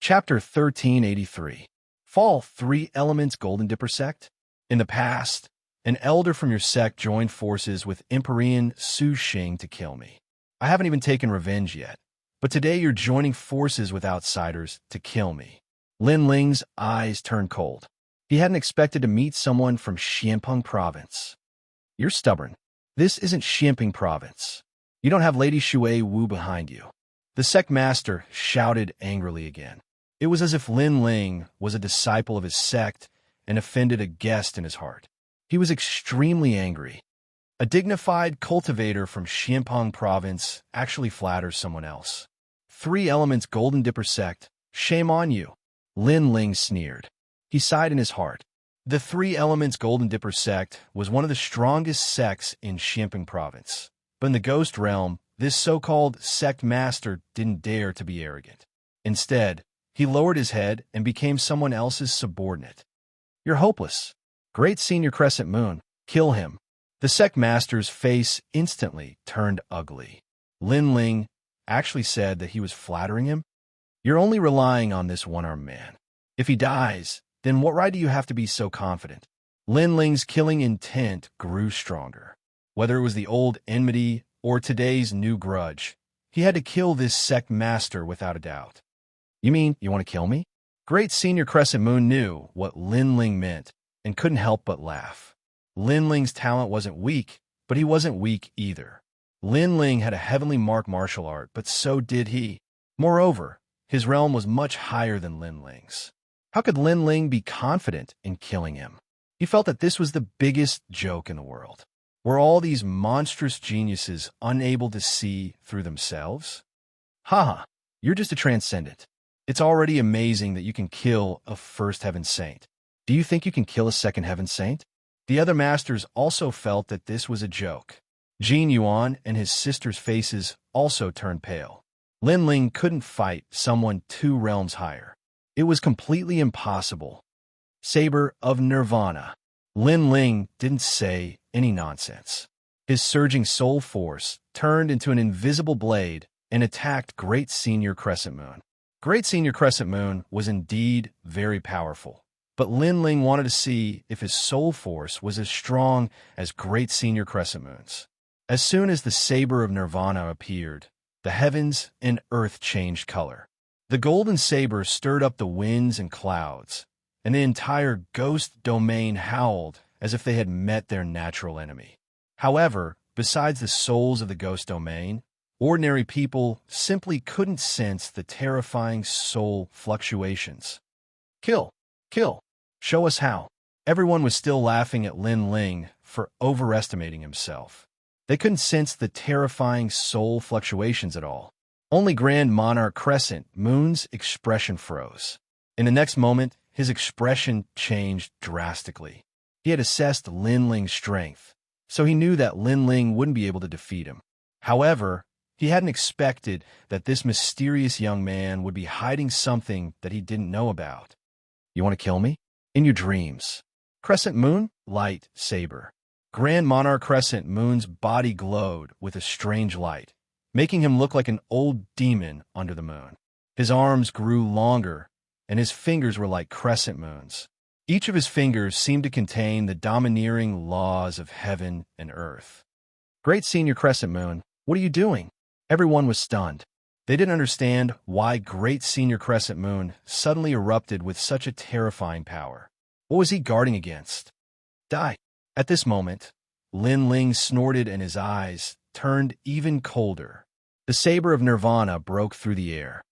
Chapter 1383. Fall 3 Elements Golden Dipper Sect. In the past, an elder from your sect joined forces with Empyrean Su Xing to kill me. I haven't even taken revenge yet, but today you're joining forces with outsiders to kill me. Lin Ling's eyes turned cold. He hadn't expected to meet someone from Xianpeng Province. You're stubborn. This isn't Xianpeng Province. You don't have Lady Shui Wu behind you. The sect master shouted angrily again. It was as if Lin Ling was a disciple of his sect and offended a guest in his heart. He was extremely angry. A dignified cultivator from Xianpeng Province actually flatters someone else. 3 Elements Golden Dipper Sect, shame on you. Lin Ling sneered. He sighed in his heart. The 3 Elements Golden Dipper Sect was one of the strongest sects in Xianpeng Province. But in the ghost realm, this so-called sect master didn't dare to be arrogant. Instead, he lowered his head and became someone else's subordinate. You're hopeless. Great Senior Crescent Moon, kill him. The sect master's face instantly turned ugly. Lin Ling actually said that he was flattering him. You're only relying on this one-armed man. If he dies, then what right do you have to be so confident? Lin Ling's killing intent grew stronger. Whether it was the old enmity or today's new grudge, he had to kill this sect master without a doubt. You mean you want to kill me? Great Senior Crescent Moon knew what Lin Ling meant and couldn't help but laugh. Lin Ling's talent wasn't weak, but he wasn't weak either. Lin Ling had a heavenly mark martial art, but so did he. Moreover, his realm was much higher than Lin Ling's. How could Lin Ling be confident in killing him? He felt that this was the biggest joke in the world. Were all these monstrous geniuses unable to see through themselves? Haha, you're just a transcendent. It's already amazing that you can kill a first heaven saint. Do you think you can kill a second heaven saint? The other masters also felt that this was a joke. Jin Yuan and his sister's faces also turned pale. Lin Ling couldn't fight someone 2 realms higher. It was completely impossible. Saber of Nirvana. Lin Ling didn't say any nonsense. His surging soul force turned into an invisible blade and attacked Great Senior Crescent Moon. Great Senior Crescent Moon was indeed very powerful, but Lin Ling wanted to see if his soul force was as strong as Great Senior Crescent Moon's. As soon as the Saber of Nirvana appeared, the heavens and earth changed color. The golden saber stirred up the winds and clouds, and the entire ghost domain howled as if they had met their natural enemy. However, besides the souls of the ghost domain, ordinary people simply couldn't sense the terrifying soul fluctuations. Kill! Kill! Show us how. Everyone was still laughing at Lin Ling for overestimating himself. They couldn't sense the terrifying soul fluctuations at all. Only Grand Monarch Crescent Moon's expression froze. In the next moment, his expression changed drastically. He had assessed Lin Ling's strength, so he knew that Lin Ling wouldn't be able to defeat him. However, he hadn't expected that this mysterious young man would be hiding something that he didn't know about. You want to kill me? In your dreams. Crescent Moon, light, saber. Grand Monarch Crescent Moon's body glowed with a strange light, making him look like an old demon under the moon. His arms grew longer, and his fingers were like crescent moons. Each of his fingers seemed to contain the domineering laws of heaven and earth. Great Senior Crescent Moon, what are you doing? Everyone was stunned. They didn't understand why Great Senior Crescent Moon suddenly erupted with such a terrifying power. What was he guarding against? Die. At this moment, Lin Ling snorted and his eyes turned even colder. The Saber of Nirvana broke through the air.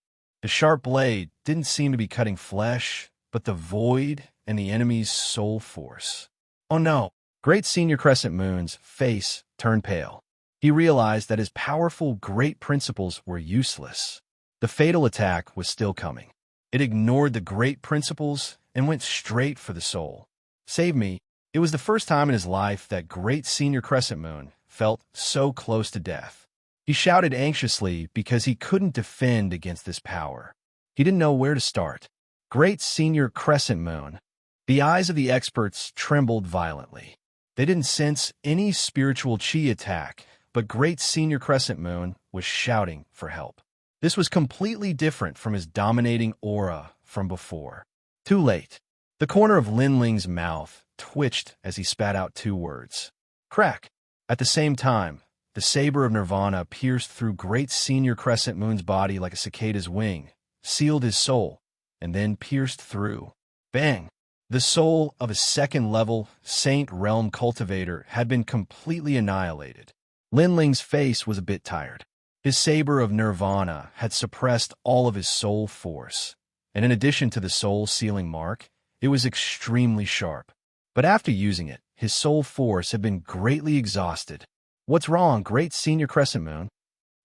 The sharp blade didn't seem to be cutting flesh, but the void and the enemy's soul force. Oh no! Great Senior Crescent Moon's face turned pale. He realized that his powerful great principles were useless. The fatal attack was still coming. It ignored the great principles and went straight for the soul. Save me. It was the first time in his life that Great Senior Crescent Moon felt so close to death. He shouted anxiously because he couldn't defend against this power. He didn't know where to start. Great Senior Crescent Moon. The eyes of the experts trembled violently. They didn't sense any spiritual chi attack, but Great Senior Crescent Moon was shouting for help. This was completely different from his dominating aura from before. Too late. The corner of Lin Ling's mouth twitched as he spat out two words. Crack. At the same time, the saber of Nirvana pierced through Great Senior Crescent Moon's body like a cicada's wing, sealed his soul, and then pierced through. Bang! The soul of a second-level Saint Realm cultivator had been completely annihilated. Lin Ling's face was a bit tired. His saber of Nirvana had suppressed all of his soul force, and in addition to the soul-sealing mark, it was extremely sharp. But after using it, his soul force had been greatly exhausted. What's wrong, Great Senior Crescent Moon?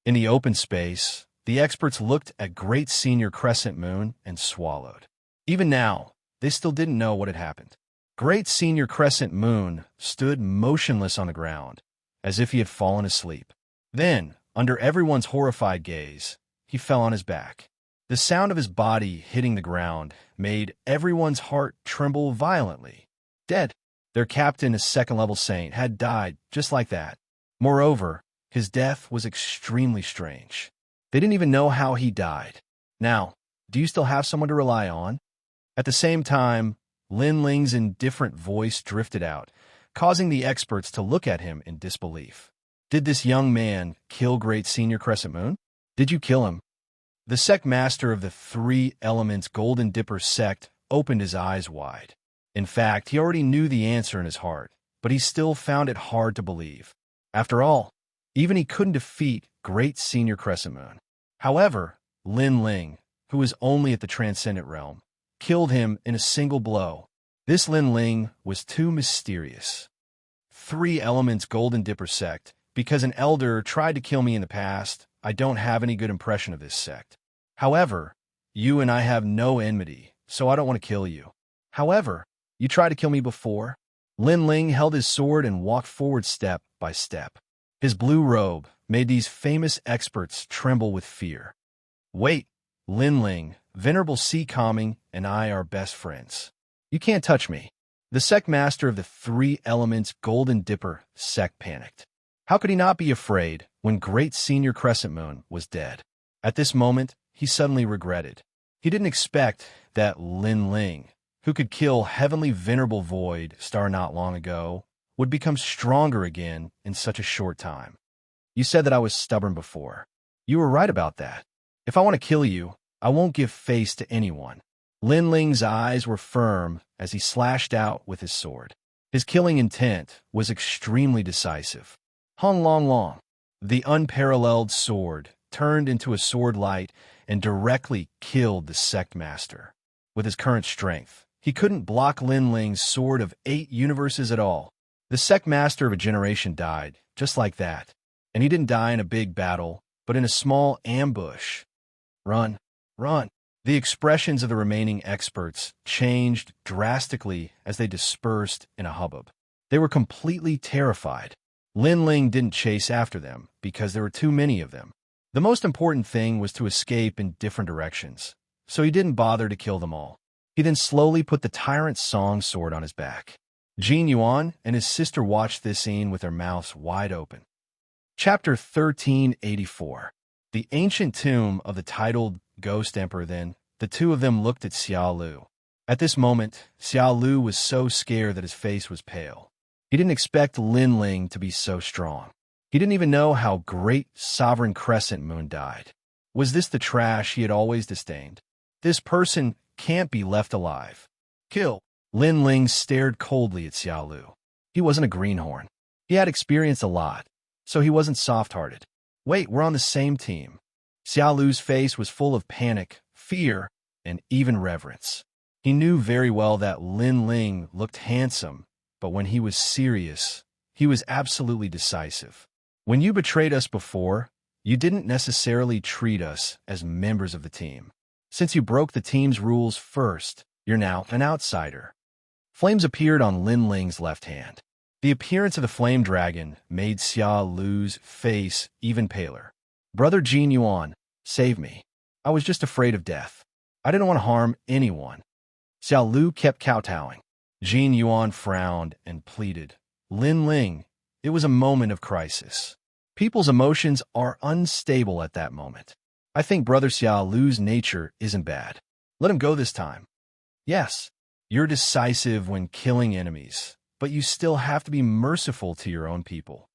In the open space, the experts looked at Great Senior Crescent Moon and swallowed. Even now, they still didn't know what had happened. Great Senior Crescent Moon stood motionless on the ground, as if he had fallen asleep. Then, under everyone's horrified gaze, he fell on his back. The sound of his body hitting the ground made everyone's heart tremble violently. Dead. Their captain, a second-level saint, had died just like that. Moreover, his death was extremely strange. They didn't even know how he died. Now, do you still have someone to rely on? At the same time, Lin Ling's indifferent voice drifted out, causing the experts to look at him in disbelief. Did this young man kill Great Senior Crescent Moon? Did you kill him? The sect master of the Three Elements Golden Dipper sect opened his eyes wide. In fact, he already knew the answer in his heart, but he still found it hard to believe. After all, even he couldn't defeat Great Senior Crescent Moon. However, Lin Ling, who was only at the Transcendent Realm, killed him in a single blow. This Lin Ling was too mysterious. Three Elements Golden Dipper sect. Because an elder tried to kill me in the past, I don't have any good impression of this sect. However, you and I have no enmity, so I don't want to kill you. However, you tried to kill me before. Lin Ling held his sword and walked forward step by step. His blue robe made these famous experts tremble with fear. Wait, Lin Ling, Venerable Sea Calming, and I are best friends. You can't touch me. The sect master of the Three Elements Golden Dipper sect panicked. How could he not be afraid when Great Senior Crescent Moon was dead? At this moment, he suddenly regretted. He didn't expect that Lin Ling, who could kill Heavenly Venerable Void Star not long ago, would become stronger again in such a short time. You said that I was stubborn before. You were right about that. If I want to kill you, I won't give face to anyone. Lin Ling's eyes were firm as he slashed out with his sword. His killing intent was extremely decisive. Hung long, the unparalleled sword turned into a sword light and directly killed the sect master. With his current strength, he couldn't block Lin Ling's sword of 8 universes at all. The sect master of a generation died, just like that. And he didn't die in a big battle, but in a small ambush. Run, run. The expressions of the remaining experts changed drastically as they dispersed in a hubbub. They were completely terrified. Lin Ling didn't chase after them because there were too many of them. The most important thing was to escape in different directions, so he didn't bother to kill them all. He then slowly put the tyrant's song sword on his back. Jin Yuan and his sister watched this scene with their mouths wide open. Chapter 1384. The ancient tomb of the titled Ghost Emperor. Then, the two of them looked at Xiao Lu. At this moment, Xiao Lu was so scared that his face was pale. He didn't expect Lin Ling to be so strong. He didn't even know how Great Sovereign Crescent Moon died. Was this the trash he had always disdained? This person can't be left alive. Kill. Lin Ling stared coldly at Xiao Lu. He wasn't a greenhorn. He had experienced a lot, so he wasn't soft-hearted. Wait, we're on the same team. Xiao Lu's face was full of panic, fear, and even reverence. He knew very well that Lin Ling looked handsome, but when he was serious, he was absolutely decisive. When you betrayed us before, you didn't necessarily treat us as members of the team. Since you broke the team's rules first, you're now an outsider. Flames appeared on Lin Ling's left hand. The appearance of the flame dragon made Xiao Lu's face even paler. Brother Jin Yuan, save me. I was just afraid of death. I didn't want to harm anyone. Xiao Lu kept kowtowing. Jin Yuan frowned and pleaded. Lin Ling, it was a moment of crisis. People's emotions are unstable at that moment. I think Brother Xia Lu's nature isn't bad. Let him go this time. Yes, you're decisive when killing enemies, but you still have to be merciful to your own people.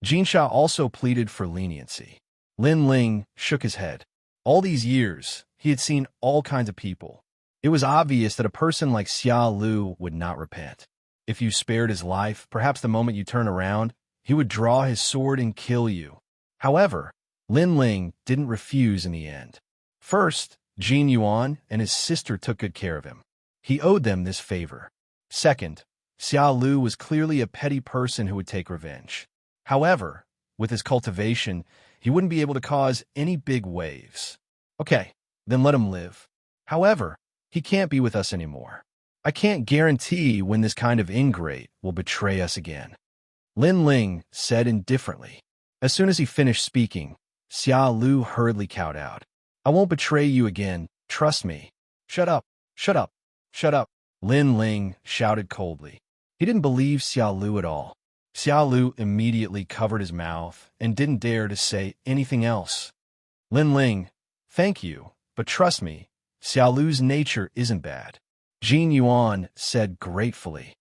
Xianxia also pleaded for leniency. Lin Ling shook his head. All these years, he had seen all kinds of people. It was obvious that a person like Xia Lu would not repent. If you spared his life, perhaps the moment you turn around, he would draw his sword and kill you. However, Lin Ling didn't refuse in the end. First, Jin Yuan and his sister took good care of him. He owed them this favor. Second, Xia Lu was clearly a petty person who would take revenge. However, with his cultivation, he wouldn't be able to cause any big waves. Okay, then let him live. However, he can't be with us anymore. I can't guarantee when this kind of ingrate will betray us again. Lin Ling said indifferently. As soon as he finished speaking, Xia Lu hurriedly cowed out. I won't betray you again, trust me. Shut up, shut up, shut up, Lin Ling shouted coldly. He didn't believe Xia Lu at all. Xia Lu immediately covered his mouth and didn't dare to say anything else. Lin Ling, thank you, but trust me, Xia Lu's nature isn't bad. Jin Yuan said gratefully.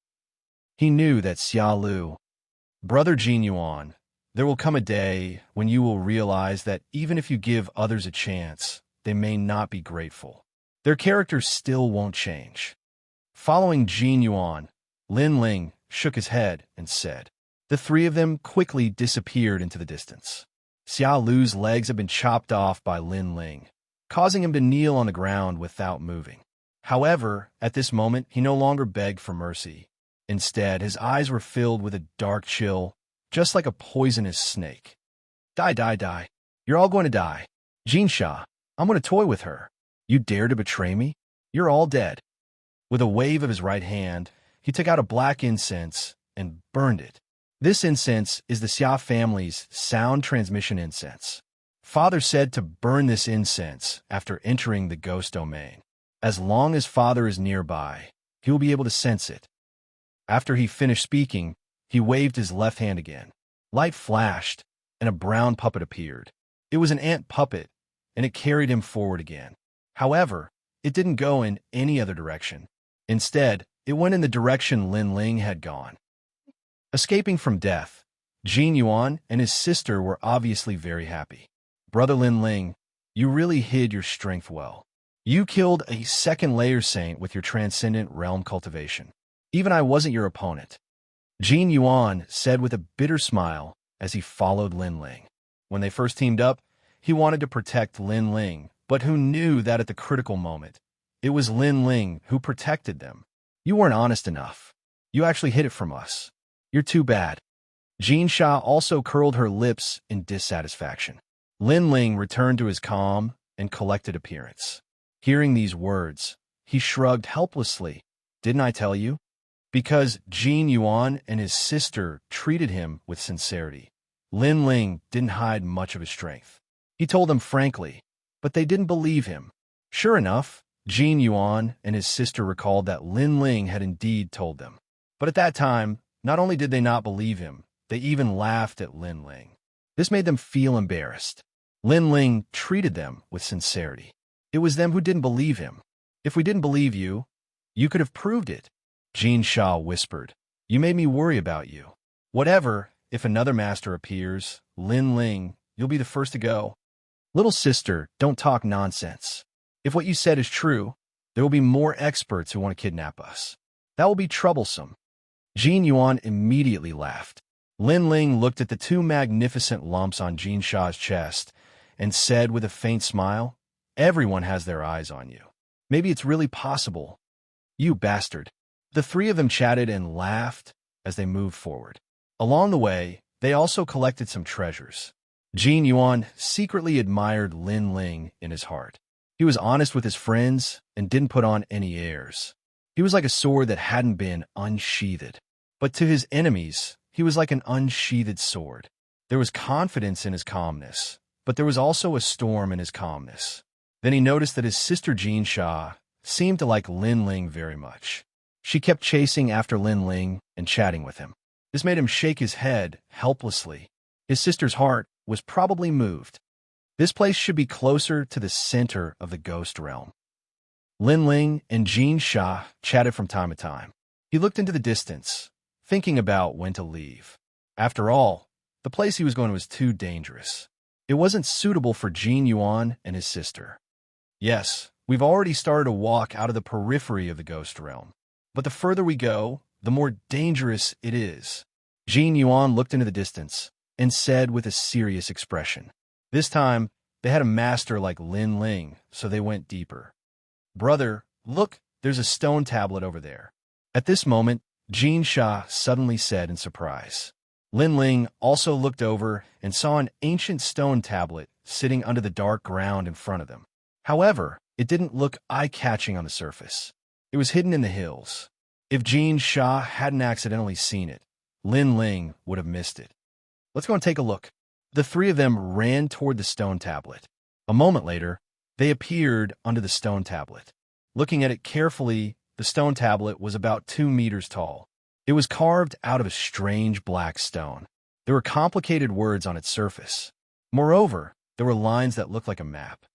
He knew that Xia Lu, Brother Jin Yuan, there will come a day when you will realize that even if you give others a chance, they may not be grateful. Their characters still won't change. Following Jin Yuan, Lin Ling shook his head and said. The three of them quickly disappeared into the distance. Xia Lu's legs had been chopped off by Lin Ling, causing him to kneel on the ground without moving. However, at this moment, he no longer begged for mercy. Instead, his eyes were filled with a dark chill, just like a poisonous snake. Die, die, die. You're all going to die. Xianxia, I'm going to toy with her. You dare to betray me? You're all dead. With a wave of his right hand, he took out a black incense and burned it. This incense is the Xia family's sound transmission incense. Father said to burn this incense after entering the ghost domain. As long as Father is nearby, he will be able to sense it. After he finished speaking, he waved his left hand again. Light flashed, and a brown puppet appeared. It was an ant puppet, and it carried him forward again. However, it didn't go in any other direction. Instead, it went in the direction Lin Ling had gone. Escaping from death, Jin Yuan and his sister were obviously very happy. Brother Lin Ling, you really hid your strength well. You killed a second-layer saint with your transcendent realm cultivation. Even I wasn't your opponent. Jin Yuan said with a bitter smile as he followed Lin Ling. When they first teamed up, he wanted to protect Lin Ling, but who knew that at the critical moment, it was Lin Ling who protected them. You weren't honest enough. You actually hid it from us. You're too bad. Xianxia also curled her lips in dissatisfaction. Lin Ling returned to his calm and collected appearance. Hearing these words, he shrugged helplessly. Didn't I tell you? Because Jin Yuan and his sister treated him with sincerity. Lin Ling didn't hide much of his strength. He told them frankly, but they didn't believe him. Sure enough, Jin Yuan and his sister recalled that Lin Ling had indeed told them. But at that time, not only did they not believe him, they even laughed at Lin Ling. This made them feel embarrassed. Lin Ling treated them with sincerity. It was them who didn't believe him. If we didn't believe you, you could have proved it. Xianxia whispered. You made me worry about you. Whatever, if another master appears, Lin Ling, you'll be the first to go. Little sister, don't talk nonsense. If what you said is true, there will be more experts who want to kidnap us. That will be troublesome. Jin Yuan immediately laughed. Lin Ling looked at the two magnificent lumps on Xianxia's chest and said with a faint smile, Everyone has their eyes on you. Maybe it's really possible. You bastard. The three of them chatted and laughed as they moved forward. Along the way, they also collected some treasures. Jin Yuan secretly admired Lin Ling in his heart. He was honest with his friends and didn't put on any airs. He was like a sword that hadn't been unsheathed. But to his enemies, he was like an unsheathed sword. There was confidence in his calmness, but there was also a storm in his calmness. Then he noticed that his sister Xianxia seemed to like Lin Ling very much. She kept chasing after Lin Ling and chatting with him. This made him shake his head helplessly. His sister's heart was probably moved. This place should be closer to the center of the ghost realm. Lin Ling and Xianxia chatted from time to time. He looked into the distance, thinking about when to leave. After all, the place he was going was too dangerous. It wasn't suitable for Jin Yuan and his sister. Yes, we've already started to walk out of the periphery of the ghost realm. But the further we go, the more dangerous it is. Jin Yuan looked into the distance and said with a serious expression. This time, they had a master like Lin Ling, so they went deeper. Brother, look, there's a stone tablet over there. At this moment, Xianxia suddenly said in surprise. Lin Ling also looked over and saw an ancient stone tablet sitting under the dark ground in front of them. However, it didn't look eye-catching on the surface. It was hidden in the hills. If Xianxia hadn't accidentally seen it, Lin Ling would have missed it. Let's go and take a look. The three of them ran toward the stone tablet. A moment later, they appeared under the stone tablet. Looking at it carefully, the stone tablet was about 2 meters tall. It was carved out of a strange black stone. There were complicated words on its surface. Moreover, there were lines that looked like a map.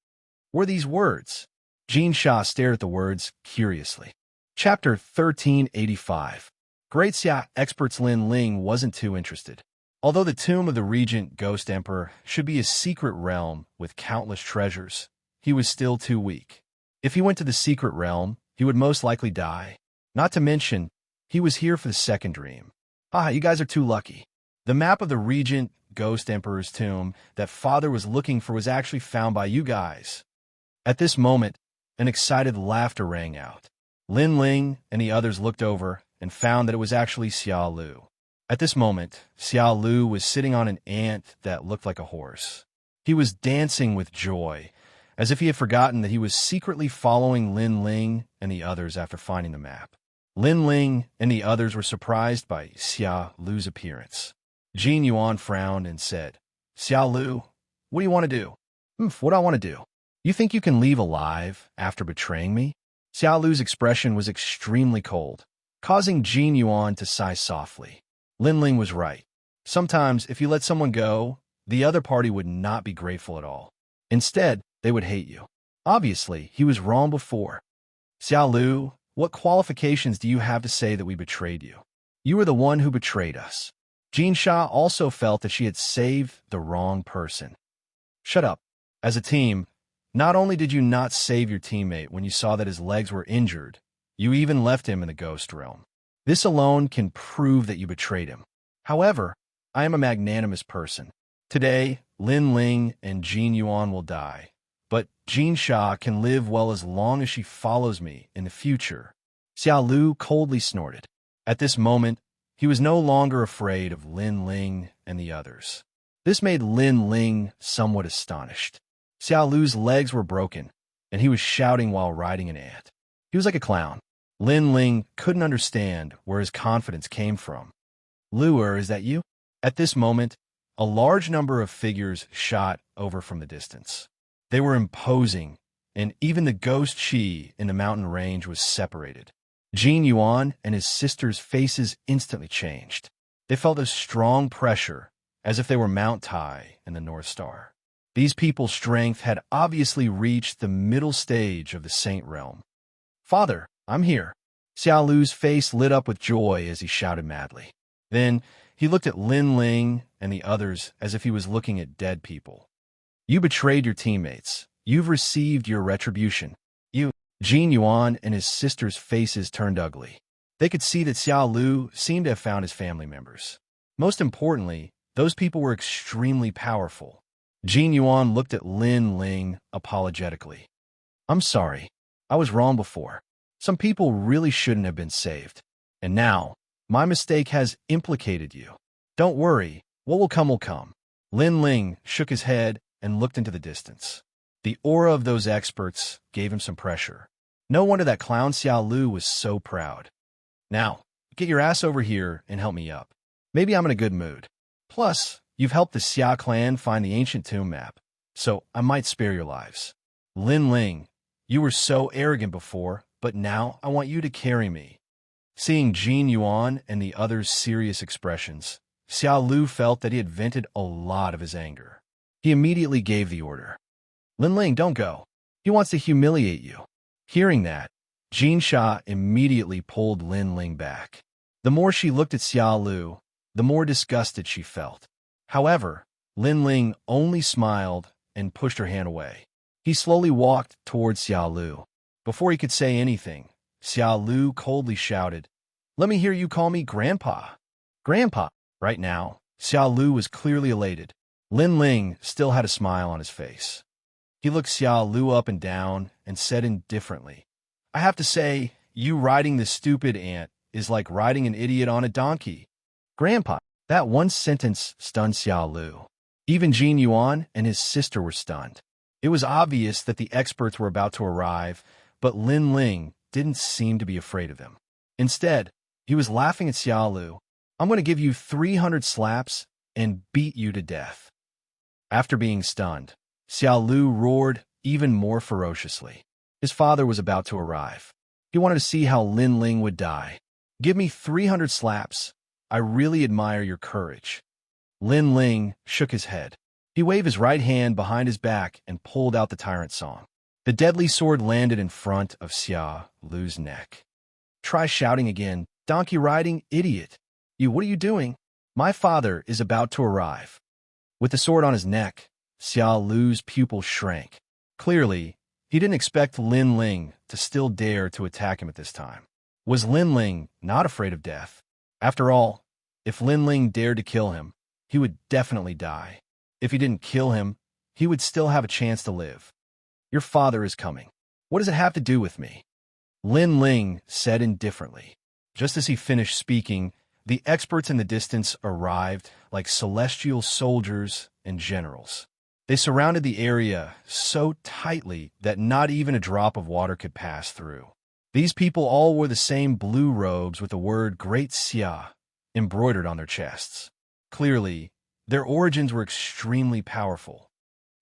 What were these words? Xianxia stared at the words curiously. Chapter 1385. Great Xia experts Lin Ling wasn't too interested. Although the tomb of the Regent Ghost Emperor should be a secret realm with countless treasures, he was still too weak. If he went to the secret realm, he would most likely die. Not to mention, he was here for the second dream. Haha, you guys are too lucky. The map of the Regent Ghost Emperor's tomb that Father was looking for was actually found by you guys. At this moment, an excited laughter rang out. Lin Ling and the others looked over and found that it was actually Xia Lu. At this moment, Xia Lu was sitting on an ant that looked like a horse. He was dancing with joy, as if he had forgotten that he was secretly following Lin Ling and the others after finding the map. Lin Ling and the others were surprised by Xia Lu's appearance. Jin Yuan frowned and said, Xia Lu, what do you want to do? What do I want to do? You think you can leave alive after betraying me? Xia Lu's expression was extremely cold, causing Jin Yuan to sigh softly. Lin Ling was right. Sometimes, if you let someone go, the other party would not be grateful at all. Instead, they would hate you. Obviously, he was wrong before. Xia Lu, what qualifications do you have to say that we betrayed you? You were the one who betrayed us. Xianxia also felt that she had saved the wrong person. Shut up. As a team, not only did you not save your teammate when you saw that his legs were injured, you even left him in the ghost realm. This alone can prove that you betrayed him. However, I am a magnanimous person. Today, Lin Ling and Jin Yuan will die, but Xianxia can live well as long as she follows me in the future. Xia Lu coldly snorted. At this moment, he was no longer afraid of Lin Ling and the others. This made Lin Ling somewhat astonished. Xia Lu's legs were broken, and he was shouting while riding an ant. He was like a clown. Lin Ling couldn't understand where his confidence came from. Luer, is that you? At this moment, a large number of figures shot over from the distance. They were imposing, and even the ghost Qi in the mountain range was separated. Jin Yuan and his sister's faces instantly changed. They felt a strong pressure, as if they were Mount Tai and the North Star. These people's strength had obviously reached the middle stage of the Saint Realm. Father, I'm here. Xia Lu's face lit up with joy as he shouted madly. Then, he looked at Lin Ling and the others as if he was looking at dead people. You betrayed your teammates. You've received your retribution. Jin Yuan and his sister's faces turned ugly. They could see that Xia Lu seemed to have found his family members. Most importantly, those people were extremely powerful. Jin Yuan looked at Lin Ling apologetically. I'm sorry. I was wrong before. Some people really shouldn't have been saved. And now, my mistake has implicated you. Don't worry. What will come will come. Lin Ling shook his head and looked into the distance. The aura of those experts gave him some pressure. No wonder that clown Xia Lu was so proud. Now, get your ass over here and help me up. Maybe I'm in a good mood. Plus, you've helped the Xia clan find the ancient tomb map, so I might spare your lives. Lin Ling, you were so arrogant before, but now I want you to carry me. Seeing Jin Yuan and the others' serious expressions, Xia Lu felt that he had vented a lot of his anger. He immediately gave the order. Lin Ling, don't go. He wants to humiliate you. Hearing that, Xianxia immediately pulled Lin Ling back. The more she looked at Xia Lu, the more disgusted she felt. However, Lin Ling only smiled and pushed her hand away. He slowly walked towards Xia Lu. Before he could say anything, Xia Lu coldly shouted, "Let me hear you call me Grandpa." Grandpa. Right now, Xia Lu was clearly elated. Lin Ling still had a smile on his face. He looked Xia Lu up and down and said indifferently, "I have to say, you riding this stupid ant is like riding an idiot on a donkey." Grandpa. That one sentence stunned Xia Lu. Even Jin Yuan and his sister were stunned. It was obvious that the experts were about to arrive, but Lin Ling didn't seem to be afraid of them. Instead, he was laughing at Xia Lu. "I'm going to give you 300 slaps and beat you to death." After being stunned, Xia Lu roared even more ferociously. His father was about to arrive. He wanted to see how Lin Ling would die. "Give me 300 slaps. I really admire your courage." Lin Ling shook his head. He waved his right hand behind his back and pulled out the tyrant song. The deadly sword landed in front of Xia Lu's neck. "Try shouting again, donkey riding idiot. You, what are you doing? My father is about to arrive." With the sword on his neck, Xia Lu's pupil shrank. Clearly, he didn't expect Lin Ling to still dare to attack him at this time. Was Lin Ling not afraid of death? After all, if Lin Ling dared to kill him, he would definitely die. If he didn't kill him, he would still have a chance to live. "Your father is coming. What does it have to do with me?" Lin Ling said indifferently. Just as he finished speaking, the experts in the distance arrived like celestial soldiers and generals. They surrounded the area so tightly that not even a drop of water could pass through. These people all wore the same blue robes with the word Great Xia embroidered on their chests. Clearly, their origins were extremely powerful.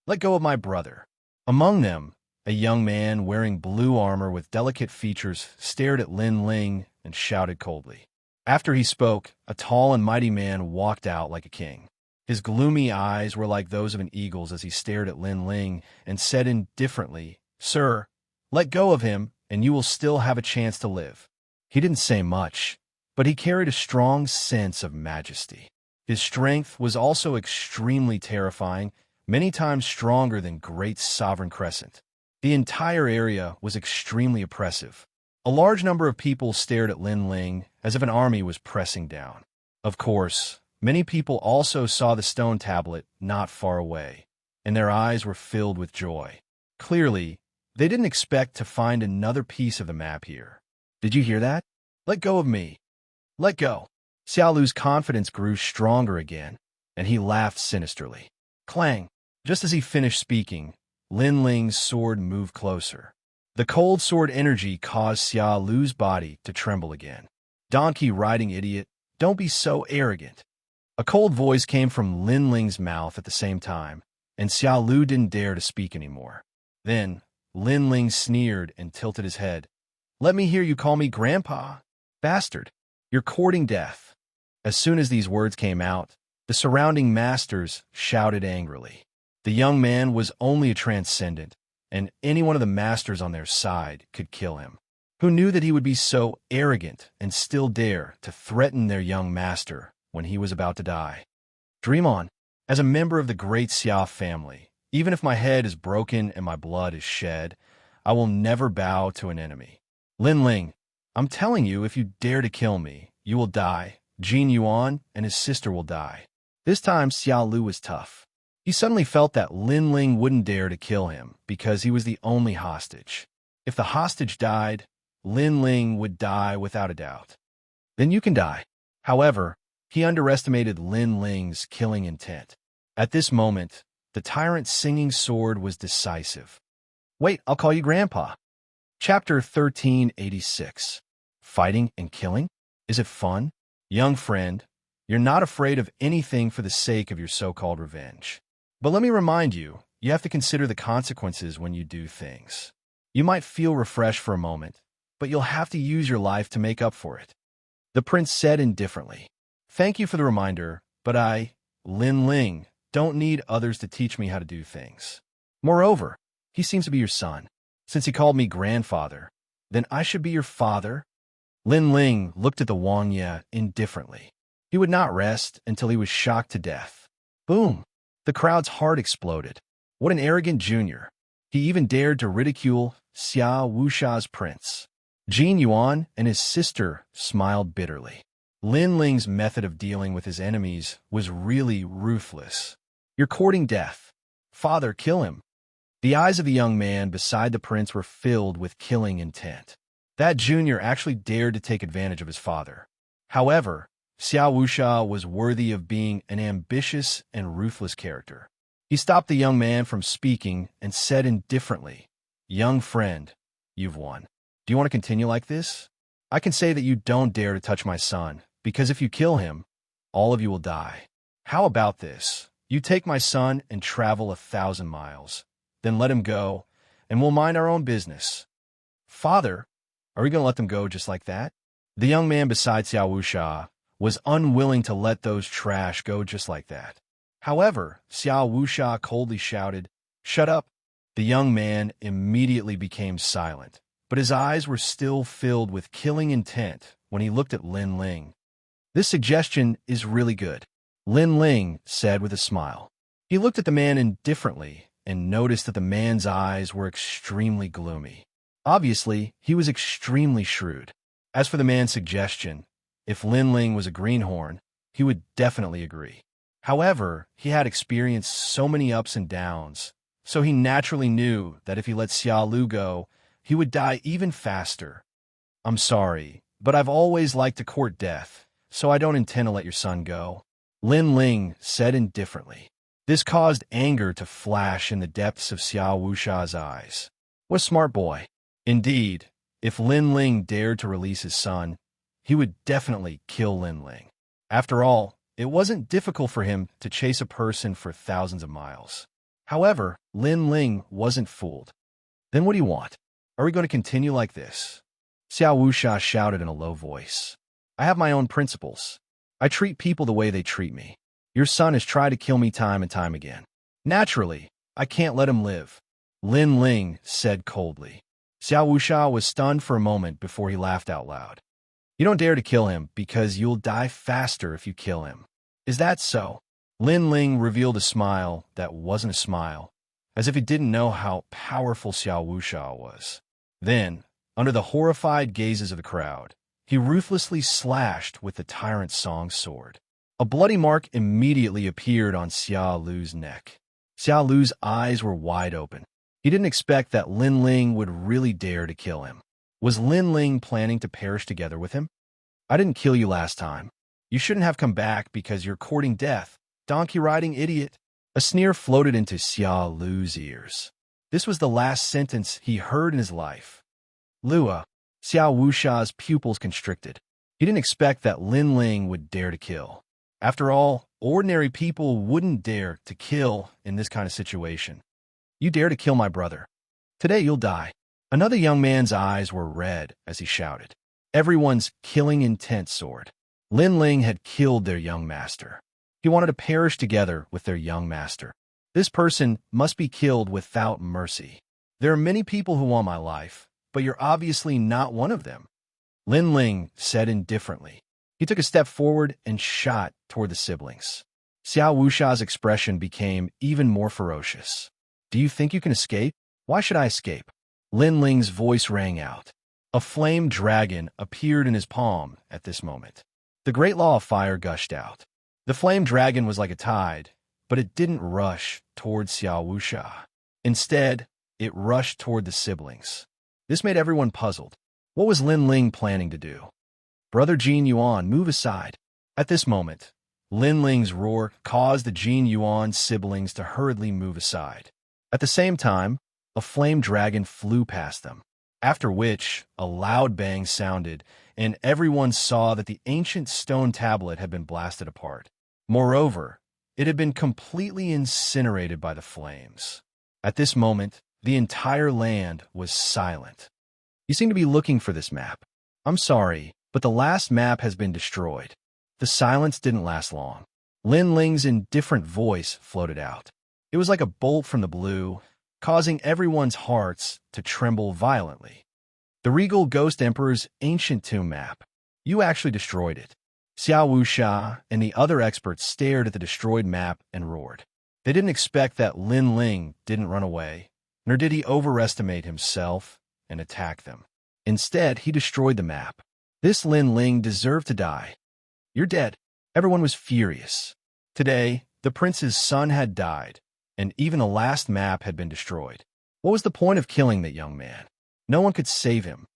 "Let go of my brother." Among them, a young man wearing blue armor with delicate features stared at Lin Ling and shouted coldly. After he spoke, a tall and mighty man walked out like a king. His gloomy eyes were like those of an eagle's as he stared at Lin Ling and said indifferently, "Sir, let go of him and you will still have a chance to live." He didn't say much, but he carried a strong sense of majesty. His strength was also extremely terrifying, many times stronger than Great Sovereign Crescent. The entire area was extremely oppressive. A large number of people stared at Lin Ling as if an army was pressing down. Of course, many people also saw the stone tablet not far away, and their eyes were filled with joy. Clearly, they didn't expect to find another piece of the map here. "Did you hear that? Let go of me. Let go." Xia Lu's confidence grew stronger again, and he laughed sinisterly. Clang! Just as he finished speaking, Lin Ling's sword moved closer. The cold sword energy caused Xia Lu's body to tremble again. "Donkey riding idiot, don't be so arrogant." A cold voice came from Lin Ling's mouth at the same time, and Xia Lu didn't dare to speak anymore. Then, Lin Ling sneered and tilted his head. "Let me hear you call me Grandpa. Bastard, you're courting death." As soon as these words came out, the surrounding masters shouted angrily. The young man was only a transcendent, and any one of the masters on their side could kill him. Who knew that he would be so arrogant and still dare to threaten their young master when he was about to die? Dream on. As a member of the Great Xia family, even if my head is broken and my blood is shed, I will never bow to an enemy. Lin Ling, I'm telling you, if you dare to kill me, you will die. Jin Yuan and his sister will die. This time, Xia Lu was tough. He suddenly felt that Lin Ling wouldn't dare to kill him because he was the only hostage. If the hostage died, Lin Ling would die without a doubt. Then you can die. However, he underestimated Lin Ling's killing intent. At this moment, the tyrant's singing sword was decisive. "Wait, I'll call you Grandpa." Chapter 1386. Fighting and killing? Is it fun? Young friend, you're not afraid of anything for the sake of your so-called revenge. But let me remind you, you have to consider the consequences when you do things. You might feel refreshed for a moment, but you'll have to use your life to make up for it. The prince said indifferently. "Thank you for the reminder, but Lin Ling, don't need others to teach me how to do things. Moreover, He seems to be your son. Since he called me grandfather, then I should be your father? Lin Ling looked at the Wuxia indifferently. He would not rest until he was shocked to death. Boom! The crowd's heart exploded. What an arrogant junior. He even dared to ridicule Xia Wuxia's prince. Jin Yuan and his sister smiled bitterly. Lin Ling's method of dealing with his enemies was really ruthless. You're courting death. Father, kill him. The eyes of the young man beside the prince were filled with killing intent. That junior actually dared to take advantage of his father. However, Xia Wuxia was worthy of being an ambitious and ruthless character. He stopped the young man from speaking and said indifferently, "Young friend, you've won. Do you want to continue like this? I can say that you don't dare to touch my son, because if you kill him, all of you will die. How about this? You take my son and travel 1,000 miles. Then let him go, and we'll mind our own business." Father, are we going to let them go just like that? The young man beside Xia Wuxia was unwilling to let those trash go just like that. However, Xia Wuxia coldly shouted, "Shut up!" The young man immediately became silent, but his eyes were still filled with killing intent when he looked at Lin Ling. "This suggestion is really good," Lin Ling said with a smile. He looked at the man indifferently and noticed that the man's eyes were extremely gloomy. Obviously, he was extremely shrewd. As for the man's suggestion, if Lin Ling was a greenhorn, he would definitely agree. However, he had experienced so many ups and downs, so he naturally knew that if he let Xia Lu go, he would die even faster. "I'm sorry, but I've always liked to court death, so I don't intend to let your son go," Lin Ling said indifferently. This caused anger to flash in the depths of Xia Wuxia's eyes. What a smart boy. Indeed, if Lin Ling dared to release his son, he would definitely kill Lin Ling. After all, it wasn't difficult for him to chase a person for thousands of miles. However, Lin Ling wasn't fooled. "Then what do you want? Are we going to continue like this?" Xia Wuxia shouted in a low voice. "I have my own principles. I treat people the way they treat me. Your son has tried to kill me time and time again. Naturally, I can't let him live," Lin Ling said coldly. Xia Wuxia was stunned for a moment before he laughed out loud. "You don't dare to kill him because you'll die faster if you kill him. Is that so?" Lin Ling revealed a smile that wasn't a smile, as if he didn't know how powerful Xia Wuxia was. Then, under the horrified gazes of the crowd, he ruthlessly slashed with the Tyrant Song's sword. A bloody mark immediately appeared on Xia Lu's neck. Xia Lu's eyes were wide open. He didn't expect that Lin Ling would really dare to kill him. Was Lin Ling planning to perish together with him? "I didn't kill you last time. You shouldn't have come back because you're courting death, donkey-riding idiot." A sneer floated into Xia Lu's ears. This was the last sentence he heard in his life. Lua, Xia Wuxia's pupils constricted. He didn't expect that Lin Ling would dare to kill. After all, ordinary people wouldn't dare to kill in this kind of situation. "You dare to kill my brother. Today you'll die." Another young man's eyes were red as he shouted. Everyone's killing intent soared. Lin Ling had killed their young master. He wanted to perish together with their young master. This person must be killed without mercy. "There are many people who want my life, but you're obviously not one of them," Lin Ling said indifferently. He took a step forward and shot toward the siblings. Xia Wuxia's expression became even more ferocious. "Do you think you can escape? Why should I escape?" Lin Ling's voice rang out. A flame dragon appeared in his palm at this moment. The great law of fire gushed out. The flame dragon was like a tide, but it didn't rush toward Xia Wuxia. Instead, it rushed toward the siblings. This made everyone puzzled. What was Lin Ling planning to do? "Brother Jin Yuan, move aside." At this moment, Lin Ling's roar caused the Jin Yuan siblings to hurriedly move aside. At the same time, a flame dragon flew past them, after which a loud bang sounded, and everyone saw that the ancient stone tablet had been blasted apart. Moreover, it had been completely incinerated by the flames. At this moment, the entire land was silent. "You seem to be looking for this map. I'm sorry, but the last map has been destroyed." The silence didn't last long. Lin Ling's indifferent voice floated out. It was like a bolt from the blue, causing everyone's hearts to tremble violently. The regal Ghost Emperor's ancient tomb map. You actually destroyed it. Wuxia and the other experts stared at the destroyed map and roared. They didn't expect that Lin Ling didn't run away, nor did he overestimate himself and attack them. Instead, he destroyed the map. This Lin Ling deserved to die. You're dead. Everyone was furious. Today, the prince's son had died, and even the last map had been destroyed. What was the point of killing that young man? No one could save him.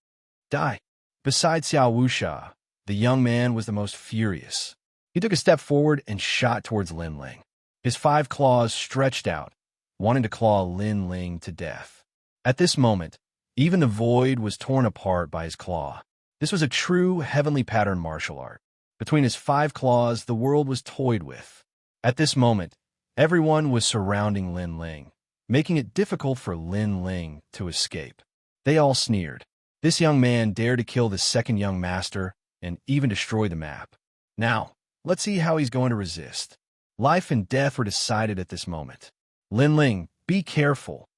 Die. Besides Wuxia, the young man was the most furious. He took a step forward and shot towards Lin Ling. His 5 claws stretched out, wanting to claw Lin Ling to death. At this moment, even the void was torn apart by his claw. This was a true heavenly pattern martial art. Between his 5 claws, the world was toyed with. At this moment, everyone was surrounding Lin Ling, making it difficult for Lin Ling to escape. They all sneered. This young man dared to kill the second young master and even destroy the map. Now, let's see how he's going to resist. Life and death were decided at this moment. Lin Ling, be careful.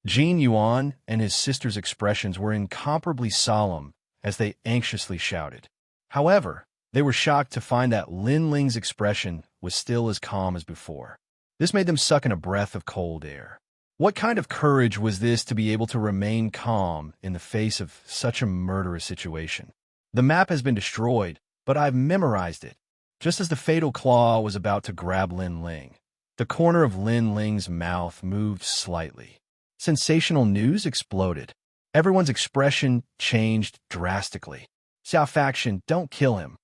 Jin Yuan and his sister's expressions were incomparably solemn as they anxiously shouted. However, they were shocked to find that Lin Ling's expression was still as calm as before. This made them suck in a breath of cold air. What kind of courage was this to be able to remain calm in the face of such a murderous situation? The map has been destroyed, but I've memorized it. Just as the fatal claw was about to grab Lin Ling, the corner of Lin Ling's mouth moved slightly. Sensational news exploded. Everyone's expression changed drastically. Xiao faction, don't kill him.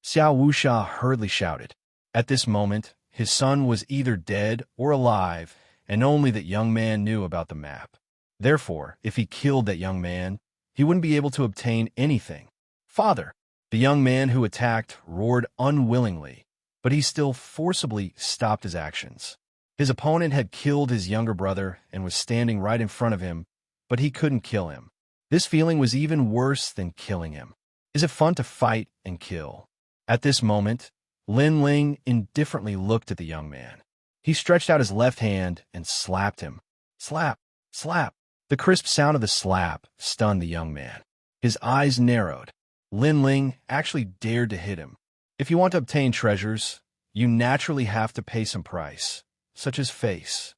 Xiao Wuxia hurriedly shouted. At this moment, his son was either dead or alive, and only that young man knew about the map. Therefore, if he killed that young man, he wouldn't be able to obtain anything. Father! The young man who attacked roared unwillingly, but he still forcibly stopped his actions. His opponent had killed his younger brother and was standing right in front of him, but he couldn't kill him. This feeling was even worse than killing him. Is it fun to fight and kill? At this moment, Lin Ling indifferently looked at the young man. He stretched out his left hand and slapped him. Slap! Slap! The crisp sound of the slap stunned the young man. His eyes narrowed. Lin Ling actually dared to hit him. If you want to obtain treasures, you naturally have to pay some price, such as face.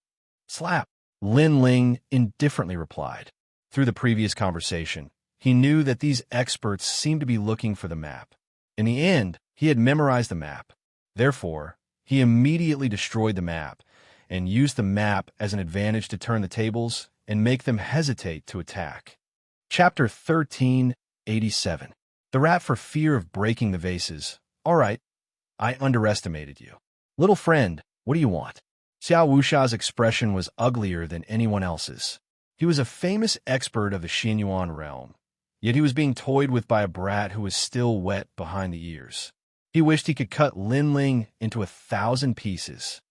Slap! Lin Ling indifferently replied. Through the previous conversation, he knew that these experts seemed to be looking for the map. In the end, he had memorized the map. Therefore, he immediately destroyed the map and used the map as an advantage to turn the tables and make them hesitate to attack. Chapter 1387. The rat for fear of breaking the vases. All right, I underestimated you. Little friend, what do you want? Xiao Wuxia's expression was uglier than anyone else's. He was a famous expert of the Xianyuan realm, yet he was being toyed with by a brat who was still wet behind the ears. He wished he could cut Lin Ling into 1,000 pieces.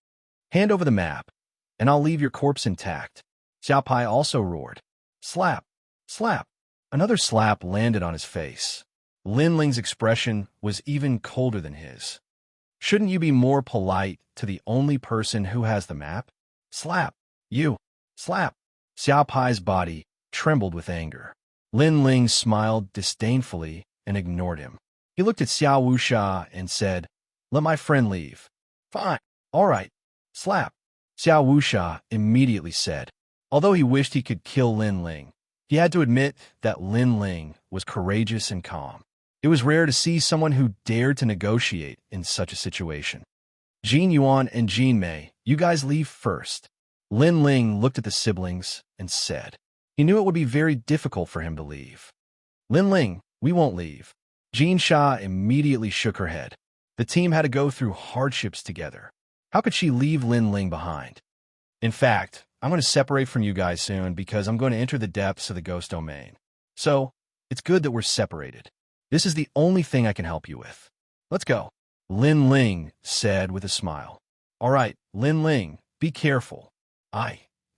Hand over the map, and I'll leave your corpse intact. Xiao Pai also roared. Slap! Slap! Another slap landed on his face. Lin Ling's expression was even colder than his. Shouldn't you be more polite to the only person who has the map? Slap! You! Slap! Xiao Pai's body trembled with anger. Lin Ling smiled disdainfully and ignored him. He looked at Xiao Wuxia and said, Let my friend leave. Fine. All right. Slap. Xiao Wuxia immediately said. Although he wished he could kill Lin Ling, he had to admit that Lin Ling was courageous and calm. It was rare to see someone who dared to negotiate in such a situation. Jin Yuan and Jin Mei, you guys leave first. Lin Ling looked at the siblings and said. He knew it would be very difficult for him to leave. Lin Ling, we won't leave. Xianxia immediately shook her head. The team had to go through hardships together. How could she leave Lin Ling behind? In fact, I'm going to separate from you guys soon because I'm going to enter the depths of the ghost domain. So, it's good that we're separated. This is the only thing I can help you with. Let's go. Lin Ling said with a smile. All right, Lin Ling, be careful.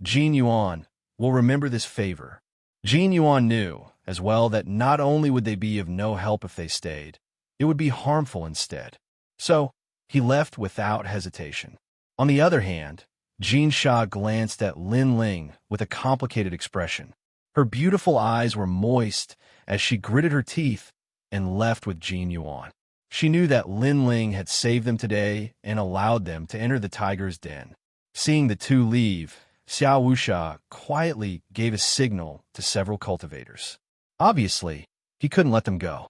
Jin Yuan, will remember this favor. Jin Yuan knew, as well, that not only would they be of no help if they stayed, it would be harmful instead. So, he left without hesitation. On the other hand, Xianxia glanced at Lin Ling with a complicated expression. Her beautiful eyes were moist as she gritted her teeth and left with Jin Yuan. She knew that Lin Ling had saved them today and allowed them to enter the tiger's den. Seeing the two leave, Xiao Wuxia quietly gave a signal to several cultivators. Obviously, he couldn't let them go.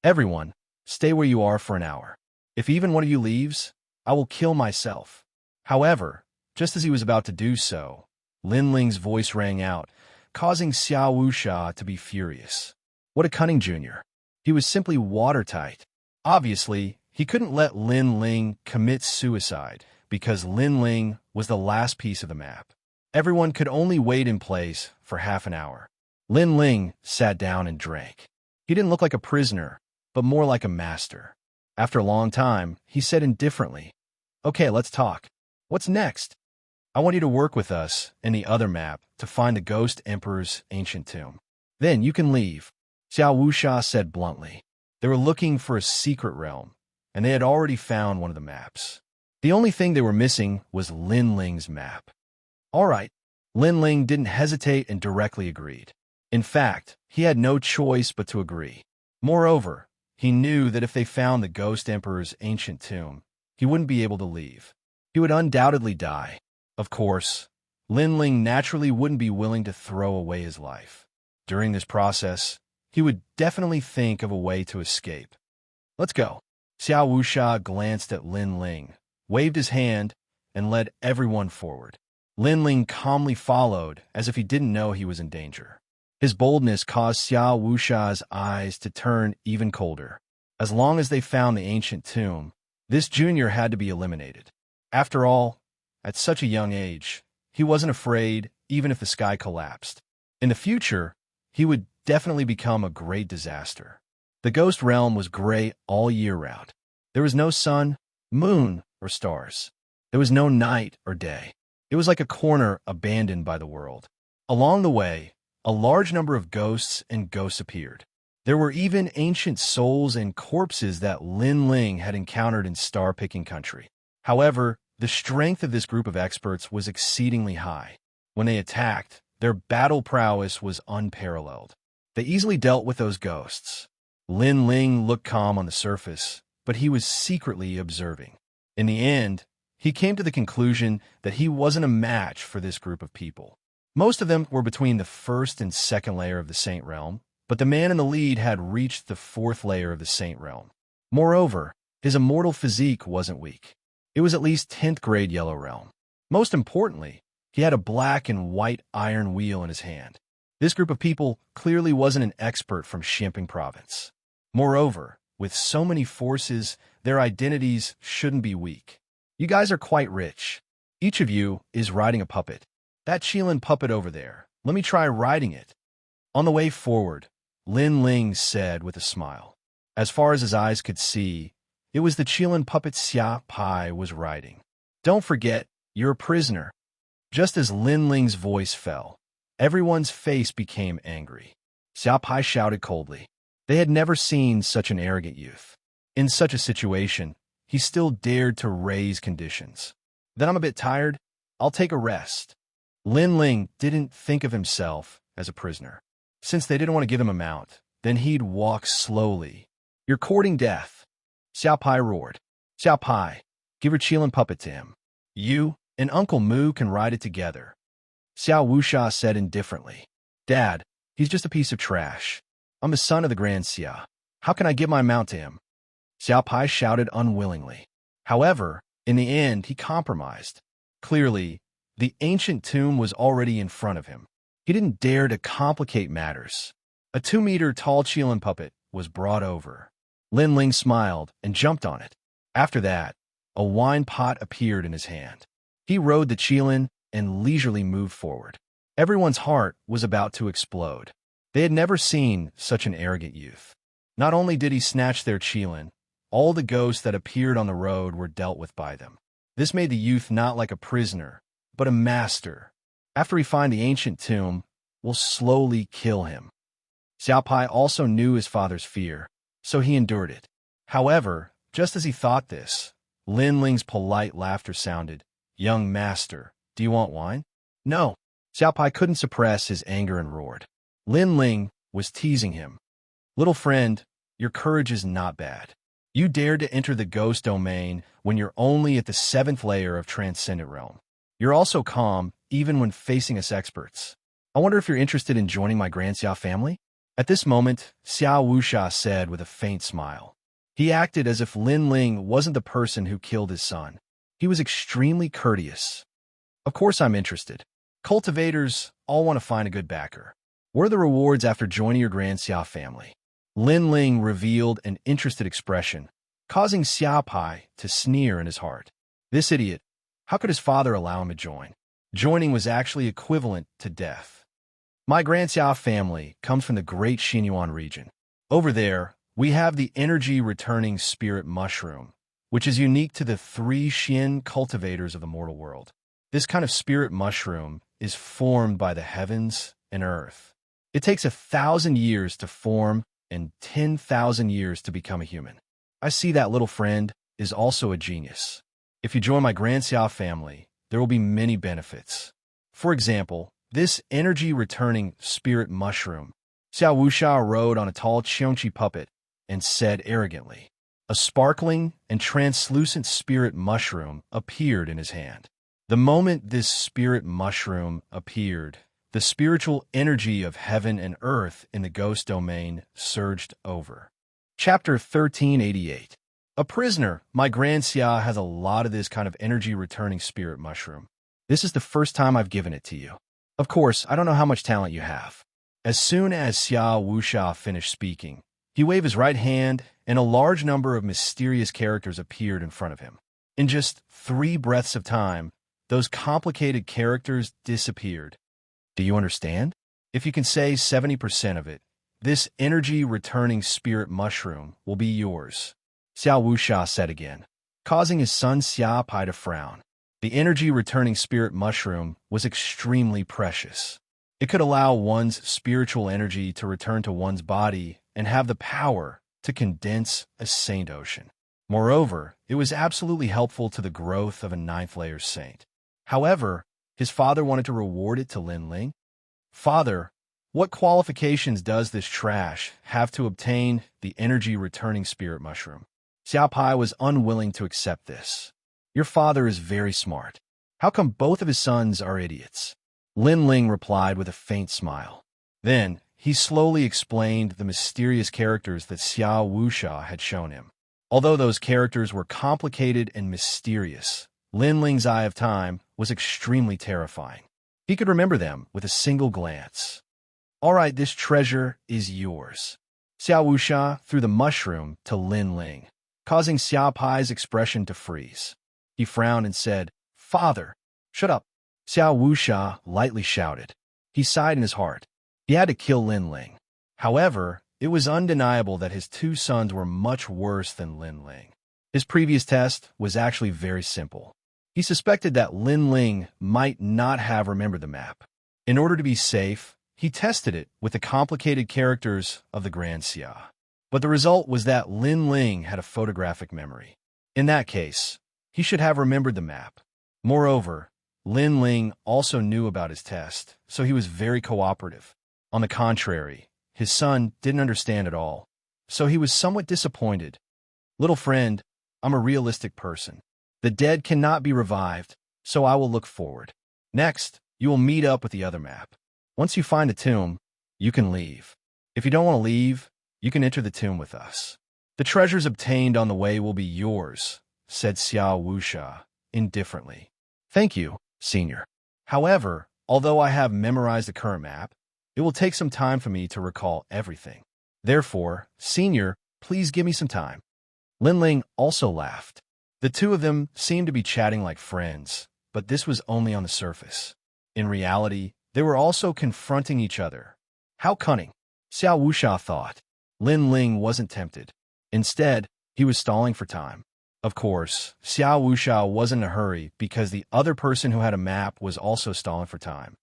Everyone, stay where you are for an hour. If even one of you leaves, I will kill myself. However, just as he was about to do so, Lin Ling's voice rang out, causing Xiao Wuxia to be furious. What a cunning junior. He was simply watertight. Obviously, he couldn't let Lin Ling commit suicide because Lin Ling was the last piece of the map. Everyone could only wait in place for half an hour. Lin Ling sat down and drank. He didn't look like a prisoner, but more like a master. After a long time, he said indifferently, "Okay, let's talk. What's next? I want you to work with us in the other map to find the Ghost Emperor's ancient tomb. Then you can leave," Xiao Wuxia said bluntly. They were looking for a secret realm, and they had already found one of the maps. The only thing they were missing was Lin Ling's map. All right, Lin Ling didn't hesitate and directly agreed. In fact, he had no choice but to agree. Moreover, he knew that if they found the Ghost Emperor's ancient tomb, he wouldn't be able to leave. He would undoubtedly die. Of course, Lin Ling naturally wouldn't be willing to throw away his life. During this process, he would definitely think of a way to escape. Let's go. Xiao Wuxia glanced at Lin Ling, waved his hand, and led everyone forward. Lin Ling calmly followed as if he didn't know he was in danger. His boldness caused Xiao Wuxia's eyes to turn even colder. As long as they found the ancient tomb, this junior had to be eliminated. After all, at such a young age, he wasn't afraid even if the sky collapsed. In the future, he would definitely become a great disaster. The ghost realm was gray all year round. There was no sun, moon, or stars. There was no night or day. It was like a corner abandoned by the world. Along the way, a large number of ghosts and ghosts appeared. There were even ancient souls and corpses that Lin Ling had encountered in star-picking country. However, the strength of this group of experts was exceedingly high. When they attacked, their battle prowess was unparalleled. They easily dealt with those ghosts. Lin Ling looked calm on the surface, but he was secretly observing. In the end, he came to the conclusion that he wasn't a match for this group of people. Most of them were between the first and second layer of the Saint Realm, but the man in the lead had reached the fourth layer of the Saint Realm. Moreover, his immortal physique wasn't weak. It was at least 10th grade Yellow Realm. Most importantly, he had a black and white iron wheel in his hand. This group of people clearly wasn't an expert from Xianxia province. Moreover, with so many forces, their identities shouldn't be weak. You guys are quite rich. Each of you is riding a puppet. That Qilin puppet over there. Let me try riding it. On the way forward, Lin Ling said with a smile. As far as his eyes could see, it was the Qilin puppet Xia Pai was riding. Don't forget, you're a prisoner. Just as Lin Ling's voice fell, everyone's face became angry. Xia Pai shouted coldly. They had never seen such an arrogant youth. In such a situation, he still dared to raise conditions. Then I'm a bit tired. I'll take a rest. Lin Ling didn't think of himself as a prisoner. Since they didn't want to give him a mount, then he'd walk slowly. You're courting death. Xiao Pai roared. Xiao Pai, give your Qilin puppet to him. You and Uncle Mu can ride it together. Xiao Wuxia said indifferently. Dad, he's just a piece of trash. I'm the son of the Grand Xia. How can I give my mount to him? Xiao Pai shouted unwillingly. However, in the end, he compromised. Clearly, the ancient tomb was already in front of him. He didn't dare to complicate matters. A 2-meter-tall Qilin puppet was brought over. Lin Ling smiled and jumped on it. After that, a wine pot appeared in his hand. He rode the Qilin and leisurely moved forward. Everyone's heart was about to explode. They had never seen such an arrogant youth. Not only did he snatch their Qilin, all the ghosts that appeared on the road were dealt with by them. This made the youth not like a prisoner, but a master. After we find the ancient tomb, we'll slowly kill him. Xiao Pai also knew his father's fear, so he endured it. However, just as he thought this, Lin Ling's polite laughter sounded. Young master, Do you want wine? No. Xiaopai couldn't suppress his anger and roared. Lin Ling was teasing him. Little friend, your courage is not bad. You dared to enter the ghost domain when you're only at the 7th layer of Transcendent Realm. You're also calm, even when facing us experts. I wonder if you're interested in joining my Xianxia family? At this moment, Xiao Wuxia said with a faint smile. He acted as if Lin Ling wasn't the person who killed his son. He was extremely courteous. Of course I'm interested. Cultivators all want to find a good backer. What are the rewards after joining your Xianxia family? Lin Ling revealed an interested expression, causing Xiaopai to sneer in his heart. This idiot, how could his father allow him to join? Joining was actually equivalent to death. My Xianxia family comes from the Great Xinyuan region. Over there, we have the energy-returning spirit mushroom, which is unique to the 3 Xian cultivators of the mortal world. This kind of spirit mushroom is formed by the heavens and earth. It takes 1,000 years to form and 10,000 years to become a human. I see that little friend is also a genius. If you join my Xianxia family, there will be many benefits. For example, this energy-returning spirit mushroom. Xiao Wuxia rode on a tall Xianxia puppet and said arrogantly. A sparkling and translucent spirit mushroom appeared in his hand. The moment this spirit mushroom appeared, the spiritual energy of heaven and earth in the ghost domain surged over. Chapter 1388. A prisoner, my Xianxia has a lot of this kind of energy-returning spirit mushroom. This is the first time I've given it to you. Of course, I don't know how much talent you have. As soon as Xiao Wuxia finished speaking, he waved his right hand, and a large number of mysterious characters appeared in front of him. In just 3 breaths of time, those complicated characters disappeared. Do you understand? If you can say 70% of it, this energy-returning spirit mushroom will be yours, Xiao Wuxia said again, causing his son Xiaopai to frown. The energy-returning spirit mushroom was extremely precious. It could allow one's spiritual energy to return to one's body and have the power to condense a saint ocean. Moreover, it was absolutely helpful to the growth of a 9th-layer saint. However, his father wanted to reward it to Lin Ling. Father, what qualifications does this trash have to obtain the energy-returning spirit mushroom? Xiaopai was unwilling to accept this. Your father is very smart. How come both of his sons are idiots? Lin Ling replied with a faint smile. Then, he slowly explained the mysterious characters that Xiao Wuxia had shown him. Although those characters were complicated and mysterious, Lin Ling's eye of time was extremely terrifying. He could remember them with a single glance. All right, this treasure is yours. Xiao Wuxia threw the mushroom to Lin Ling, causing Xiaopai's expression to freeze. He frowned and said, Father, shut up. Xiao Wuxia lightly shouted. He sighed in his heart. He had to kill Lin Ling. However, it was undeniable that his 2 sons were much worse than Lin Ling. His previous test was actually very simple. He suspected that Lin Ling might not have remembered the map. In order to be safe, he tested it with the complicated characters of the Xianxia. But the result was that Lin Ling had a photographic memory. In that case, he should have remembered the map. Moreover, Lin Ling also knew about his test, so he was very cooperative. On the contrary, his son didn't understand at all, so he was somewhat disappointed. Little friend, I'm a realistic person. The dead cannot be revived, so I will look forward. Next, you will meet up with the other map. Once you find a tomb, you can leave. If you don't want to leave, you can enter the tomb with us. The treasures obtained on the way will be yours, said Xiao Wuxia, indifferently. Thank you, Senior. However, although I have memorized the current map, it will take some time for me to recall everything. Therefore, Senior, please give me some time. Lin Ling also laughed. The 2 of them seemed to be chatting like friends, but this was only on the surface. In reality, they were also confronting each other. How cunning, Xiao Wuxia thought. Lin Ling wasn't tempted. Instead, he was stalling for time. Of course, Xiao Wuxia wasn't in a hurry because the other person who had a map was also stalling for time.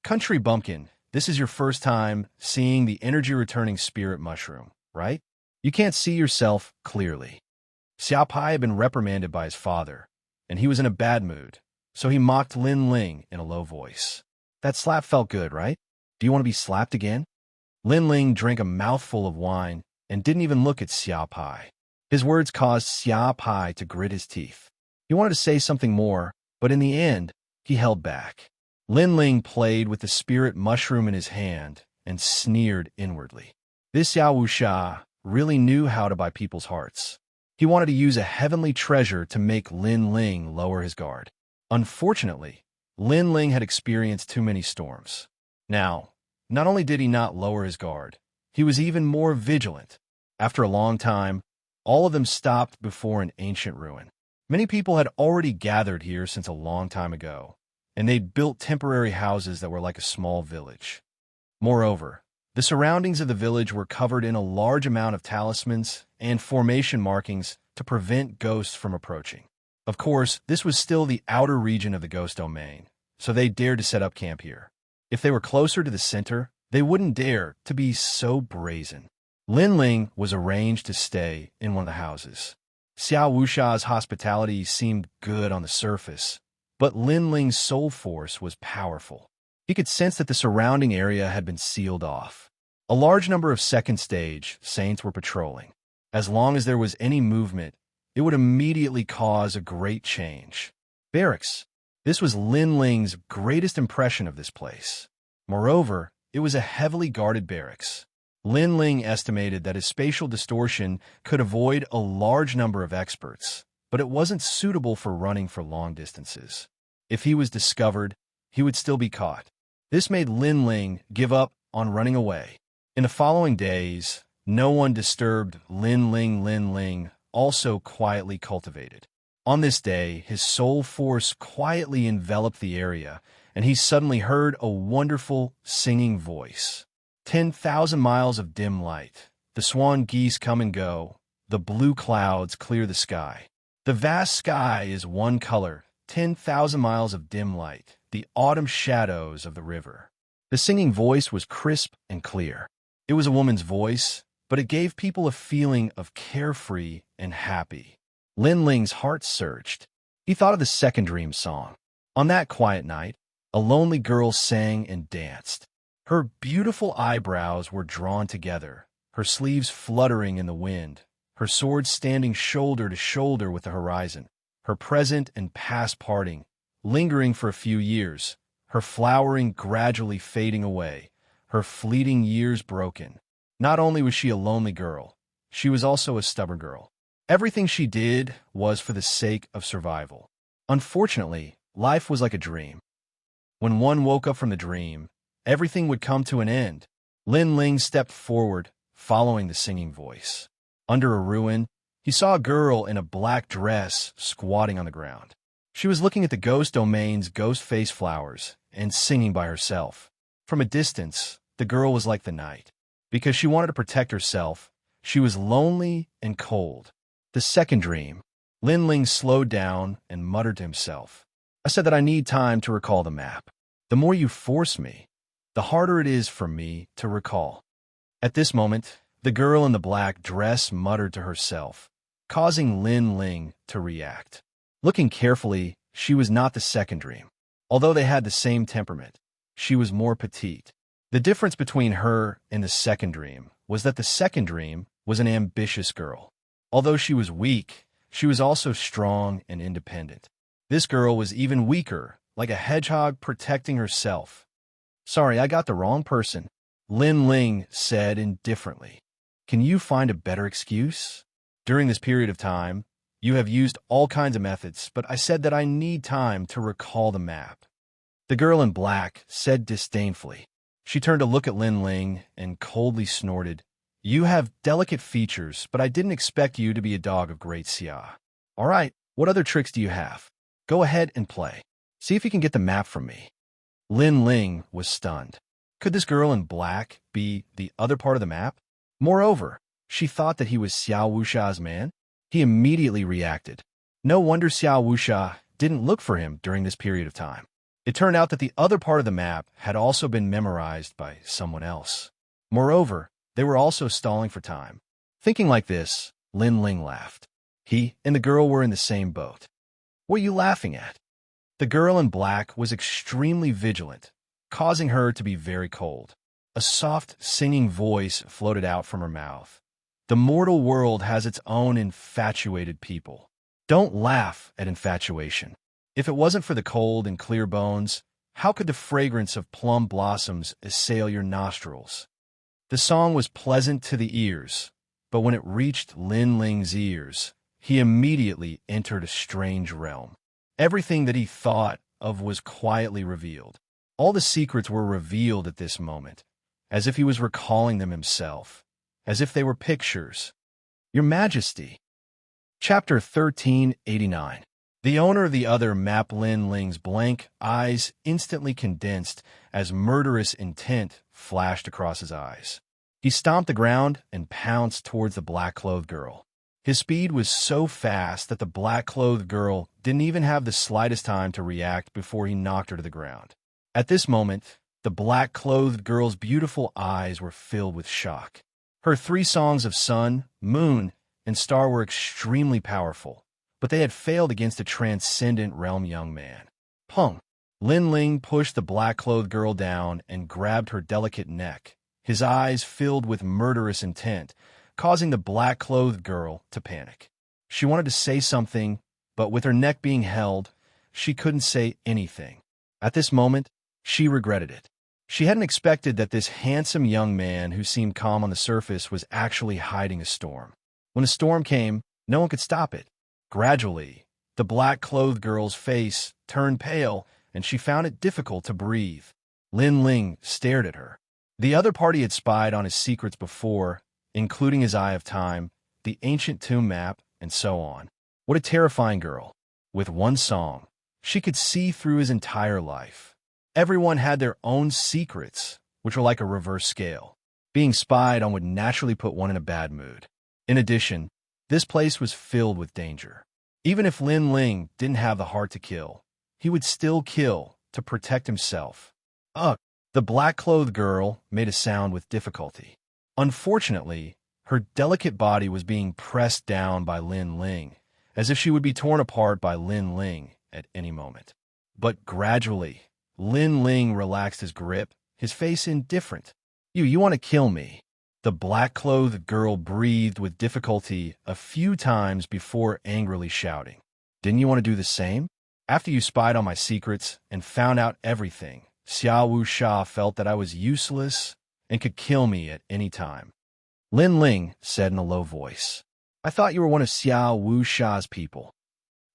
Country bumpkin, this is your first time seeing the energy-returning spirit mushroom, right? You can't see yourself clearly. Xiaopai had been reprimanded by his father, and he was in a bad mood, so he mocked Lin Ling in a low voice. That slap felt good, right? Do you want to be slapped again? Lin Ling drank a mouthful of wine and didn't even look at Xia Pai. His words caused Xia Pai to grit his teeth. He wanted to say something more, but in the end, he held back. Lin Ling played with the spirit mushroom in his hand and sneered inwardly. This Xiao Wuxia really knew how to buy people's hearts. He wanted to use a heavenly treasure to make Lin Ling lower his guard. Unfortunately, Lin Ling had experienced too many storms. Now, not only did he not lower his guard, he was even more vigilant. After a long time, all of them stopped before an ancient ruin. Many people had already gathered here since a long time ago, and they'd built temporary houses that were like a small village. Moreover, the surroundings of the village were covered in a large amount of talismans and formation markings to prevent ghosts from approaching. Of course, this was still the outer region of the ghost domain, so they dared to set up camp here. If they were closer to the center, they wouldn't dare to be so brazen. Lin Ling was arranged to stay in one of the houses. Xiao Wuxia's hospitality seemed good on the surface, but Lin Ling's soul force was powerful. He could sense that the surrounding area had been sealed off. A large number of second stage saints were patrolling. As long as there was any movement, it would immediately cause a great change. Barracks. This was Lin Ling's greatest impression of this place. Moreover, it was a heavily guarded barracks. Lin Ling estimated that his spatial distortion could avoid a large number of experts, but it wasn't suitable for running for long distances. If he was discovered, he would still be caught. This made Lin Ling give up on running away. In the following days, no one disturbed Lin Ling also quietly cultivated. On this day, his soul force quietly enveloped the area, and he suddenly heard a wonderful singing voice. 10,000 miles of dim light. The swan geese come and go. The blue clouds clear the sky. The vast sky is one color. 10,000 miles of dim light. The autumn shadows of the river. The singing voice was crisp and clear. It was a woman's voice, but it gave people a feeling of carefree and happy. Lin Ling's heart surged. He thought of the second dream song. On that quiet night, a lonely girl sang and danced. Her beautiful eyebrows were drawn together, her sleeves fluttering in the wind, her sword standing shoulder to shoulder with the horizon, her present and past parting, lingering for a few years, her flowering gradually fading away, her fleeting years broken. Not only was she a lonely girl, she was also a stubborn girl. Everything she did was for the sake of survival. Unfortunately, life was like a dream. When one woke up from the dream, everything would come to an end. Lin Ling stepped forward, following the singing voice. Under a ruin, he saw a girl in a black dress squatting on the ground. She was looking at the ghost domain's ghost face flowers and singing by herself. From a distance, the girl was like the night. Because she wanted to protect herself, she was lonely and cold. The second dream. Lin Ling slowed down and muttered to himself. I said that I need time to recall the map. The more you force me, the harder it is for me to recall. At this moment, the girl in the black dress muttered to herself, causing Lin Ling to react. Looking carefully, she was not the second dream. Although they had the same temperament, she was more petite. The difference between her and the second dream was that the second dream was an ambitious girl. Although she was weak, she was also strong and independent. This girl was even weaker, like a hedgehog protecting herself. Sorry, I got the wrong person, Lin Ling said indifferently. Can you find a better excuse? During this period of time, you have used all kinds of methods, but I said that I need time to recall the map. The girl in black said disdainfully. She turned to look at Lin Ling and coldly snorted. You have delicate features, but I didn't expect you to be a dog of great Xia. All right, what other tricks do you have? Go ahead and play. See if you can get the map from me. Lin Ling was stunned. Could this girl in black be the other part of the map? Moreover, she thought that he was Xiao Wuxia's man. He immediately reacted. No wonder Xiao Wuxia didn't look for him during this period of time. It turned out that the other part of the map had also been memorized by someone else. Moreover, they were also stalling for time. Thinking like this, Lin Ling laughed. He and the girl were in the same boat. What are you laughing at? The girl in black was extremely vigilant, causing her to be very cold. A soft, singing voice floated out from her mouth. The mortal world has its own infatuated people. Don't laugh at infatuation. If it wasn't for the cold and clear bones, how could the fragrance of plum blossoms assail your nostrils? The song was pleasant to the ears, but when it reached Lin Ling's ears, he immediately entered a strange realm. Everything that he thought of was quietly revealed. All the secrets were revealed at this moment, as if he was recalling them himself, as if they were pictures. Your Majesty. Chapter 1389. The owner of the other map, Lin Ling's blank eyes instantly condensed as murderous intent flashed across his eyes. He stomped the ground and pounced towards the black-clothed girl. His speed was so fast that the black-clothed girl didn't even have the slightest time to react before he knocked her to the ground. At this moment, the black-clothed girl's beautiful eyes were filled with shock. Her 3 songs of sun, moon, and star were extremely powerful, but they had failed against a transcendent realm young man. Pung! Lin Ling pushed the black-clothed girl down and grabbed her delicate neck, his eyes filled with murderous intent, causing the black-clothed girl to panic. She wanted to say something, but with her neck being held, she couldn't say anything. At this moment, she regretted it. She hadn't expected that this handsome young man who seemed calm on the surface was actually hiding a storm. When a storm came, no one could stop it. Gradually, the black-clothed girl's face turned pale, and she found it difficult to breathe. Lin Ling stared at her. The other party had spied on his secrets before, including his Eye of Time, the ancient tomb map, and so on. What a terrifying girl. With one song, she could see through his entire life. Everyone had their own secrets, which were like a reverse scale. Being spied on would naturally put one in a bad mood. In addition, this place was filled with danger. Even if Lin Ling didn't have the heart to kill, he would still kill to protect himself. Ugh! The black-clothed girl made a sound with difficulty. Unfortunately, her delicate body was being pressed down by Lin Ling, as if she would be torn apart by Lin Ling at any moment. But gradually, Lin Ling relaxed his grip, his face indifferent. You want to kill me? The black-clothed girl breathed with difficulty a few times before angrily shouting. Didn't you want to do the same? After you spied on my secrets and found out everything, Wuxia felt that I was useless and could kill me at any time. Lin Ling said in a low voice, I thought you were one of Wuxia's people.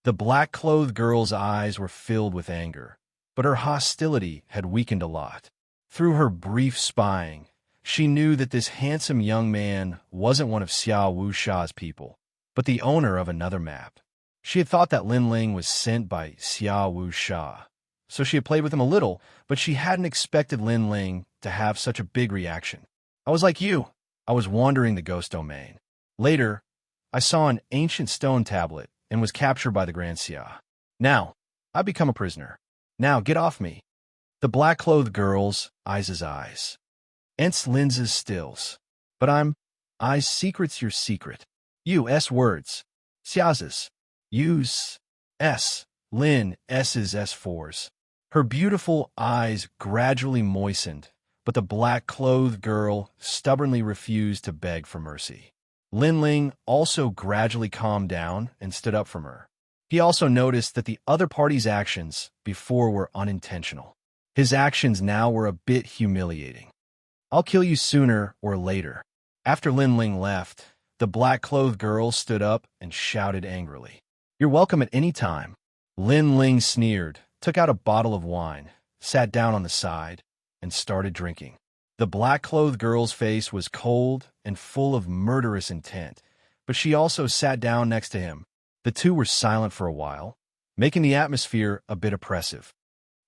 The black-clothed girl's eyes were filled with anger, but her hostility had weakened a lot. Through her brief spying, she knew that this handsome young man wasn't one of Wuxia's people, but the owner of another map. She had thought that Lin Ling was sent by Wuxia, so she had played with him a little, but she hadn't expected Lin Ling to have such a big reaction. I was like you. I was wandering the ghost domain. Later, I saw an ancient stone tablet and was captured by the Grand Xia. Now, I've become a prisoner. Now, get off me. The black-clothed girl's eyes. Ents lenses stills. But I's secret's your secret. U.S. words. Xia's. U's. S. Lin S's S4's. Her beautiful eyes gradually moistened, but the black-clothed girl stubbornly refused to beg for mercy. Lin Ling also gradually calmed down and stood up from her. He also noticed that the other party's actions before were unintentional. His actions now were a bit humiliating. I'll kill you sooner or later. After Lin Ling left, the black-clothed girl stood up and shouted angrily. You're welcome at any time. Lin Ling sneered, took out a bottle of wine, sat down on the side, and started drinking. The black-clothed girl's face was cold and full of murderous intent, but she also sat down next to him. The two were silent for a while, making the atmosphere a bit oppressive.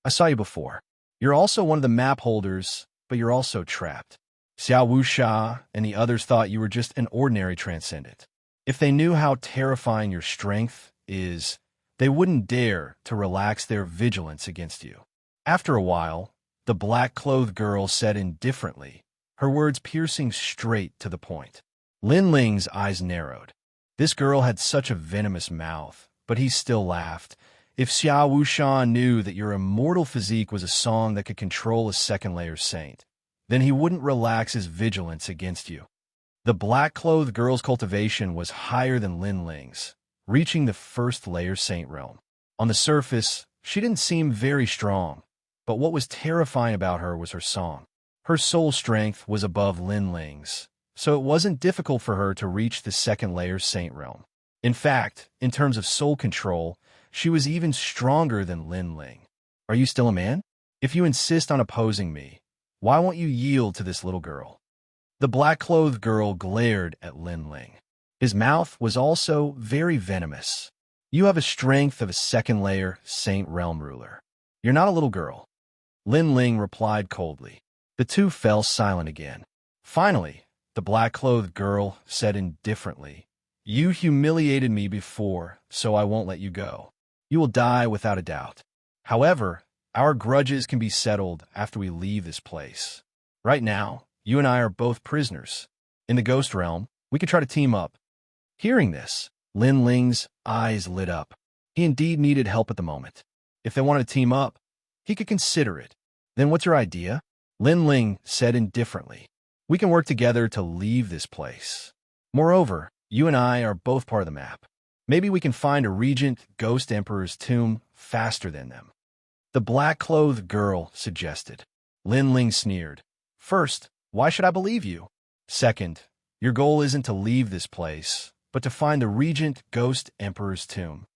I saw you before. You're also one of the map holders, but you're also trapped. Wuxia and the others thought you were just an ordinary transcendent. If they knew how terrifying your strength is, they wouldn't dare to relax their vigilance against you. After a while, the black-clothed girl said indifferently, her words piercing straight to the point. Lin Ling's eyes narrowed. This girl had such a venomous mouth, but he still laughed, If Xia Wuxian knew that your immortal physique was a song that could control a second-layer saint, then he wouldn't relax his vigilance against you. The black-clothed girl's cultivation was higher than Lin Ling's, reaching the first-layer saint realm. On the surface, she didn't seem very strong, but what was terrifying about her was her song. Her soul strength was above Lin Ling's, so it wasn't difficult for her to reach the second-layer saint realm. In fact, in terms of soul control, she was even stronger than Lin Ling. Are you still a man? If you insist on opposing me, why won't you yield to this little girl? The black-clothed girl glared at Lin Ling. His mouth was also very venomous. You have a strength of a second-layer saint realm ruler. You're not a little girl. Lin Ling replied coldly. The two fell silent again. Finally, the black-clothed girl said indifferently, "You humiliated me before, so I won't let you go. You will die without a doubt. However, our grudges can be settled after we leave this place. Right now, you and I are both prisoners. In the ghost realm, we could try to team up." Hearing this, Lin Ling's eyes lit up. He indeed needed help at the moment. If they wanted to team up, he could consider it. Then what's your idea? Lin Ling said indifferently. We can work together to leave this place. Moreover, you and I are both part of the map. Maybe we can find a regent ghost emperor's tomb faster than them. The black-clothed girl suggested. Lin Ling sneered. First, why should I believe you? Second, your goal isn't to leave this place, but to find the regent ghost emperor's tomb.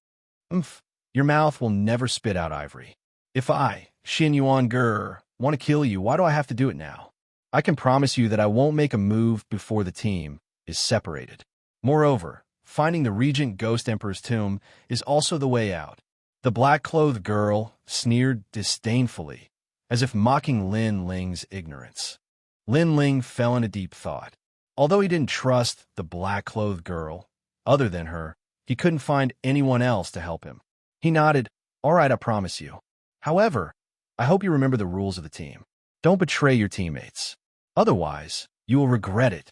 Your mouth will never spit out ivory. If I, Xianxia, want to kill you, why do I have to do it now? I can promise you that I won't make a move before the team is separated. Moreover, finding the regent ghost emperor's tomb is also the way out. The black-clothed girl sneered disdainfully, as if mocking Lin Ling's ignorance. Lin Ling fell into deep thought. Although he didn't trust the black-clothed girl, other than her, he couldn't find anyone else to help him. He nodded, "All right, I promise you. However, I hope you remember the rules of the team. Don't betray your teammates. Otherwise, you will regret it."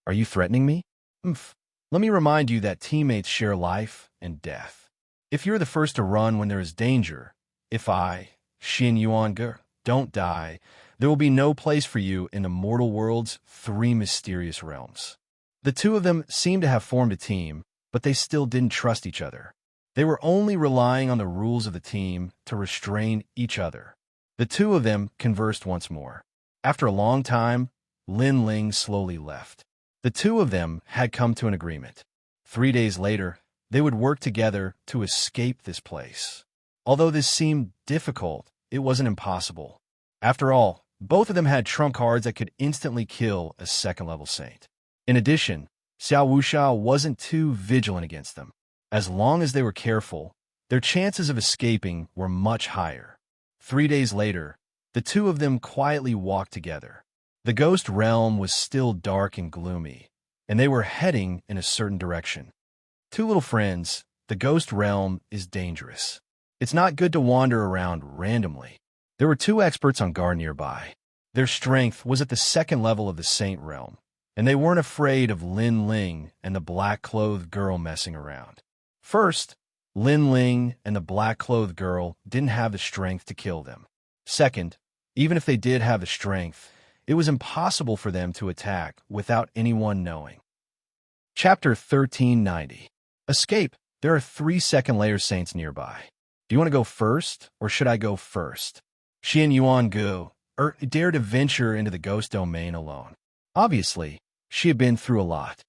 Are you threatening me? Let me remind you that teammates share life and death. If you're the first to run when there is danger, if I, Xianxia, don't die, there will be no place for you in the mortal world's 3 mysterious realms. The two of them seemed to have formed a team, but they still didn't trust each other. They were only relying on the rules of the team to restrain each other. The two of them conversed once more. After a long time, Lin Ling slowly left. The two of them had come to an agreement. 3 days later, they would work together to escape this place. Although this seemed difficult, it wasn't impossible. After all, both of them had trump cards that could instantly kill a second-level saint. In addition, Xiao Wuxia wasn't too vigilant against them. As long as they were careful, their chances of escaping were much higher. 3 days later, the two of them quietly walked together. The ghost realm was still dark and gloomy, and they were heading in a certain direction. Two little friends, the ghost realm is dangerous. It's not good to wander around randomly. There were 2 experts on guard nearby. Their strength was at the second level of the saint realm, and they weren't afraid of Lin Ling and the black-clothed girl messing around. First, Lin Ling and the black-clothed girl didn't have the strength to kill them. Second, even if they did have the strength, it was impossible for them to attack without anyone knowing. Chapter 1390. Escape. There are 3 second-layer saints nearby. Do you want to go first, or should I go first? Xianxia dared to venture into the ghost domain alone. Obviously, she had been through a lot.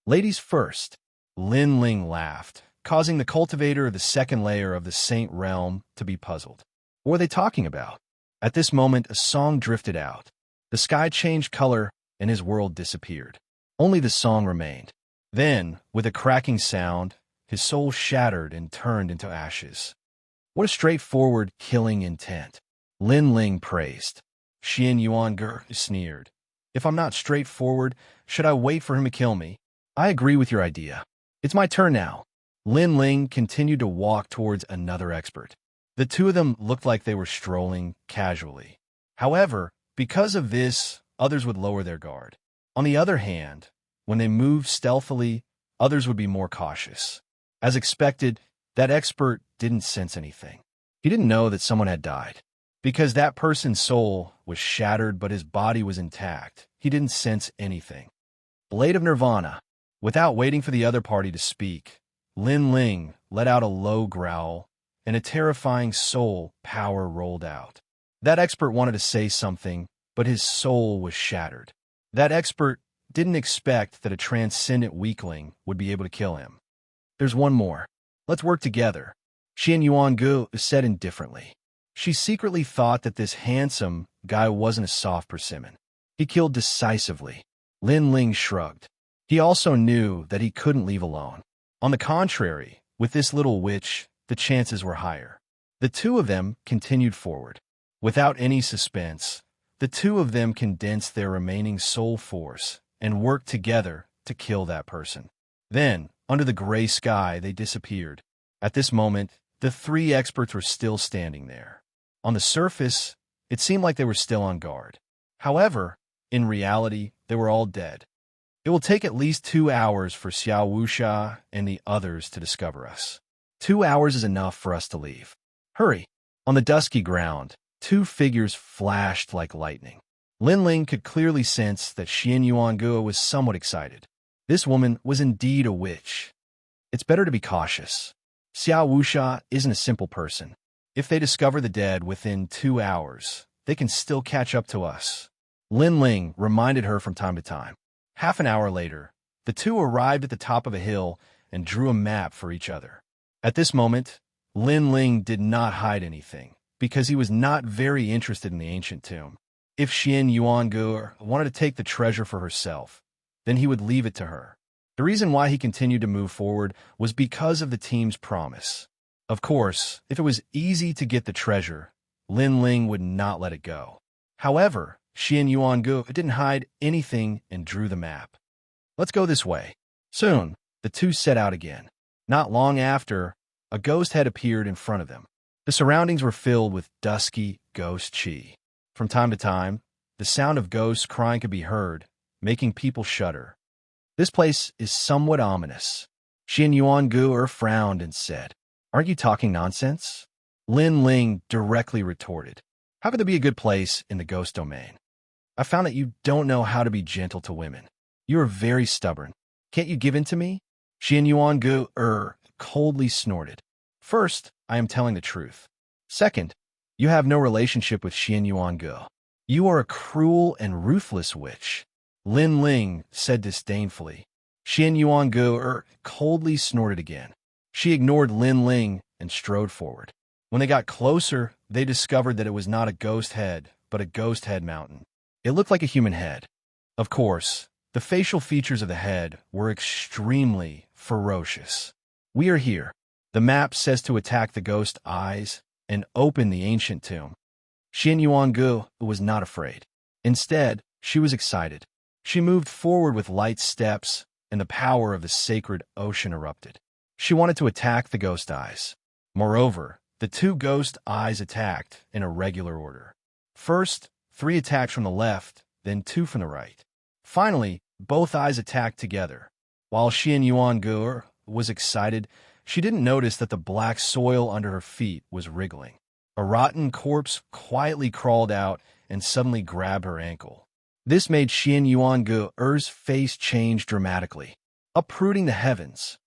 Ladies first. Lin Ling laughed, causing the cultivator of the second layer of the saint realm to be puzzled. What were they talking about? At this moment, a song drifted out. The sky changed color, and his world disappeared. Only the song remained. Then, with a cracking sound, his soul shattered and turned into ashes. What a straightforward, killing intent. Lin Ling praised. Xianxia sneered. If I'm not straightforward, should I wait for him to kill me? I agree with your idea. It's my turn now. Lin Ling continued to walk towards another expert. The two of them looked like they were strolling casually. However, because of this, others would lower their guard. On the other hand, when they moved stealthily, others would be more cautious. As expected, that expert didn't sense anything. He didn't know that someone had died. Because that person's soul was shattered but his body was intact, he didn't sense anything. Blade of Nirvana. Without waiting for the other party to speak, Lin Ling let out a low growl, and a terrifying soul power rolled out. That expert wanted to say something, but his soul was shattered. That expert didn't expect that a transcendent weakling would be able to kill him. There's one more. Let's work together, Xian Yuangu said indifferently. She secretly thought that this handsome guy wasn't a soft persimmon. He killed decisively. Lin Ling shrugged. He also knew that he couldn't leave alone. On the contrary, with this little witch, the chances were higher. The two of them continued forward. Without any suspense, the two of them condensed their remaining soul force and worked together to kill that person. Then, under the gray sky, they disappeared. At this moment, the three experts were still standing there. On the surface, it seemed like they were still on guard. However, in reality, they were all dead. It will take at least 2 hours for Wuxia and the others to discover us. 2 hours is enough for us to leave. Hurry! On the dusky ground, two figures flashed like lightning. Lin Ling could clearly sense that Xian Yuangu was somewhat excited. This woman was indeed a witch. It's better to be cautious. Wuxia isn't a simple person. If they discover the dead within 2 hours, they can still catch up to us. Lin Ling reminded her from time to time. Half an hour later, the two arrived at the top of a hill and drew a map for each other. At this moment, Lin Ling did not hide anything, because he was not very interested in the ancient tomb. If Xian Yuangu wanted to take the treasure for herself, then he would leave it to her. The reason why he continued to move forward was because of the team's promise. Of course, if it was easy to get the treasure, Lin Ling would not let it go. However, Xian Yuangu didn't hide anything and drew the map. Let's go this way. Soon, the two set out again. Not long after, a ghost head appeared in front of them. The surroundings were filled with dusky ghost chi. From time to time, the sound of ghosts crying could be heard, making people shudder. This place is somewhat ominous. Xian Yuangu frowned and said, "Aren't you talking nonsense?" Lin Ling directly retorted, "How could there be a good place in the ghost domain? I found that you don't know how to be gentle to women. You are very stubborn. Can't you give in to me?" Xian Yuangu coldly snorted. "First, I am telling the truth. Second, you have no relationship with Xian Yuangu. You are a cruel and ruthless witch," Lin Ling said disdainfully. Xian Yuangu coldly snorted again. She ignored Lin Ling and strode forward. When they got closer, they discovered that it was not a ghost head, but a ghost head mountain. It looked like a human head. Of course, the facial features of the head were extremely ferocious. "We are here. The map says to attack the ghost eyes and open the ancient tomb." Xian Yuangu was not afraid. Instead, she was excited. She moved forward with light steps, and the power of the sacred ocean erupted. She wanted to attack the ghost eyes. Moreover, the two ghost eyes attacked in a regular order. First, 3 attacks from the left, then 2 from the right. Finally, both eyes attacked together. While Xian Yuangu was excited, she didn't notice that the black soil under her feet was wriggling. A rotten corpse quietly crawled out and suddenly grabbed her ankle. This made Xian Yuangu's face change dramatically, uprooting the heavens.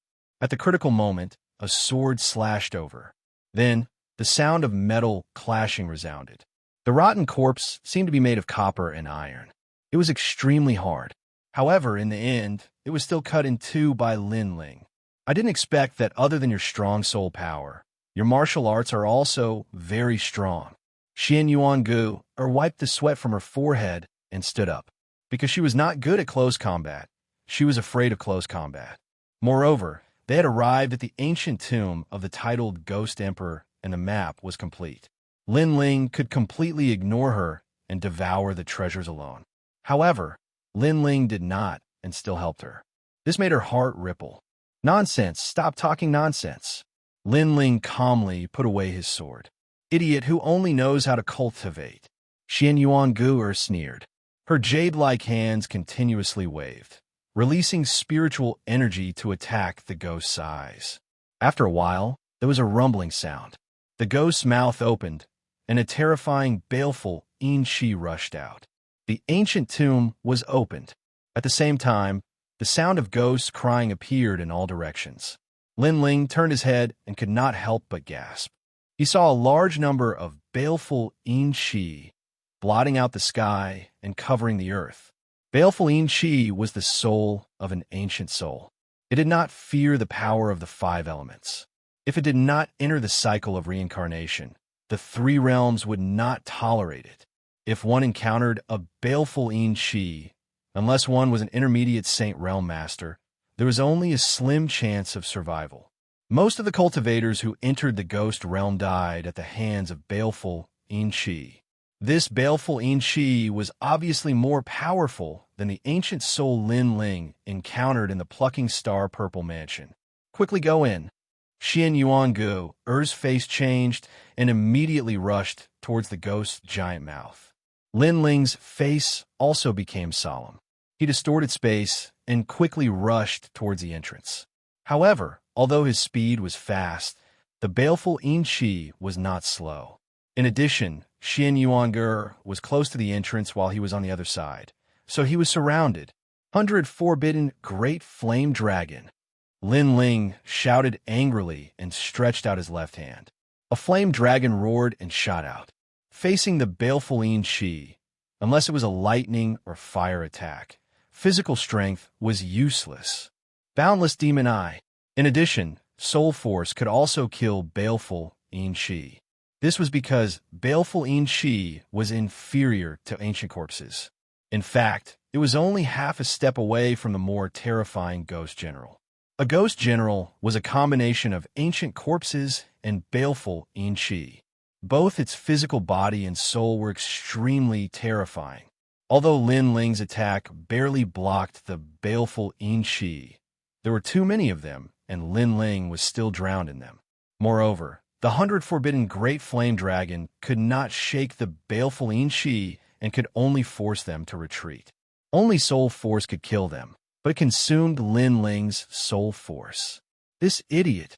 At the critical moment, a sword slashed over. Then, the sound of metal clashing resounded. The rotten corpse seemed to be made of copper and iron. It was extremely hard. However, in the end, it was still cut in 2 by Lin Ling. "I didn't expect that other than your strong soul power, your martial arts are also very strong." Xian Yuangu wiped the sweat from her forehead and stood up. Because she was not good at close combat, she was afraid of close combat. Moreover, they had arrived at the ancient tomb of the titled Ghost Emperor, and the map was complete. Lin Ling could completely ignore her and devour the treasures alone. However, Lin Ling did not and still helped her. This made her heart ripple. "Nonsense! Stop talking nonsense!" Lin Ling calmly put away his sword. "Idiot who only knows how to cultivate." Xian Yuangu sneered. Her jade-like hands continuously waved, releasing spiritual energy to attack the ghost's eyes. After a while, There was a rumbling sound. The ghost's mouth opened, and a terrifying, baleful Xianxia rushed out. The ancient tomb was opened. At the same time, the sound of ghosts crying appeared in all directions. Lin Ling turned his head and could not help but gasp. He saw a large number of baleful Xianxia blotting out the sky and covering the earth. Baleful Xianxia was the soul of an ancient soul. It did not fear the power of the five elements. If it did not enter the cycle of reincarnation, the three realms would not tolerate it. If one encountered a baleful Xianxia, unless one was an intermediate Saint Realm Master, there was only a slim chance of survival. Most of the cultivators who entered the ghost realm died at the hands of baleful Xianxia. This baleful Xianxia was obviously more powerful than the ancient soul Lin Ling encountered in the plucking star purple mansion. Quickly go in. Xianxia, face changed and immediately rushed towards the ghost's giant mouth. Lin Ling's face also became solemn. He distorted space and quickly rushed towards the entrance. However, although his speed was fast, the baleful Xianxia was not slow. In addition, Xianxia was close to the entrance while he was on the other side, so he was surrounded. 100 Forbidden Great Flame Dragon. Lin Ling shouted angrily and stretched out his left hand. A flame dragon roared and shot out, facing the baleful Xianxia. Unless it was a lightning or fire attack, physical strength was useless. Boundless Demon Eye. In addition, Soul Force could also kill baleful Xianxia. This was because baleful Xianxia was inferior to ancient corpses. In fact, it was only half a step away from the more terrifying Ghost General. A Ghost General was a combination of ancient corpses and baleful Xianxia. Both its physical body and soul were extremely terrifying. Although Lin Ling's attack barely blocked the baleful Xianxia, there were too many of them, and Lin Ling was still drowned in them. Moreover, the 100 Forbidden Great Flame Dragon could not shake the baleful Xianxia and could only force them to retreat. Only Soul Force could kill them, but it consumed Lin Ling's Soul Force. This idiot!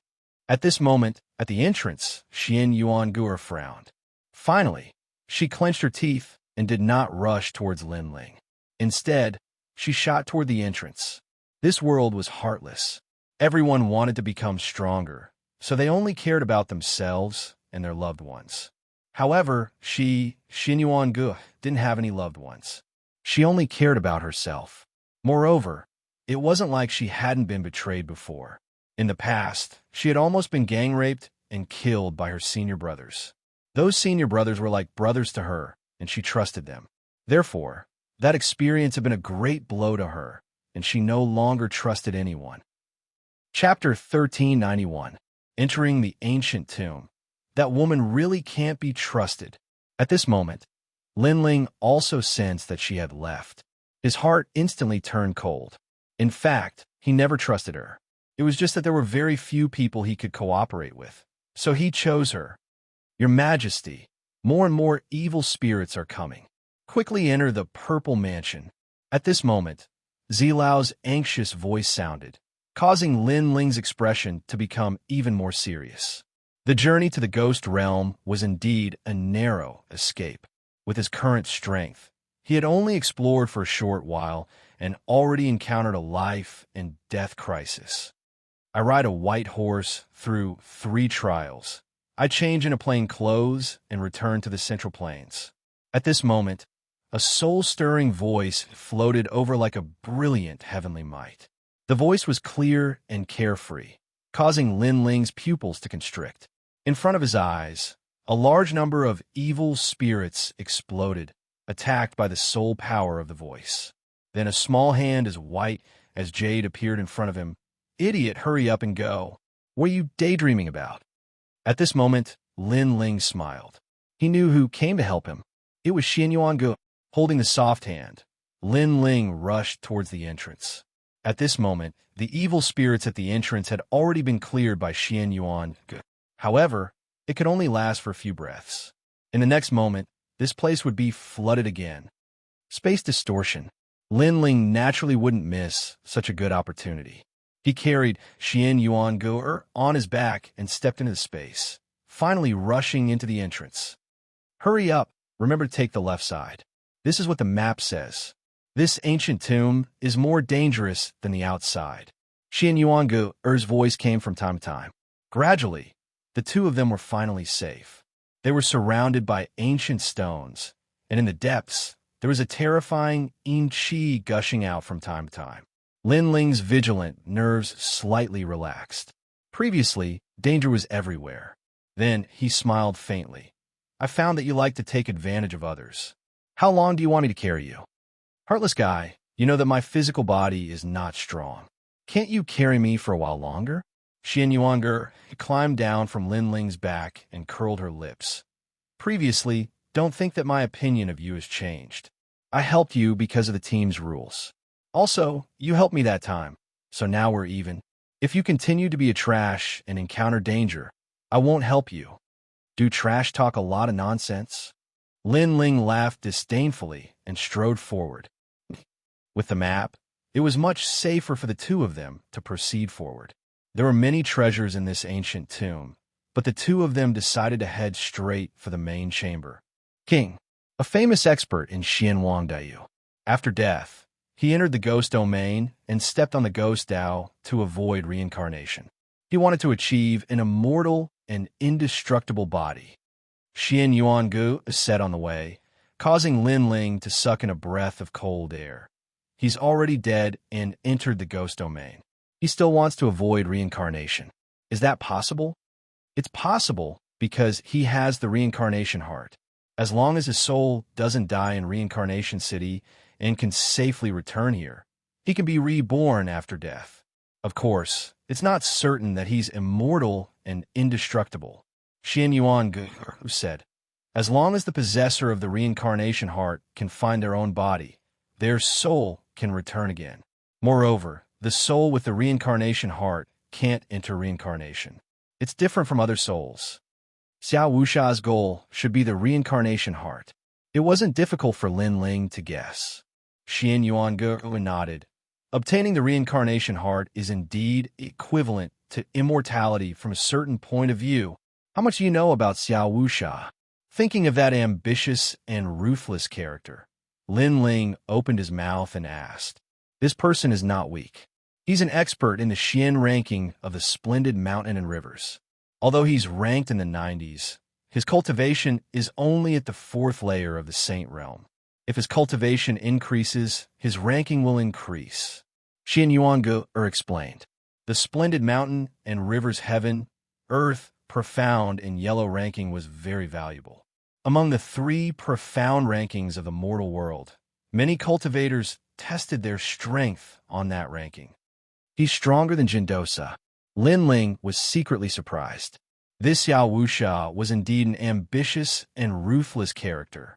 At this moment, at the entrance, Xianxia frowned. Finally, she clenched her teeth and did not rush towards Lin Ling. Instead, she shot toward the entrance. This world was heartless. Everyone wanted to become stronger, so they only cared about themselves and their loved ones. However, Xianxia, didn't have any loved ones. She only cared about herself. Moreover, it wasn't like she hadn't been betrayed before. In the past, she had almost been gang raped and killed by her senior brothers. Those senior brothers were like brothers to her, and she trusted them. Therefore, that experience had been a great blow to her, and she no longer trusted anyone. Chapter 1391. Entering the Ancient Tomb. That woman really can't be trusted. At this moment, Lin Ling also sensed that she had left. His heart instantly turned cold. In fact, he never trusted her. It was just that there were very few people he could cooperate with. So he chose her. Your Majesty, more and more evil spirits are coming. Quickly enter the Purple Mansion. At this moment, Zilao's anxious voice sounded, causing Lin Ling's expression to become even more serious. The journey to the ghost realm was indeed a narrow escape. With his current strength, he had only explored for a short while and already encountered a life and death crisis. I ride a white horse through 3 trials. I change into plain clothes and return to the Central Plains. At this moment, a soul-stirring voice floated over like a brilliant heavenly might. The voice was clear and carefree, causing Lin Ling's pupils to constrict. In front of his eyes, a large number of evil spirits exploded, attacked by the soul power of the voice. Then a small hand as white as jade appeared in front of him. Idiot, hurry up and go. What are you daydreaming about? At this moment, Lin Ling smiled. He knew who came to help him. It was Xianxia. Holding the soft hand, Lin Ling rushed towards the entrance. At this moment, the evil spirits at the entrance had already been cleared by Xianxia. However, it could only last for a few breaths. In the next moment, this place would be flooded again. Space distortion. Lin Ling naturally wouldn't miss such a good opportunity. He carried Xianxia on his back and stepped into the space, finally rushing into the entrance. Hurry up, remember to take the left side. This is what the map says. This ancient tomb is more dangerous than the outside. Xianxia's voice came from time to time. Gradually, the two of them were finally safe. They were surrounded by ancient stones, and in the depths, there was a terrifying yin qi gushing out from time to time. Lin Ling's vigilant nerves slightly relaxed. Previously, danger was everywhere. Then he smiled faintly. I found that you like to take advantage of others. How long do you want me to carry you? Heartless guy, you know that my physical body is not strong. Can't you carry me for a while longer? Xianxia climbed down from Lin Ling's back and curled her lips. Previously, don't think that my opinion of you has changed. I helped you because of the team's rules. Also, you helped me that time, so now we're even. If you continue to be a trash and encounter danger, I won't help you. Do trash talk a lot of nonsense? Lin Ling laughed disdainfully and strode forward. With the map, it was much safer for the two of them to proceed forward. There were many treasures in this ancient tomb, but the two of them decided to head straight for the main chamber. King, a famous expert in Xianwangdayu. After death, he entered the ghost domain and stepped on the ghost Dao to avoid reincarnation. He wanted to achieve an immortal and indestructible body. Xianxia set on the way, causing Lin Ling to suck in a breath of cold air. He's already dead and entered the ghost domain. He still wants to avoid reincarnation. Is that possible? It's possible because he has the reincarnation heart. As long as his soul doesn't die in Reincarnation City and can safely return here, he can be reborn after death. Of course, it's not certain that he's immortal and indestructible. Xianxia said, as long as the possessor of the reincarnation heart can find their own body, their soul can return again. Moreover, the soul with the reincarnation heart can't enter reincarnation. It's different from other souls. Xiao Wuxia's goal should be the reincarnation heart. It wasn't difficult for Lin Ling to guess. Xianxia nodded. Obtaining the reincarnation heart is indeed equivalent to immortality from a certain point of view. How much do you know about Xiao Wuxia? Thinking of that ambitious and ruthless character, Lin Ling opened his mouth and asked, this person is not weak. He's an expert in the Xian ranking of the splendid mountain and rivers. Although he's ranked in the 90s, his cultivation is only at the 4th layer of the Saint Realm. If his cultivation increases, his ranking will increase. Xianxia explained. The splendid mountain and rivers heaven, earth, profound, and yellow ranking was very valuable. Among the 3 profound rankings of the mortal world, many cultivators tested their strength on that ranking. He's stronger than Jindosa. Lin Ling was secretly surprised. This Xiao Wuxia was indeed an ambitious and ruthless character.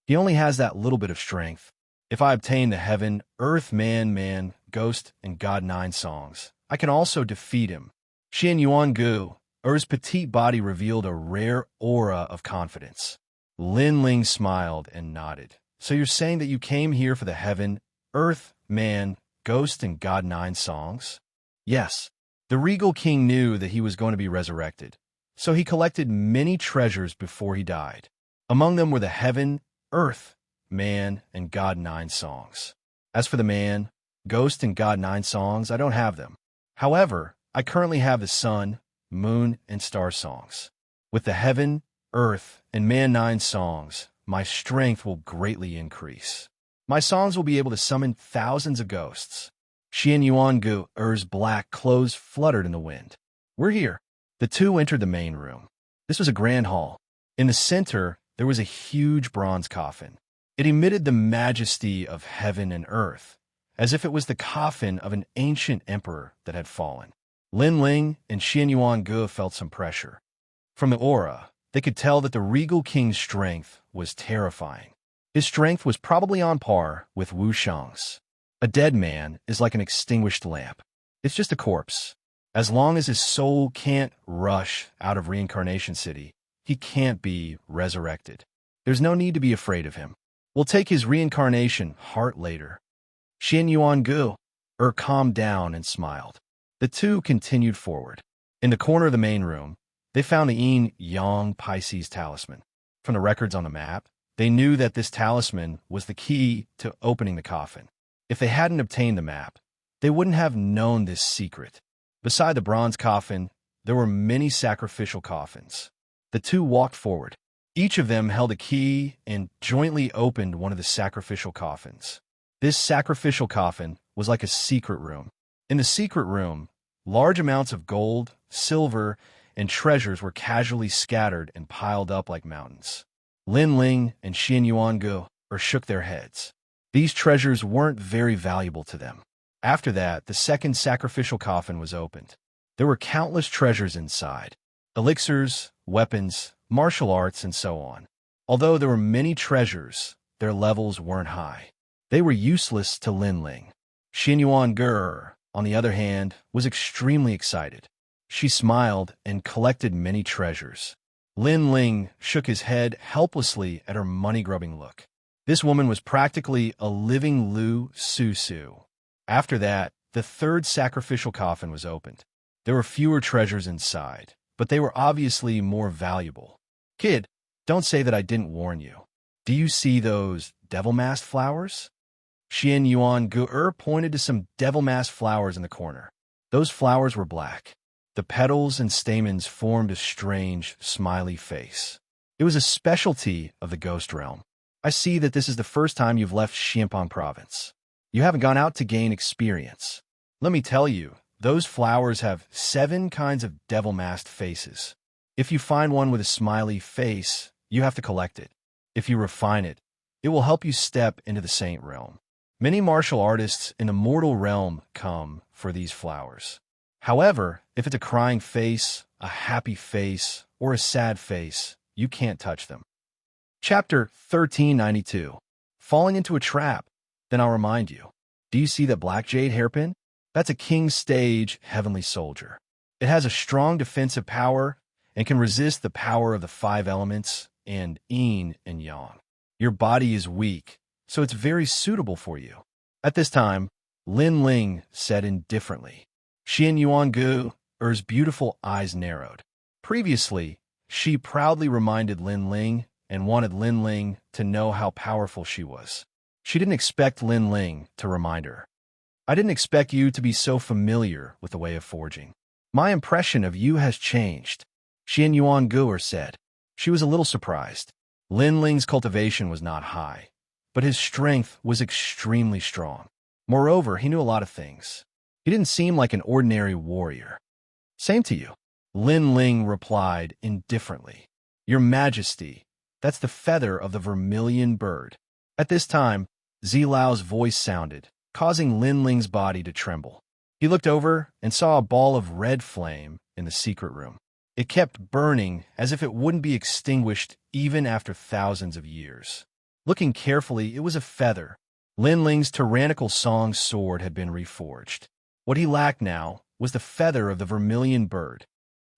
He only has that little bit of strength. If I obtain the heaven, earth, man, ghost, and god 9 songs, I can also defeat him. Xianxia's petite body revealed a rare aura of confidence. Lin Ling smiled and nodded. So you're saying that you came here for the heaven, earth, man, ghost, and god 9 songs? Yes. The regal king knew that he was going to be resurrected, so he collected many treasures before he died. Among them were the heaven, earth, man, and god 9 songs. As for the man, ghost, and god 9 songs, I don't have them. However, I currently have the sun, moon, and star songs. With the heaven, earth, and man 9 songs, my strength will greatly increase. My songs will be able to summon thousands of ghosts. Xianxia's black clothes fluttered in the wind. We're here. The two entered the main room. This was a grand hall. In the center, there was a huge bronze coffin. It emitted the majesty of heaven and earth, as if it was the coffin of an ancient emperor that had fallen. Lin Ling and Xianxia felt some pressure. From the aura, they could tell that the regal king's strength was terrifying. His strength was probably on par with Wuxia's. A dead man is like an extinguished lamp. It's just a corpse. As long as his soul can't rush out of Reincarnation City, he can't be resurrected. There's no need to be afraid of him. We'll take his reincarnation heart later. Xianxia, calmed down and smiled. The two continued forward. In the corner of the main room, they found the Yin Yang Pisces talisman. From the records on the map, they knew that this talisman was the key to opening the coffin. If they hadn't obtained the map, they wouldn't have known this secret. Beside the bronze coffin, there were many sacrificial coffins. The two walked forward. Each of them held a key and jointly opened one of the sacrificial coffins. This sacrificial coffin was like a secret room. In the secret room, large amounts of gold, silver, and treasures were casually scattered and piled up like mountains. Lin Ling and Xianxia shook their heads. These treasures weren't very valuable to them. After that, the second sacrificial coffin was opened. There were countless treasures inside. Elixirs, weapons, martial arts, and so on. Although there were many treasures, their levels weren't high. They were useless to Lin Ling. Xianxia, on the other hand, was extremely excited. She smiled and collected many treasures. Lin Ling shook his head helplessly at her money-grubbing look. This woman was practically a living Lu Su. After that, the third sacrificial coffin was opened. There were fewer treasures inside, but they were obviously more valuable. Kid, don't say that I didn't warn you. Do you see those devil-masked flowers? Xianxia pointed to some devil-masked flowers in the corner. Those flowers were black. The petals and stamens formed a strange, smiley face. It was a specialty of the ghost realm. I see that this is the first time you've left Xianpeng province. You haven't gone out to gain experience. Let me tell you, those flowers have 7 kinds of devil-masked faces. If you find one with a smiley face, you have to collect it. If you refine it, it will help you step into the saint realm. Many martial artists in the mortal realm come for these flowers. However, if it's a crying face, a happy face, or a sad face, you can't touch them. Chapter 1392. Falling into a trap. Then I'll remind you. Do you see that black jade hairpin? That's a king stage heavenly soldier. It has a strong defensive power and can resist the power of the 5 elements and yin and yang. Your body is weak, so it's very suitable for you. At this time, Lin Ling said indifferently. Xianxia beautiful eyes narrowed. Previously, she proudly reminded Lin Ling and wanted Lin Ling to know how powerful she was. She didn't expect Lin Ling to remind her. I didn't expect you to be so familiar with the way of forging. My impression of you has changed, Xianxia said. She was a little surprised. Lin Ling's cultivation was not high, but his strength was extremely strong. Moreover, he knew a lot of things. He didn't seem like an ordinary warrior. Same to you, Lin Ling replied indifferently. Your Majesty, that's the feather of the vermilion bird. At this time, Zilao's voice sounded, causing Lin Ling's body to tremble. He looked over and saw a ball of red flame in the secret room. It kept burning as if it wouldn't be extinguished even after thousands of years. Looking carefully, it was a feather. Lin Ling's tyrannical song sword had been reforged. What he lacked now was the feather of the vermilion bird.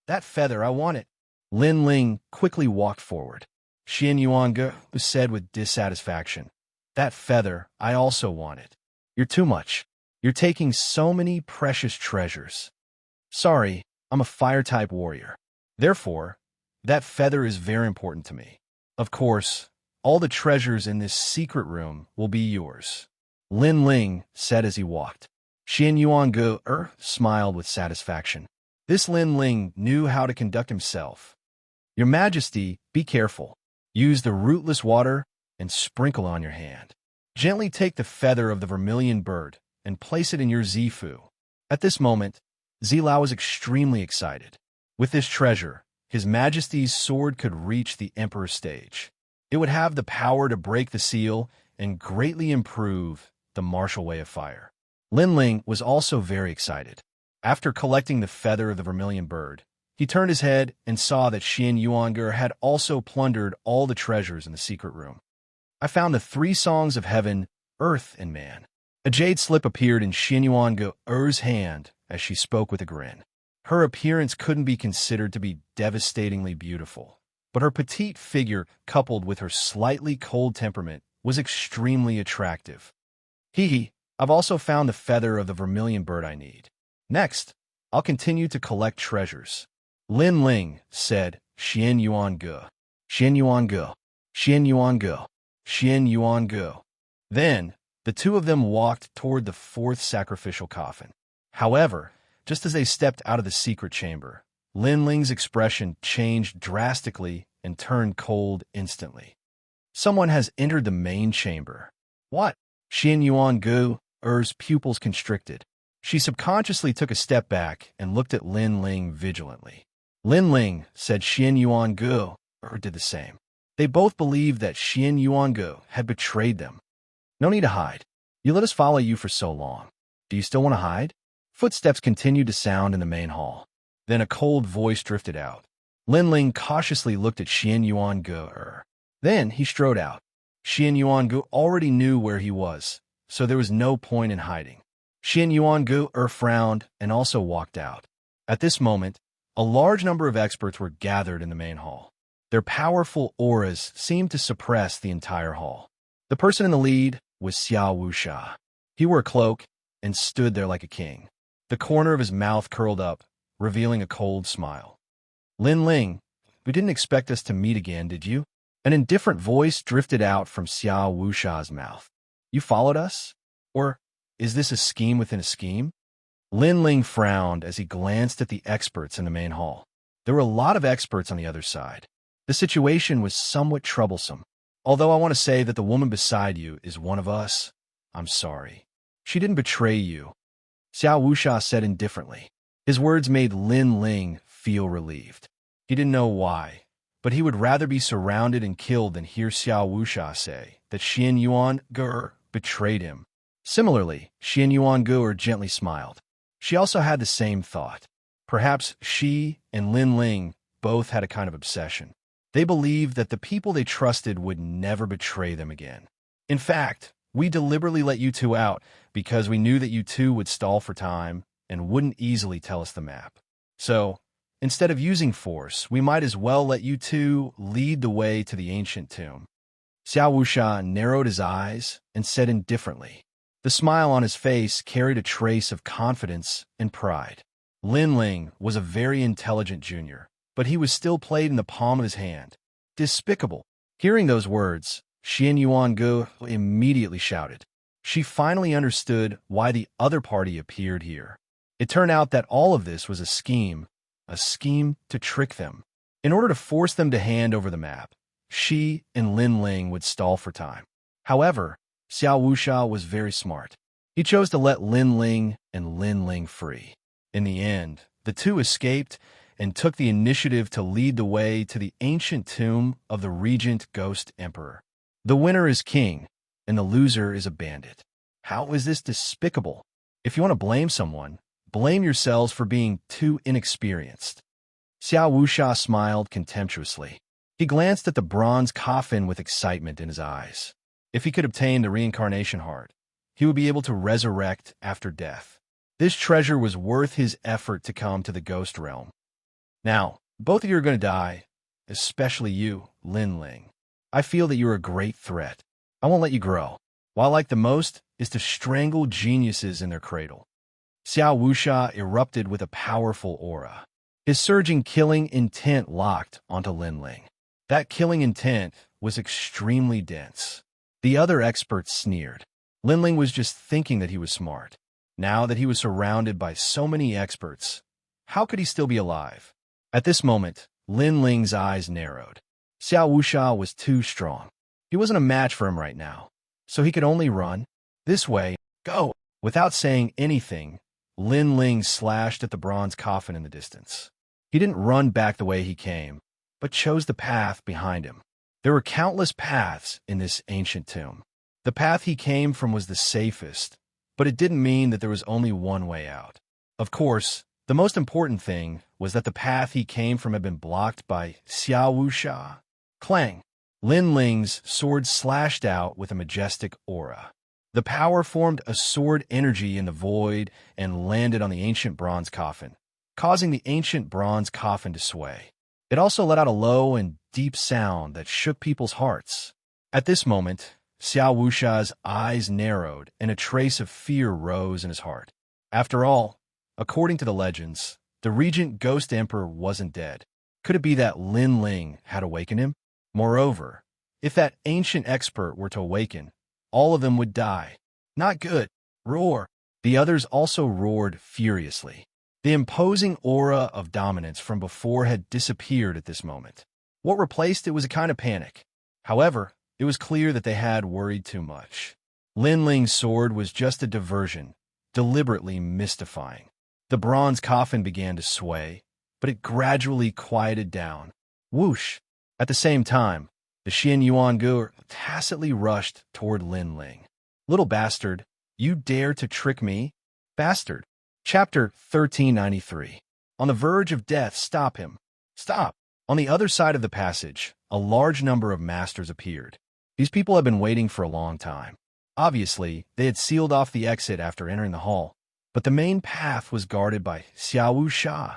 That feather, I want it. Lin Ling quickly walked forward. Xianxia said with dissatisfaction. That feather, I also want it. You're too much. You're taking so many precious treasures. Sorry, I'm a fire-type warrior. Therefore, that feather is very important to me. Of course, all the treasures in this secret room will be yours. Lin Ling said as he walked. Xianxia smiled with satisfaction. This Lin Ling knew how to conduct himself. Your Majesty, be careful. Use the rootless water and sprinkle on your hand. Gently take the feather of the vermilion bird and place it in your Zifu. At this moment, Zilao was extremely excited. With this treasure, His Majesty's sword could reach the Emperor's stage. It would have the power to break the seal and greatly improve the martial way of fire. Lin Ling was also very excited. After collecting the feather of the vermilion bird, he turned his head and saw that Xianxia had also plundered all the treasures in the secret room. I found the 3 songs of heaven, earth, and man. A jade slip appeared in Xianxia's hand as she spoke with a grin. Her appearance couldn't be considered to be devastatingly beautiful, but her petite figure, coupled with her slightly cold temperament, was extremely attractive. Hee, I've also found the feather of the vermilion bird I need. Next, I'll continue to collect treasures. Lin Ling said, Xian Yuan Ge. Xian Yuan Ge. Xian Yuan Ge. Xian Yuan Ge. Then, the two of them walked toward the fourth sacrificial coffin. However, just as they stepped out of the secret chamber, Lin Ling's expression changed drastically and turned cold instantly. Someone has entered the main chamber. What? Xian Yuan Ge's pupils constricted. She subconsciously took a step back and looked at Lin Ling vigilantly. Lin Ling said Xian Yuan Ge did the same. They both believed that Xian Yuan Ge had betrayed them. No need to hide. You let us follow you for so long. Do you still want to hide? Footsteps continued to sound in the main hall. Then a cold voice drifted out. Lin Ling cautiously looked at Xian Yuan Ge. Then he strode out. Xian Yuan Ge already knew where he was, so there was no point in hiding. Xian Yuan Ge frowned and also walked out. At this moment, a large number of experts were gathered in the main hall. Their powerful auras seemed to suppress the entire hall. The person in the lead was Wuxia. He wore a cloak and stood there like a king. The corner of his mouth curled up, revealing a cold smile. Lin Ling, you didn't expect us to meet again, did you? An indifferent voice drifted out from Wuxia's mouth. You followed us? Or is this a scheme within a scheme? Lin Ling frowned as he glanced at the experts in the main hall. There were a lot of experts on the other side. The situation was somewhat troublesome. Although I want to say that the woman beside you is one of us, I'm sorry. She didn't betray you, Wuxia said indifferently. His words made Lin Ling feel relieved. He didn't know why, but he would rather be surrounded and killed than hear Wuxia say that Xian Yuan Ge betrayed him. Similarly, Xian Yuan Ge gently smiled. She also had the same thought. Perhaps she and Lin Ling both had a kind of obsession. They believed that the people they trusted would never betray them again. In fact, we deliberately let you two out because we knew that you two would stall for time and wouldn't easily tell us the map. So, instead of using force, we might as well let you two lead the way to the ancient tomb. Wuxia narrowed his eyes and said indifferently. The smile on his face carried a trace of confidence and pride. Lin Ling was a very intelligent junior, but he was still played in the palm of his hand. Despicable. Hearing those words, Xian Yuan Ge immediately shouted. She finally understood why the other party appeared here. It turned out that all of this was a scheme to trick them. In order to force them to hand over the map, she and Lin Ling would stall for time. However, Wuxia was very smart. He chose to let Lin Ling and Lin Ling free. In the end, the two escaped and took the initiative to lead the way to the ancient tomb of the Regent Ghost Emperor. The winner is king, and the loser is a bandit. How is this despicable? If you want to blame someone, blame yourselves for being too inexperienced. Wuxia smiled contemptuously. He glanced at the bronze coffin with excitement in his eyes. If he could obtain the reincarnation heart, he would be able to resurrect after death. This treasure was worth his effort to come to the ghost realm. Now, both of you are going to die, especially you, Lin Ling. I feel that you're a great threat. I won't let you grow. What I like the most is to strangle geniuses in their cradle. Wuxia erupted with a powerful aura. His surging killing intent locked onto Lin Ling. That killing intent was extremely dense. The other experts sneered. Lin Ling was just thinking that he was smart. Now that he was surrounded by so many experts, how could he still be alive? At this moment, Lin Ling's eyes narrowed. Wuxia was too strong. He wasn't a match for him right now, so he could only run. This way, go! Without saying anything, Lin Ling slashed at the bronze coffin in the distance. He didn't run back the way he came, but chose the path behind him. There were countless paths in this ancient tomb. The path he came from was the safest, but it didn't mean that there was only one way out. Of course, the most important thing was that the path he came from had been blocked by Wuxia. Clang! Lin Ling's sword slashed out with a majestic aura. The power formed a sword energy in the void and landed on the ancient bronze coffin, causing the ancient bronze coffin to sway. It also let out a low and deep sound that shook people's hearts. At this moment, Xiao Wuxia's eyes narrowed and a trace of fear rose in his heart. After all, according to the legends, the regent Ghost Emperor wasn't dead. Could it be that Lin Ling had awakened him? Moreover, if that ancient expert were to awaken, all of them would die. Not good. Roar. The others also roared furiously. The imposing aura of dominance from before had disappeared at this moment. What replaced it was a kind of panic. However, it was clear that they had worried too much. Lin Ling's sword was just a diversion, deliberately mystifying. The bronze coffin began to sway, but it gradually quieted down. Whoosh! At the same time, the Xianxia tacitly rushed toward Lin Ling. Little bastard, you dare to trick me? Bastard. Chapter 1393. On the verge of death, stop him. Stop. On the other side of the passage, a large number of masters appeared. These people had been waiting for a long time. Obviously, they had sealed off the exit after entering the hall, but the main path was guarded by Xiao Wuxia.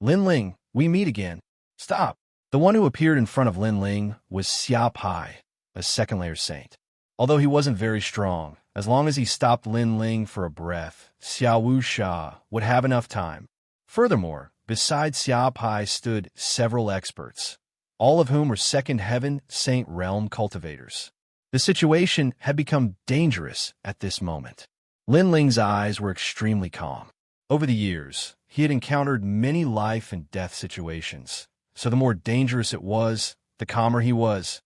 Lin Ling, we meet again. Stop. The one who appeared in front of Lin Ling was Xia Pai, a second-layer saint. Although he wasn't very strong, as long as he stopped Lin Ling for a breath, Xiao Wuxia would have enough time. Furthermore, beside Xia Pai stood several experts, all of whom were second heaven saint realm cultivators. The situation had become dangerous at this moment. Lin Ling's eyes were extremely calm. Over the years, he had encountered many life and death situations, so the more dangerous it was, the calmer he was.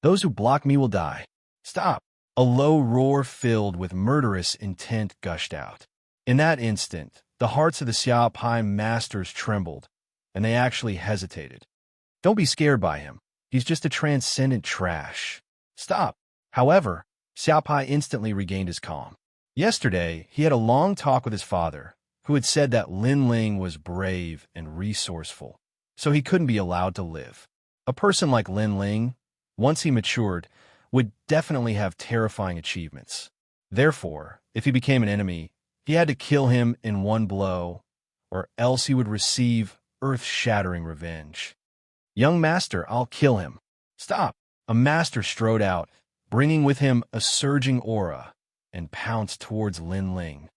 Those who block me will die. Stop! A low roar filled with murderous intent gushed out. In that instant, the hearts of the Xiao Pai masters trembled, and they actually hesitated. Don't be scared by him. He's just a transcendent trash. Stop. However, Xiao Pai instantly regained his calm. Yesterday, he had a long talk with his father, who had said that Lin Ling was brave and resourceful, so he couldn't be allowed to live. A person like Lin Ling, once he matured, would definitely have terrifying achievements. Therefore, if he became an enemy, he had to kill him in one blow, or else he would receive earth-shattering revenge. Young master, I'll kill him. Stop! A master strode out, bringing with him a surging aura, and pounced towards Lin Ling.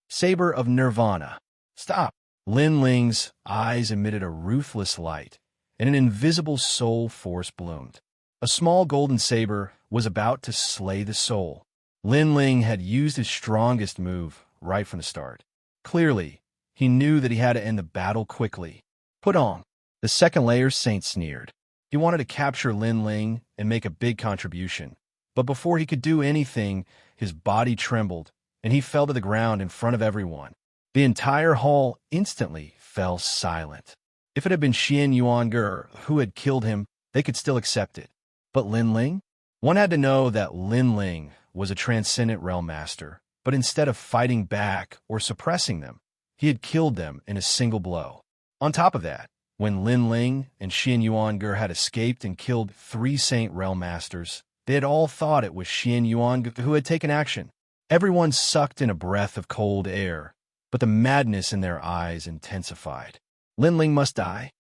Saber of Nirvana. Stop! Lin Ling's eyes emitted a ruthless light, and an invisible soul force bloomed. A small golden saber was about to slay the soul. Lin Ling had used his strongest move right from the start. Clearly, he knew that he had to end the battle quickly. Put on. The second-layer saint sneered. He wanted to capture Lin Ling and make a big contribution. But before he could do anything, his body trembled, and he fell to the ground in front of everyone. The entire hall instantly fell silent. If it had been Xianxia who had killed him, they could still accept it. But Lin Ling? One had to know that Lin Ling was a transcendent realm master, but instead of fighting back or suppressing them, he had killed them in a single blow. On top of that, when Lin Ling and Xianxia had escaped and killed 3 Saint Realm Masters, they had all thought it was Xianxia who had taken action. Everyone sucked in a breath of cold air, but the madness in their eyes intensified. Lin Ling must die.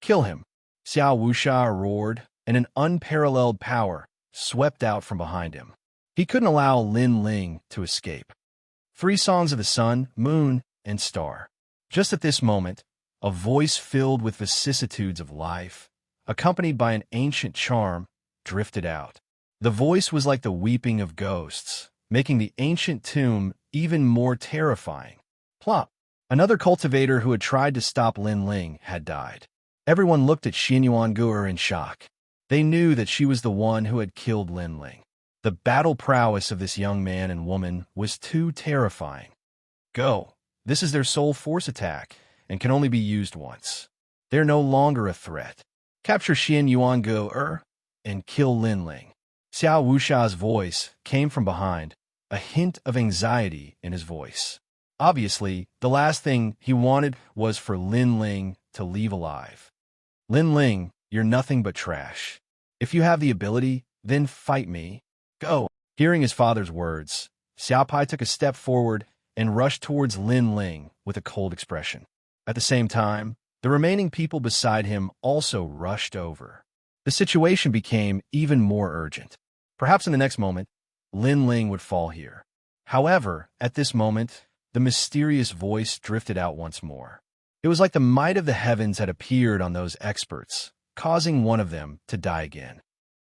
Kill him. Xiao Wuxia roared, and an unparalleled power swept out from behind him. He couldn't allow Lin Ling to escape. 3 songs of the sun, moon, and star. Just at this moment, a voice filled with vicissitudes of life, accompanied by an ancient charm, drifted out. The voice was like the weeping of ghosts, making the ancient tomb even more terrifying. Plop! Another cultivator who had tried to stop Lin Ling had died. Everyone looked at Xianxia in shock. They knew that she was the one who had killed Lin Ling. The battle prowess of this young man and woman was too terrifying. Go! This is their sole force attack, and can only be used once. They're no longer a threat. Capture Xianxia and kill Lin Ling. Xiao Wuxia's voice came from behind, a hint of anxiety in his voice. Obviously, the last thing he wanted was for Lin Ling to leave alive. Lin Ling, you're nothing but trash. If you have the ability, then fight me. Go! Hearing his father's words, Xiao Pai took a step forward and rushed towards Lin Ling with a cold expression. At the same time, the remaining people beside him also rushed over. The situation became even more urgent. Perhaps in the next moment, Lin Ling would fall here. However, at this moment, the mysterious voice drifted out once more. It was like the might of the heavens had appeared on those experts, causing one of them to die again.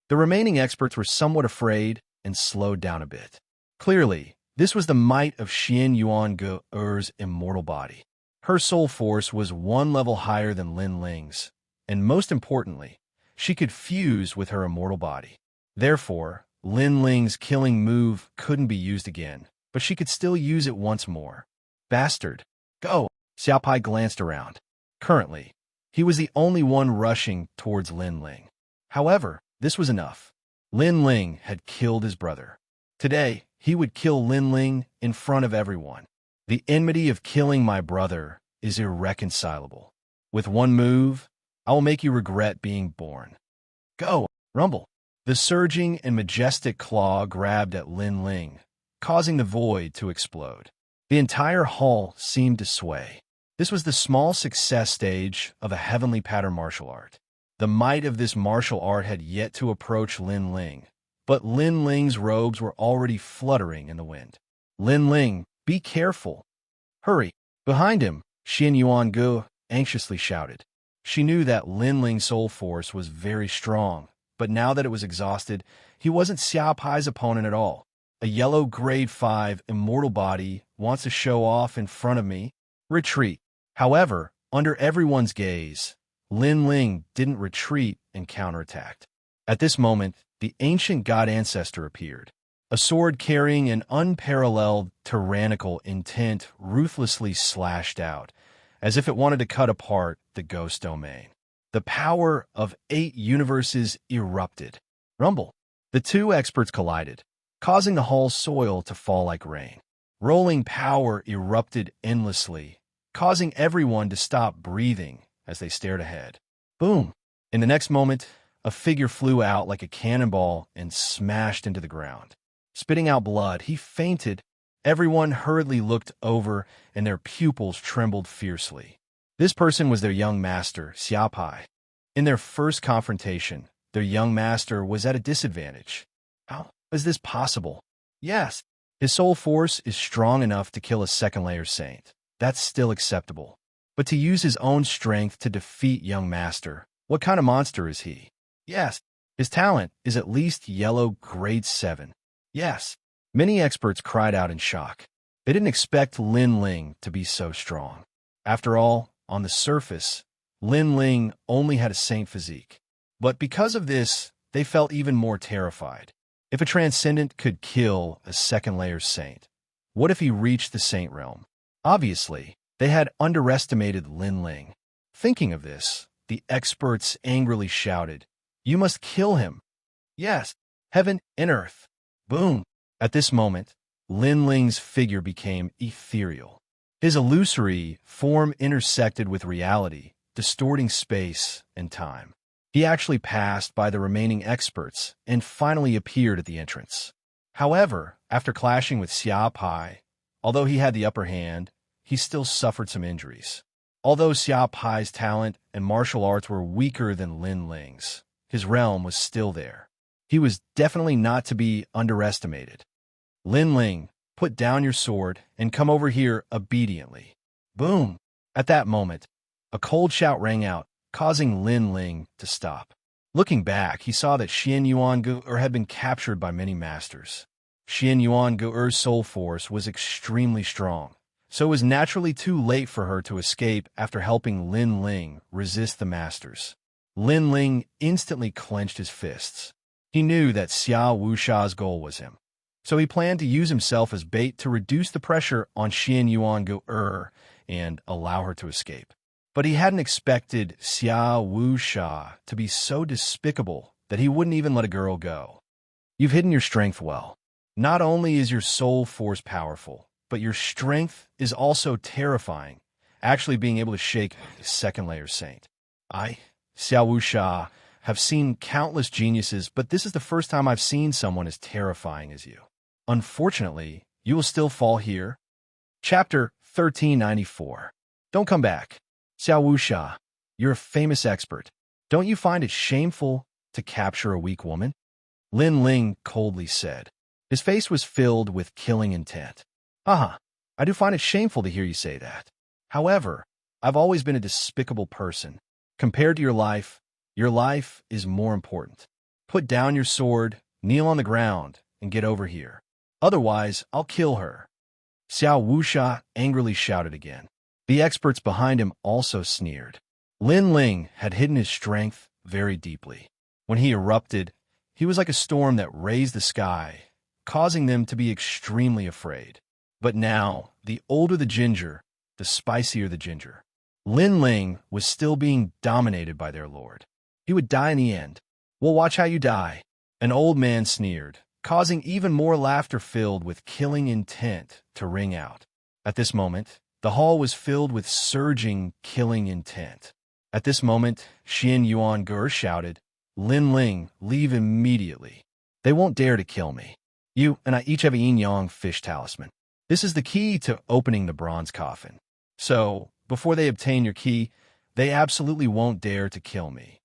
The remaining experts were somewhat afraid and slowed down a bit. Clearly, this was the might of Xianxia's immortal body. Her soul force was one level higher than Lin Ling's, and most importantly, she could fuse with her immortal body. Therefore, Lin Ling's killing move couldn't be used again, but she could still use it once more. Bastard! Go! Xiaopai glanced around. Currently, he was the only one rushing towards Lin Ling. However, this was enough. Lin Ling had killed his brother. Today, he would kill Lin Ling in front of everyone. The enmity of killing my brother is irreconcilable. With one move, I will make you regret being born. Go! Rumble! The surging and majestic claw grabbed at Lin Ling, causing the void to explode. The entire hall seemed to sway. This was the small success stage of a heavenly pattern martial art. The might of this martial art had yet to approach Lin Ling, but Lin Ling's robes were already fluttering in the wind. Lin Ling, be careful! Hurry! Behind him, Xianxia anxiously shouted. She knew that Lin Ling's soul force was very strong, but now that it was exhausted, he wasn't Xiaopai's opponent at all. A yellow grade 5 immortal body wants to show off in front of me. Retreat. However, under everyone's gaze, Lin Ling didn't retreat and counterattacked. At this moment, the ancient god ancestor appeared. A sword carrying an unparalleled tyrannical intent ruthlessly slashed out, as if it wanted to cut apart the ghost domain. The power of 8 universes erupted. Rumble. The two experts collided, causing the hall's soil to fall like rain. Rolling power erupted endlessly, causing everyone to stop breathing as they stared ahead. Boom! In the next moment, a figure flew out like a cannonball and smashed into the ground. Spitting out blood, he fainted. Everyone hurriedly looked over, and their pupils trembled fiercely. This person was their young master, Xiaopai. In their first confrontation, their young master was at a disadvantage. How is this possible? Yes, his soul force is strong enough to kill a second-layer saint. That's still acceptable. But to use his own strength to defeat young master, what kind of monster is he? Yes, his talent is at least yellow grade 7. Yes, many experts cried out in shock. They didn't expect Lin Ling to be so strong. After all, on the surface, Lin Ling only had a saint physique. But because of this, they felt even more terrified. If a transcendent could kill a second-layer saint, what if he reached the saint realm? Obviously, they had underestimated Lin Ling. Thinking of this, the experts angrily shouted, "You must kill him!" Yes, heaven and earth. Boom! At this moment, Lin Ling's figure became ethereal. His illusory form intersected with reality, distorting space and time. He actually passed by the remaining experts and finally appeared at the entrance. However, after clashing with Xiaopai, although he had the upper hand, he still suffered some injuries. Although Xiaopai's talent and martial arts were weaker than Lin Ling's, his realm was still there. He was definitely not to be underestimated. Lin Ling, put down your sword and come over here obediently. Boom! At that moment, a cold shout rang out, causing Lin Ling to stop. Looking back, he saw that Xianxia had been captured by many masters. Xianxia's soul force was extremely strong, so it was naturally too late for her to escape after helping Lin Ling resist the masters. Lin Ling instantly clenched his fists. He knew that Wuxia's goal was him, so he planned to use himself as bait to reduce the pressure on Xianxia and allow her to escape. But he hadn't expected Wuxia to be so despicable that he wouldn't even let a girl go. You've hidden your strength well. Not only is your soul force powerful, but your strength is also terrifying, actually being able to shake a second-layer saint. Wuxia, have seen countless geniuses, but this is the first time I've seen someone as terrifying as you. Unfortunately, you will still fall here. Chapter 1394. Don't come back. Wuxia, you're a famous expert. Don't you find it shameful to capture a weak woman? Lin Ling coldly said. His face was filled with killing intent. I do find it shameful to hear you say that. However, I've always been a despicable person. Compared to your life is more important. Put down your sword, kneel on the ground, and get over here. Otherwise, I'll kill her. Xiao Wuxia angrily shouted again. The experts behind him also sneered. Lin Ling had hidden his strength very deeply. When he erupted, he was like a storm that raised the sky, causing them to be extremely afraid. But now, the older the ginger, the spicier the ginger. Lin Ling was still being dominated by their lord. He would die in the end. We'll watch how you die. An old man sneered, causing even more laughter filled with killing intent to ring out. At this moment, the hall was filled with surging, killing intent. At this moment, Xian Yuan Ger shouted, Lin Ling, leave immediately. They won't dare to kill me. You and I each have a yin-yang fish talisman. This is the key to opening the bronze coffin. So, before they obtain your key, they absolutely won't dare to kill me.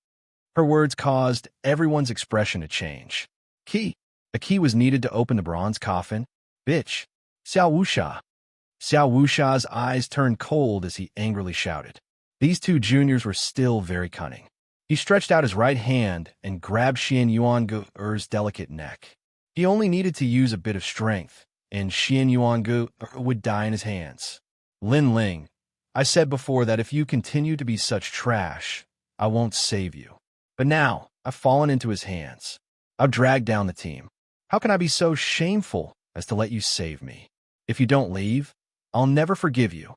Her words caused everyone's expression to change. Key. A key was needed to open the bronze coffin? Bitch. Xiao Wuxia. Xiao Wuxia's eyes turned cold as he angrily shouted. These two juniors were still very cunning. He stretched out his right hand and grabbed Xian Yuan Gu's delicate neck. He only needed to use a bit of strength, and Xian Yuan Gu would die in his hands. Lin Ling, I said before that if you continue to be such trash, I won't save you. But now, I've fallen into his hands. I've dragged down the team. How can I be so shameful as to let you save me? If you don't leave, I'll never forgive you.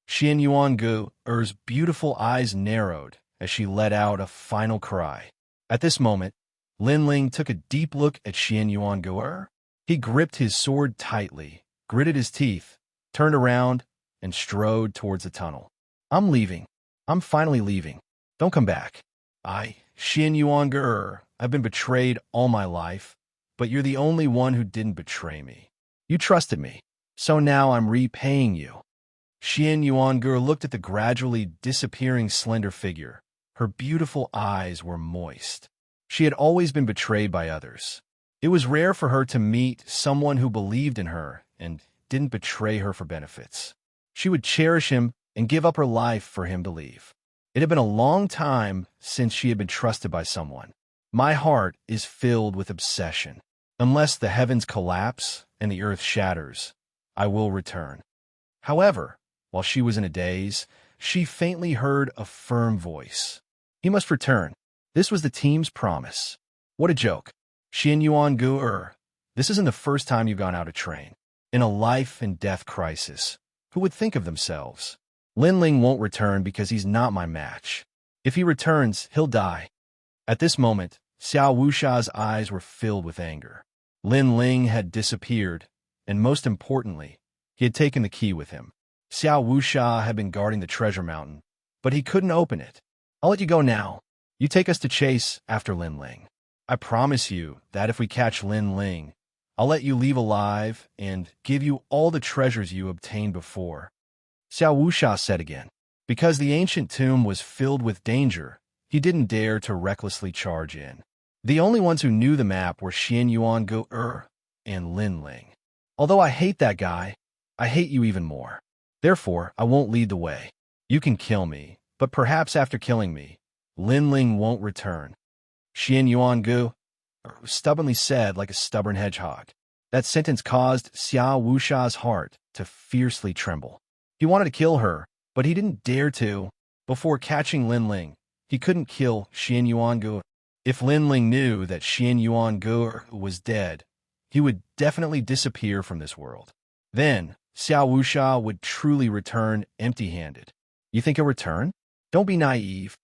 Xian Yuan Gu's beautiful eyes narrowed as she let out a final cry. At this moment, Lin Ling took a deep look at Xian Yuan Gu. He gripped his sword tightly, gritted his teeth, turned around, and strode towards the tunnel. I'm leaving. I'm finally leaving. Don't come back. Xian Yuan Gu, I've been betrayed all my life, but you're the only one who didn't betray me. You trusted me, so now I'm repaying you. Xian Yuan Gu looked at the gradually disappearing slender figure. Her beautiful eyes were moist. She had always been betrayed by others. It was rare for her to meet someone who believed in her and didn't betray her for benefits. She would cherish him and give up her life for him to leave. It had been a long time since she had been trusted by someone. My heart is filled with obsession. Unless the heavens collapse and the earth shatters, I will return. However, while she was in a daze, she faintly heard a firm voice. He must return. This was the team's promise. What a joke. Xian Yuan Gu, this isn't the first time you've gone out to train. In a life-and-death crisis, who would think of themselves? Lin Ling won't return because he's not my match. If he returns, he'll die. At this moment, Xiao Wuxia's eyes were filled with anger. Lin Ling had disappeared, and most importantly, he had taken the key with him. Xiao Wuxia had been guarding the treasure mountain, but he couldn't open it. I'll let you go now. You take us to chase after Lin Ling. I promise you that if we catch Lin Ling, I'll let you leave alive and give you all the treasures you obtained before. Xiao Wuxia said again. Because the ancient tomb was filled with danger, he didn't dare to recklessly charge in. The only ones who knew the map were Xian Yuan Gu and Lin Ling. Although I hate that guy, I hate you even more. Therefore, I won't lead the way. You can kill me, but perhaps after killing me, Lin Ling won't return. Xian Yuan Gu stubbornly said like a stubborn hedgehog. That sentence caused Xiao Wuxia's heart to fiercely tremble. He wanted to kill her, but he didn't dare to. Before catching Lin Ling, he couldn't kill Xian Yuan Gu. If Lin Ling knew that Xian Yuan Gu was dead, he would definitely disappear from this world. Then, Xiao Wuxia would truly return empty-handed. You think he'll return? Don't be naive.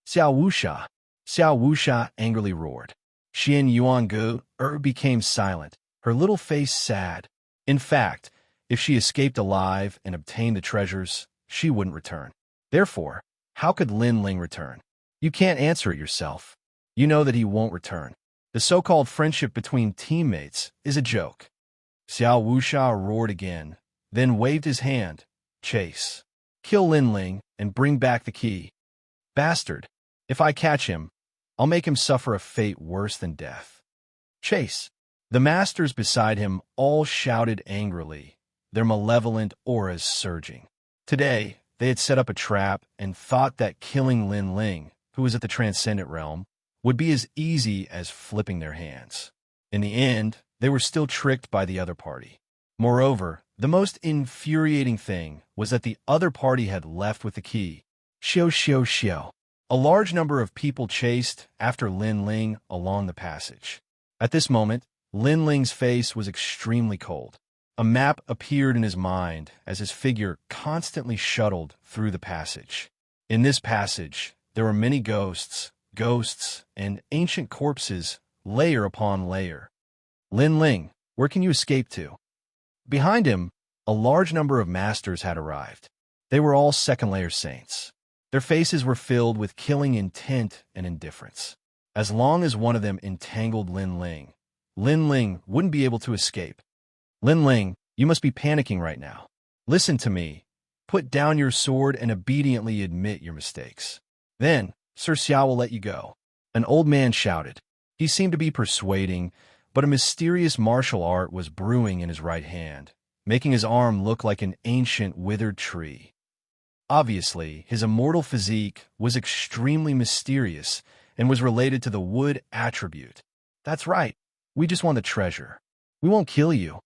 Xiao Wuxia. Xiao Wuxia angrily roared. Xian Yuan Gu became silent, her little face sad. In fact, if she escaped alive and obtained the treasures, she wouldn't return. Therefore, how could Lin Ling return? You can't answer it yourself. You know that he won't return. The so-called friendship between teammates is a joke. Xiao Wuxia roared again, then waved his hand. Chase. Kill Lin Ling and bring back the key. Bastard. If I catch him, I'll make him suffer a fate worse than death. Chase! The masters beside him all shouted angrily, their malevolent auras surging. Today, they had set up a trap and thought that killing Lin Ling, who was at the Transcendent Realm, would be as easy as flipping their hands. In the end, they were still tricked by the other party. Moreover, the most infuriating thing was that the other party had left with the key. Xiao. A large number of people chased after Lin Ling along the passage. At this moment, Lin Ling's face was extremely cold. A map appeared in his mind as his figure constantly shuttled through the passage. In this passage, there were many ghosts, and ancient corpses, layer upon layer. Lin Ling, where can you escape to? Behind him, a large number of masters had arrived. They were all second-layer saints. Their faces were filled with killing intent and indifference. As long as one of them entangled Lin Ling wouldn't be able to escape. Lin Ling, you must be panicking right now. Listen to me. Put down your sword and obediently admit your mistakes. Then, Sir Xiao will let you go. An old man shouted. He seemed to be persuading, but a mysterious martial art was brewing in his right hand, making his arm look like an ancient withered tree. Obviously, his immortal physique was extremely mysterious and was related to the wood attribute. That's right. We just want the treasure. We won't kill you.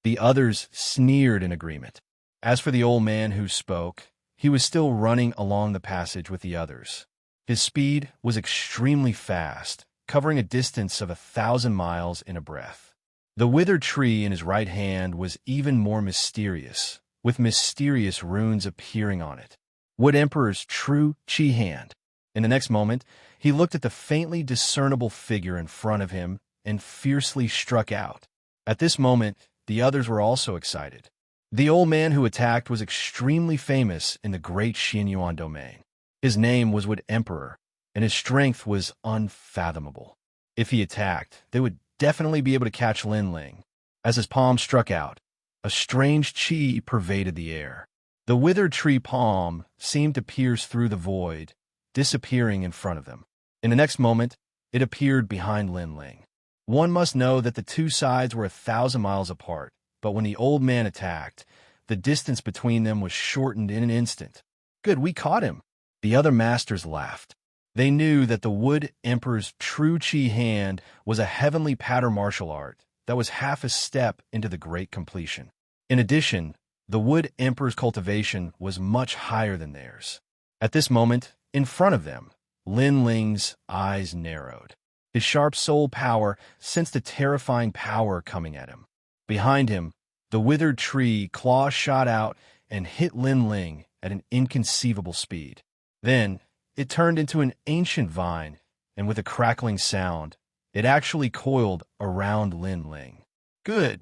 The others sneered in agreement. As for the old man who spoke, he was still running along the passage with the others. His speed was extremely fast, covering a distance of 1,000 miles in a breath. The withered tree in his right hand was even more mysterious, with mysterious runes appearing on it. Wood Emperor's true Qi hand. In the next moment, he looked at the faintly discernible figure in front of him and fiercely struck out. At this moment, the others were also excited. The old man who attacked was extremely famous in the great Xianyuan domain. His name was Wood Emperor, and his strength was unfathomable. If he attacked, they would definitely be able to catch Lin Ling. As his palm struck out, a strange qi pervaded the air. The withered tree palm seemed to pierce through the void, disappearing in front of them. In the next moment, it appeared behind Lin Ling. One must know that the two sides were 1,000 miles apart, but when the old man attacked, the distance between them was shortened in an instant. Good, we caught him. The other masters laughed. They knew that the Wood Emperor's true Qi hand was a heavenly pattern martial art that was half a step into the great completion. In addition, the Wood Emperor's cultivation was much higher than theirs. At this moment, in front of them, Lin Ling's eyes narrowed. His sharp soul power sensed a terrifying power coming at him. Behind him, the withered tree claw shot out and hit Lin Ling at an inconceivable speed. Then, it turned into an ancient vine, and with a crackling sound, it actually coiled around Lin Ling. Good.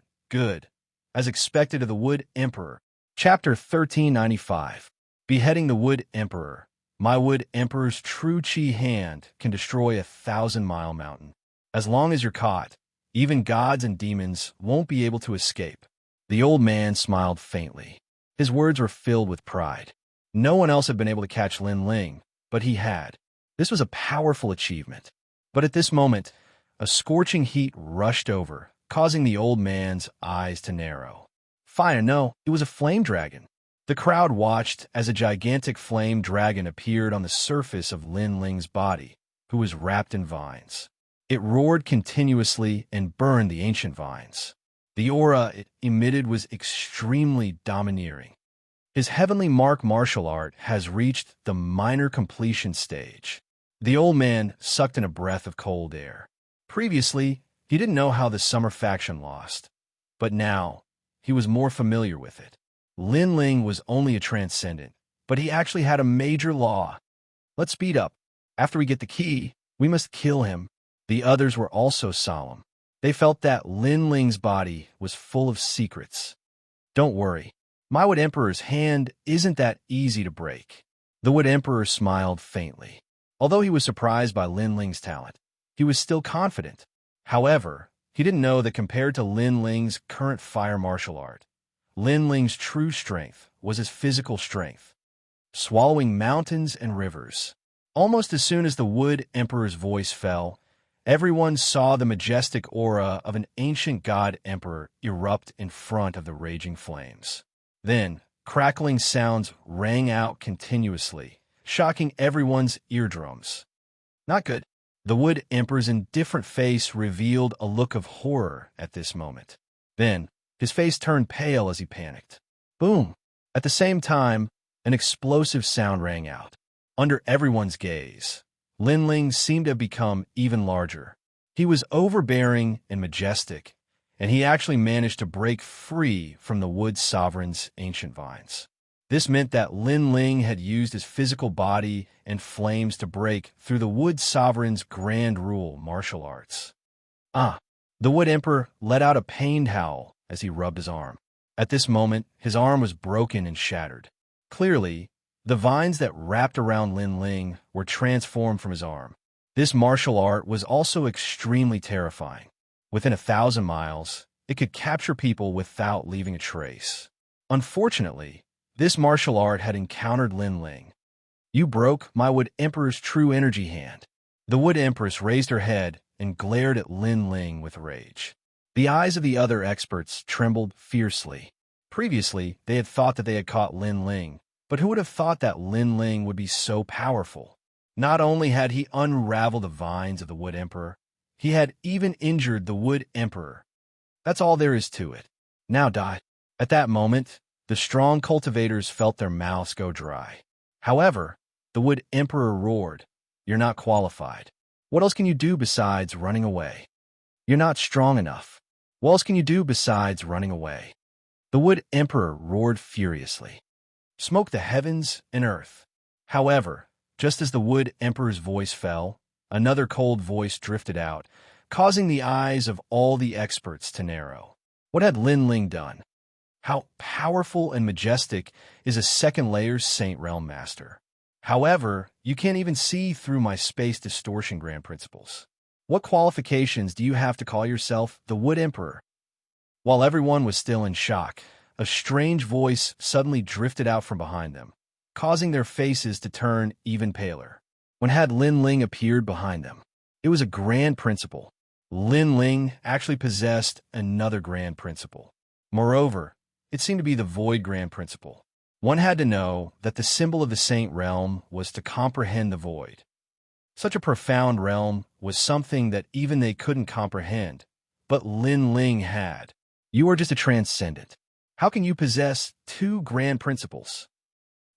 As expected of the Wood Emperor. Chapter 1395. Beheading the Wood Emperor. My Wood Emperor's true Qi hand can destroy a 1,000-mile mountain. As long as you're caught, even gods and demons won't be able to escape. The old man smiled faintly. His words were filled with pride. No one else had been able to catch Lin Ling, but he had. This was a powerful achievement. But at this moment, a scorching heat rushed over, causing the old man's eyes to narrow. Fire, no, it was a flame dragon. The crowd watched as a gigantic flame dragon appeared on the surface of Lin Ling's body, who was wrapped in vines. It roared continuously and burned the ancient vines. The aura it emitted was extremely domineering. His heavenly mark martial art has reached the minor completion stage. The old man sucked in a breath of cold air. Previously, he didn't know how the summer faction lost, but now he was more familiar with it. Lin Ling was only a transcendent, but he actually had a major law. Let's speed up. After we get the key, we must kill him. The others were also solemn. They felt that Lin Ling's body was full of secrets. Don't worry. My Wood Emperor's hand isn't that easy to break. The Wood Emperor smiled faintly. Although he was surprised by Lin Ling's talent, he was still confident. However, he didn't know that compared to Lin Ling's current fire martial art, Lin Ling's true strength was his physical strength, swallowing mountains and rivers. Almost as soon as the Wood Emperor's voice fell, Everyone saw the majestic aura of an ancient god emperor erupt in front of the raging flames. Then, crackling sounds rang out continuously, shocking everyone's eardrums. Not good. The Wood Emperor's indifferent face revealed a look of horror at this moment. Then, his face turned pale as he panicked. Boom! At the same time, an explosive sound rang out. Under everyone's gaze, Lin Ling seemed to have become even larger. He was overbearing and majestic, and he actually managed to break free from the Wood Sovereign's ancient vines. This meant that Lin Ling had used his physical body and flames to break through the Wood Sovereign's grand rule martial arts. The Wood Emperor let out a pained howl as he rubbed his arm. At this moment, his arm was broken and shattered. Clearly, the vines that wrapped around Lin Ling were transformed from his arm. This martial art was also extremely terrifying. Within 1,000 miles, it could capture people without leaving a trace. Unfortunately, this martial art had encountered Lin Ling. You broke my Wood Emperor's true energy hand. The Wood Empress raised her head and glared at Lin Ling with rage. The eyes of the other experts trembled fiercely. Previously, they had thought that they had caught Lin Ling, but who would have thought that Lin Ling would be so powerful? Not only had he unraveled the vines of the Wood Emperor, he had even injured the Wood Emperor. That's all there is to it. Now die. At that moment, the strong cultivators felt their mouths go dry. However, the Wood Emperor roared, "You're not qualified. What else can you do besides running away? You're not strong enough. What else can you do besides running away?" The Wood Emperor roared furiously. Smoke the heavens and earth. However, just as the Wood Emperor's voice fell, another cold voice drifted out, causing the eyes of all the experts to narrow. What had Lin Ling done? How powerful and majestic is a second layer's Saint Realm Master? However, you can't even see through my space distortion grand principles. What qualifications do you have to call yourself the Wood Emperor? While everyone was still in shock, a strange voice suddenly drifted out from behind them, causing their faces to turn even paler. When had Lin Ling appeared behind them? It was a grand principle. Lin Ling actually possessed another grand principle. Moreover, it seemed to be the Void Grand Principle. One had to know that the symbol of the Saint Realm was to comprehend the void. Such a profound realm was something that even they couldn't comprehend, but Lin Ling had. You are just a transcendent. How can you possess two grand principles?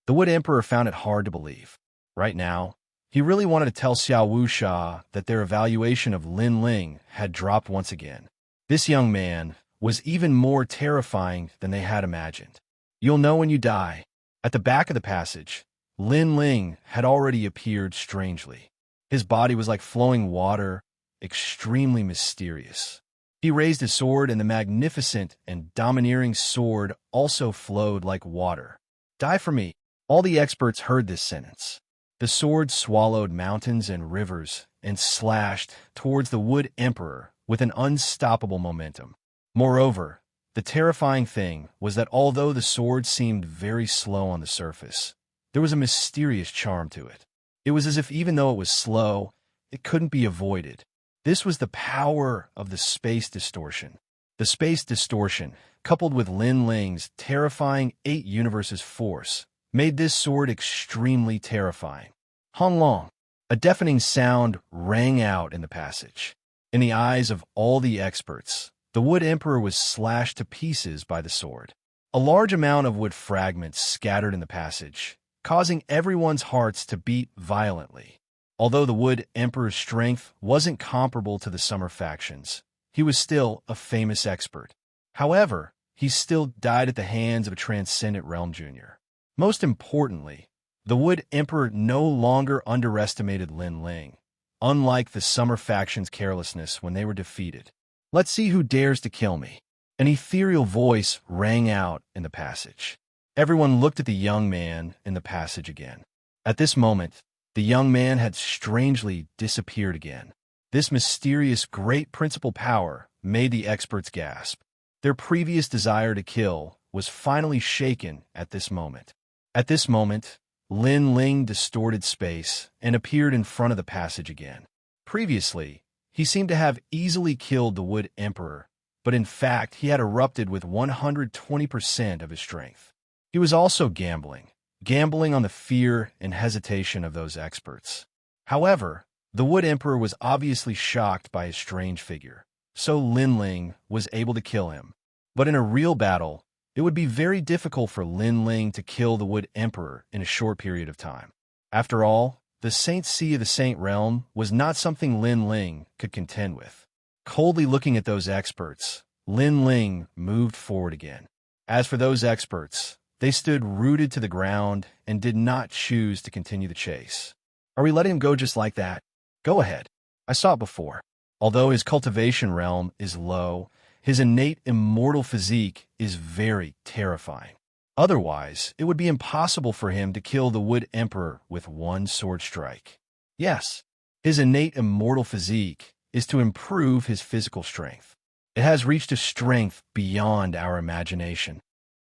The Wood Emperor found it hard to believe. Right now, he really wanted to tell Wuxia that their evaluation of Lin Ling had dropped once again. This young man was even more terrifying than they had imagined. You'll know when you die. At the back of the passage, Lin Ling had already appeared strangely. His body was like flowing water, extremely mysterious. He raised his sword, and the magnificent and domineering sword also flowed like water. Die for me. All the experts heard this sentence. The sword swallowed mountains and rivers and slashed towards the Wood Emperor with an unstoppable momentum. Moreover, the terrifying thing was that although the sword seemed very slow on the surface, there was a mysterious charm to it. It was as if even though it was slow, it couldn't be avoided. This was the power of the space distortion. The space distortion, coupled with Lin Ling's terrifying 8 universes force, made this sword extremely terrifying. Hong Long. A deafening sound rang out in the passage. In the eyes of all the experts, the Wood Emperor was slashed to pieces by the sword. A large amount of wood fragments scattered in the passage, causing everyone's hearts to beat violently. Although the Wood Emperor's strength wasn't comparable to the Summer factions, he was still a famous expert. However, he still died at the hands of a Transcendent Realm Junior. Most importantly, the Wood Emperor no longer underestimated Lin Ling, unlike the Summer faction's carelessness when they were defeated. Let's see who dares to kill me. An ethereal voice rang out in the passage. Everyone looked at the young man in the passage again. At this moment, the young man had strangely disappeared again. This mysterious great principal power made the experts gasp. Their previous desire to kill was finally shaken at this moment. At this moment, Lin Ling distorted space and appeared in front of the passage again. Previously, He seemed to have easily killed the Wood Emperor, but in fact he had erupted with 120% of his strength. He was also gambling on the fear and hesitation of those experts. However, the Wood Emperor was obviously shocked by his strange figure, so Lin Ling was able to kill him. But in a real battle, it would be very difficult for Lin Ling to kill the Wood Emperor in a short period of time. After all, the Saint Sea of the Saint Realm was not something Lin Ling could contend with. Coldly looking at those experts, Lin Ling moved forward again. As for those experts, they stood rooted to the ground and did not choose to continue the chase. Are we letting him go just like that? Go ahead. I saw it before. Although his cultivation realm is low, his innate immortal physique is very terrifying. Otherwise, it would be impossible for him to kill the Wood Emperor with one sword strike. Yes, his innate immortal physique is to improve his physical strength. It has reached a strength beyond our imagination.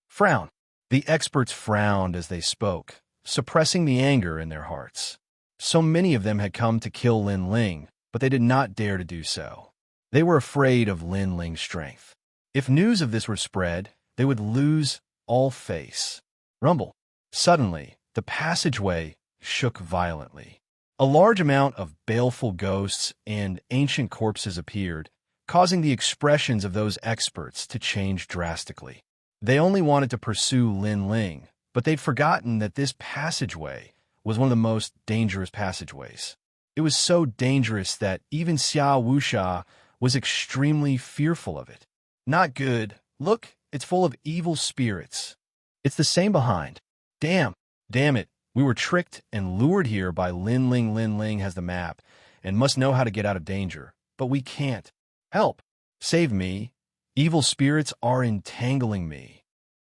Frown. The experts frowned as they spoke, suppressing the anger in their hearts. So many of them had come to kill Lin Ling, but they did not dare to do so. They were afraid of Lin Ling's strength. If news of this were spread, they would lose all face. Rumble. Suddenly, the passageway shook violently. A large amount of baleful ghosts and ancient corpses appeared, causing the expressions of those experts to change drastically. They only wanted to pursue Lin Ling, but they'd forgotten that this passageway was one of the most dangerous passageways. It was so dangerous that even Wuxia was extremely fearful of it. Not good. Look, it's full of evil spirits. It's the same behind. Damn it. We were tricked and lured here by Lin Ling. Lin Ling has the map and must know how to get out of danger, but we can't. Help. Save me. Evil spirits are entangling me.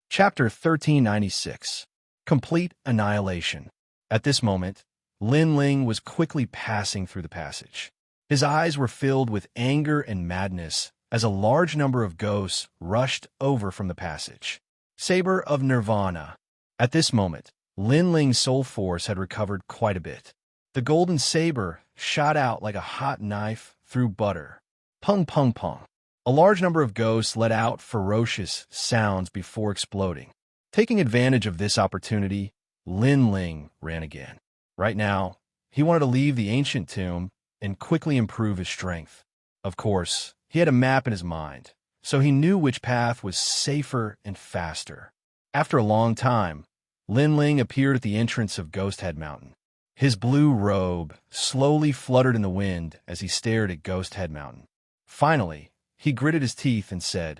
Chapter 1396. Complete Annihilation. At this moment, Lin Ling was quickly passing through the passage. His eyes were filled with anger and madness as a large number of ghosts rushed over from the passage. Saber of Nirvana. At this moment, Lin Ling's soul force had recovered quite a bit. The golden saber shot out like a hot knife through butter. Pung pung pung. A large number of ghosts let out ferocious sounds before exploding. Taking advantage of this opportunity, Lin Ling ran again. Right now, he wanted to leave the ancient tomb and quickly improve his strength. Of course, he had a map in his mind, so he knew which path was safer and faster. After a long time, Lin Ling appeared at the entrance of Ghost Head Mountain. His blue robe slowly fluttered in the wind as he stared at Ghost Head Mountain. Finally, he gritted his teeth and said,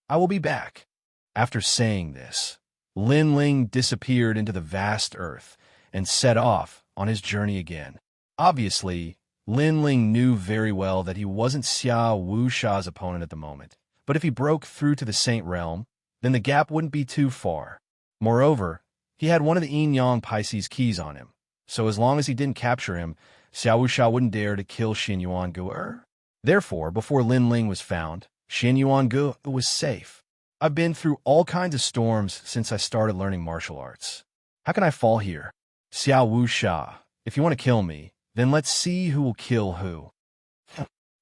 "I will be back." After saying this, Lin Ling disappeared into the vast earth and set off on his journey again. Obviously, Lin Ling knew very well that he wasn't Wuxia's opponent at the moment, but if he broke through to the Saint Realm, then the gap wouldn't be too far. Moreover, he had one of the Yin Yang Pisces keys on him, so as long as he didn't capture him, Wuxia wouldn't dare to kill Xianyuan Gu. Therefore, before Lin Ling was found, Xianyuan Gu was safe. I've been through all kinds of storms since I started learning martial arts. How can I fall here? Wuxia, if you want to kill me, then let's see who will kill who.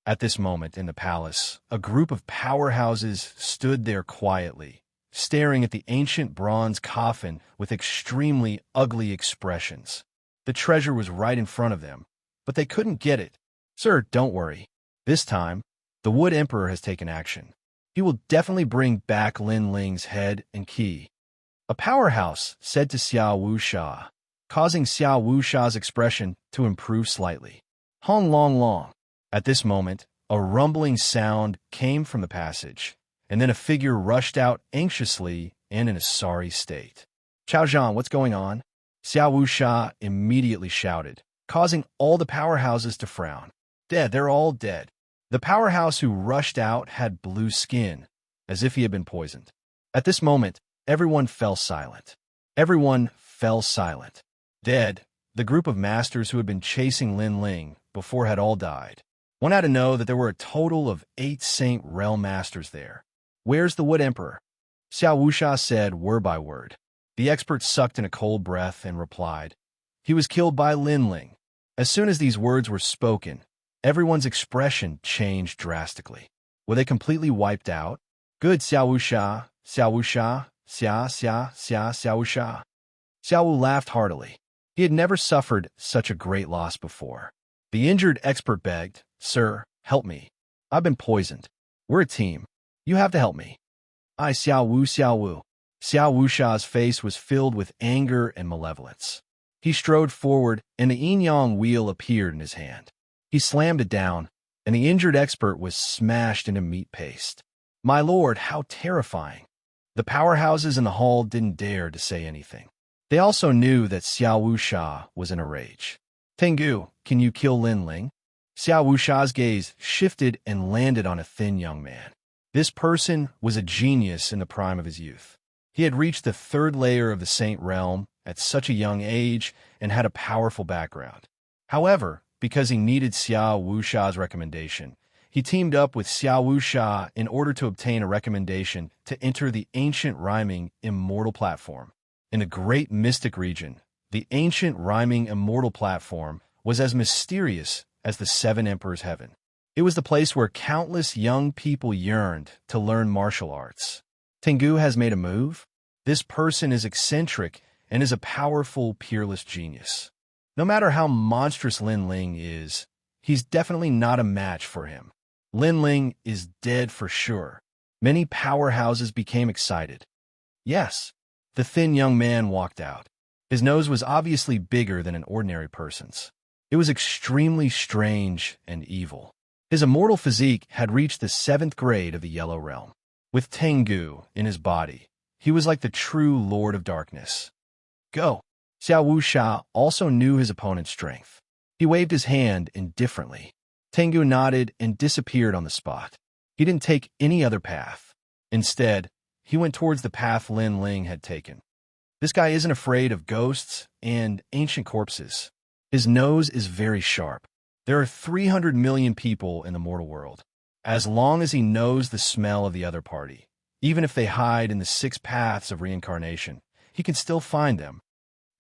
At this moment in the palace, a group of powerhouses stood there quietly, staring at the ancient bronze coffin with extremely ugly expressions. The treasure was right in front of them, but they couldn't get it. Sir, don't worry. This time, the Wood Emperor has taken action. He will definitely bring back Lin Ling's head and key. A powerhouse said to Wuxia, causing Wuxia's expression to improve slightly. Hong long long. At this moment, a rumbling sound came from the passage, and then a figure rushed out anxiously and in a sorry state. Chao Zhan, what's going on? Wuxia immediately shouted, causing all the powerhouses to frown. Dead, they're all dead. The powerhouse who rushed out had blue skin, as if he had been poisoned. At this moment, everyone fell silent. Everyone fell silent. Dead, the group of masters who had been chasing Lin Ling before had all died. One had to know that there were a total of 8 Saint Realm Masters there. Where's the Wood Emperor? Wuxia said word by word. The expert sucked in a cold breath and replied, he was killed by Lin Ling. As soon as these words were spoken, Everyone's expression changed drastically. Were they completely wiped out? Good, Xiao Wuxia, Xiao Wuxia, Xiao Wuxia. Xiao Wu laughed heartily. He had never suffered such a great loss before. The injured expert begged, "Sir, help me. I've been poisoned. We're a team. You have to help me." I, Xiao Wu, Xiao Wu. Xiao Wuxia's face was filled with anger and malevolence. He strode forward, and the yin-yang wheel appeared in his hand. He slammed it down, and the injured expert was smashed into meat paste. My lord, how terrifying. The powerhouses in the hall didn't dare to say anything. They also knew that Xiao Wuxia was in a rage. "Tengu, can you kill Lin Ling?" Xiao Wuxia's gaze shifted and landed on a thin young man. This person was a genius in the prime of his youth. He had reached the third layer of the Saint Realm at such a young age and had a powerful background. However, because he needed Xiao Wuxia's recommendation, he teamed up with Xiao Wuxia in order to obtain a recommendation to enter the ancient rhyming Immortal Platform. In the great mystic region, the ancient rhyming Immortal Platform was as mysterious as the Seven Emperors' Heaven. It was the place where countless young people yearned to learn martial arts. Tengu has made a move. This person is eccentric and is a powerful, peerless genius. No matter how monstrous Lin Ling is, he's definitely not a match for him. Lin Ling is dead for sure. Many powerhouses became excited. Yes, the thin young man walked out. His nose was obviously bigger than an ordinary person's. It was extremely strange and evil. His immortal physique had reached the 7th grade of the Yellow Realm. With Tengu in his body, he was like the true Lord of Darkness. Go! Xiao Wuxia also knew his opponent's strength. He waved his hand indifferently. Tengu nodded and disappeared on the spot. He didn't take any other path. Instead, he went towards the path Lin Ling had taken. This guy isn't afraid of ghosts and ancient corpses. His nose is very sharp. There are 300 million people in the mortal world. As long as he knows the smell of the other party, even if they hide in the 6 paths of reincarnation, he can still find them.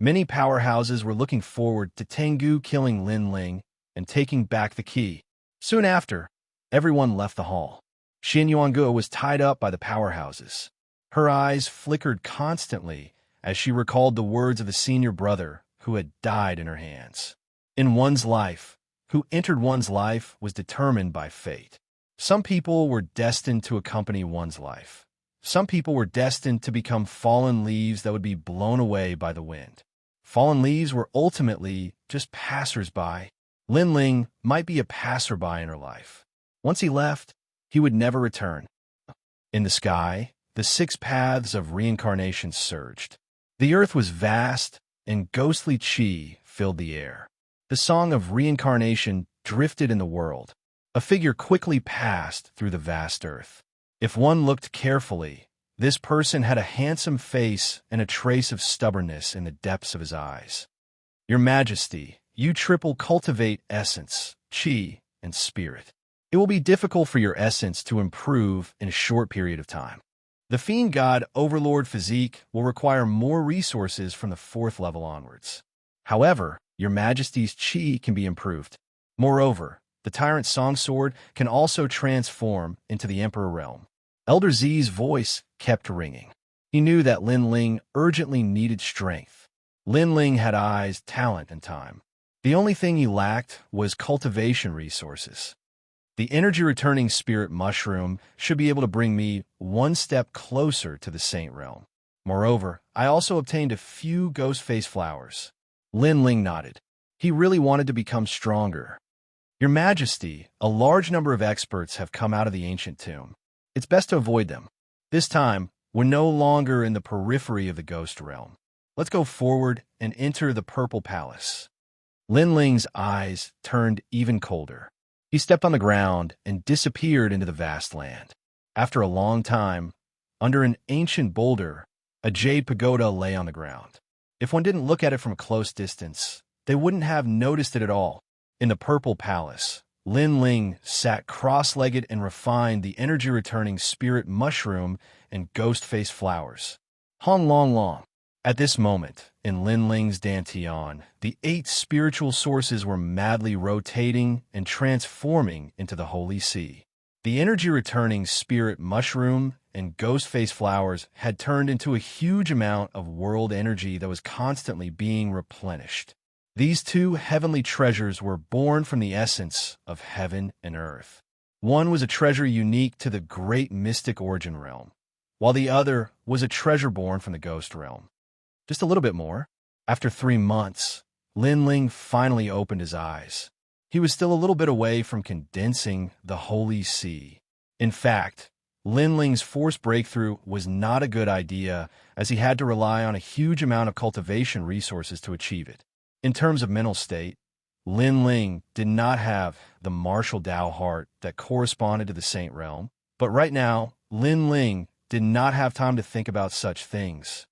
Many powerhouses were looking forward to Tengu killing Lin Ling and taking back the key. Soon after, everyone left the hall. Xianxia was tied up by the powerhouses. Her eyes flickered constantly as she recalled the words of a senior brother who had died in her hands. In one's life, who entered one's life was determined by fate. Some people were destined to accompany one's life. Some people were destined to become fallen leaves that would be blown away by the wind. Fallen leaves were ultimately just passers-by. Lin Ling might be a passerby in her life. Once he left, he would never return. In the sky, the 6 paths of reincarnation surged. The earth was vast, and ghostly qi filled the air. The song of reincarnation drifted in the world. A figure quickly passed through the vast earth. If one looked carefully, this person had a handsome face and a trace of stubbornness in the depths of his eyes. Your Majesty, you triple cultivate essence, qi, and spirit. It will be difficult for your essence to improve in a short period of time. The Fiend God Overlord physique will require more resources from the 4th level onwards. However, your Majesty's qi can be improved. Moreover, the Tyrant Song Sword can also transform into the Emperor Realm. Elder Z's voice kept ringing. He knew that Lin Ling urgently needed strength. Lin Ling had eyes, talent, and time. The only thing he lacked was cultivation resources. The energy-returning spirit mushroom should be able to bring me one step closer to the Saint Realm. Moreover, I also obtained a few ghost face flowers. Lin Ling nodded. He really wanted to become stronger. Your Majesty, a large number of experts have come out of the ancient tomb. It's best to avoid them. This time, we're no longer in the periphery of the ghost realm. Let's go forward and enter the Purple Palace. Lin Ling's eyes turned even colder. He stepped on the ground and disappeared into the vast land. After a long time, under an ancient boulder, a jade pagoda lay on the ground. If one didn't look at it from a close distance, they wouldn't have noticed it at all. In the Purple Palace, Lin Ling sat cross-legged and refined the energy-returning spirit mushroom and ghost face flowers. Hong Long Long. At this moment, in Linling's Dantian, the 8 spiritual sources were madly rotating and transforming into the Holy Sea. The energy-returning spirit mushroom and ghost face flowers had turned into a huge amount of world energy that was constantly being replenished. These 2 heavenly treasures were born from the essence of heaven and earth. One was a treasure unique to the great mystic origin realm, while the other was a treasure born from the ghost realm. Just a little bit more. After 3 months, Linling finally opened his eyes. He was still a little bit away from condensing the Holy Sea. In fact, Linling's forced breakthrough was not a good idea, as he had to rely on a huge amount of cultivation resources to achieve it. In terms of mental state, Linling did not have the martial Dao heart that corresponded to the Saint realm, but right now, Linling did not have time to think about such things.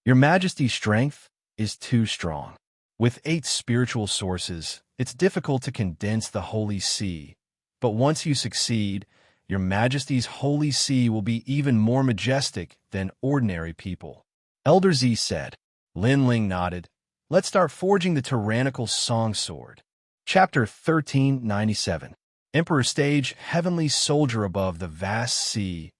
Your Majesty's strength is too strong. With 8 spiritual sources, it's difficult to condense the Holy Sea, but once you succeed, Your Majesty's Holy Sea will be even more majestic than ordinary people. Elder Z said. Linling nodded. Let's start forging the tyrannical song sword. Chapter 1397. Emperor Stage, Heavenly Soldier Above the Vast Sea.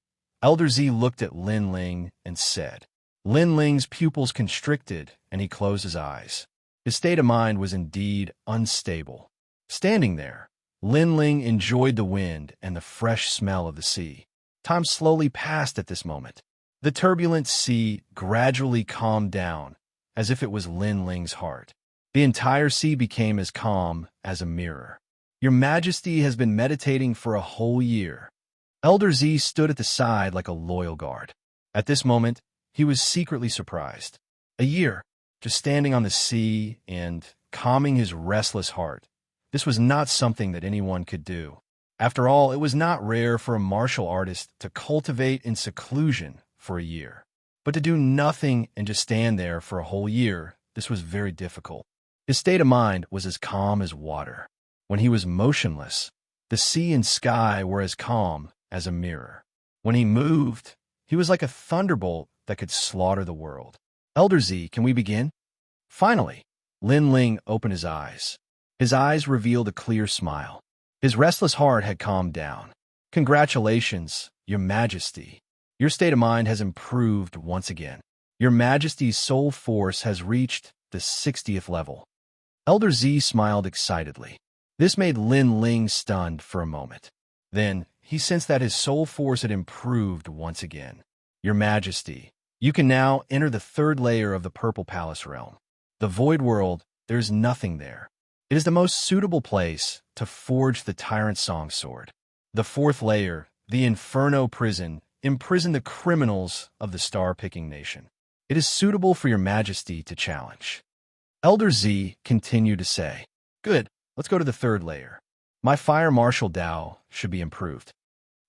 Elder Z looked at Linling and said. Linling's pupils constricted, and he closed his eyes. His state of mind was indeed unstable. Standing there, Linling enjoyed the wind and the fresh smell of the sea. Time slowly passed at this moment. The turbulent sea gradually calmed down, as if it was Linling's heart. The entire sea became as calm as a mirror. Your Majesty has been meditating for a whole year. Elder Z stood at the side like a loyal guard. At this moment, he was secretly surprised. A year, just standing on the sea and calming his restless heart. This was not something that anyone could do. After all, it was not rare for a martial artist to cultivate in seclusion for a year. But to do nothing and just stand there for a whole year, this was very difficult. His state of mind was as calm as water. When he was motionless, the sea and sky were as calm as a mirror. When he moved, he was like a thunderbolt that could slaughter the world. Elder Z, can we begin? Finally, Linling opened his eyes. His eyes revealed a clear smile. His restless heart had calmed down. Congratulations, Your Majesty. Your state of mind has improved once again. Your Majesty's soul force has reached the 60th level. Elder Z smiled excitedly. This made Linling stunned for a moment. Then, he sensed that his soul force had improved once again. Your Majesty, you can now enter the 3rd layer of the Purple Palace realm. The Void World, there is nothing there. It is the most suitable place to forge the Tyrant Song Sword. The 4th layer, the Inferno Prison, imprisoned the criminals of the Star-Picking Nation. It is suitable for Your Majesty to challenge. Elder Z continued to say, Good, let's go to the 3rd layer. My Fire Martial Dao should be improved.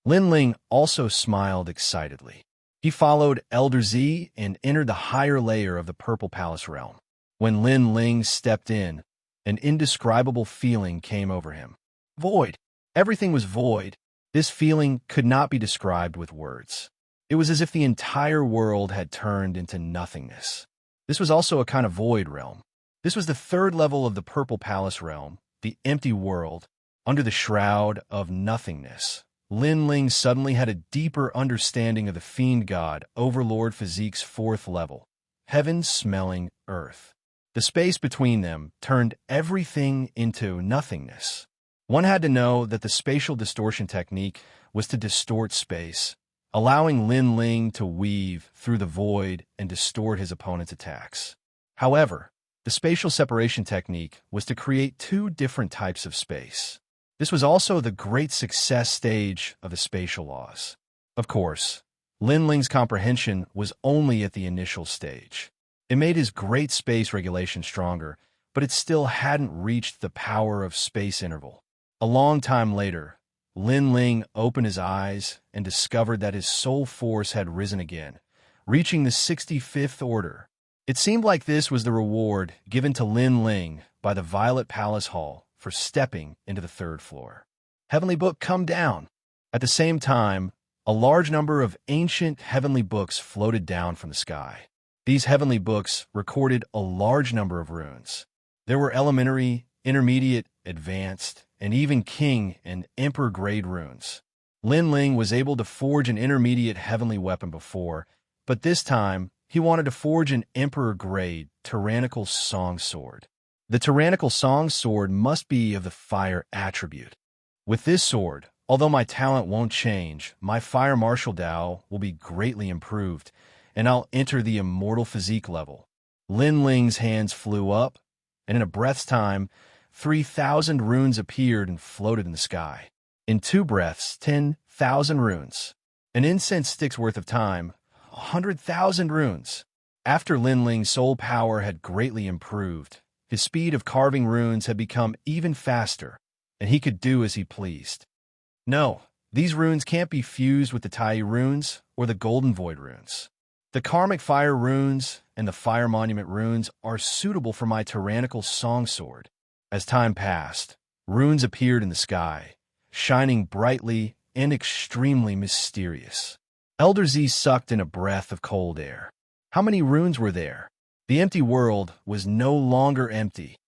Linling also smiled excitedly. He followed Elder Z and entered the higher layer of the Purple Palace realm. When Linling stepped in, an indescribable feeling came over him. Void. Everything was void. This feeling could not be described with words. It was as if the entire world had turned into nothingness. This was also a kind of void realm. This was the 3rd level of the Purple Palace realm, the empty world, under the shroud of nothingness. Linling suddenly had a deeper understanding of the fiend god Overlord Physique's 4th level, heaven-smelling earth. The space between them turned everything into nothingness. One had to know that the spatial distortion technique was to distort space, allowing Linling to weave through the void and distort his opponent's attacks. However, the spatial separation technique was to create 2 different types of space. This was also the great success stage of the spatial laws. Of course, Linling's comprehension was only at the initial stage. It made his great space regulation stronger, but it still hadn't reached the power of space interval. A long time later, Linling opened his eyes and discovered that his soul force had risen again, reaching the 65th order. It seemed like this was the reward given to Linling by the Violet Palace Hall for stepping into the 3rd floor. Heavenly Book, come down. At the same time, a large number of ancient heavenly books floated down from the sky. These heavenly books recorded a large number of runes. There were elementary, intermediate, advanced, and even king and emperor-grade runes. Lin Ling was able to forge an intermediate heavenly weapon before, but this time he wanted to forge an emperor-grade tyrannical song sword. The tyrannical song sword must be of the fire attribute. With this sword, although my talent won't change, my fire martial Dao will be greatly improved, and I'll enter the immortal physique level. Lin Ling's hands flew up, and in a breath's time, 3,000 runes appeared and floated in the sky. In 2 breaths, 10,000 runes. An incense stick's worth of time, 100,000 runes. After Lin Ling's soul power had greatly improved, his speed of carving runes had become even faster, and he could do as he pleased. No, these runes can't be fused with the Tai runes or the Golden Void runes. The Karmic Fire runes and the Fire Monument runes are suitable for my tyrannical song sword. As time passed, runes appeared in the sky, shining brightly and extremely mysterious. Elder Z sucked in a breath of cold air. How many runes were there? The empty world was no longer empty.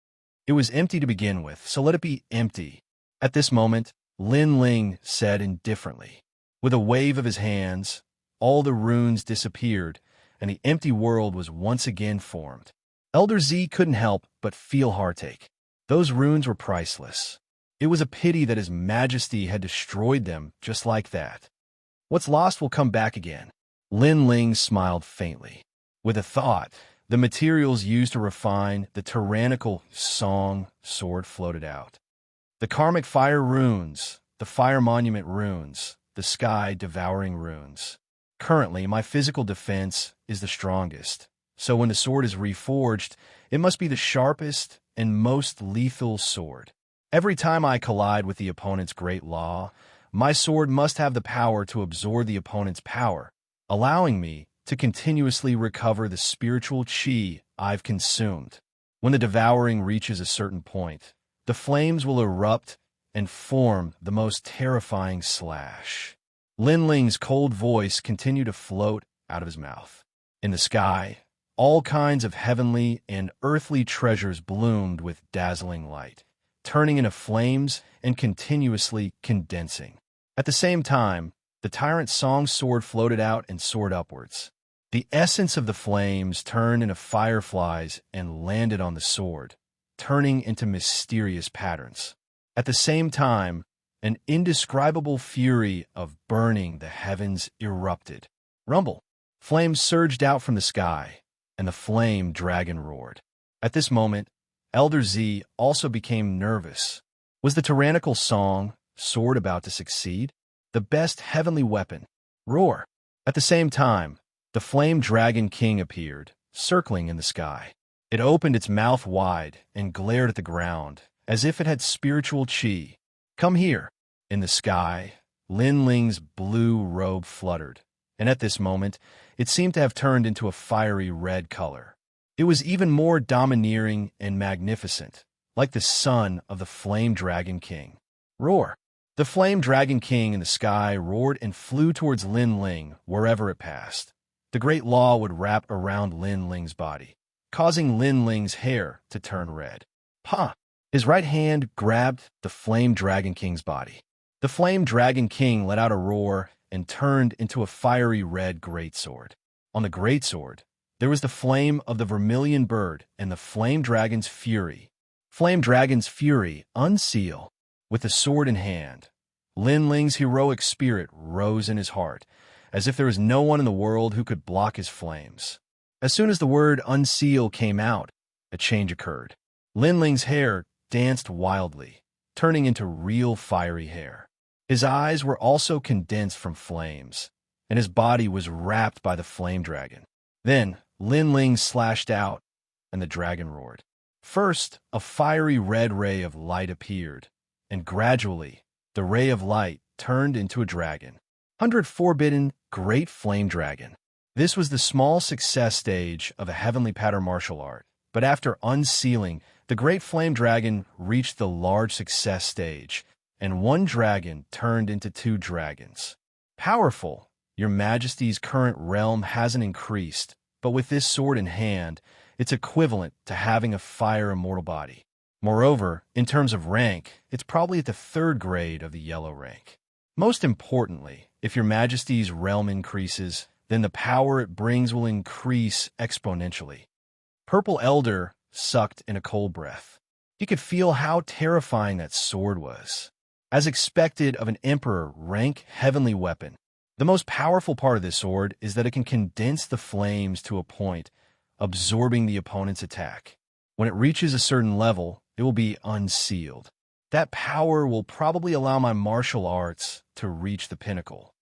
It was empty to begin with, so let it be empty. At this moment, Lin Ling said indifferently. With a wave of his hands, all the runes disappeared, and the empty world was once again formed. Elder Z couldn't help but feel heartache. Those runes were priceless. It was a pity that His Majesty had destroyed them just like that. What's lost will come back again. Lin Ling smiled faintly. With a thought, the materials used to refine the tyrannical song sword floated out. The Karmic Fire runes, the Fire Monument runes, the Sky Devouring runes. Currently, my physical defense is the strongest, so when the sword is reforged, it must be the sharpest and most lethal sword. Every time I collide with the opponent's great law, my sword must have the power to absorb the opponent's power, allowing me to continuously recover the spiritual chi I've consumed. When the devouring reaches a certain point, the flames will erupt and form the most terrifying slash. Lin Ling's cold voice continued to float out of his mouth. In the sky, all kinds of heavenly and earthly treasures bloomed with dazzling light, turning into flames and continuously condensing. At the same time, the tyrant's song sword floated out and soared upwards. The essence of the flames turned into fireflies and landed on the sword, turning into mysterious patterns. At the same time, an indescribable fury of burning the heavens erupted. Rumble! Flames surged out from the sky, and the flame dragon roared. At this moment, Elder Z also became nervous. Was the tyrannical song sword about to succeed? The best heavenly weapon. Roar! At the same time, the flame dragon king appeared, circling in the sky. It opened its mouth wide and glared at the ground, as if it had spiritual chi. Come here. In the sky, Lin Ling's blue robe fluttered, and at this moment, it seemed to have turned into a fiery red color. It was even more domineering and magnificent, like the son of the Flame Dragon King. Roar! The Flame Dragon King in the sky roared and flew towards Lin Ling wherever it passed. The great law would wrap around Lin Ling's body, causing Lin Ling's hair to turn red. Ha! His right hand grabbed the Flame Dragon King's body. The Flame Dragon King let out a roar and turned into a fiery red greatsword. On the greatsword, there was the flame of the vermilion bird and the Flame Dragon's fury. Flame Dragon's fury, unseal. With the sword in hand, Lin Ling's heroic spirit rose in his heart, as if there was no one in the world who could block his flames. As soon as the word unseal came out, a change occurred. Lin Ling's hair danced wildly, turning into real fiery hair. His eyes were also condensed from flames, and his body was wrapped by the flame dragon. Then Lin Ling slashed out, and the dragon roared. First, a fiery red ray of light appeared, and gradually, the ray of light turned into a dragon. 100 Forbidden Great Flame Dragon. This was the small success stage of a heavenly pattern martial art, but after unsealing, the Great Flame Dragon reached the large success stage, and one dragon turned into 2 dragons. Powerful! Your Majesty's current realm hasn't increased, but with this sword in hand, it's equivalent to having a fire immortal body. Moreover, in terms of rank, it's probably at the 3rd grade of the yellow rank. Most importantly, if your Majesty's realm increases, then the power it brings will increase exponentially. Purple Elder sucked in a cold breath. He could feel how terrifying that sword was. As expected of an Emperor rank heavenly weapon, the most powerful part of this sword is that it can condense the flames to a point, absorbing the opponent's attack. When it reaches a certain level, it will be unsealed. That power will probably allow my martial arts to reach the pinnacle.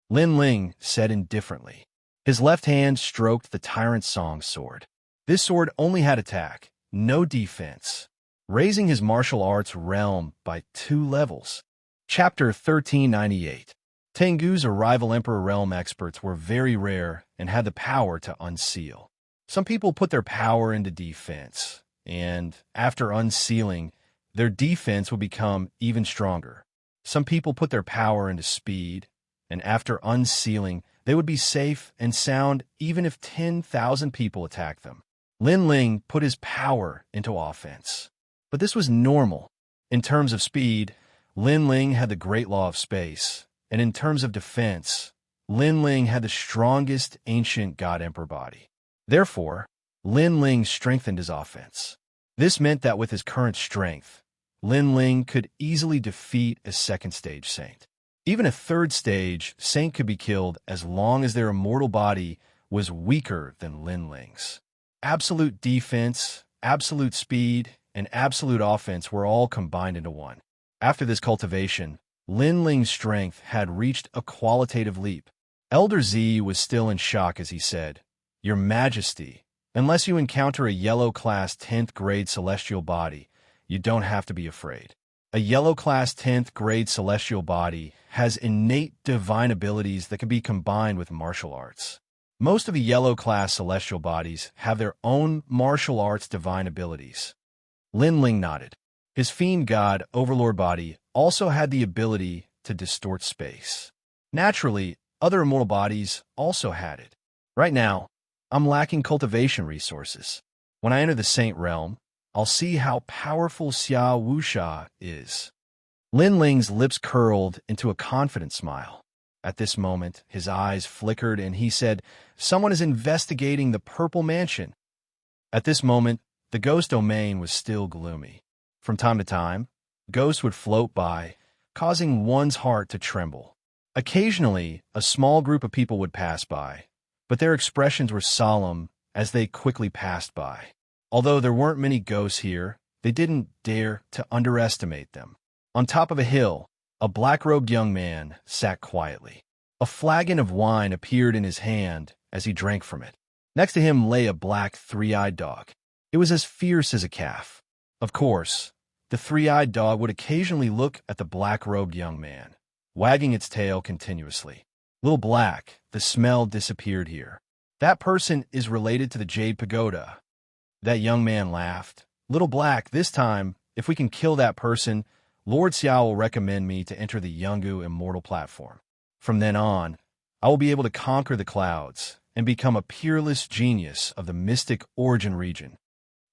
Lin Ling said indifferently. His left hand stroked the Tyrant Song's sword. This sword only had attack, no defense, raising his martial arts realm by 2 levels. Chapter 1398. Tengu's arrival. Emperor realm experts were very rare and had the power to unseal. Some people put their power into defense, and after unsealing, their defense would become even stronger. Some people put their power into speed, and after unsealing, they would be safe and sound even if 10,000 people attacked them. Lin Ling put his power into offense. But this was normal. In terms of speed, Lin Ling had the great law of space, and in terms of defense, Lin Ling had the strongest ancient God-Emperor body. Therefore, Lin Ling strengthened his offense. This meant that with his current strength, Lin Ling could easily defeat a 2nd stage saint. Even a 3rd stage saint could be killed as long as their immortal body was weaker than Lin Ling's. Absolute defense, absolute speed, and absolute offense were all combined into one. After this cultivation, Lin Ling's strength had reached a qualitative leap. Elder Z was still in shock as he said, "Your Majesty, unless you encounter a yellow class 10th grade celestial body, you don't have to be afraid. A yellow class 10th grade celestial body has innate divine abilities that can be combined with martial arts. Most of the yellow class celestial bodies have their own martial arts divine abilities." Lin Ling nodded. His fiend god overlord body also had the ability to distort space. Naturally, other immortal bodies also had it. Right now, I'm lacking cultivation resources. When I enter the Saint Realm, I'll see how powerful Wuxia is. Lin Ling's lips curled into a confident smile. At this moment, his eyes flickered and he said, "Someone is investigating the Purple Mansion." At this moment, the ghost domain was still gloomy. From time to time, ghosts would float by, causing one's heart to tremble. Occasionally, a small group of people would pass by, but their expressions were solemn as they quickly passed by. Although there weren't many ghosts here, they didn't dare to underestimate them. On top of a hill, a black-robed young man sat quietly. A flagon of wine appeared in his hand as he drank from it. Next to him lay a black three-eyed dog. It was as fierce as a calf. Of course, the three-eyed dog would occasionally look at the black-robed young man, wagging its tail continuously. Little Black, the smell disappeared here. That person is related to the Jade Pagoda. That young man laughed. Little Black, this time, if we can kill that person, Lord Xiao will recommend me to enter the Yungu Immortal Platform. From then on, I will be able to conquer the clouds and become a peerless genius of the mystic origin region.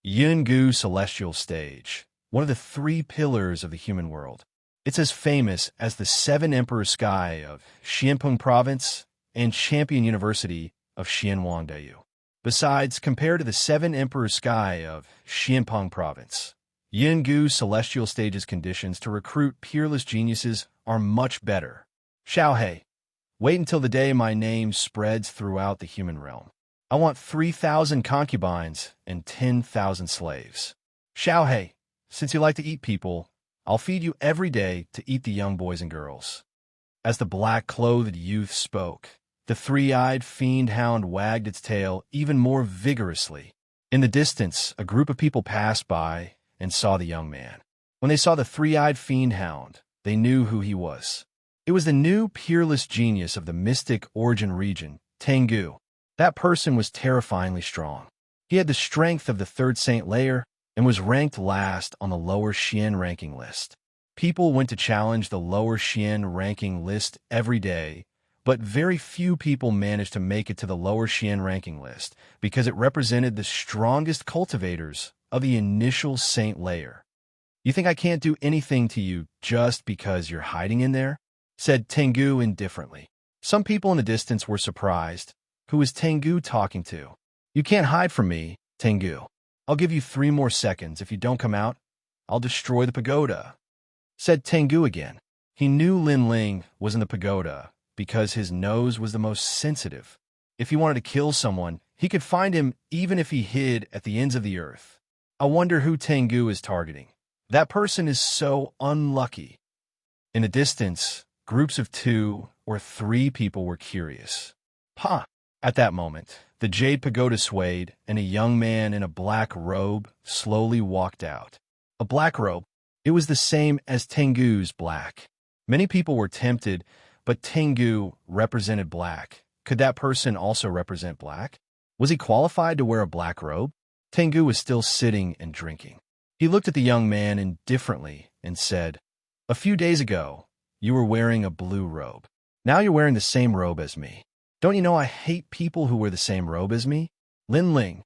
Yungu Celestial Stage, one of the 3 pillars of the human world. It's as famous as the 7 Emperor Sky of Xianpeng Province and Champion University of Xianwangdayu. Besides, compared to the 7 Emperor Sky of Xianpeng Province, Yungu Celestial Stage's conditions to recruit peerless geniuses are much better. Xiaohei, wait until the day my name spreads throughout the human realm. I want 3,000 concubines and 10,000 slaves. Xiaohei, since you like to eat people, I'll feed you every day to eat the young boys and girls. As the black-clothed youth spoke, the three-eyed fiend hound wagged its tail even more vigorously. In the distance, a group of people passed by and saw the young man. When they saw the three-eyed fiend hound, they knew who he was. It was the new peerless genius of the mystic origin region, Tengu. That person was terrifyingly strong. He had the strength of the 3rd Saint layer and was ranked last on the lower Xian ranking list. People went to challenge the lower Xian ranking list every day, but very few people managed to make it to the lower Xian ranking list because it represented the strongest cultivators of the initial saint layer. "You think I can't do anything to you just because you're hiding in there?" said Tengu indifferently. Some people in the distance were surprised. Who is Tengu talking to? "You can't hide from me, Tengu. I'll give you 3 more seconds. If you don't come out, I'll destroy the pagoda," said Tengu again. He knew Lin Ling was in the pagoda because his nose was the most sensitive. If he wanted to kill someone, he could find him even if he hid at the ends of the earth. I wonder who Tengu is targeting. That person is so unlucky. In the distance, groups of 2 or 3 people were curious. "Ha!" At that moment, the jade pagoda swayed, and a young man in a black robe slowly walked out. A black robe. It was the same as Tengu's black. Many people were tempted, but Tengu represented black. Could that person also represent black? Was he qualified to wear a black robe? Tengu was still sitting and drinking. He looked at the young man indifferently and said, "A few days ago, you were wearing a blue robe. Now you're wearing the same robe as me. Don't you know I hate people who wear the same robe as me?" Lin Ling.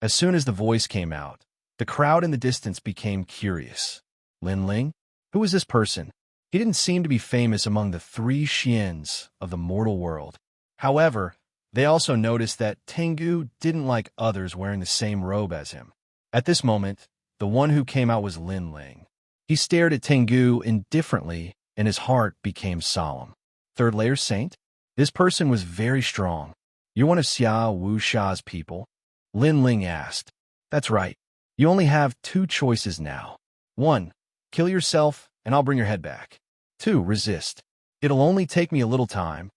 As soon as the voice came out, the crowd in the distance became curious. Lin Ling? Who is this person? He didn't seem to be famous among the 3 Xians of the mortal world. However, they also noticed that Tengu didn't like others wearing the same robe as him. At this moment, the one who came out was Lin Ling. He stared at Tengu indifferently, and his heart became solemn. 3rd layer saint? This person was very strong. "You're one of Wuxia's people?" Lin Ling asked. "That's right. You only have 2 choices now. 1. Kill yourself, and I'll bring your head back. 2. Resist. It'll only take me a little time."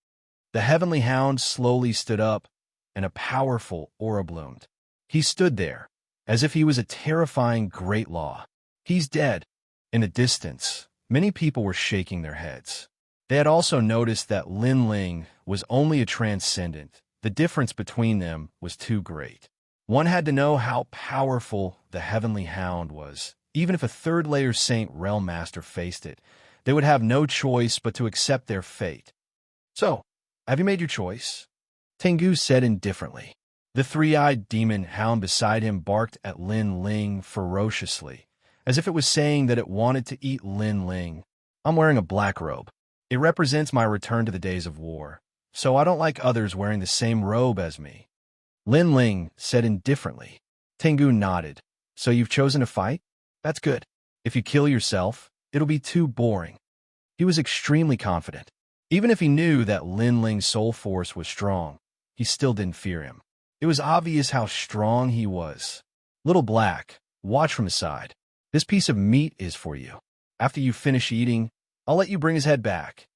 The heavenly hound slowly stood up, and a powerful aura bloomed. He stood there, as if he was a terrifying great law. "He's dead." In the distance, many people were shaking their heads. They had also noticed that Lin Ling was only a transcendent. The difference between them was too great. One had to know how powerful the heavenly hound was. Even if a 3rd layer saint realm master faced it, they would have no choice but to accept their fate. "So, have you made your choice?" Tengu said indifferently. The 3-eyed demon hound beside him barked at Lin Ling ferociously, as if it was saying that it wanted to eat Lin Ling. "I'm wearing a black robe. It represents my return to the days of war, so I don't like others wearing the same robe as me," Lin Ling said indifferently. Tengu nodded. "So you've chosen to fight? That's good. If you kill yourself, it'll be too boring." He was extremely confident. Even if he knew that Lin Ling's soul force was strong, he still didn't fear him. It was obvious how strong he was. "Little Black, watch from the side. This piece of meat is for you. After you finish eating, I'll let you bring his head back."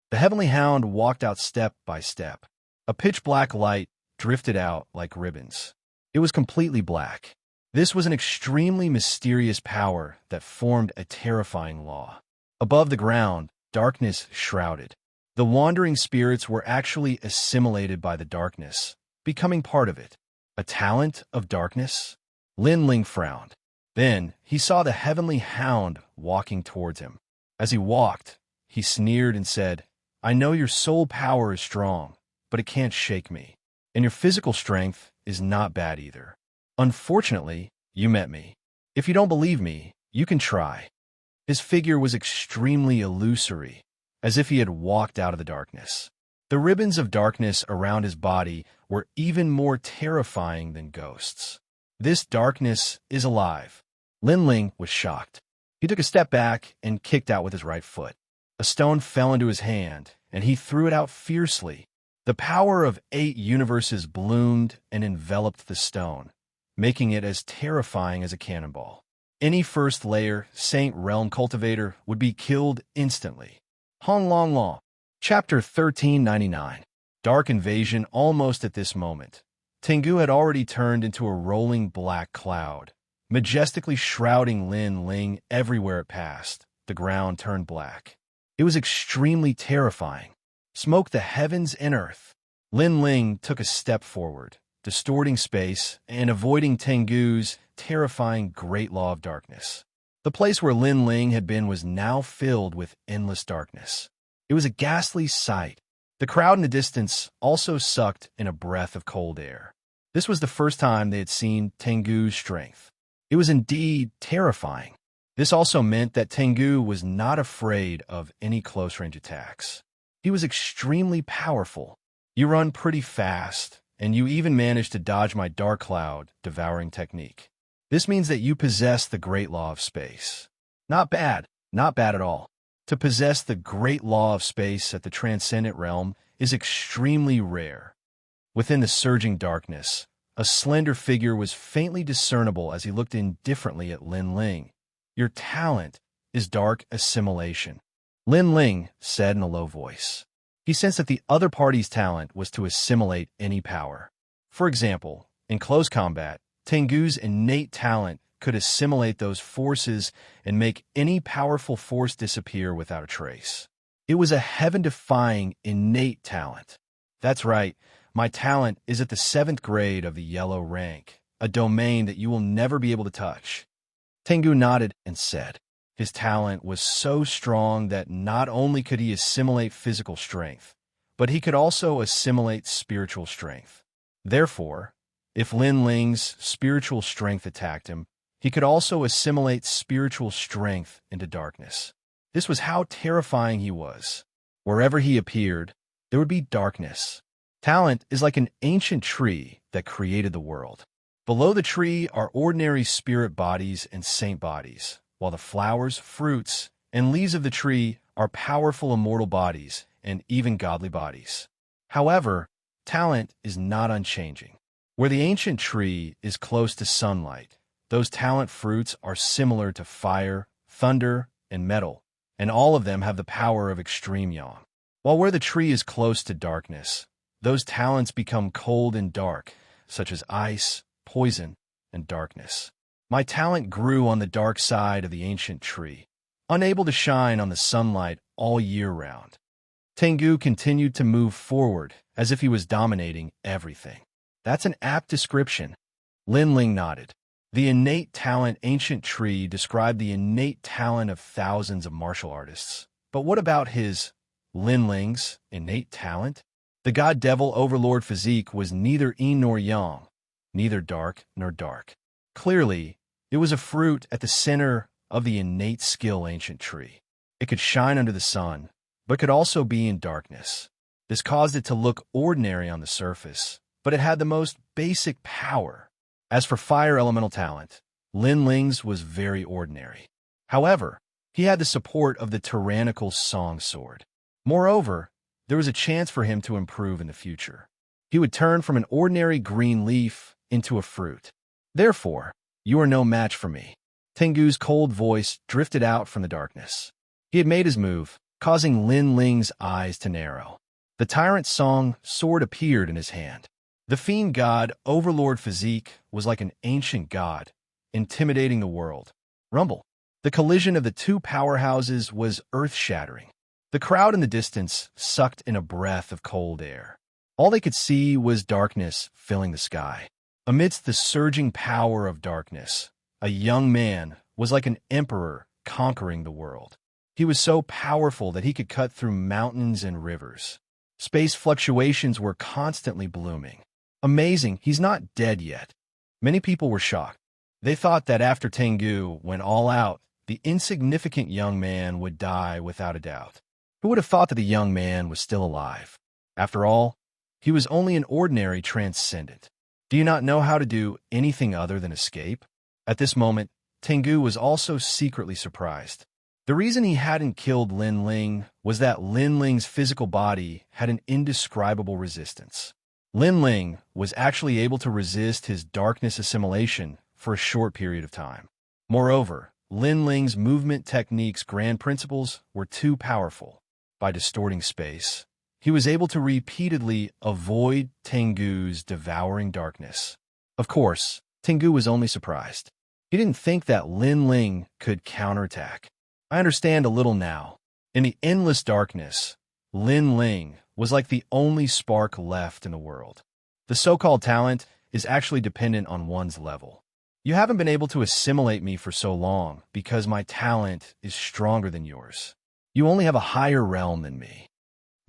The heavenly hound walked out step by step. A pitch-black light drifted out like ribbons. It was completely black. This was an extremely mysterious power that formed a terrifying law. Above the ground, darkness shrouded. The wandering spirits were actually assimilated by the darkness, becoming part of it. A talent of darkness? Lin Ling frowned. Then he saw the heavenly hound walking towards him. As he walked, he sneered and said, "I know your soul power is strong, but it can't shake me. And your physical strength is not bad either. Unfortunately, you met me. If you don't believe me, you can try." His figure was extremely illusory, as if he had walked out of the darkness. The ribbons of darkness around his body were even more terrifying than ghosts. "This darkness is alive." Lin Ling was shocked. He took a step back and kicked out with his right foot. A stone fell into his hand, and he threw it out fiercely. The power of 8 universes bloomed and enveloped the stone, making it as terrifying as a cannonball. Any 1st layer Saint Realm cultivator would be killed instantly. Hong Long Law. Chapter 1399. Dark Invasion. Almost at this moment, Tengu had already turned into a rolling black cloud, majestically shrouding Lin Ling everywhere it passed. The ground turned black. It was extremely terrifying. Smoke the heavens and earth. Lin Ling took a step forward, distorting space and avoiding Tengu's terrifying great law of darkness. The place where Lin Ling had been was now filled with endless darkness. It was a ghastly sight. The crowd in the distance also sucked in a breath of cold air. This was the first time they had seen Tengu's strength. It was indeed terrifying. This also meant that Tengu was not afraid of any close-range attacks. He was extremely powerful. You run pretty fast, and you even managed to dodge my Dark Cloud devouring technique. This means that you possess the great law of space. Not bad at all. To possess the great law of space at the transcendent realm is extremely rare. Within the surging darkness, a slender figure was faintly discernible as he looked indifferently at Lin Ling. Your talent is dark assimilation, Lin Ling said in a low voice. He sensed that the other party's talent was to assimilate any power. For example, in close combat, Tengu's innate talent could assimilate those forces and make any powerful force disappear without a trace. It was a heaven-defying innate talent. That's right, my talent is at the 7th grade of the yellow rank, a domain that you will never be able to touch. Tengu nodded and said, his talent was so strong that not only could he assimilate physical strength, but he could also assimilate spiritual strength. Therefore, if Lin Ling's spiritual strength attacked him, he could also assimilate spiritual strength into darkness. This was how terrifying he was. Wherever he appeared, there would be darkness. Talent is like an ancient tree that created the world. Below the tree are ordinary spirit bodies and saint bodies, while the flowers, fruits, and leaves of the tree are powerful immortal bodies and even godly bodies. However, talent is not unchanging. Where the ancient tree is close to sunlight, those talent fruits are similar to fire, thunder, and metal, and all of them have the power of extreme yang. While where the tree is close to darkness, those talents become cold and dark, such as ice, poison, and darkness. My talent grew on the dark side of the ancient tree, unable to shine on the sunlight all year round. Tengu continued to move forward as if he was dominating everything. That's an apt description. Lin Ling nodded. The innate talent ancient tree described the innate talent of thousands of martial artists. But what about his, Lin Ling's, innate talent? The god-devil overlord physique was neither yin nor yang, neither dark nor dark. Clearly, it was a fruit at the center of the innate skill ancient tree. It could shine under the sun, but could also be in darkness. This caused it to look ordinary on the surface, but it had the most basic power. As for fire elemental talent, Lin Ling's was very ordinary. However, he had the support of the tyrannical song sword. Moreover, there was a chance for him to improve in the future. He would turn from an ordinary green leaf into a fruit. Therefore, you are no match for me. Tengu's cold voice drifted out from the darkness. He had made his move, causing Lin Ling's eyes to narrow. The tyrant song sword appeared in his hand. The fiend god overlord physique was like an ancient god, intimidating the world. Rumble. The collision of the two powerhouses was earth-shattering. The crowd in the distance sucked in a breath of cold air. All they could see was darkness filling the sky. Amidst the surging power of darkness, a young man was like an emperor conquering the world. He was so powerful that he could cut through mountains and rivers. Space fluctuations were constantly blooming. Amazing, he's not dead yet. Many people were shocked. They thought that after Tengu went all out, the insignificant young man would die without a doubt. Who would have thought that the young man was still alive? After all, he was only an ordinary transcendent. Do you not know how to do anything other than escape? At this moment, Tengu was also secretly surprised. The reason he hadn't killed Lin Ling was that Lin Ling's physical body had an indescribable resistance. Lin Ling was actually able to resist his darkness assimilation for a short period of time. Moreover, Lin Ling's movement technique's grand principles were too powerful. By distorting space, he was able to repeatedly avoid Tengu's devouring darkness. Of course, Tengu was only surprised. He didn't think that Lin Ling could counterattack. I understand a little now. In the endless darkness, Lin Ling was like the only spark left in the world. The so-called talent is actually dependent on one's level. You haven't been able to assimilate me for so long because my talent is stronger than yours. You only have a higher realm than me.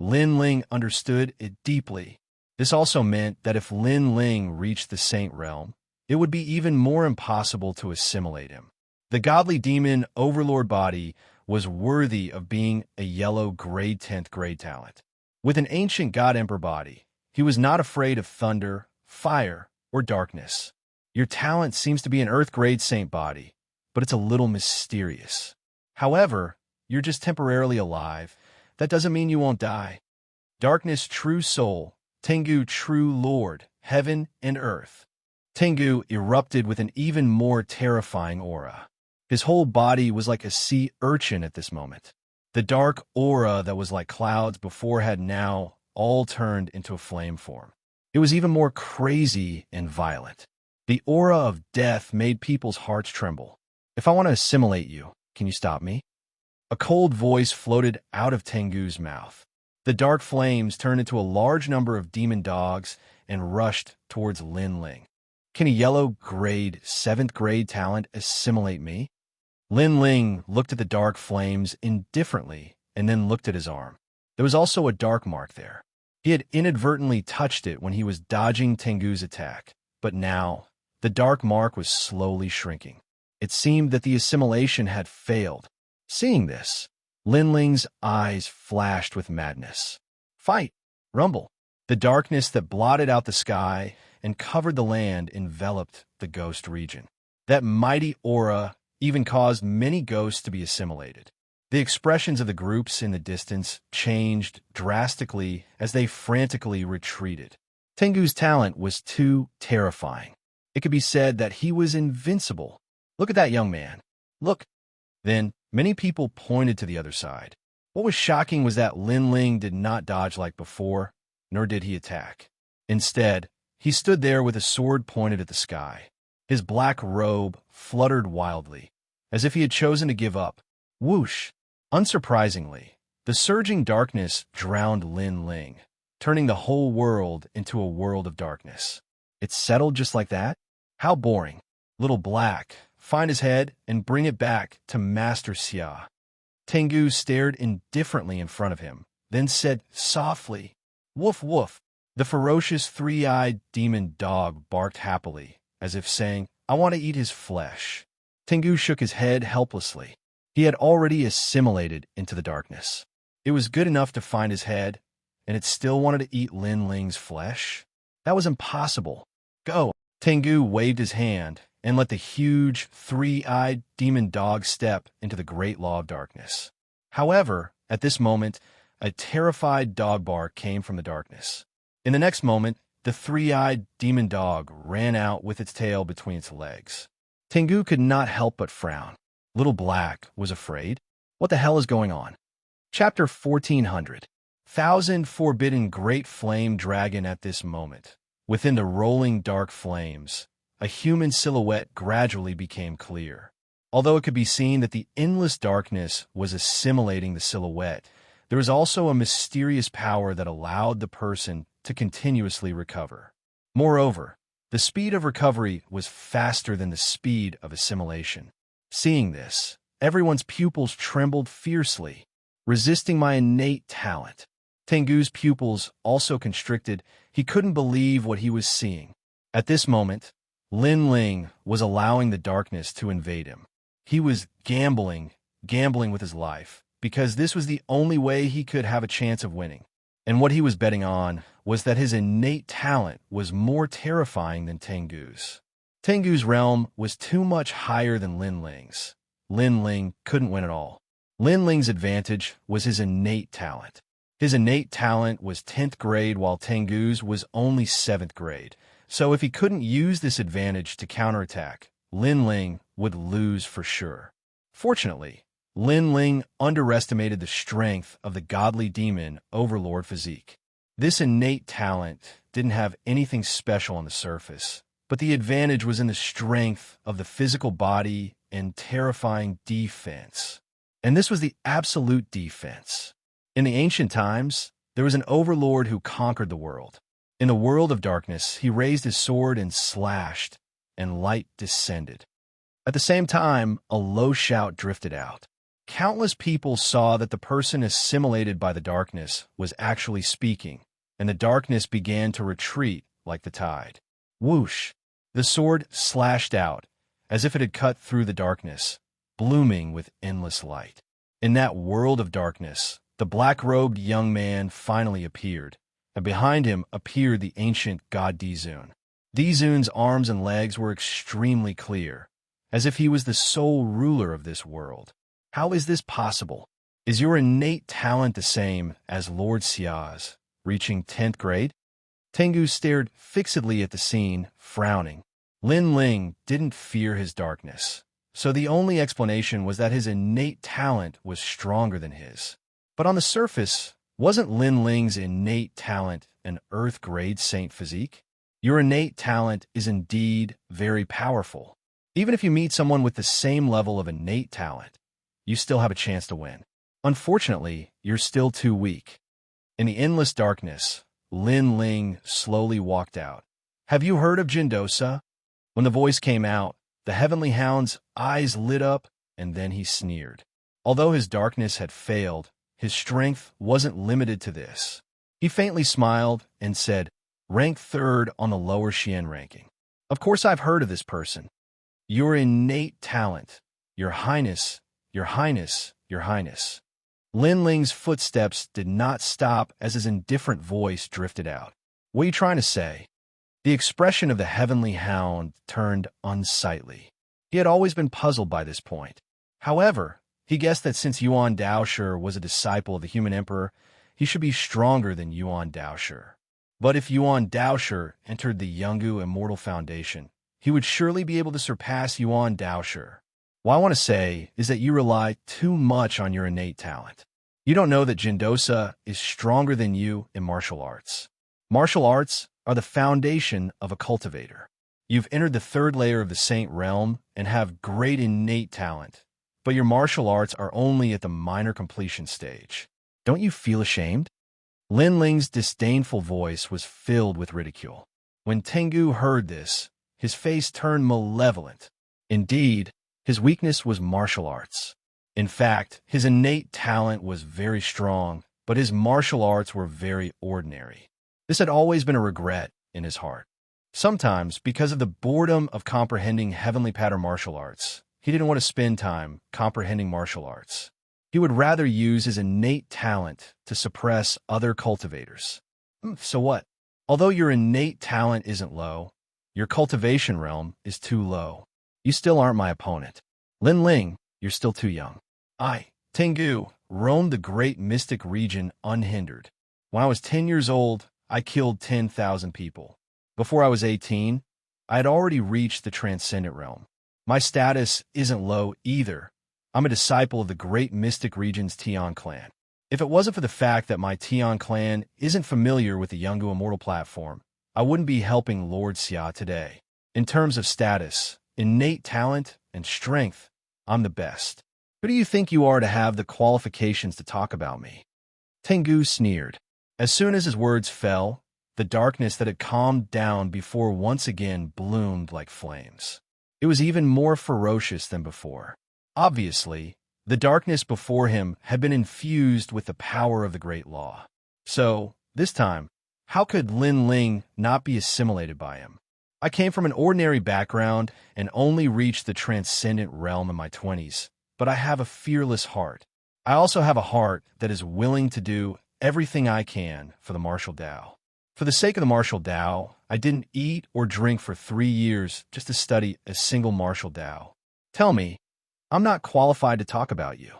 Lin Ling understood it deeply. This also meant that if Lin Ling reached the Saint Realm, it would be even more impossible to assimilate him. The godly demon overlord body was worthy of being a yellow grade 10th grade talent. With an ancient god emperor body, he was not afraid of thunder, fire, or darkness. Your talent seems to be an earth grade saint body, but it's a little mysterious. However, you're just temporarily alive. That doesn't mean you won't die. Darkness true soul, Tengu true lord, heaven and earth. Tengu erupted with an even more terrifying aura. His whole body was like a sea urchin at this moment. The dark aura that was like clouds before had now all turned into a flame form. It was even more crazy and violent. The aura of death made people's hearts tremble. If I want to assimilate you, can you stop me? A cold voice floated out of Tengu's mouth. The dark flames turned into a large number of demon dogs and rushed towards Lin Ling. Can a yellow grade 7th grade talent assimilate me? Lin Ling looked at the dark flames indifferently and then looked at his arm. There was also a dark mark there. He had inadvertently touched it when he was dodging Tengu's attack, but now the dark mark was slowly shrinking. It seemed that the assimilation had failed. Seeing this, Lin Ling's eyes flashed with madness. Fight! Rumble! The darkness that blotted out the sky and covered the land enveloped the ghost region. That mighty aura even caused many ghosts to be assimilated. The expressions of the groups in the distance changed drastically as they frantically retreated. Tengu's talent was too terrifying. It could be said that he was invincible. Look at that young man. Look. Then, many people pointed to the other side. What was shocking was that Lin Ling did not dodge like before, nor did he attack. Instead, he stood there with a sword pointed at the sky. His black robe fluttered wildly, as if he had chosen to give up. Whoosh! Unsurprisingly, the surging darkness drowned Lin Ling, turning the whole world into a world of darkness. It settled just like that? How boring. Little Black, find his head and bring it back to Master Xia. Tengu stared indifferently in front of him, then said softly, "Woof woof." The ferocious three-eyed demon dog barked happily, as if saying, "I want to eat his flesh." Tengu shook his head helplessly. He had already assimilated into the darkness. It was good enough to find his head, and it still wanted to eat Lin Ling's flesh? That was impossible. Go! Tengu waved his hand and let the huge, three-eyed demon dog step into the great law of darkness. However, at this moment, a terrified dog bark came from the darkness. In the next moment, the three-eyed demon dog ran out with its tail between its legs. Tengu could not help but frown. Little Black was afraid. What the hell is going on? Chapter 1400. Thousand Forbidden Great Flame Dragon. At this moment, within the rolling dark flames, a human silhouette gradually became clear. Although it could be seen that the endless darkness was assimilating the silhouette, there was also a mysterious power that allowed the person to continuously recover. Moreover, the speed of recovery was faster than the speed of assimilation. Seeing this, everyone's pupils trembled fiercely, resisting my innate talent. Tengu's pupils also constricted. He couldn't believe what he was seeing. At this moment, Lin Ling was allowing the darkness to invade him. He was gambling with his life, because this was the only way he could have a chance of winning. And what he was betting on was that his innate talent was more terrifying than Tengu's. Tengu's realm was too much higher than Lin Ling's. Lin Ling couldn't win at all. Lin Ling's advantage was his innate talent. His innate talent was 10th grade while Tengu's was only 7th grade. So if he couldn't use this advantage to counterattack, Lin Ling would lose for sure. Fortunately, Lin Ling underestimated the strength of the godly demon overlord physique. This innate talent didn't have anything special on the surface, but the advantage was in the strength of the physical body and terrifying defense. And this was the absolute defense. In the ancient times, there was an overlord who conquered the world. In the world of darkness, he raised his sword and slashed, and light descended. At the same time, a low shout drifted out. Countless people saw that the person assimilated by the darkness was actually speaking, and the darkness began to retreat like the tide. Whoosh! The sword slashed out, as if it had cut through the darkness, blooming with endless light. In that world of darkness, the black-robed young man finally appeared, and behind him appeared the ancient god Dizun. Dizun's arms and legs were extremely clear, as if he was the sole ruler of this world. How is this possible? Is your innate talent the same as Lord Xia's, reaching 10th grade? Tengu stared fixedly at the scene, frowning. Lin Ling didn't fear his darkness, so the only explanation was that his innate talent was stronger than his. But on the surface, wasn't Lin Ling's innate talent an Earth-grade saint physique? Your innate talent is indeed very powerful. Even if you meet someone with the same level of innate talent, you still have a chance to win. Unfortunately, you're still too weak. In the endless darkness, Lin Ling slowly walked out. Have you heard of Jindosa? When the voice came out, the heavenly hound's eyes lit up, and then he sneered. Although his darkness had failed, his strength wasn't limited to this. He faintly smiled and said, "Rank 3rd on the lower Xian ranking. Of course I've heard of this person. Your innate talent, Your Highness, Your Highness, Your Highness." Lin Ling's footsteps did not stop as his indifferent voice drifted out. "What are you trying to say?" The expression of the heavenly hound turned unsightly. He had always been puzzled by this point. However, he guessed that since Yuan Daoshi was a disciple of the human emperor, he should be stronger than Yuan Daoshi. But if Yuan Daoshi entered the Yungu Immortal Foundation, he would surely be able to surpass Yuan Daoshi. What I want to say is that you rely too much on your innate talent. You don't know that Jindosa is stronger than you in martial arts. Martial arts are the foundation of a cultivator. You've entered the 3rd layer of the Saint realm and have great innate talent, but your martial arts are only at the minor completion stage. Don't you feel ashamed? Lin Ling's disdainful voice was filled with ridicule. When Tengu heard this, his face turned malevolent. Indeed, his weakness was martial arts. In fact, his innate talent was very strong, but his martial arts were very ordinary. This had always been a regret in his heart. Sometimes, because of the boredom of comprehending heavenly pattern martial arts, he didn't want to spend time comprehending martial arts. He would rather use his innate talent to suppress other cultivators. So what? Although your innate talent isn't low, your cultivation realm is too low. You still aren't my opponent. Lin Ling, you're still too young. I, Tengu, roamed the great mystic region unhindered. When I was 10 years old, I killed 10,000 people. Before I was 18, I had already reached the transcendent realm. My status isn't low either. I'm a disciple of the great mystic region's Tian clan. If it wasn't for the fact that my Tian clan isn't familiar with the Yungu Immortal platform, I wouldn't be helping Lord Xia today. In terms of status, innate talent, and strength, I'm the best. Who do you think you are to have the qualifications to talk about me? Tengu sneered. As soon as his words fell, the darkness that had calmed down before once again bloomed like flames. It was even more ferocious than before. Obviously, the darkness before him had been infused with the power of the Great Law. So, this time, how could Lin Ling not be assimilated by him? I came from an ordinary background and only reached the transcendent realm in my 20s, but I have a fearless heart. I also have a heart that is willing to do everything I can for the martial Tao. For the sake of the martial Tao, I didn't eat or drink for 3 years just to study a single martial Tao. Tell me, I'm not qualified to talk about you.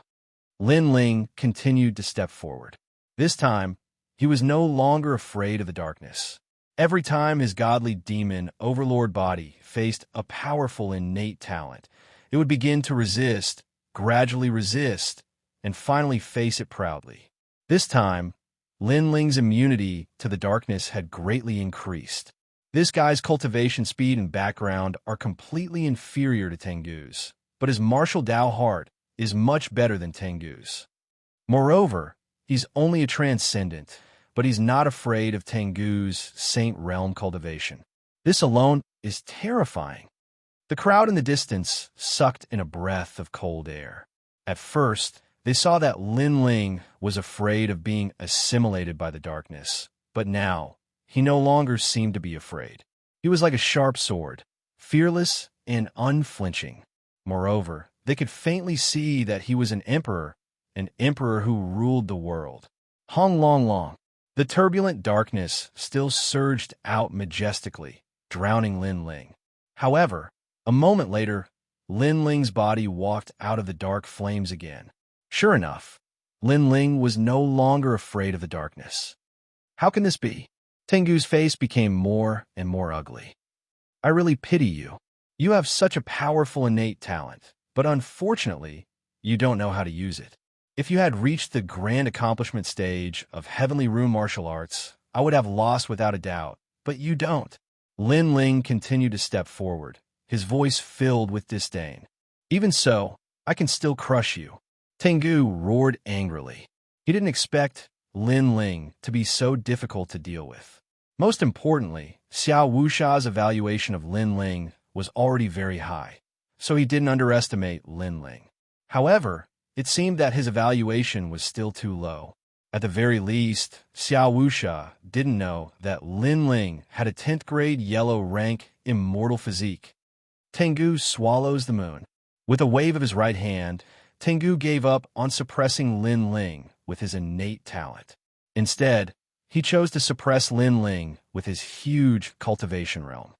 Lin Ling continued to step forward. This time, he was no longer afraid of the darkness. Every time his godly demon overlord body faced a powerful innate talent, it would begin to resist, gradually resist, and finally face it proudly. This time, Lin Ling's immunity to the darkness had greatly increased. This guy's cultivation speed and background are completely inferior to Tengu's, but his martial Tao heart is much better than Tengu's. Moreover, he's only a transcendent, but he's not afraid of Tengu's Saint Realm cultivation. This alone is terrifying. The crowd in the distance sucked in a breath of cold air. At first, they saw that Lin Ling was afraid of being assimilated by the darkness, but now, he no longer seemed to be afraid. He was like a sharp sword, fearless and unflinching. Moreover, they could faintly see that he was an emperor who ruled the world. Hong Long Long. The turbulent darkness still surged out majestically, drowning Lin Ling. However, a moment later, Lin Ling's body walked out of the dark flames again. Sure enough, Lin Ling was no longer afraid of the darkness. How can this be? Tengu's face became more and more ugly. I really pity you. You have such a powerful innate talent, but unfortunately, you don't know how to use it. If you had reached the grand accomplishment stage of heavenly rune martial arts, I would have lost without a doubt, but you don't. Lin Ling continued to step forward, his voice filled with disdain. Even so, I can still crush you. Tengu roared angrily. He didn't expect Lin Ling to be so difficult to deal with. Most importantly, Xiao Wuxia's evaluation of Lin Ling was already very high, so he didn't underestimate Lin Ling. However, it seemed that his evaluation was still too low. At the very least, Xiao Wuxia didn't know that Lin Ling had a 10th grade yellow rank immortal physique. Tengu swallows the moon. With a wave of his right hand, Tengu gave up on suppressing Lin Ling with his innate talent. Instead, he chose to suppress Lin Ling with his huge cultivation realm.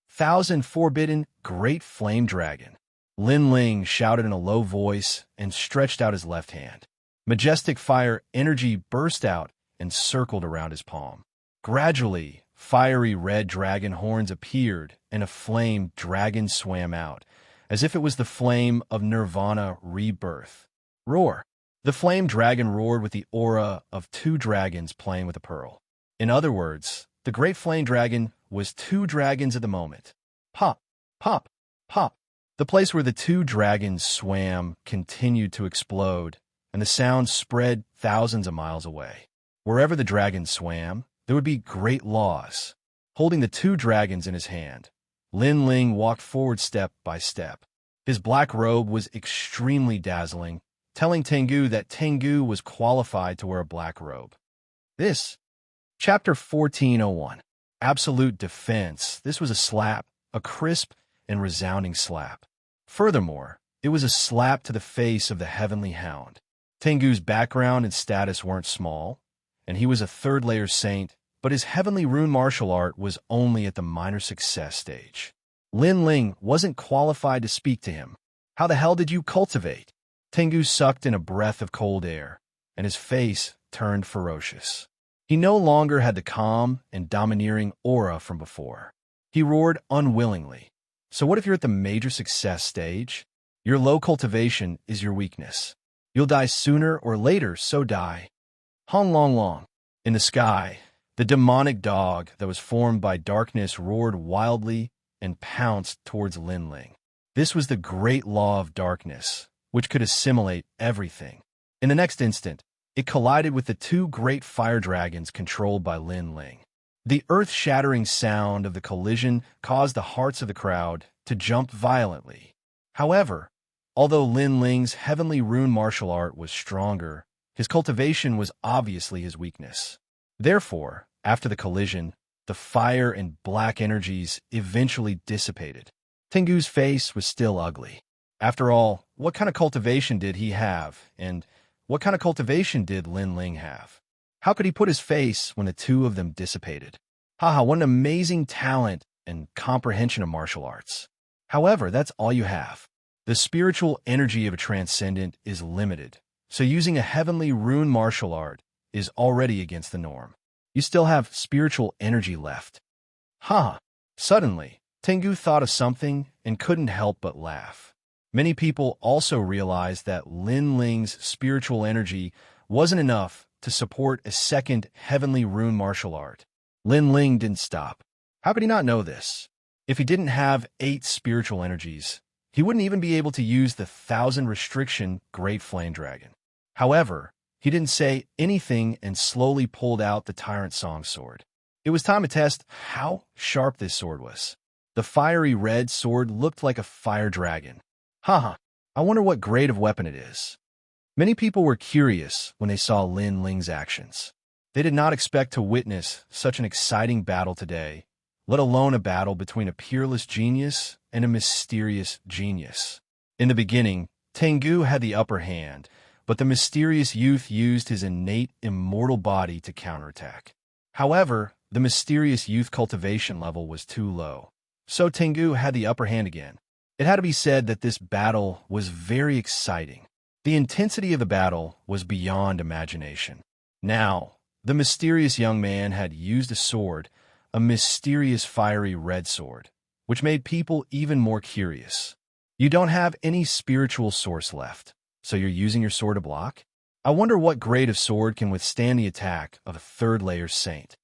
Thousand Forbidden Great Flame Dragon. Lin Ling shouted in a low voice and stretched out his left hand. Majestic fire energy burst out and circled around his palm. Gradually, fiery red dragon horns appeared and a flame dragon swam out, as if it was the flame of Nirvana rebirth. Roar! The flame dragon roared with the aura of two dragons playing with a pearl. In other words, the great flame dragon was two dragons at the moment. Pop! Pop! Pop! The place where the two dragons swam continued to explode, and the sound spread thousands of miles away. Wherever the dragons swam, there would be great loss. Holding the two dragons in his hand, Lin Ling walked forward step by step. His black robe was extremely dazzling, telling Tengu that Tengu was qualified to wear a black robe. This, Chapter 1401, Absolute Defense. This was a slap, a crisp and resounding slap. Furthermore, it was a slap to the face of the Heavenly Hound. Tengu's background and status weren't small, and he was a third-layer saint, but his heavenly rune martial art was only at the minor success stage. Lin Ling wasn't qualified to speak to him. How the hell did you cultivate? Tengu sucked in a breath of cold air, and his face turned ferocious. He no longer had the calm and domineering aura from before. He roared unwillingly. So what if you're at the major success stage? Your low cultivation is your weakness. You'll die sooner or later, so die. Hong Long Long. In the sky, the demonic dog that was formed by darkness roared wildly and pounced towards Lin Ling. This was the great law of darkness, which could assimilate everything. In the next instant, it collided with the two great fire dragons controlled by Lin Ling. The earth-shattering sound of the collision caused the hearts of the crowd to jump violently. However, although Lin Ling's heavenly rune martial art was stronger, his cultivation was obviously his weakness. Therefore, after the collision, the fire and black energies eventually dissipated. Tengu's face was still ugly. After all, what kind of cultivation did he have, and what kind of cultivation did Lin Ling have? How could he put his face when the two of them dissipated? Haha, what an amazing talent and comprehension of martial arts. However, that's all you have. The spiritual energy of a transcendent is limited, so using a heavenly rune martial art is already against the norm. You still have spiritual energy left. Haha. Suddenly, Tengu thought of something and couldn't help but laugh. Many people also realized that Lin Ling's spiritual energy wasn't enough to support a second heavenly rune martial art. Lin Ling didn't stop. How could he not know this? If he didn't have 8 spiritual energies, he wouldn't even be able to use the 1000 restriction Great Flame Dragon. However, he didn't say anything and slowly pulled out the Tyrant Song sword. It was time to test how sharp this sword was. The fiery red sword looked like a fire dragon. Haha, I wonder what grade of weapon it is. Many people were curious when they saw Lin Ling's actions. They did not expect to witness such an exciting battle today, let alone a battle between a peerless genius and a mysterious genius. In the beginning, Tengu had the upper hand, but the mysterious youth used his innate immortal body to counterattack. However, the mysterious youth cultivation level was too low, so Tengu had the upper hand again. It had to be said that this battle was very exciting. The intensity of the battle was beyond imagination. Now, the mysterious young man had used a sword, a mysterious fiery red sword, which made people even more curious. You don't have any spiritual source left, so you're using your sword to block? I wonder what grade of sword can withstand the attack of a third-layer saint.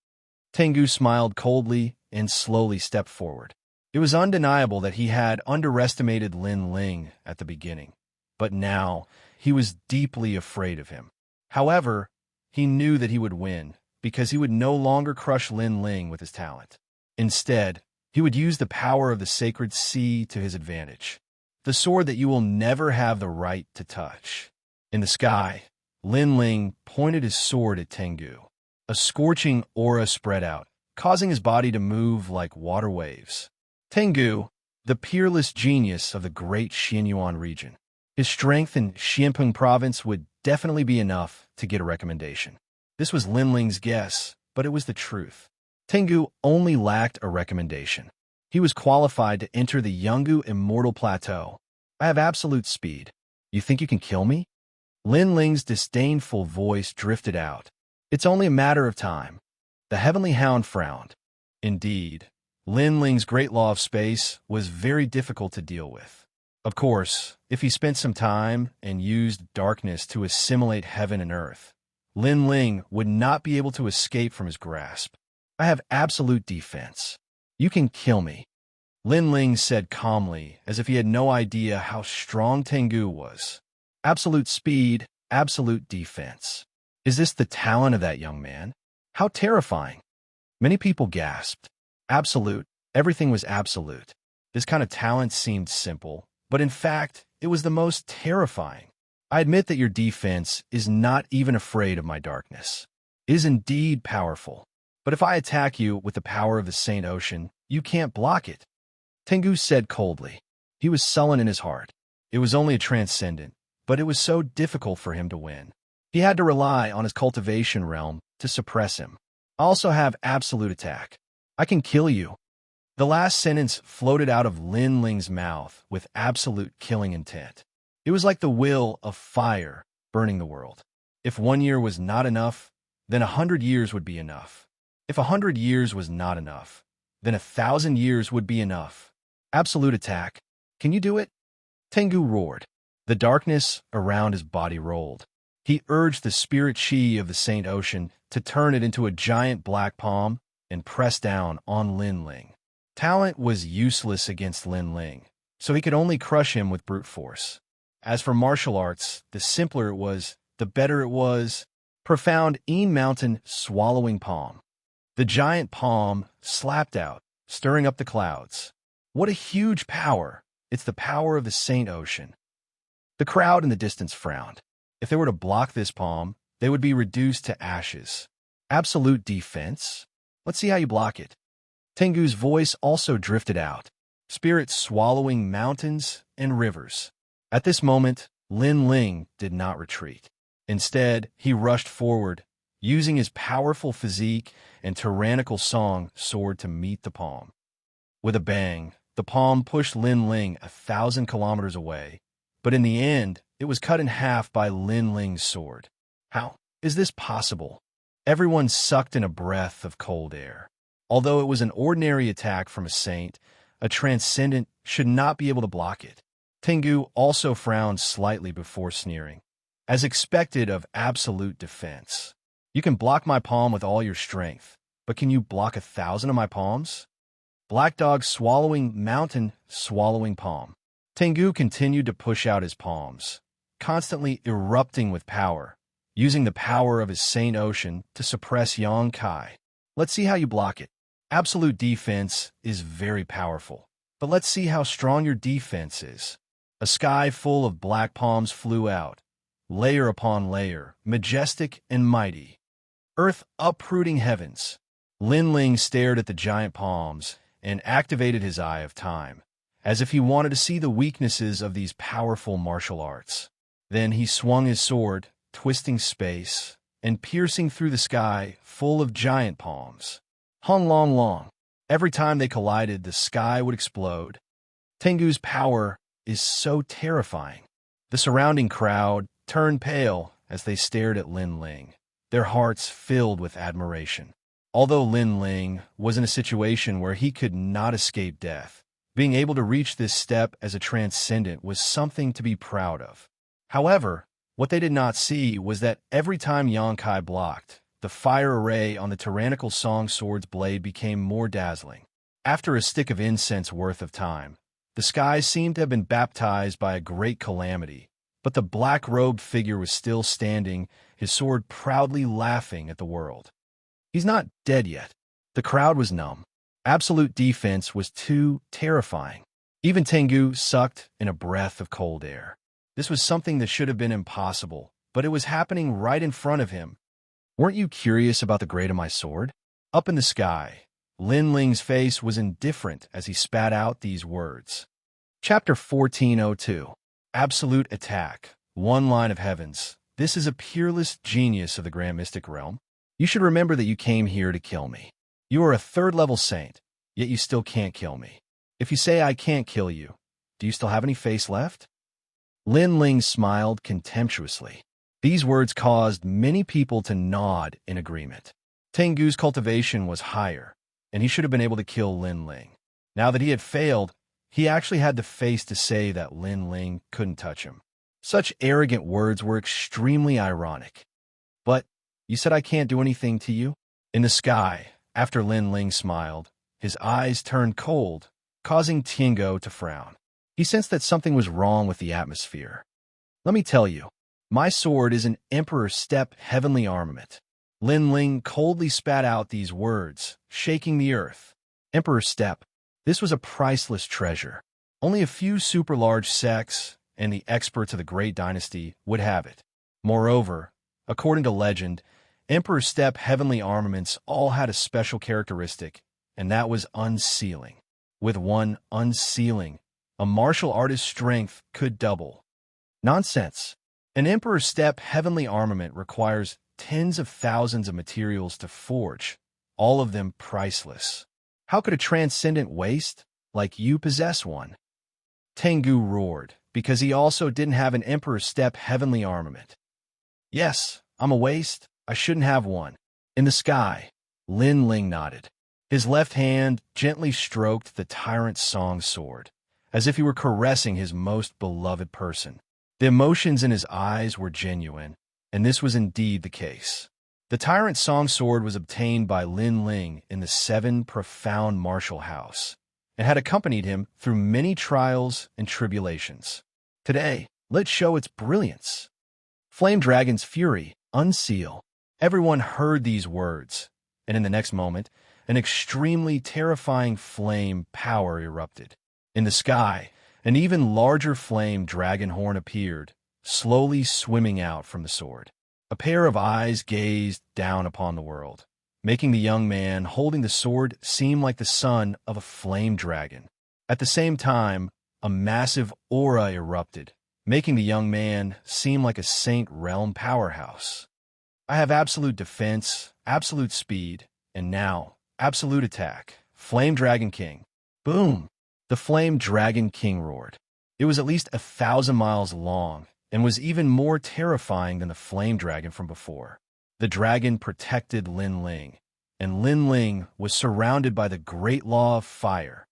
Tengu smiled coldly and slowly stepped forward. It was undeniable that he had underestimated Lin Ling at the beginning, but now he was deeply afraid of him. However, he knew that he would win because he would no longer crush Lin Ling with his talent. Instead, he would use the power of the sacred sea to his advantage, the sword that you will never have the right to touch. In the sky, Lin Ling pointed his sword at Tengu. A scorching aura spread out, causing his body to move like water waves. Tengu, the peerless genius of the great Xianyuan region. His strength in Xianpeng province would definitely be enough to get a recommendation. This was Lin Ling's guess, but it was the truth. Tengu only lacked a recommendation. He was qualified to enter the Yungu Immortal Plateau. I have absolute speed. You think you can kill me? Lin Ling's disdainful voice drifted out. It's only a matter of time. The Heavenly Hound frowned. Indeed, Lin Ling's great law of space was very difficult to deal with. Of course, if he spent some time and used darkness to assimilate heaven and earth, Lin Ling would not be able to escape from his grasp. I have absolute defense. You can kill me, Lin Ling said calmly, as if he had no idea how strong Tengu was. Absolute speed, absolute defense. Is this the talent of that young man? How terrifying. Many people gasped. Absolute. Everything was absolute. This kind of talent seemed simple, but in fact, it was the most terrifying. I admit that your defense is not even afraid of my darkness. It is indeed powerful. But if I attack you with the power of the Saint Ocean, you can't block it, Tengu said coldly. He was sullen in his heart. It was only a transcendent, but it was so difficult for him to win. He had to rely on his cultivation realm to suppress him. I also have absolute attack. I can kill you. The last sentence floated out of Lin Ling's mouth with absolute killing intent. It was like the will of fire burning the world. If 1 year was not enough, then 100 years would be enough. If 100 years was not enough, then 1,000 years would be enough. Absolute attack. Can you do it? Tengu roared. The darkness around his body rolled. He urged the spirit chi of the Saint Ocean to turn it into a giant black palm and press down on Lin Ling. Talent was useless against Lin Ling, so he could only crush him with brute force. As for martial arts, the simpler it was, the better it was. Profound mountain swallowing palm. The giant palm slapped out, stirring up the clouds. What a huge power! It's the power of the Saint Ocean. The crowd in the distance frowned. If they were to block this palm, they would be reduced to ashes. Absolute defense? Let's see how you block it. Tengu's voice also drifted out, spirit swallowing mountains and rivers. At this moment, Lin Ling did not retreat. Instead, he rushed forward, using his powerful physique and tyrannical song sword to meet the palm. With a bang, the palm pushed Lin Ling 1,000 kilometers away, but in the end, it was cut in half by Lin Ling's sword. How is this possible? Everyone sucked in a breath of cold air. Although it was an ordinary attack from a saint, a transcendent should not be able to block it. Tengu also frowned slightly before sneering. As expected of absolute defense. You can block my palm with all your strength, but can you block 1,000 of my palms? Black dog swallowing mountain swallowing palm. Tengu continued to push out his palms, constantly erupting with power, using the power of his Saint Ocean to suppress Yang Kai. Let's see how you block it. Absolute defense is very powerful, but let's see how strong your defense is. A sky full of black palms flew out, layer upon layer, majestic and mighty. Earth uprooting heavens. Lin Ling stared at the giant palms and activated his Eye of Time, as if he wanted to see the weaknesses of these powerful martial arts. Then he swung his sword, twisting space and piercing through the sky full of giant palms. Hung long, long. Every time they collided, the sky would explode. Tengu's power is so terrifying. The surrounding crowd turned pale as they stared at Lin Ling, their hearts filled with admiration. Although Lin Ling was in a situation where he could not escape death, being able to reach this step as a transcendent was something to be proud of. However, what they did not see was that every time Yonkai blocked, the fire array on the tyrannical song sword's blade became more dazzling. After a stick of incense worth of time, the skies seemed to have been baptized by a great calamity, but the black-robed figure was still standing, his sword proudly laughing at the world. He's not dead yet. The crowd was numb. Absolute defense was too terrifying. Even Tengu sucked in a breath of cold air. This was something that should have been impossible, but it was happening right in front of him. Weren't you curious about the grade of my sword? Up in the sky, Lin Ling's face was indifferent as he spat out these words. Chapter 1402. Absolute Attack. One line of heavens. This is a peerless genius of the Grand Mystic Realm. You should remember that you came here to kill me. You are a third-level saint, yet you still can't kill me. If you say I can't kill you, do you still have any face left? Lin Ling smiled contemptuously. These words caused many people to nod in agreement. Tengu's cultivation was higher, and he should have been able to kill Lin Ling. Now that he had failed, he actually had the face to say that Lin Ling couldn't touch him. Such arrogant words were extremely ironic. But you said I can't do anything to you? In the sky, after Lin Ling smiled, his eyes turned cold, causing Tiango to frown. He sensed that something was wrong with the atmosphere. Let me tell you, my sword is an Emperor Step heavenly armament. Lin Ling coldly spat out these words, shaking the earth. Emperor Step. This was a priceless treasure. Only a few super-large sects and the experts of the Great Dynasty would have it. Moreover, according to legend, Emperor Step heavenly armaments all had a special characteristic, and that was unsealing. With one unsealing, a martial artist's strength could double. Nonsense. An Emperor Step heavenly armament requires tens of thousands of materials to forge, all of them priceless. How could a transcendent waste like you possess one? Tengu roared, because he also didn't have an Emperor Step heavenly armament. Yes, I'm a waste. I shouldn't have one. In the sky, Lin Ling nodded. His left hand gently stroked the tyrant's song sword, as if he were caressing his most beloved person. The emotions in his eyes were genuine, and this was indeed the case. The tyrant's song sword was obtained by Lin Ling in the 7 profound martial house, and had accompanied him through many trials and tribulations. Today, let's show its brilliance. Flame Dragon's Fury, unseal. Everyone heard these words, and in the next moment, an extremely terrifying flame power erupted. In the sky, an even larger flame dragon horn appeared, slowly swimming out from the sword. A pair of eyes gazed down upon the world, making the young man holding the sword seem like the son of a flame dragon. At the same time, a massive aura erupted, making the young man seem like a Saint Realm powerhouse. I have absolute defense, absolute speed, and now, absolute attack. Flame Dragon King. Boom! The Flame Dragon King roared. It was at least 1,000 miles long, and was even more terrifying than the flame dragon from before. The dragon protected Lin Ling, and Lin Ling was surrounded by the great law of fire.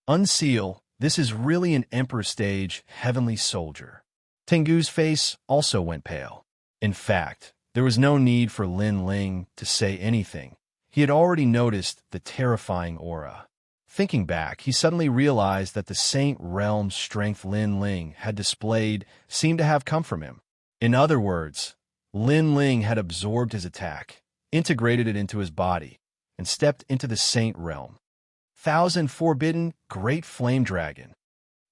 Unseal, this is really an Emperor Stage heavenly soldier. Tengu's face also went pale. In fact, there was no need for Lin Ling to say anything. He had already noticed the terrifying aura. Thinking back, he suddenly realized that the Saint Realm strength Lin Ling had displayed seemed to have come from him. In other words, Lin Ling had absorbed his attack, integrated it into his body, and stepped into the Saint Realm. Thousand Forbidden Great Flame Dragon.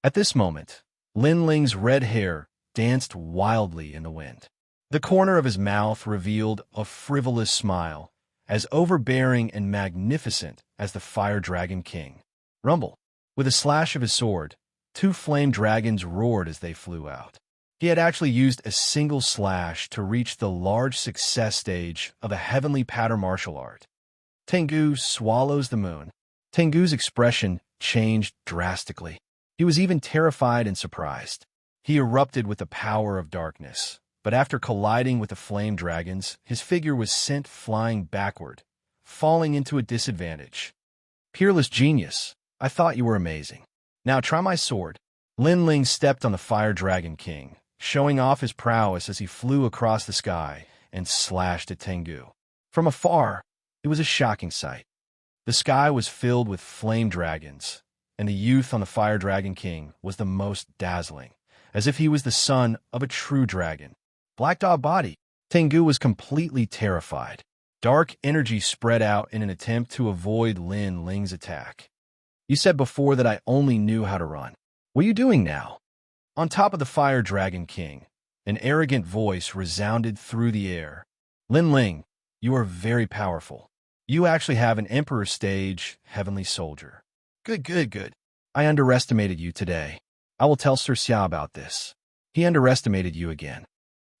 At this moment, Lin Ling's red hair danced wildly in the wind. The corner of his mouth revealed a frivolous smile, as overbearing and magnificent as the Fire Dragon King. Rumble. With a slash of his sword, two flame dragons roared as they flew out. He had actually used a single slash to reach the large success stage of a heavenly pattern martial art. Tengu swallows the moon. Tengu's expression changed drastically. He was even terrified and surprised. He erupted with the power of darkness, but after colliding with the flame dragons, his figure was sent flying backward, falling into a disadvantage. Peerless genius, I thought you were amazing. Now try my sword. Lin Ling stepped on the Fire Dragon King, showing off his prowess as he flew across the sky and slashed at Tengu. From afar, it was a shocking sight. The sky was filled with flame dragons, and the youth on the Fire Dragon King was the most dazzling, as if he was the son of a true dragon. Black Dog body. Tengu was completely terrified. Dark energy spread out in an attempt to avoid Lin Ling's attack. You said before that I only knew how to run. What are you doing now? On top of the Fire Dragon King, an arrogant voice resounded through the air. Lin Ling, you are very powerful. You actually have an Emperor stage heavenly soldier. Good. I underestimated you today. I will tell Xianxia about this. He underestimated you again.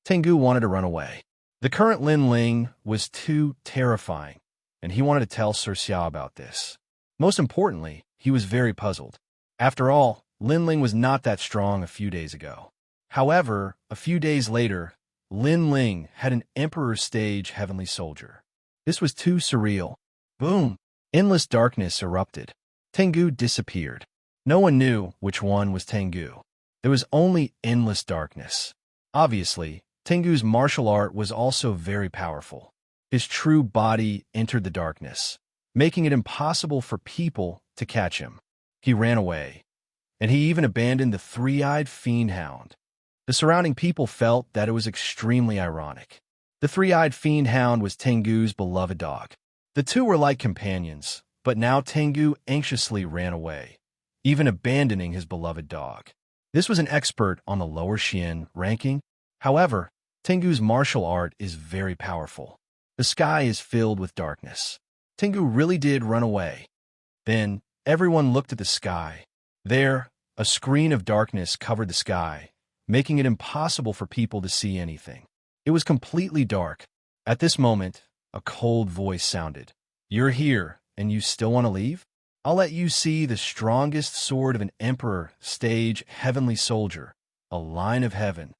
Tengu wanted to run away. The current Lin Ling was too terrifying, and he wanted to tell Xianxia about this. Most importantly, he was very puzzled. After all, Lin Ling was not that strong a few days ago. However, a few days later, Lin Ling had an Emperor stage heavenly soldier. This was too surreal. Boom! Endless darkness erupted. Tengu disappeared. No one knew which one was Tengu. There was only endless darkness. Obviously, Tengu's martial art was also very powerful. His true body entered the darkness, making it impossible for people to catch him. He ran away, and he even abandoned the three-eyed fiend hound. The surrounding people felt that it was extremely ironic. The three-eyed fiend hound was Tengu's beloved dog. The two were like companions, but now Tengu anxiously ran away, even abandoning his beloved dog. This was an expert on the lower Xian ranking. However, Tengu's martial art is very powerful. The sky is filled with darkness. Tengu really did run away. Then, everyone looked at the sky. There, a screen of darkness covered the sky, making it impossible for people to see anything. It was completely dark. At this moment, a cold voice sounded. You're here, and you still want to leave? I'll let you see the strongest sword of an Emperor stage heavenly soldier, a line of heaven.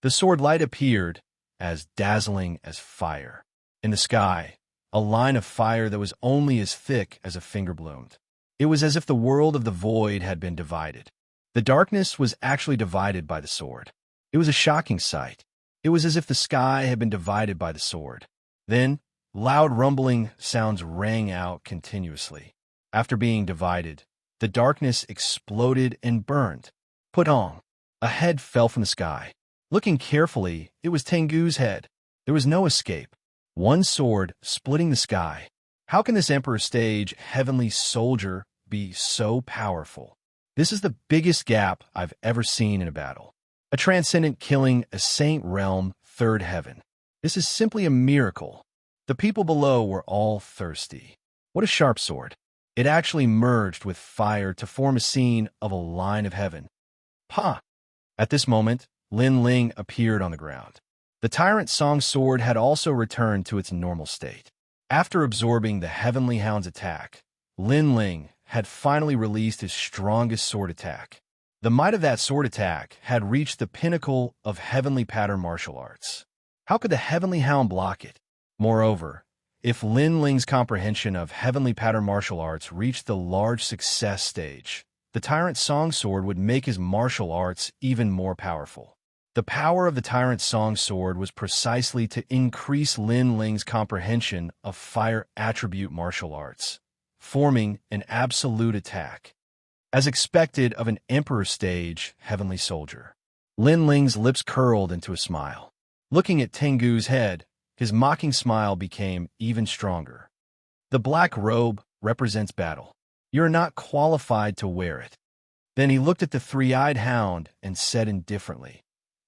The sword light appeared, as dazzling as fire. In the sky, a line of fire that was only as thick as a finger bloomed. It was as if the world of the void had been divided. The darkness was actually divided by the sword. It was a shocking sight. It was as if the sky had been divided by the sword. Then, loud rumbling sounds rang out continuously. After being divided, the darkness exploded and burned. Put-on! A head fell from the sky. Looking carefully, it was Tengu's head. There was no escape. One sword splitting the sky. How can this Emperor stage heavenly soldier be so powerful? This is the biggest gap I've ever seen in a battle. A transcendent killing a saint realm, third heaven. This is simply a miracle. The people below were all thirsty. What a sharp sword. It actually merged with fire to form a scene of a line of heaven. Pa! At this moment, Lin Ling appeared on the ground. The Tyrant Song sword had also returned to its normal state. After absorbing the Heavenly Hound's attack, Lin Ling had finally released his strongest sword attack. The might of that sword attack had reached the pinnacle of heavenly pattern martial arts. How could the Heavenly Hound block it? Moreover, if Lin Ling's comprehension of heavenly pattern martial arts reached the large success stage, the Tyrant Song sword would make his martial arts even more powerful. The power of the Tyrant Song sword was precisely to increase Lin Ling's comprehension of fire attribute martial arts, forming an absolute attack. As expected of an Emperor stage heavenly soldier, Lin Ling's lips curled into a smile. Looking at Tengu's head, his mocking smile became even stronger. The black robe represents battle. You're not qualified to wear it. Then he looked at the three-eyed hound and said indifferently,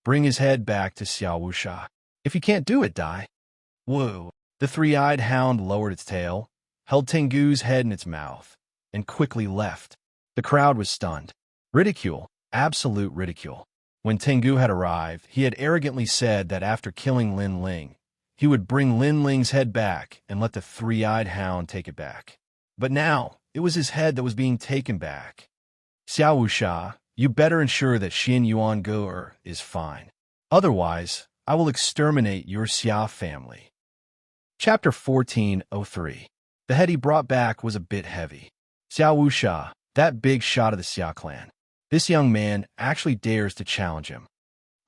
"Bring his head back to Xiaowusha. If you can't do it, die." Whoa. The three-eyed hound lowered its tail, held Tengu's head in its mouth, and quickly left. The crowd was stunned. Ridicule, absolute ridicule. When Tengu had arrived, he had arrogantly said that after killing Lin Ling, he would bring Lin Ling's head back and let the three-eyed hound take it back. But now, it was his head that was being taken back. "Xiaowusha, you better ensure that Xianyuan is fine. Otherwise, I will exterminate your Xia family." Chapter 14:03. The head he brought back was a bit heavy. "Xiaowusha, that big shot of the Xia clan. This young man actually dares to challenge him.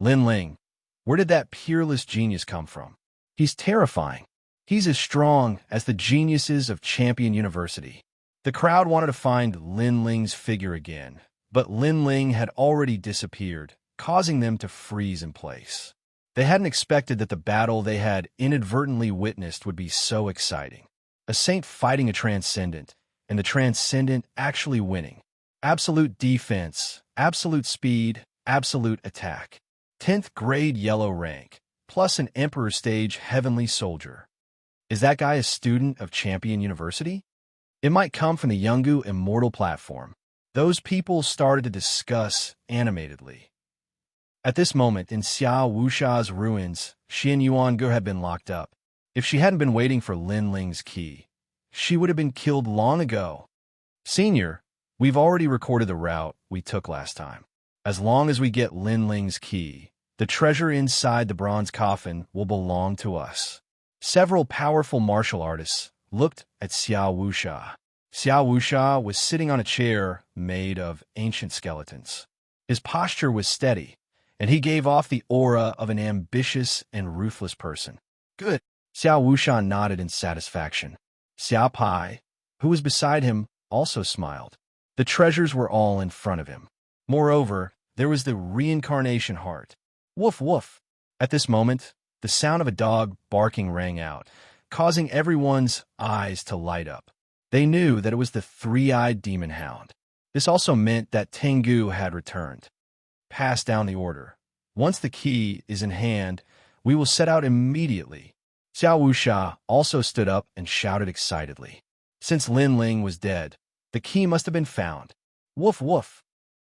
Lin Ling, where did that peerless genius come from? He's terrifying. He's as strong as the geniuses of Champion University." The crowd wanted to find Lin Ling's figure again, but Lin Ling had already disappeared, causing them to freeze in place. They hadn't expected that the battle they had inadvertently witnessed would be so exciting. A saint fighting a transcendent, and the transcendent actually winning. Absolute defense, absolute speed, absolute attack. 10th grade yellow rank, plus an Emperor Stage heavenly soldier. Is that guy a student of Champion University? It might come from the Yungu Immortal platform. Those people started to discuss animatedly. At this moment, in Xia Wusha's ruins, Xianyuan had been locked up. If she hadn't been waiting for Lin Ling's key, she would have been killed long ago. "Senior, we've already recorded the route we took last time. As long as we get Lin Ling's key, the treasure inside the bronze coffin will belong to us." Several powerful martial artists looked at Xia Wusha. Xia Wusha was sitting on a chair made of ancient skeletons. His posture was steady, and he gave off the aura of an ambitious and ruthless person. "Good." Xia Wusha nodded in satisfaction. Xia Pai, who was beside him, also smiled. The treasures were all in front of him. Moreover, there was the reincarnation heart. Woof woof. At this moment, the sound of a dog barking rang out, causing everyone's eyes to light up. They knew that it was the three-eyed demon hound. This also meant that Tengu had returned. "Pass down the order. Once the key is in hand, we will set out immediately." Xia Wusha also stood up and shouted excitedly. Since Lin Ling was dead, the key must have been found. Woof woof.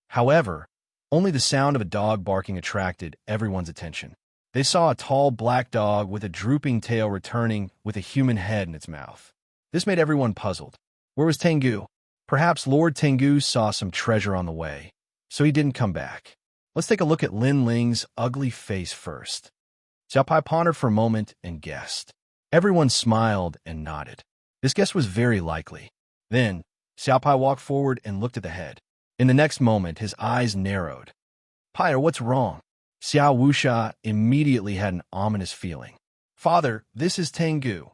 However, only the sound of a dog barking attracted everyone's attention. They saw a tall black dog with a drooping tail returning with a human head in its mouth. This made everyone puzzled. Where was Tengu? Perhaps Lord Tengu saw some treasure on the way, so he didn't come back. Let's take a look at Lin Ling's ugly face first. Xiao Pai pondered for a moment and guessed. Everyone smiled and nodded. This guess was very likely. Then, Xiao Pai walked forward and looked at the head. In the next moment, his eyes narrowed. "Pai, what's wrong?" Xia Wusha immediately had an ominous feeling. "Father, this is Tengu,"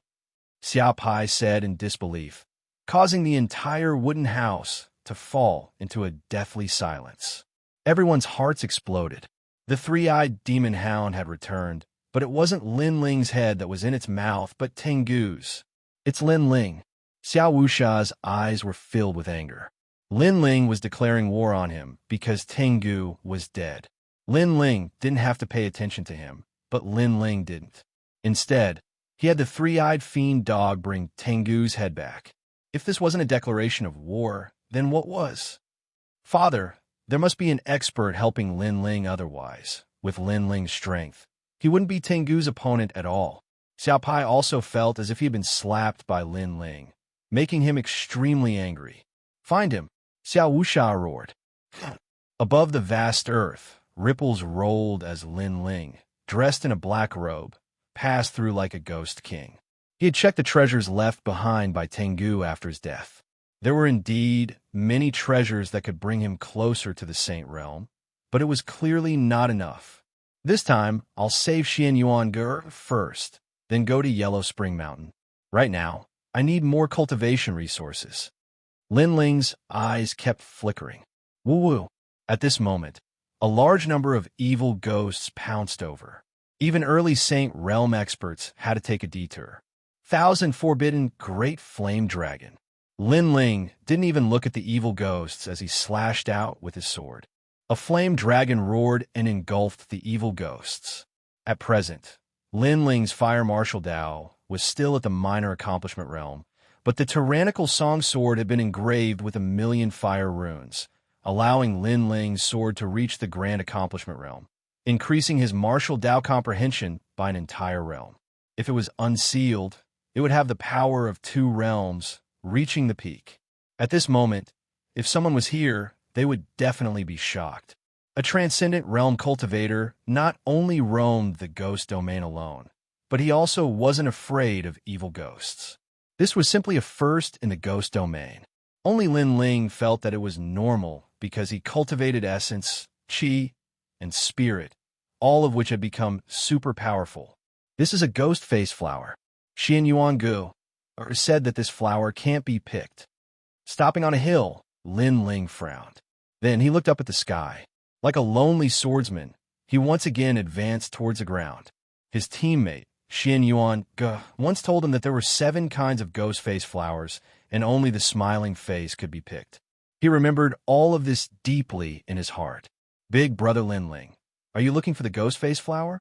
Xiao Pai said in disbelief, causing the entire wooden house to fall into a deathly silence. Everyone's hearts exploded. The three-eyed demon hound had returned, but it wasn't Lin Ling's head that was in its mouth, but Tengu's. "It's Lin Ling." Xiao Wusha's eyes were filled with anger. Lin Ling was declaring war on him because Tengu was dead. Lin Ling didn't have to pay attention to him, but Lin Ling didn't. Instead, he had the three-eyed fiend dog bring Tengu's head back. If this wasn't a declaration of war, then what was? "Father, there must be an expert helping Lin Ling otherwise. With Lin Ling's strength, he wouldn't be Tengu's opponent at all." Xiao Pai also felt as if he had been slapped by Lin Ling, making him extremely angry. "Find him," Xiao Wusha roared. Above the vast earth, ripples rolled as Lin Ling, dressed in a black robe, passed through like a ghost king. He had checked the treasures left behind by Tengu after his death. There were indeed many treasures that could bring him closer to the Saint Realm, but it was clearly not enough. "This time, I'll save Xianyuan first, then go to Yellow Spring Mountain. Right now, I need more cultivation resources." Lin Ling's eyes kept flickering. Woo-woo. At this moment, a large number of evil ghosts pounced over. Even early Saint Realm experts had to take a detour. Thousand Forbidden Great Flame Dragon. Lin Ling didn't even look at the evil ghosts as he slashed out with his sword. A flame dragon roared and engulfed the evil ghosts. At present, Lin Ling's fire martial Dao was still at the minor accomplishment realm, but the tyrannical song sword had been engraved with 1,000,000 fire runes, allowing Lin Ling's sword to reach the grand accomplishment realm, increasing his martial Dao comprehension by an entire realm. If it was unsealed, it would have the power of 2 realms, reaching the peak. At this moment, if someone was here, they would definitely be shocked. A transcendent realm cultivator not only roamed the ghost domain alone, but he also wasn't afraid of evil ghosts. This was simply a first in the ghost domain. Only Lin Ling felt that it was normal because he cultivated essence, qi, and spirit, all of which had become super powerful. This is a ghost face flower. Xianxia Gu said that this flower can't be picked. Stopping on a hill, Lin Ling frowned. Then he looked up at the sky. Like a lonely swordsman, he once again advanced towards the ground. His teammate, Xianxia Gu, once told him that there were 7 kinds of ghost face flowers, and only the smiling face could be picked. He remembered all of this deeply in his heart. Big brother Lin Ling, are you looking for the ghost face flower?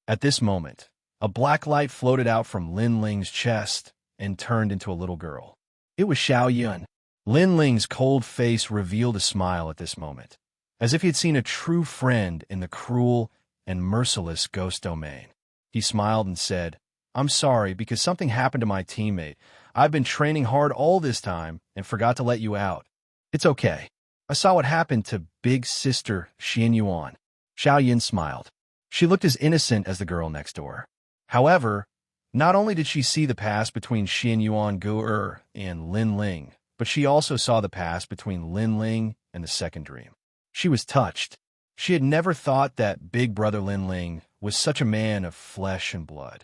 At this moment, a black light floated out from Lin Ling's chest and turned into a little girl. It was Xiaoyun. Lin Ling's cold face revealed a smile at this moment, as if he had seen a true friend in the cruel and merciless ghost domain. He smiled and said, I'm sorry because something happened to my teammate. I've been training hard all this time and forgot to let you out. It's okay. I saw what happened to big sister Xianyuan. Xiaoyun smiled. She looked as innocent as the girl next door. However, not only did she see the past between Xianyuan Gu and Lin Ling, but she also saw the past between Lin Ling and the second dream. She was touched. She had never thought that big brother Lin Ling was such a man of flesh and blood.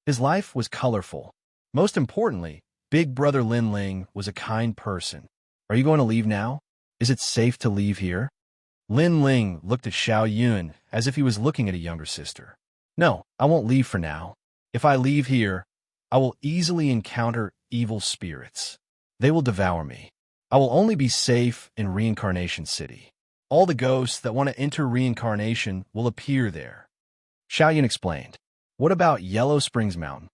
His life was colorful. Most importantly, big brother Lin Ling was a kind person. Are you going to leave now? Is it safe to leave here? Lin Ling looked at Xiaoyun as if he was looking at a younger sister. No, I won't leave for now. If I leave here, I will easily encounter evil spirits. They will devour me. I will only be safe in Reincarnation City. All the ghosts that want to enter reincarnation will appear there. Xiaoyun explained. What about Yellow Springs Mountain?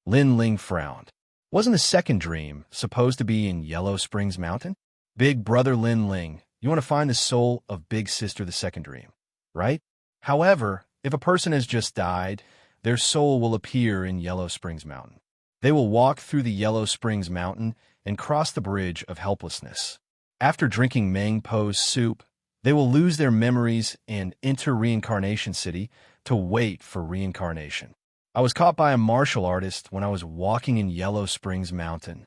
Lin Ling frowned. Wasn't the second dream supposed to be in Yellow Springs Mountain? Big brother Lin Ling, you want to find the soul of big sister the second dream, right? However, if a person has just died, their soul will appear in Yellow Springs Mountain. They will walk through the Yellow Springs Mountain and cross the bridge of helplessness. After drinking Mang Po's soup, they will lose their memories and enter Reincarnation City to wait for reincarnation. I was caught by a martial artist when I was walking in Yellow Springs Mountain.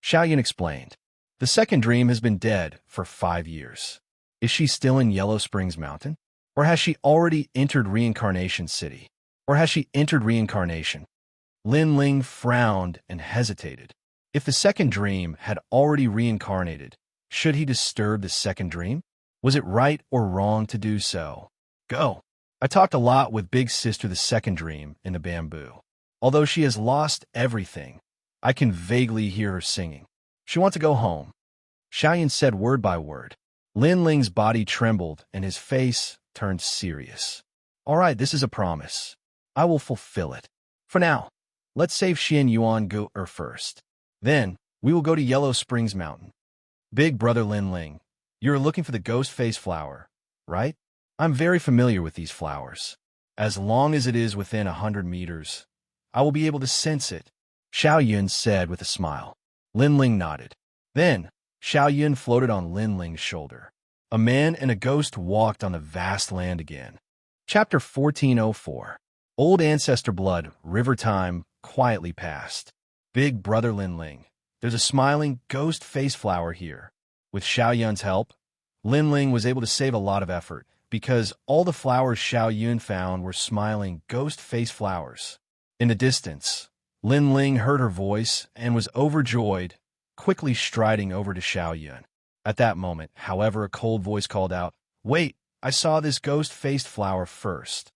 Xiaoyun explained. The second dream has been dead for 5 years. Is she still in Yellow Springs Mountain? Or has she already entered Reincarnation City? Or has she entered reincarnation? Lin Ling frowned and hesitated. If the second dream had already reincarnated, should he disturb the second dream? Was it right or wrong to do so? Go. I talked a lot with big sister the second dream in the bamboo. Although she has lost everything, I can vaguely hear her singing. She wants to go home. Xiaoyun said word by word. Lin Ling's body trembled and his face turned serious. All right, this is a promise. I will fulfill it. For now, let's save Xianyuan Gu first. Then, we will go to Yellow Springs Mountain. Big brother Lin Ling, you're looking for the ghost face flower, right? I'm very familiar with these flowers. As long as it is within 100 meters, I will be able to sense it, Xiaoyun said with a smile. Lin Ling nodded. Then, Xiaoyun floated on Lin Ling's shoulder. A man and a ghost walked on the vast land again. Chapter 1404. Old ancestor blood, river time, quietly passed. Big brother Lin Ling, there's a smiling ghost face flower here. With Xiaoyun's help, Lin Ling was able to save a lot of effort, because all the flowers Xiaoyun found were smiling ghost face flowers. In the distance, Lin Ling heard her voice and was overjoyed, quickly striding over to Xiaoyun. At that moment, however, a cold voice called out, "Wait, I saw this ghost-faced flower first."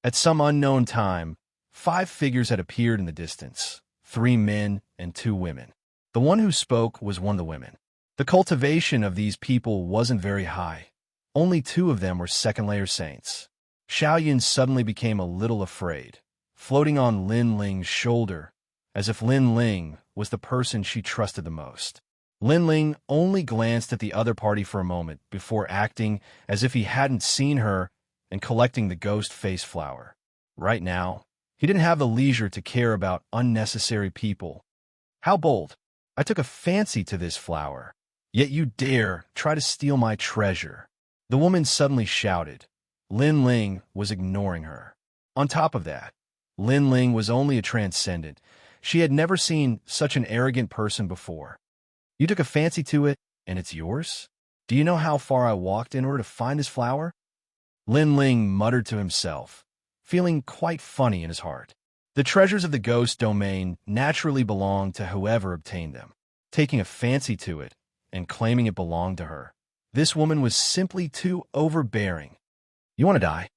At some unknown time, 5 figures had appeared in the distance, 3 men and 2 women. The one who spoke was one of the women. The cultivation of these people wasn't very high. Only 2 of them were second-layer saints. Xiaoyan suddenly became a little afraid, floating on Lin Ling's shoulder, as if Lin Ling was the person she trusted the most. Lin Ling only glanced at the other party for a moment before acting as if he hadn't seen her and collecting the ghost face flower. Right now, he didn't have the leisure to care about unnecessary people. How bold! I took a fancy to this flower, yet you dare try to steal my treasure. The woman suddenly shouted. Lin Ling was ignoring her. On top of that, Lin Ling was only a transcendent. She had never seen such an arrogant person before. You took a fancy to it, and it's yours? Do you know how far I walked in order to find this flower? Lin Ling muttered to himself, feeling quite funny in his heart. The treasures of the ghost domain naturally belonged to whoever obtained them. Taking a fancy to it and claiming it belonged to her, this woman was simply too overbearing. You want to die?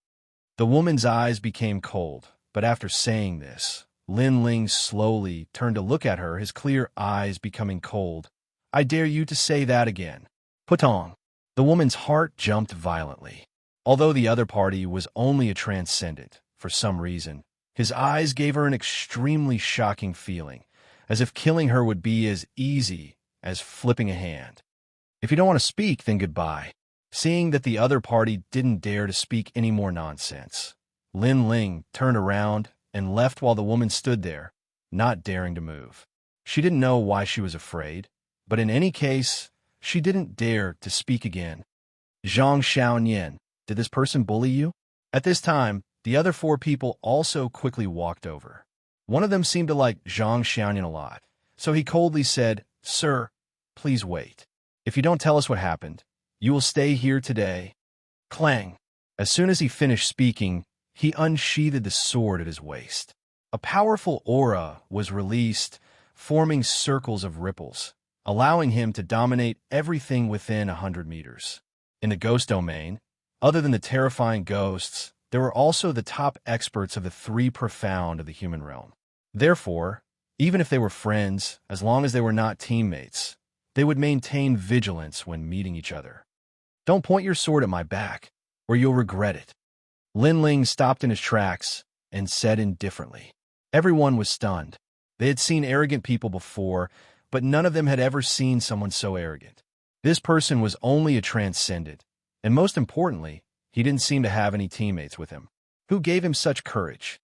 The woman's eyes became cold, but after saying this, Lin Ling slowly turned to look at her, his clear eyes becoming cold. I dare you to say that again. Putong. The woman's heart jumped violently. Although the other party was only a transcendent, for some reason, his eyes gave her an extremely shocking feeling, as if killing her would be as easy as flipping a hand. If you don't want to speak, then goodbye. Seeing that the other party didn't dare to speak any more nonsense, Lin Ling turned around and left while the woman stood there, not daring to move. She didn't know why she was afraid, but in any case, she didn't dare to speak again. Xianxia, did this person bully you? At this time, the other 4 people also quickly walked over. One of them seemed to like Xianxia a lot, so he coldly said, Sir, please wait. If you don't tell us what happened, you will stay here today. Clang! As soon as he finished speaking, he unsheathed the sword at his waist. A powerful aura was released, forming circles of ripples, allowing him to dominate everything within 100 meters. In the ghost domain, other than the terrifying ghosts, there were also the top experts of the 3 profound of the human realm. Therefore, even if they were friends, as long as they were not teammates, they would maintain vigilance when meeting each other. Don't point your sword at my back, or you'll regret it. Lin Ling stopped in his tracks and said indifferently. Everyone was stunned. They had seen arrogant people before, but none of them had ever seen someone so arrogant. This person was only a transcendent, and most importantly, he didn't seem to have any teammates with him. Who gave him such courage?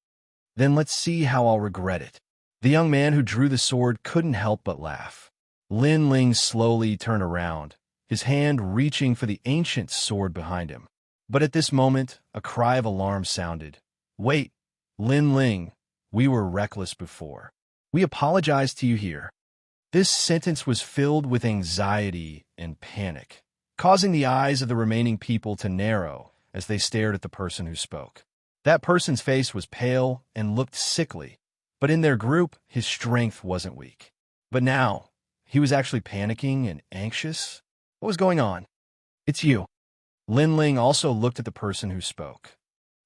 Then let's see how I'll regret it. The young man who drew the sword couldn't help but laugh. Lin Ling slowly turned around, his hand reaching for the ancient sword behind him. But at this moment, a cry of alarm sounded. Wait, Lin Ling, we were reckless before. We apologize to you here. This sentence was filled with anxiety and panic, causing the eyes of the remaining people to narrow as they stared at the person who spoke. That person's face was pale and looked sickly, but in their group, his strength wasn't weak. But now, he was actually panicking and anxious. What was going on? It's you. Lin Ling also looked at the person who spoke.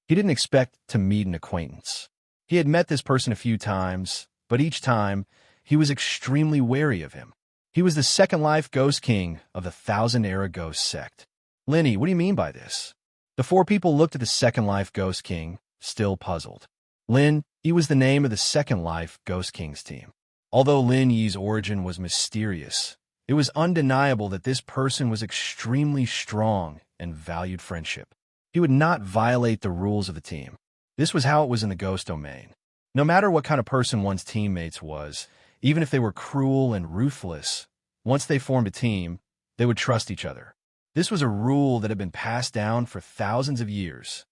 He didn't expect to meet an acquaintance. He had met this person a few times, but each time, he was extremely wary of him. He was the Second Life Ghost King of the 1000-era Ghost Sect. Linny, what do you mean by this? The 4 people looked at the Second Life Ghost King, still puzzled. Lin Yi was the name of the Second Life Ghost King's team. Although Lin Yi's origin was mysterious, it was undeniable that this person was extremely strong and valued friendship. He would not violate the rules of the team. This was how it was in the ghost domain. No matter what kind of person one's teammates was, even if they were cruel and ruthless, once they formed a team, they would trust each other. This was a rule that had been passed down for thousands of years.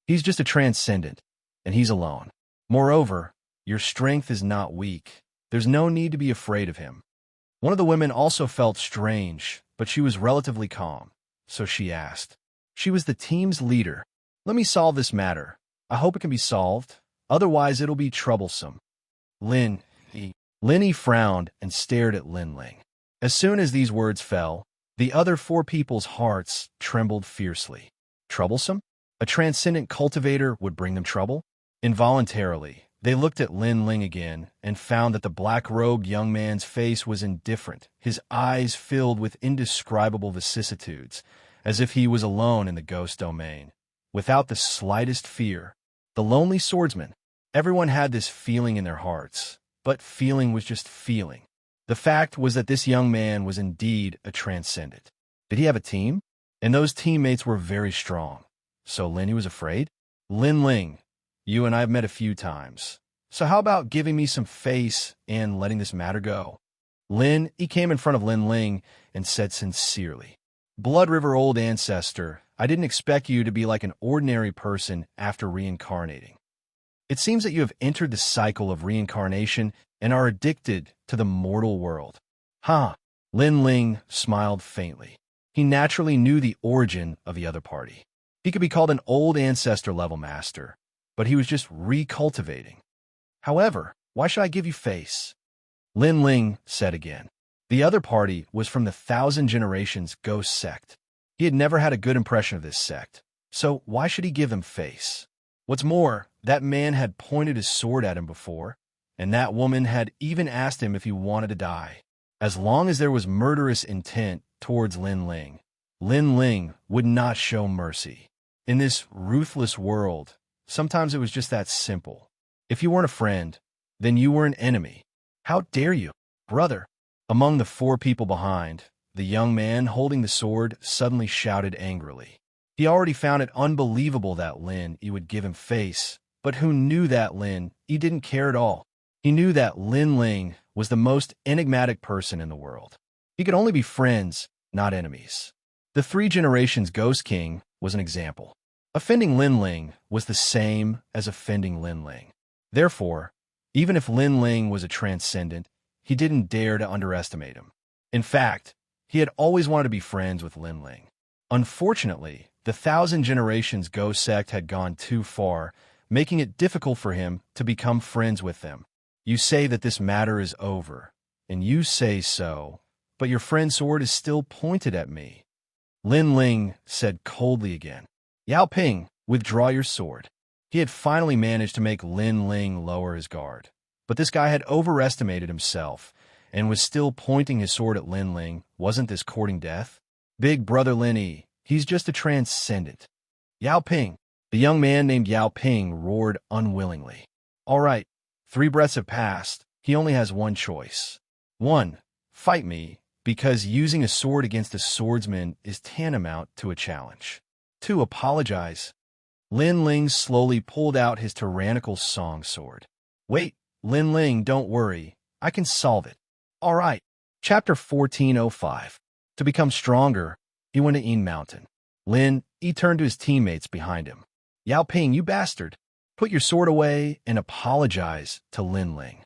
He's just a transcendent, and he's alone. Moreover, your strength is not weak. There's no need to be afraid of him. One of the women also felt strange, but she was relatively calm, so she asked. She was the team's leader. Let me solve this matter. I hope it can be solved. Otherwise, it'll be troublesome. Lin Yi frowned and stared at Lin Ling. As soon as these words fell, the other 4 people's hearts trembled fiercely. Troublesome? A transcendent cultivator would bring them trouble? Involuntarily, They looked at Lin Ling again and found that the black-robed young man's face was indifferent, his eyes filled with indescribable vicissitudes, as if he was alone in the ghost domain, without the slightest fear. The lonely swordsman. Everyone had this feeling in their hearts, but feeling was just feeling. The fact was that this young man was indeed a transcendent. Did he have a team? And those teammates were very strong. So Lin was afraid? Lin Ling, you and I have met a few times. So how about giving me some face and letting this matter go? Lin, he came in front of Lin Ling and said sincerely, Blood River old ancestor, I didn't expect you to be like an ordinary person after reincarnating. It seems that you have entered the cycle of reincarnation and are addicted to the mortal world. Huh? Lin Ling smiled faintly. He naturally knew the origin of the other party. He could be called an old ancestor-level master, but he was just recultivating. However, why should I give you face? Lin Ling said again. The other party was from the Thousand Generations Ghost Sect. He had never had a good impression of this sect, so why should he give them face? What's more, that man had pointed his sword at him before, and that woman had even asked him if he wanted to die. As long as there was murderous intent towards Lin Ling would not show mercy. In this ruthless world, sometimes it was just that simple. If you weren't a friend, then you were an enemy. How dare you, brother? Among the four people behind, the young man holding the sword suddenly shouted angrily. He already found it unbelievable that Lin would give him face, but who knew that Lin didn't care at all? He knew that Lin Ling was the most enigmatic person in the world. He could only be friends, not enemies. The Three Generations Ghost King was an example. Offending Lin Ling was the same as offending Lin Ling. Therefore, even if Lin Ling was a transcendent, he didn't dare to underestimate him. In fact, he had always wanted to be friends with Lin Ling. Unfortunately, the Thousand Generations Ghost Sect had gone too far, making it difficult for him to become friends with them. You say that this matter is over, and you say so, but your friend's sword is still pointed at me. Lin Ling said coldly again. Yao Ping, withdraw your sword. He had finally managed to make Lin Ling lower his guard. But this guy had overestimated himself and was still pointing his sword at Lin Ling. Wasn't this courting death? Big brother Lin he's just a transcendent. Yao Ping. The young man named Yao Ping roared unwillingly. All right, 3 breaths have passed. He only has one choice. 1. Fight me, because using a sword against a swordsman is tantamount to a challenge. 2. Apologize. Lin Ling slowly pulled out his tyrannical song sword. Wait, Lin Ling, don't worry. I can solve it. All right. Chapter 1405. To become stronger, he went to Yin Mountain. Lin, he turned to his teammates behind him. Yao Ping, you bastard. Put your sword away and apologize to Lin Ling.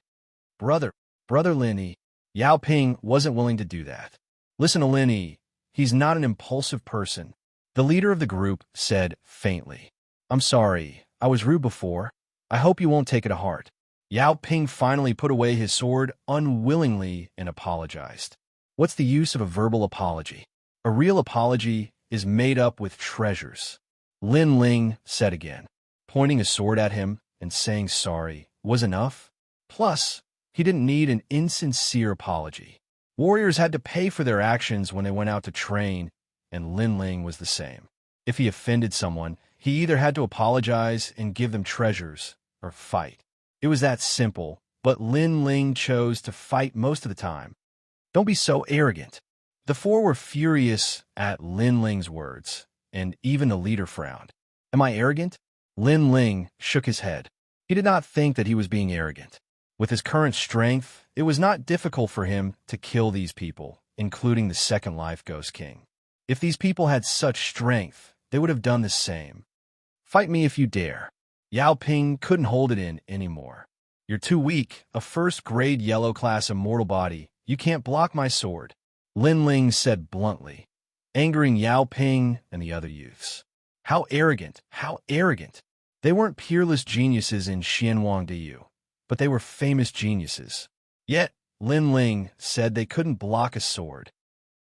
Brother Lin Yao Ping wasn't willing to do that. Listen to Lin he's not an impulsive person. The leader of the group said faintly. I'm sorry, I was rude before. I hope you won't take it to heart. Yao Ping finally put away his sword unwillingly and apologized. What's the use of a verbal apology? A real apology is made up with treasures. Lin Ling said again. Pointing his sword at him and saying sorry was enough. Plus, he didn't need an insincere apology. Warriors had to pay for their actions when they went out to train, and Lin Ling was the same. If he offended someone, he either had to apologize and give them treasures or fight. It was that simple, but Lin Ling chose to fight most of the time. Don't be so arrogant. The four were furious at Lin Ling's words, and even the leader frowned. Am I arrogant? Lin Ling shook his head. He did not think that he was being arrogant. With his current strength, it was not difficult for him to kill these people, including the Second Life Ghost King. If these people had such strength, they would have done the same. Fight me if you dare. Yao Ping couldn't hold it in anymore. You're too weak, a first-grade yellow-class immortal body. You can't block my sword. Lin Ling said bluntly, angering Yao Ping and the other youths. How arrogant, how arrogant. They weren't peerless geniuses in Xianxia, but they were famous geniuses. Yet, Lin Ling said they couldn't block a sword.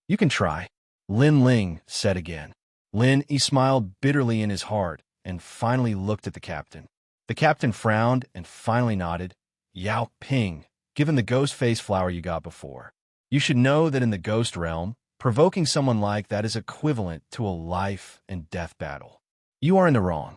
You can try, Lin Ling said again. Lin, he smiled bitterly in his heart and finally looked at the captain. The captain frowned and finally nodded. Yao Ping, given the ghost face flower you got before. You should know that in the ghost realm, provoking someone like that is equivalent to a life and death battle. You are in the wrong.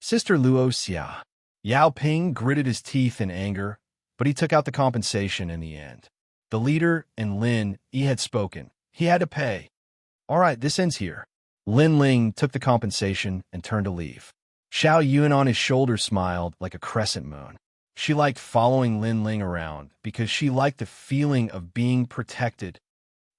Sister Luo Xia. Yao Ping gritted his teeth in anger, but he took out the compensation in the end. The leader and Lin Yi had spoken. He had to pay. All right, this ends here. Lin Ling took the compensation and turned to leave. Xiao Yun on his shoulder smiled like a crescent moon. She liked following Lin Ling around because she liked the feeling of being protected.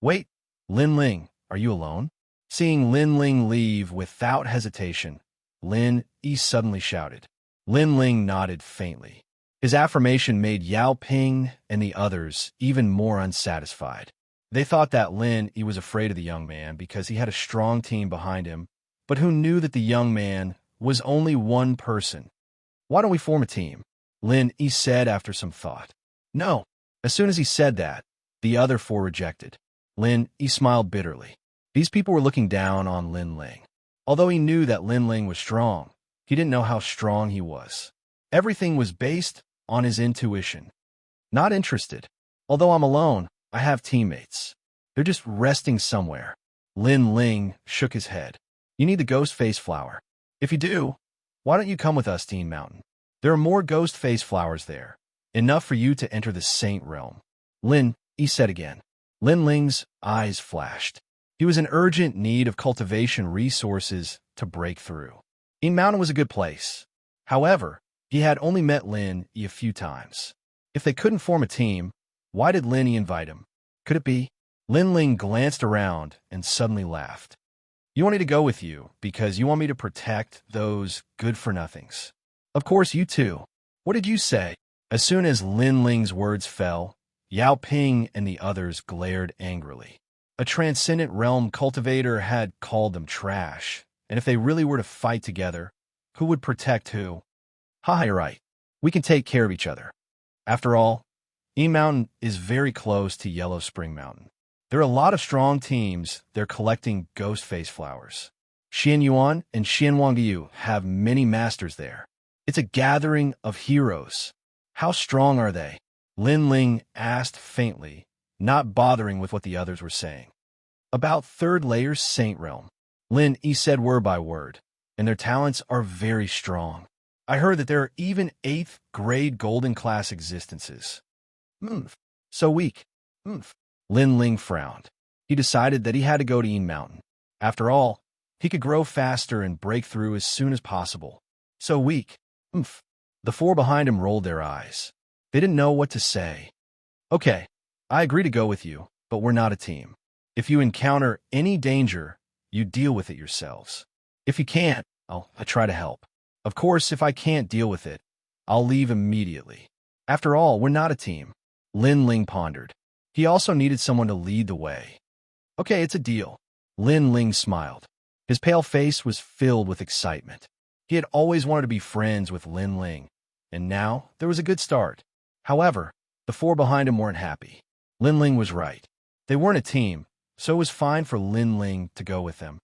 Wait, Lin Ling, are you alone? Seeing Lin Ling leave without hesitation, Lin Yi suddenly shouted. Lin Ling nodded faintly. His affirmation made Yao Ping and the others even more unsatisfied. They thought that Lin Yi was afraid of the young man because he had a strong team behind him, but who knew that the young man was only one person? Why don't we form a team? Lin Yi said after some thought. No. As soon as he said that, the other four rejected. Lin Yi smiled bitterly. These people were looking down on Lin Ling. Although he knew that Lin Ling was strong, he didn't know how strong he was. Everything was based on his intuition. Not interested. Although I'm alone, I have teammates. They're just resting somewhere. Lin Ling shook his head. You need the ghost face flower. If you do, why don't you come with us to Yin Mountain? There are more ghost face flowers there. Enough for you to enter the Saint Realm. Lin Yi said again. Lin Ling's eyes flashed. He was in urgent need of cultivation resources to break through. Yin Mountain was a good place. However, he had only met Lin Yi a few times. If they couldn't form a team, why did Lin Yi invite him? Could it be? Lin Ling glanced around and suddenly laughed. You want me to go with you because you want me to protect those good-for-nothings. Of course, you too. What did you say? As soon as Lin Ling's words fell, Yao Ping and the others glared angrily. A transcendent realm cultivator had called them trash, and if they really were to fight together, who would protect who? Ha, you're right. We can take care of each other. After all, Yin Mountain is very close to Yellow Spring Mountain. There are a lot of strong teams. They're collecting ghost face flowers. Xian Yuan and Xian Wangyu have many masters there. It's a gathering of heroes. How strong are they? Lin Ling asked faintly, not bothering with what the others were saying. About third layer Saint Realm. Lin Yi said word by word, and their talents are very strong. I heard that there are even 8th grade golden class existences. So weak. Lin Ling frowned. He decided that he had to go to Yin Mountain. After all, he could grow faster and break through as soon as possible. So weak. The four behind him rolled their eyes. They didn't know what to say. Okay, I agree to go with you, but we're not a team. If you encounter any danger, you deal with it yourselves. If you can't, I'll try to help. Of course, if I can't deal with it, I'll leave immediately. After all, we're not a team. Lin Ling pondered. He also needed someone to lead the way. Okay, it's a deal. Lin Ling smiled. His pale face was filled with excitement. He had always wanted to be friends with Lin Ling, and now there was a good start. However, the four behind him weren't happy. Lin Ling was right. They weren't a team, so it was fine for Lin Ling to go with them.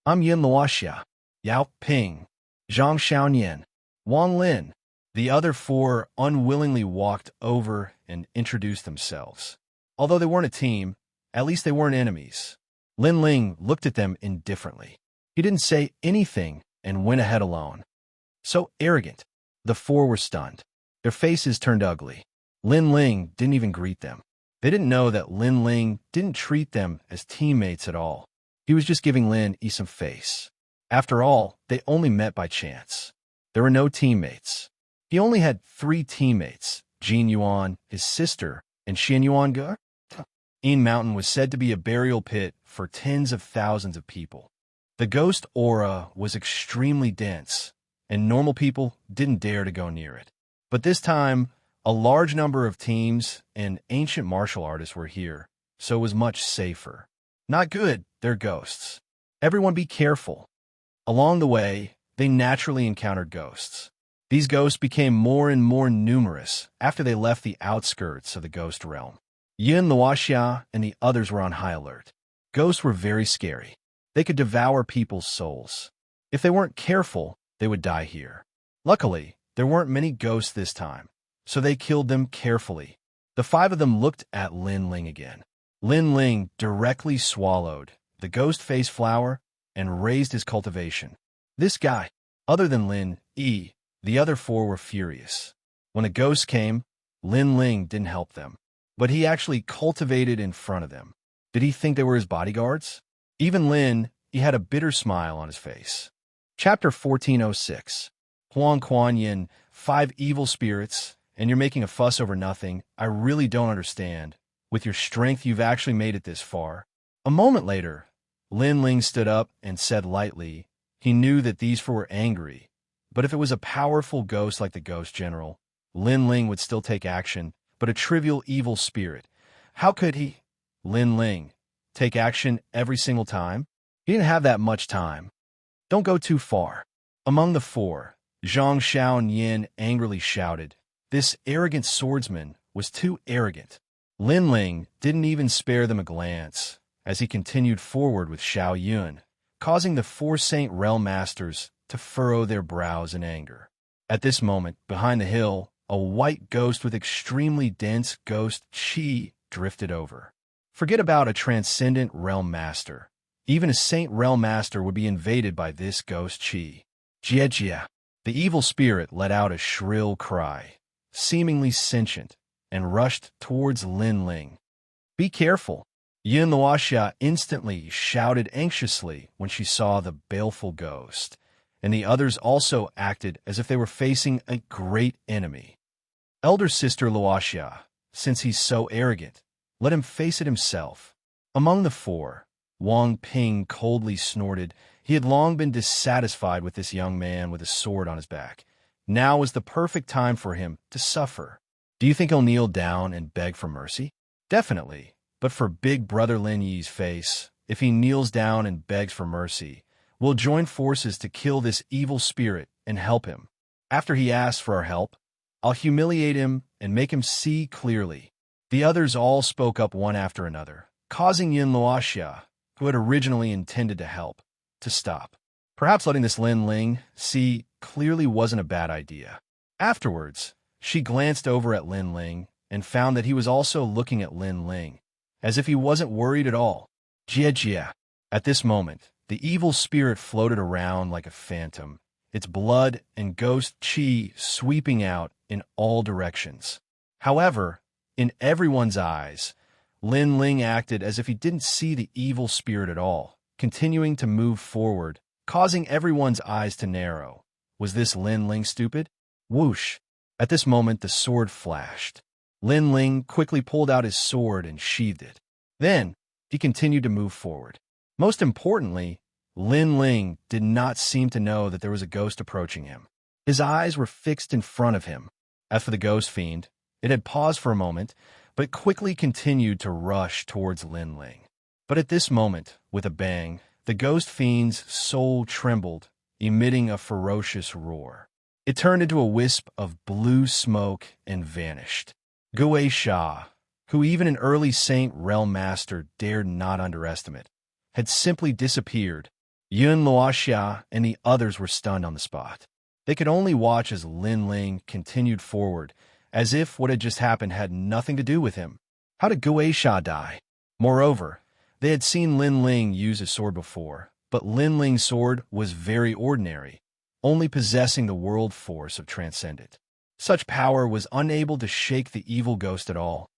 I'm Yin Wuxia, Yao Ping, Zhang Xiaoyan, Wang Lin. The other four unwillingly walked over and introduced themselves. Although they weren't a team, at least they weren't enemies. Lin Ling looked at them indifferently. He didn't say anything and went ahead alone. So arrogant. The four were stunned. Their faces turned ugly. Lin Ling didn't even greet them. They didn't know that Lin Ling didn't treat them as teammates at all. He was just giving Lin Yi some face. After all, they only met by chance. There were no teammates. He only had 3 teammates, Jin Yuan, his sister, and Xian Yuan Ge. Yin Mountain was said to be a burial pit for tens of thousands of people. The ghost aura was extremely dense, and normal people didn't dare to go near it. But this time, a large number of teams and ancient martial artists were here, so it was much safer. Not good, they're ghosts. Everyone be careful. Along the way, they naturally encountered ghosts. These ghosts became more and more numerous after they left the outskirts of the ghost realm. Yin Wuxia and the others were on high alert. Ghosts were very scary. They could devour people's souls. If they weren't careful, they would die here. Luckily, there weren't many ghosts this time, so they killed them carefully. The 5 of them looked at Lin Ling again. Lin Ling directly swallowed the ghost face flower and raised his cultivation. This guy, other than Lin E, the other 4 were furious. When a ghost came, Lin Ling didn't help them, but he actually cultivated in front of them. Did he think they were his bodyguards? Even Lin, he had a bitter smile on his face. Chapter 1406. Huang Quan Yin, 5 evil spirits, and you're making a fuss over nothing. I really don't understand. With your strength, you've actually made it this far. A moment later, Lin Ling stood up and said lightly, he knew that these 4 were angry, but if it was a powerful ghost like the Ghost General, Lin Ling would still take action, but a trivial evil spirit, how could he, Lin Ling, take action every single time? He didn't have that much time. Don't go too far. Among the 4, Xianxia Yin angrily shouted, this arrogant swordsman was too arrogant. Lin Ling didn't even spare them a glance as he continued forward with Xiao Yun, causing the 4 Saint Realm Masters to furrow their brows in anger. At this moment, behind the hill, a white ghost with extremely dense ghost chi drifted over. Forget about a transcendent realm master. Even a Saint Realm Master would be invaded by this ghost chi. Xianxia. The evil spirit let out a shrill cry, seemingly sentient, and rushed towards Lin Ling. Be careful. Yin Wuxia instantly shouted anxiously when she saw the baleful ghost, and the others also acted as if they were facing a great enemy. Elder Sister Wuxia, since he's so arrogant, let him face it himself. Among the 4, Wang Ping coldly snorted. He had long been dissatisfied with this young man with a sword on his back. Now was the perfect time for him to suffer. Do you think he'll kneel down and beg for mercy? Definitely. But for Big Brother Lin Yi's face, if he kneels down and begs for mercy, we'll join forces to kill this evil spirit and help him. After he asks for our help, I'll humiliate him and make him see clearly. The others all spoke up one after another, causing Yin Wuxia, who had originally intended to help, to stop. Perhaps letting this Lin Ling see clearly wasn't a bad idea. Afterwards, she glanced over at Lin Ling and found that he was also looking at Lin Ling, as if he wasn't worried at all. Jie. At this moment, the evil spirit floated around like a phantom, its blood and ghost chi sweeping out in all directions. However, in everyone's eyes, Lin Ling acted as if he didn't see the evil spirit at all, continuing to move forward, causing everyone's eyes to narrow. Was this Lin Ling stupid? Whoosh! At this moment, the sword flashed. Lin Ling quickly pulled out his sword and sheathed it. Then, he continued to move forward. Most importantly, Lin Ling did not seem to know that there was a ghost approaching him. His eyes were fixed in front of him. As for the ghost fiend, it had paused for a moment, but quickly continued to rush towards Lin Ling. But at this moment, with a bang, the ghost fiend's soul trembled, emitting a ferocious roar. It turned into a wisp of blue smoke and vanished. Gui Sha, who even an early Saint Realm Master dared not underestimate, had simply disappeared. Yun Wuxia and the others were stunned on the spot. They could only watch as Lin Ling continued forward, as if what had just happened had nothing to do with him. How did Gui Sha die? Moreover, they had seen Lin Ling use a sword before, but Lin Ling's sword was very ordinary, only possessing the world force of Transcendent. Such power was unable to shake the evil ghost at all.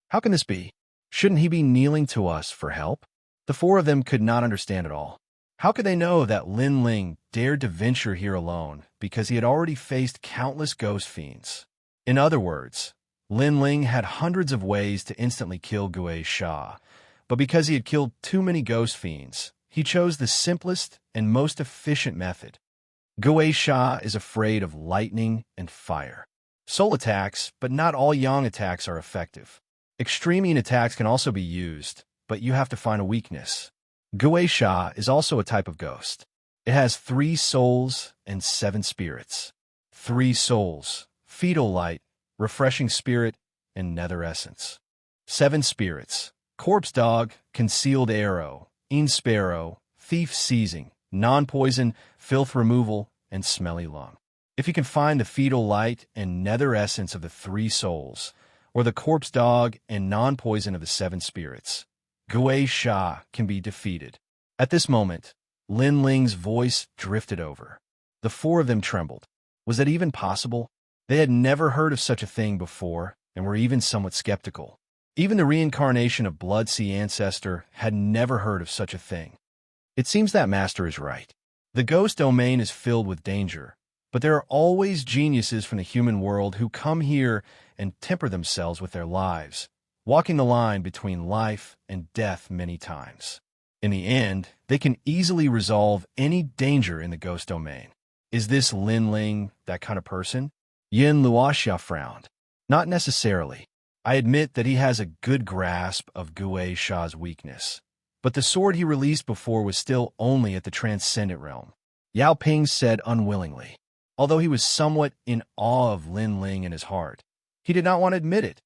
How can this be? Shouldn't he be kneeling to us for help? The 4 of them could not understand at all. How could they know that Lin Ling dared to venture here alone because he had already faced countless ghost fiends? In other words, Lin Ling had hundreds of ways to instantly kill Gui Sha, but because he had killed too many ghost fiends, he chose the simplest and most efficient method. Gui Sha is afraid of lightning and fire. Soul attacks, but not all yang attacks are effective. Extreme yin attacks can also be used, but you have to find a weakness. Gui Sha is also a type of ghost. It has 3 souls and 7 spirits. 3 souls, fetal light, refreshing spirit, and nether essence. 7 spirits, corpse dog, concealed arrow, in sparrow, thief seizing, non-poison, filth removal, and smelly lung. If you can find the fetal light and nether essence of the three souls, or the corpse dog and non-poison of the seven spirits, Gui Sha can be defeated. At this moment, Lin Ling's voice drifted over. The four of them trembled. Was that even possible? They had never heard of such a thing before and were even somewhat skeptical. Even the reincarnation of Blood Sea Ancestor had never heard of such a thing. It seems that Master is right. The ghost domain is filled with danger, but there are always geniuses from the human world who come here and temper themselves with their lives, walking the line between life and death many times. In the end, they can easily resolve any danger in the ghost domain. Is this Lin Ling that kind of person? Yin Luoxia frowned. Not necessarily. I admit that he has a good grasp of Gui Sha's weakness, but the sword he released before was still only at the transcendent realm. Yao Ping said unwillingly. Although he was somewhat in awe of Lin Ling in his heart, he did not want to admit it.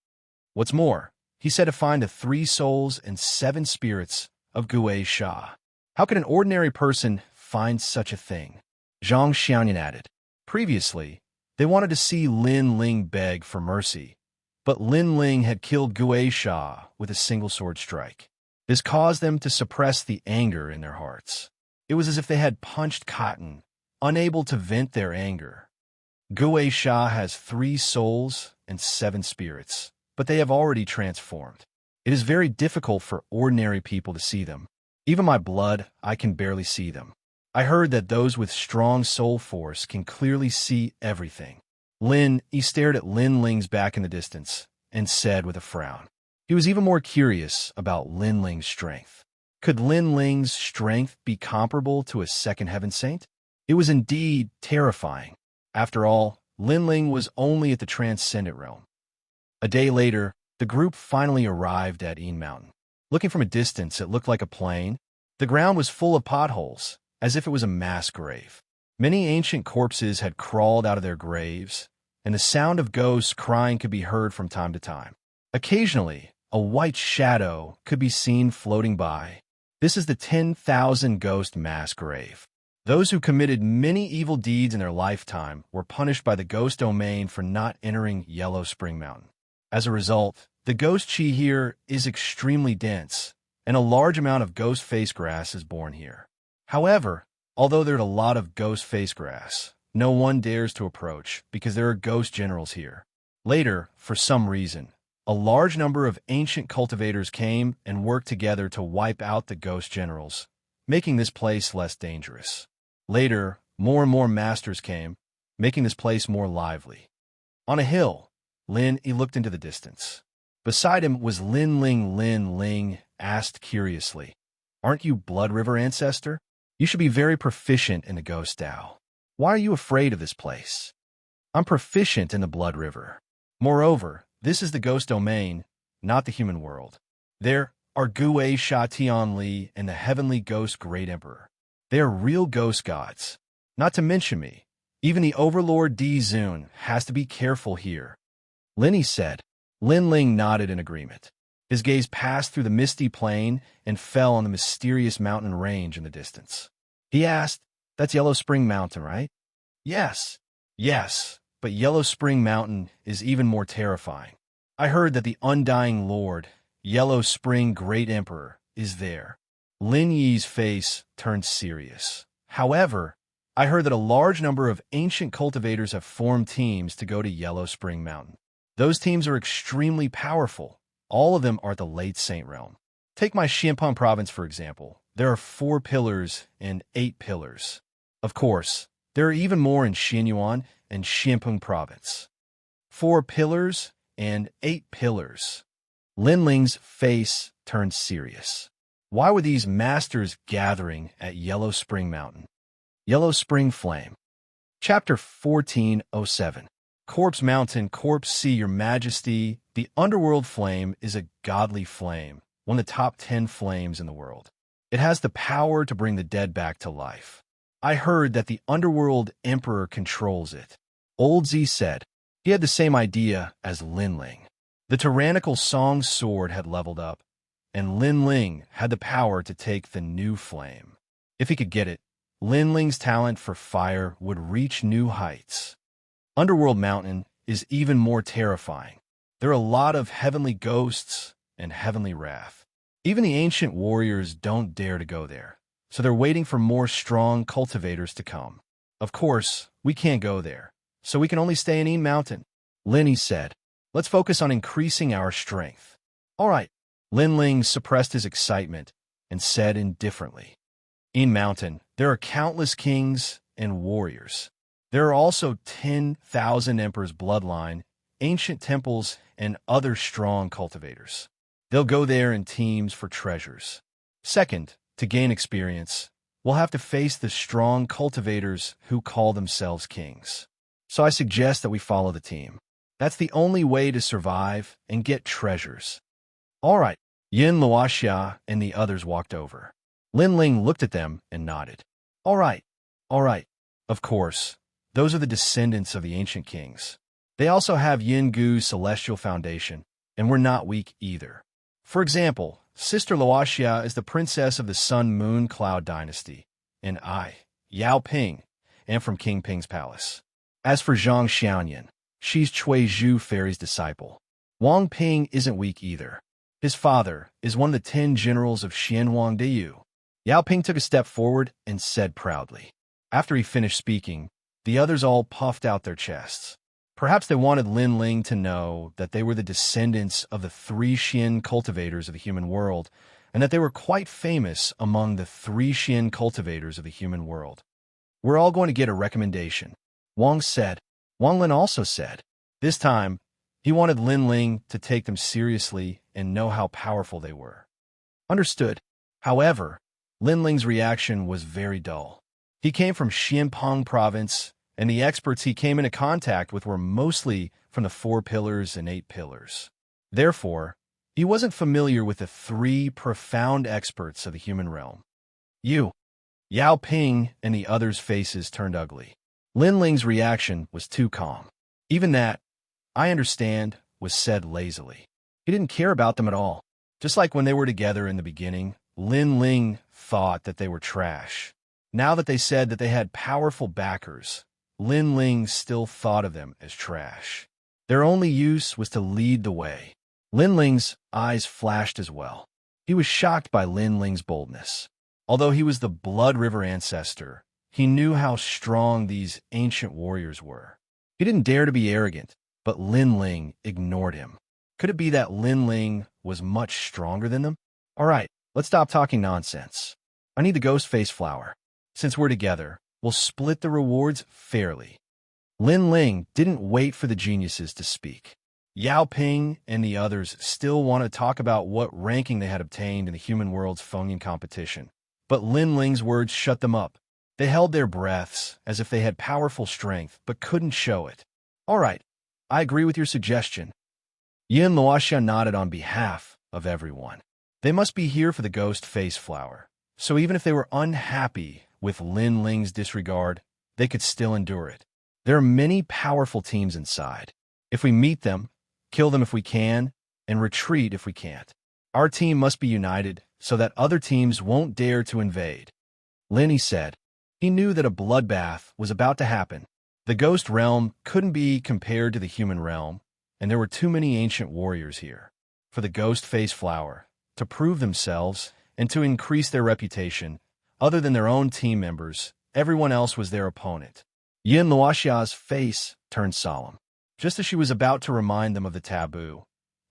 What's more, he said to find the three souls and seven spirits of Gui Sha. How could an ordinary person find such a thing? Xianxia added. Previously, they wanted to see Lin Ling beg for mercy, but Lin Ling had killed Gui Sha with a single sword strike. This caused them to suppress the anger in their hearts. It was as if they had punched cotton, unable to vent their anger. Gui Sha has three souls and seven spirits, but they have already transformed. It is very difficult for ordinary people to see them. Even my blood, I can barely see them. I heard that those with strong soul force can clearly see everything. He stared at Lin Ling's back in the distance and said with a frown. He was even more curious about Lin Ling's strength. Could Lin Ling's strength be comparable to a second heaven saint? It was indeed terrifying. After all, Lin Ling was only at the transcendent realm. A day later, the group finally arrived at Yin Mountain. Looking from a distance, it looked like a plain. The ground was full of potholes, as if it was a mass grave. Many ancient corpses had crawled out of their graves, and the sound of ghosts crying could be heard from time to time. Occasionally, a white shadow could be seen floating by. This is the 10,000 ghost mass grave. Those who committed many evil deeds in their lifetime were punished by the ghost domain for not entering Yellow Spring Mountain. As a result, the ghost chi here is extremely dense, and a large amount of ghost face grass is born here. However, although there's a lot of ghost face grass, no one dares to approach because there are ghost generals here. Later, for some reason, a large number of ancient cultivators came and worked together to wipe out the ghost generals, making this place less dangerous. Later, more and more masters came, making this place more lively. On a hill, he looked into the distance. Beside him was Lin Ling. Lin Ling asked curiously, "Aren't you Blood River ancestor? You should be very proficient in the ghost Tao. Why are you afraid of this place?" "I'm proficient in the Blood River. Moreover, this is the ghost domain, not the human world. There are Gui Sha Tian Li and the Heavenly Ghost Great Emperor. They are real ghost gods. Not to mention me. Even the Overlord Di Zun has to be careful here." Linny said. Lin Ling nodded in agreement. His gaze passed through the misty plain and fell on the mysterious mountain range in the distance. He asked, "That's Yellow Spring Mountain, right?" Yes, but Yellow Spring Mountain is even more terrifying. I heard that the Undying Lord, Yellow Spring Great Emperor, is there." Lin Yi's face turned serious. "However, I heard that a large number of ancient cultivators have formed teams to go to Yellow Spring Mountain. Those teams are extremely powerful. All of them are at the late Saint realm. Take my Xianpeng province, for example. There are 4 pillars and 8 pillars. Of course, there are even more in Xianyuan and Xianpeng province. 4 pillars and 8 pillars. Lin Ling's face turned serious. Why were these masters gathering at Yellow Spring Mountain? Yellow Spring Flame. Chapter 1407. Corpse Mountain, Corpse Sea, Your Majesty, the Underworld Flame is a godly flame, one of the top 10 flames in the world. It has the power to bring the dead back to life. I heard that the Underworld Emperor controls it. Old Z said. He had the same idea as Lin Ling. The tyrannical Song sword had leveled up, and Lin Ling had the power to take the new flame. If he could get it, Lin Ling's talent for fire would reach new heights. Underworld Mountain is even more terrifying. There are a lot of heavenly ghosts and heavenly wrath. Even the ancient warriors don't dare to go there, so they're waiting for more strong cultivators to come. Of course, we can't go there, so we can only stay in Een Mountain. Linny said, let's focus on increasing our strength. All right. Lin Ling suppressed his excitement and said indifferently, Een Mountain, there are countless kings and warriors. There are also 10,000 emperors' bloodline, ancient temples, and other strong cultivators. They'll go there in teams for treasures. Second, to gain experience, we'll have to face the strong cultivators who call themselves kings. So I suggest that we follow the team. That's the only way to survive and get treasures. All right. Yin Luoxia and the others walked over. Lin Ling looked at them and nodded. All right. All right. Of course, those are the descendants of the ancient kings. They also have Yin Gu's celestial foundation, and we're not weak either. For example, Sister Luoxia is the princess of the Sun-Moon Cloud dynasty, and I, Yao Ping, am from King Ping's palace. As for Xianxia, she's Cui Zhu Fairy's disciple. Wang Ping isn't weak either. His father is one of the 10 generals of Xianwang Diyu. Yao Ping took a step forward and said proudly. After he finished speaking, the others all puffed out their chests. Perhaps they wanted Lin Ling to know that they were the descendants of the 3 Xian cultivators of the human world, and that they were quite famous among the 3 Xian cultivators of the human world. We're all going to get a recommendation, Wang said. Wang Lin also said. This time, he wanted Lin Ling to take them seriously and know how powerful they were. Understood. However, Lin Ling's reaction was very dull. He came from Xianpeng province, and the experts he came into contact with were mostly from the 4 pillars and 8 pillars. Therefore, he wasn't familiar with the 3 profound experts of the human realm. Yao Ping and the others' faces turned ugly. Lin Ling's reaction was too calm. Even that, I understand, was said lazily. He didn't care about them at all. Just like when they were together in the beginning, Lin Ling thought that they were trash. Now that they said that they had powerful backers, Lin Ling still thought of them as trash. Their only use was to lead the way. Lin Ling's eyes flashed as well. He was shocked by Lin Ling's boldness. Although he was the Blood River ancestor, he knew how strong these ancient warriors were. He didn't dare to be arrogant, but Lin Ling ignored him. Could it be that Lin Ling was much stronger than them? All right, let's stop talking nonsense. I need the ghost face flower. Since we're together, we'll split the rewards fairly. Lin Ling didn't wait for the geniuses to speak. Yao Ping and the others still want to talk about what ranking they had obtained in the human world's Fengyan competition. But Lin Ling's words shut them up. They held their breaths as if they had powerful strength but couldn't show it. All right, I agree with your suggestion. Yin Luoxia nodded on behalf of everyone. They must be here for the ghost face flower. So even if they were unhappy with Lin Ling's disregard, they could still endure it. There are many powerful teams inside. If we meet them, kill them if we can, and retreat if we can't. Our team must be united so that other teams won't dare to invade. Linny said. He knew that a bloodbath was about to happen. The ghost realm couldn't be compared to the human realm, and there were too many ancient warriors here. For the ghost face flower to prove themselves and to increase their reputation, other than their own team members, everyone else was their opponent. Yin Luoxia's face turned solemn. Just as she was about to remind them of the taboo,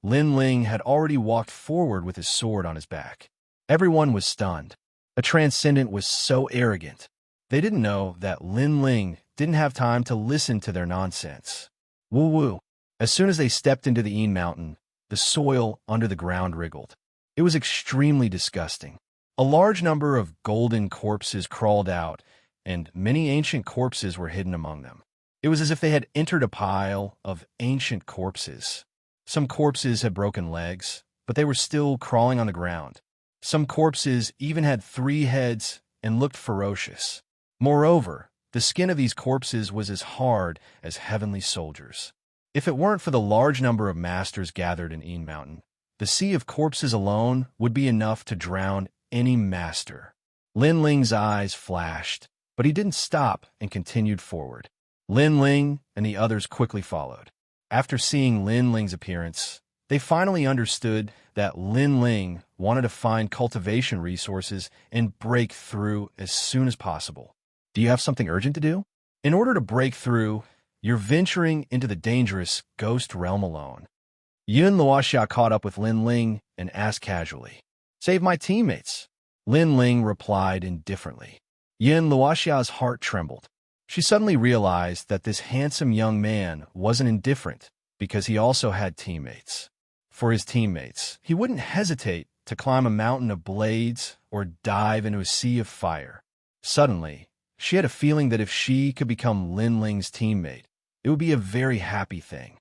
Lin Ling had already walked forward with his sword on his back. Everyone was stunned. A transcendent was so arrogant. They didn't know that Lin Ling didn't have time to listen to their nonsense. Woo-woo. As soon as they stepped into the Een Mountain, the soil under the ground wriggled. It was extremely disgusting. A large number of golden corpses crawled out, and many ancient corpses were hidden among them. It was as if they had entered a pile of ancient corpses. Some corpses had broken legs, but they were still crawling on the ground. Some corpses even had 3 heads and looked ferocious. Moreover, the skin of these corpses was as hard as heavenly soldiers. If it weren't for the large number of masters gathered in Een Mountain, the sea of corpses alone would be enough to drown any master. Lin Ling's eyes flashed, but he didn't stop and continued forward. Lin Ling and the others quickly followed. After seeing Lin Ling's appearance, they finally understood that Lin Ling wanted to find cultivation resources and break through as soon as possible. Do you have something urgent to do? In order to break through, you're venturing into the dangerous ghost realm alone. Yun Luoxia caught up with Lin Ling and asked casually, "Save my teammates." Lin Ling replied indifferently. Yun Luoxia's heart trembled. She suddenly realized that this handsome young man wasn't indifferent because he also had teammates. For his teammates, he wouldn't hesitate to climb a mountain of blades or dive into a sea of fire. Suddenly, she had a feeling that if she could become Lin Ling's teammate, it would be a very happy thing.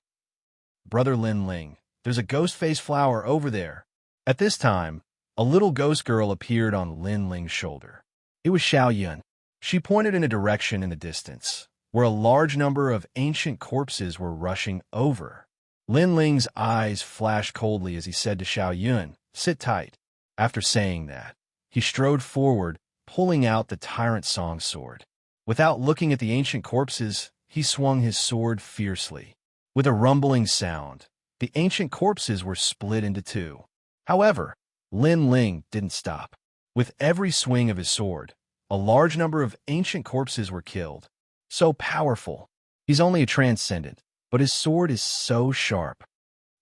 "Brother Lin Ling, there's a ghost face flower over there." At this time, a little ghost girl appeared on Lin Ling's shoulder. It was Xiaoyun. She pointed in a direction in the distance, where a large number of ancient corpses were rushing over. Lin Ling's eyes flashed coldly as he said to Xiaoyun, "Sit tight." After saying that, he strode forward, pulling out the Tyrant Song sword. Without looking at the ancient corpses, he swung his sword fiercely. With a rumbling sound, the ancient corpses were split into two. However, Lin Ling didn't stop. With every swing of his sword, a large number of ancient corpses were killed. So powerful. He's only a transcendent, but his sword is so sharp.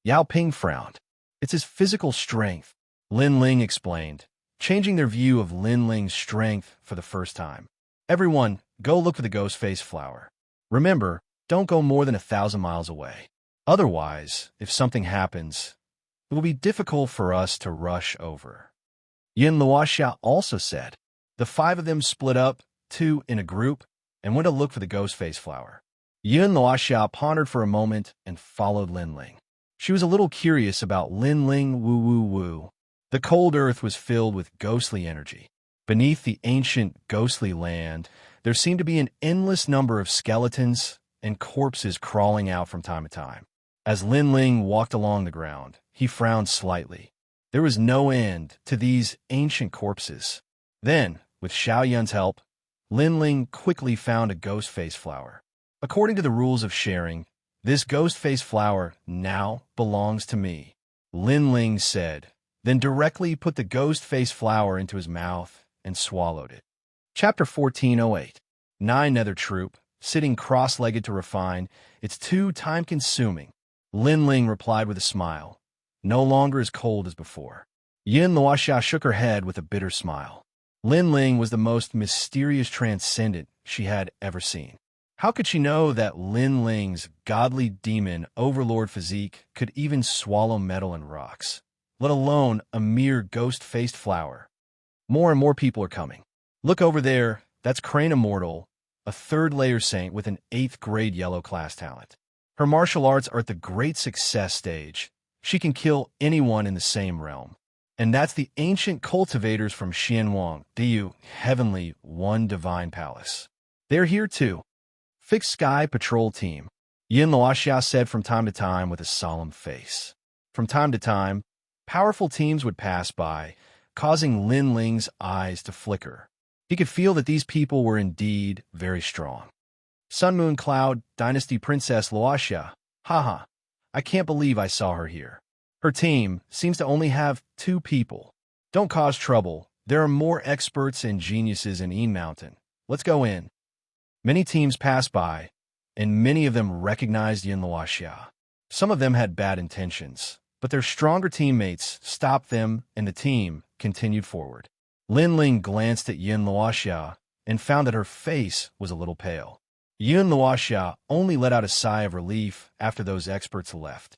Yao Ping frowned. It's his physical strength, Lin Ling explained, changing their view of Lin Ling's strength for the first time. "Everyone, go look for the ghost face flower. Remember, don't go more than 1,000 miles away. Otherwise, if something happens, it will be difficult for us to rush over." Yin Luoxia also said. The 5 of them split up, 2 in a group, and went to look for the ghost face flower. Yun Luoxia pondered for a moment and followed Lin Ling. She was a little curious about Lin Ling Woo Woo Woo. The cold earth was filled with ghostly energy. Beneath the ancient ghostly land, there seemed to be an endless number of skeletons and corpses crawling out from time to time. As Lin Ling walked along the ground, he frowned slightly. There was no end to these ancient corpses. Then, with Xiaoyun's help, Lin Ling quickly found a ghost face flower. According to the rules of sharing, this ghost face flower now belongs to me, Lin Ling said, then directly put the ghost face flower into his mouth and swallowed it. Chapter 1408. 9 Nether Troop, sitting cross-legged to refine. "It's too time-consuming," Lin Ling replied with a smile, no longer as cold as before. Yin Luoxia shook her head with a bitter smile. Lin Ling was the most mysterious transcendent she had ever seen. How could she know that Lin Ling's godly demon overlord physique could even swallow metal and rocks, let alone a mere ghost-faced flower? More and more people are coming. Look over there, that's Crane Immortal, a 3rd-layer saint with an 8th-grade yellow class talent. Her martial arts are at the great success stage. She can kill anyone in the same realm. And that's the ancient cultivators from Xianwang, the Heavenly One Divine Palace. They're here too. Fixed Sky Patrol Team, Yin Luoxia said from time to time with a solemn face. From time to time, powerful teams would pass by, causing Lin Ling's eyes to flicker. He could feel that these people were indeed very strong. Sun Moon Cloud Dynasty Princess Luoxia, haha, I can't believe I saw her here. Her team seems to only have 2 people. Don't cause trouble. There are more experts and geniuses in Yin Mountain. Let's go in. Many teams passed by, and many of them recognized Yin Luoxia. Some of them had bad intentions, but their stronger teammates stopped them and the team continued forward. Lin Ling glanced at Yin Luoxia and found that her face was a little pale. Yin Luoxia only let out a sigh of relief after those experts left.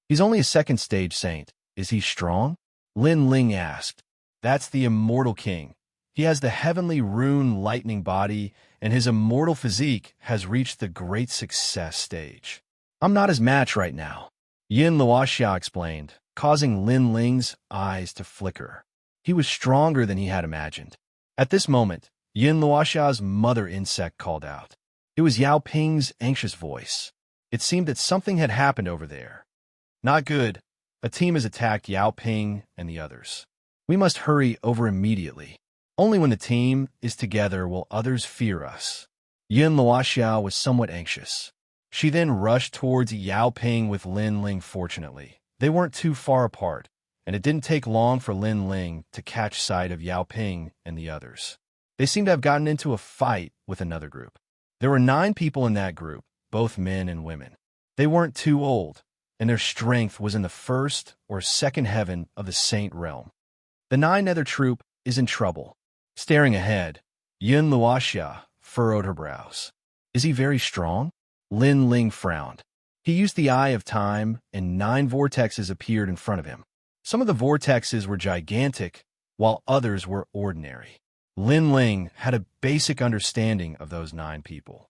"He's only a 2nd stage saint. Is he strong?" Lin Ling asked. "That's the Immortal King. He has the heavenly rune lightning body, and his immortal physique has reached the great success stage. I'm not his match right now," Yin Luoxia explained, causing Lin Ling's eyes to flicker. He was stronger than he had imagined. At this moment, Yin Luoxia's mother insect called out. It was Yao Ping's anxious voice. It seemed that something had happened over there. "Not good. A team has attacked Yao Ping and the others. We must hurry over immediately. Only when the team is together will others fear us." Yun Luoxia was somewhat anxious. She then rushed towards Yao Ping with Lin Ling. Fortunately, they weren't too far apart, and it didn't take long for Lin Ling to catch sight of Yao Ping and the others. They seemed to have gotten into a fight with another group. There were 9 people in that group, both men and women. They weren't too old, and their strength was in the first or second heaven of the Saint realm. The 9 Nether troop is in trouble. Staring ahead, Yun Luoxia furrowed her brows. Is he very strong? Lin Ling frowned. He used the Eye of Time, and 9 vortexes appeared in front of him. Some of the vortexes were gigantic, while others were ordinary. Lin Ling had a basic understanding of those 9 people.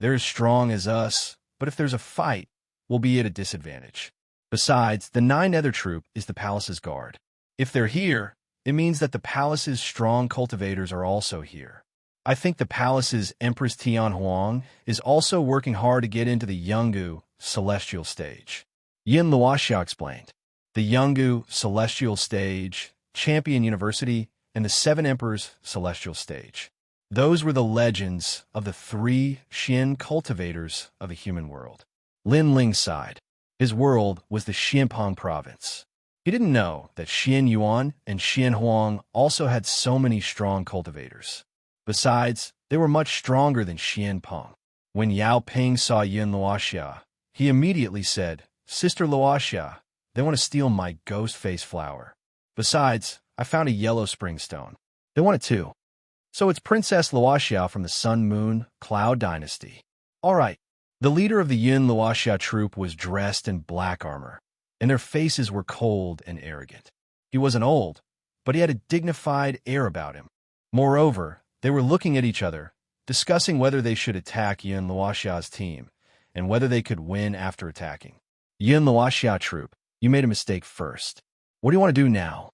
They're as strong as us, but if there's a fight, we'll be at a disadvantage. Besides, the 9 Nether troop is the palace's guard. If they're here, it means that the palace's strong cultivators are also here. I think the palace's Empress Tian Huang is also working hard to get into the Yungu celestial stage. Yin Luoxia explained. The Yungu celestial stage, Champion University, and the 7 Emperors celestial stage. Those were the legends of the 3 Xin cultivators of the human world. Lin Ling sighed. His world was the Xinpeng province. He didn't know that Xian Yuan and Xian Huang also had so many strong cultivators. Besides, they were much stronger than Xianpeng. When Yao Ping saw Yun Luoxia, he immediately said, Sister Luoxia, they want to steal my ghost face flower. Besides, I found a yellow springstone. They want it too. So it's Princess Luoxia from the Sun Moon Cloud Dynasty. All right. The leader of the Yun Luoxia troop was dressed in black armor, and their faces were cold and arrogant. He wasn't old, but he had a dignified air about him. Moreover, they were looking at each other, discussing whether they should attack Yun Luoxia's team, and whether they could win after attacking. Yun Luoxia troop, you made a mistake first. What do you want to do now?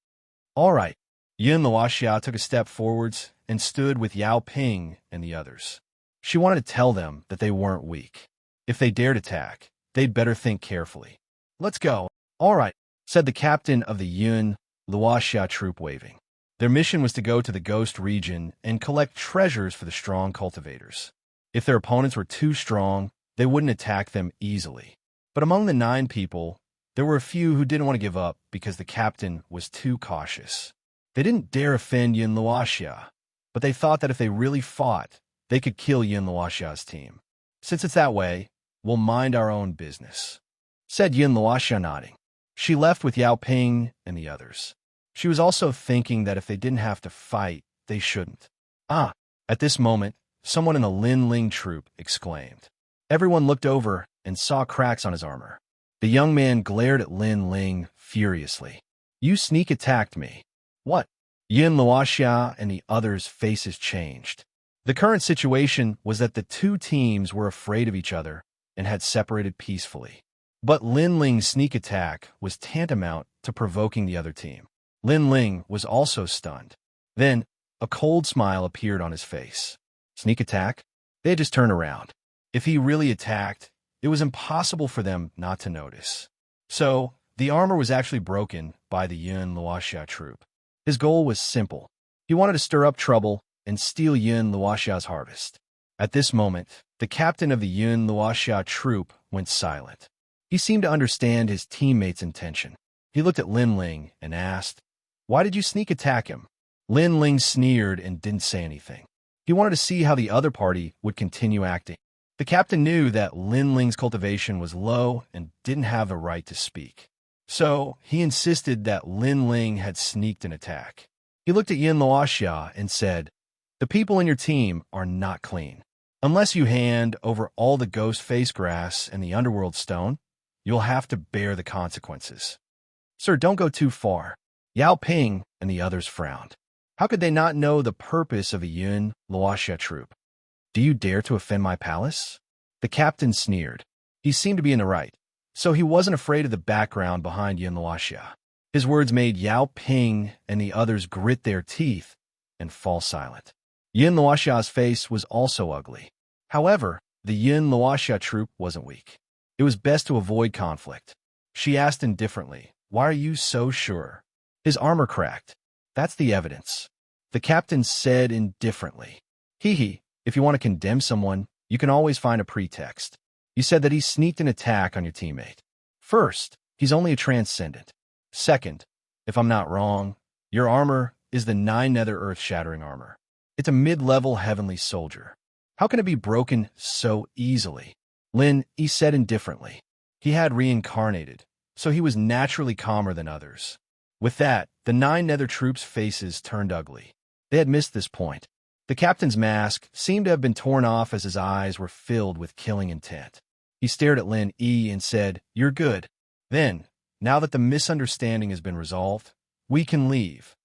All right. Yun Luoxia took a step forwards and stood with Yao Ping and the others. She wanted to tell them that they weren't weak. If they dared attack, they'd better think carefully. Let's go. All right, said the captain of the Yun Luoxia troop, waving. Their mission was to go to the Ghost region and collect treasures for the strong cultivators. If their opponents were too strong, they wouldn't attack them easily. But among the 9 people, there were a few who didn't want to give up because the captain was too cautious. They didn't dare offend Yun Luoxia, but they thought that if they really fought, they could kill Yun Luoxia's team. Since it's that way, we'll mind our own business, said Yun Luoxia, nodding. She left with Yao Ping and the others. She was also thinking that if they didn't have to fight, they shouldn't. At this moment, someone in the Lin Ling troop exclaimed. Everyone looked over and saw cracks on his armor. The young man glared at Lin Ling furiously. You sneak attacked me. What? Yun Luoxia and the others' faces changed. The current situation was that the 2 teams were afraid of each other and had separated peacefully. But Lin Ling's sneak attack was tantamount to provoking the other team. Lin Ling was also stunned. Then, a cold smile appeared on his face. Sneak attack? They had just turned around. If he really attacked, it was impossible for them not to notice. So, the armor was actually broken by the Yun Luoxia troop. His goal was simple. He wanted to stir up trouble and steal Yun Luoxia's harvest. At this moment, the captain of the Yun Luoxia troop went silent. He seemed to understand his teammate's intention. He looked at Lin Ling and asked, Why did you sneak attack him? Lin Ling sneered and didn't say anything. He wanted to see how the other party would continue acting. The captain knew that Lin Ling's cultivation was low and didn't have the right to speak. So, he insisted that Lin Ling had sneaked an attack. He looked at Yun Luoxia and said, The people in your team are not clean. Unless you hand over all the ghost face grass and the underworld stone, you'll have to bear the consequences. Sir, don't go too far. Yao Ping and the others frowned. How could they not know the purpose of a Yun Luoxia troop? Do you dare to offend my palace? The captain sneered. He seemed to be in the right, so he wasn't afraid of the background behind Yun Luoxia. His words made Yao Ping and the others grit their teeth and fall silent. Yun Luoxia's face was also ugly. However, the Yun Luoxia troop wasn't weak. It was best to avoid conflict. She asked indifferently, Why are you so sure? His armor cracked. That's the evidence. The captain said indifferently. Hee, If you want to condemn someone, you can always find a pretext. You said that he sneaked an attack on your teammate. First, he's only a transcendent. Second, if I'm not wrong, your armor is the 9 nether earth-shattering armor. It's a mid-level heavenly soldier. How can it be broken so easily? Lin Yi said indifferently. He had reincarnated, so he was naturally calmer than others. With that, the 9 nether troops' faces turned ugly. They had missed this point. The captain's mask seemed to have been torn off as his eyes were filled with killing intent. He stared at Lin Yi and said, "You're good. Then, now that the misunderstanding has been resolved, we can leave."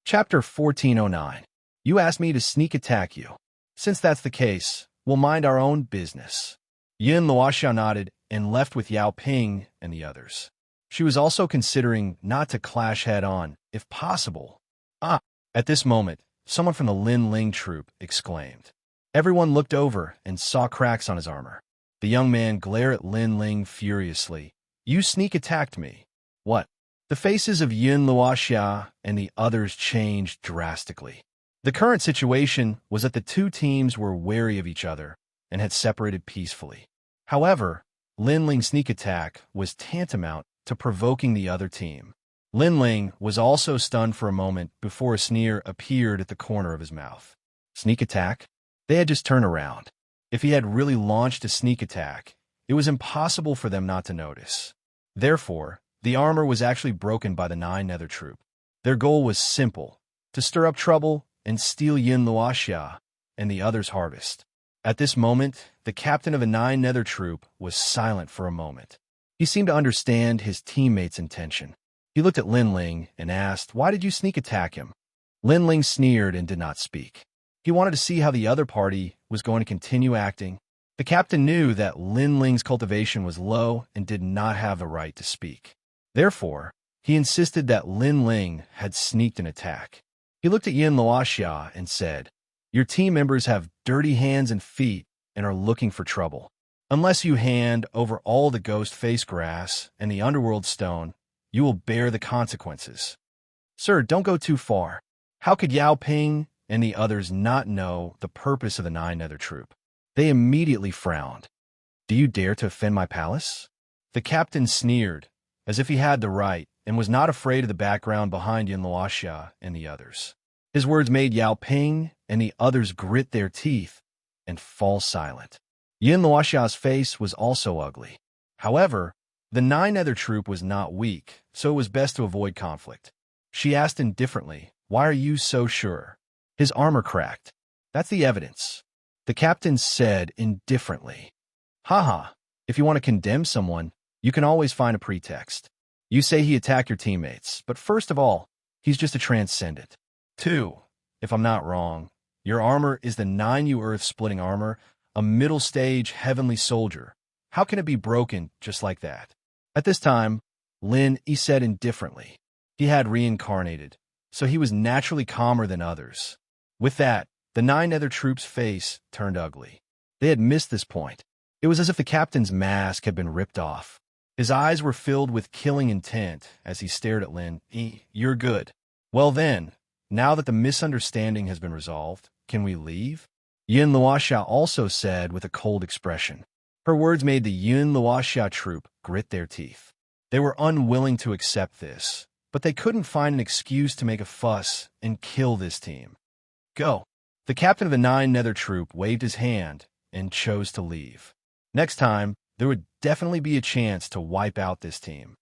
Chapter 1409. You asked me to sneak attack you. Since that's the case, we'll mind our own business. Yin Luoxia nodded and left with Yao Ping and the others. She was also considering not to clash head-on, if possible. At this moment, someone from the Lin Ling troop exclaimed. Everyone looked over and saw cracks on his armor. The young man glared at Lin Ling furiously. "You sneak attacked me." "What?" The faces of Yin Luoxia and the others changed drastically. The current situation was that the two teams were wary of each other and had separated peacefully. However, Lin Ling's sneak attack was tantamount to provoking the other team. Lin Ling was also stunned for a moment before a sneer appeared at the corner of his mouth. Sneak attack? They had just turned around. If he had really launched a sneak attack, it was impossible for them not to notice. Therefore, the armor was actually broken by the 9 nether troop. Their goal was simple, to stir up trouble and steal Yin Luoxia and the others' harvest. At this moment, the captain of the 9 nether troop was silent for a moment. He seemed to understand his teammate's intention. He looked at Lin Ling and asked, "Why did you sneak attack him?" Lin Ling sneered and did not speak. He wanted to see how the other party was going to continue acting. The captain knew that Lin Ling's cultivation was low and did not have the right to speak. Therefore, he insisted that Lin Ling had sneaked an attack. He looked at Yin Luoxia and said, "Your team members have dirty hands and feet and are looking for trouble. Unless you hand over all the ghost face grass and the underworld stone, you will bear the consequences." "Sir, don't go too far." How could Yao Ping and the others not know the purpose of the 9 nether troop? They immediately frowned. "Do you dare to offend my palace?" The captain sneered, as if he had the right, and was not afraid of the background behind Yin Luoxia and the others. His words made Yao Ping and the others grit their teeth and fall silent. Yin Luoxia's face was also ugly. However, the 9 nether troop was not weak, so it was best to avoid conflict. She asked indifferently, "Why are you so sure?" "His armor cracked. That's the evidence." The captain said indifferently. Haha, if you want to condemn someone, you can always find a pretext. You say he attacked your teammates, but first of all, he's just a transcendent. 2. If I'm not wrong, your armor is the 9U earth-splitting armor, a middle-stage heavenly soldier. How can it be broken just like that? At this time, Lin Yi said indifferently. He had reincarnated, so he was naturally calmer than others. With that, the 9 nether troops' face turned ugly. They had missed this point. It was as if the captain's mask had been ripped off. His eyes were filled with killing intent as he stared at Lin Yi. "You're good. Well then, now that the misunderstanding has been resolved, can we leave?" Yin Luoxia also said with a cold expression. Her words made the Yin Luoxia troop grit their teeth. They were unwilling to accept this, but they couldn't find an excuse to make a fuss and kill this team. "Go." The captain of the 9 nether troop waved his hand and chose to leave. Next time, there would definitely be a chance to wipe out this team.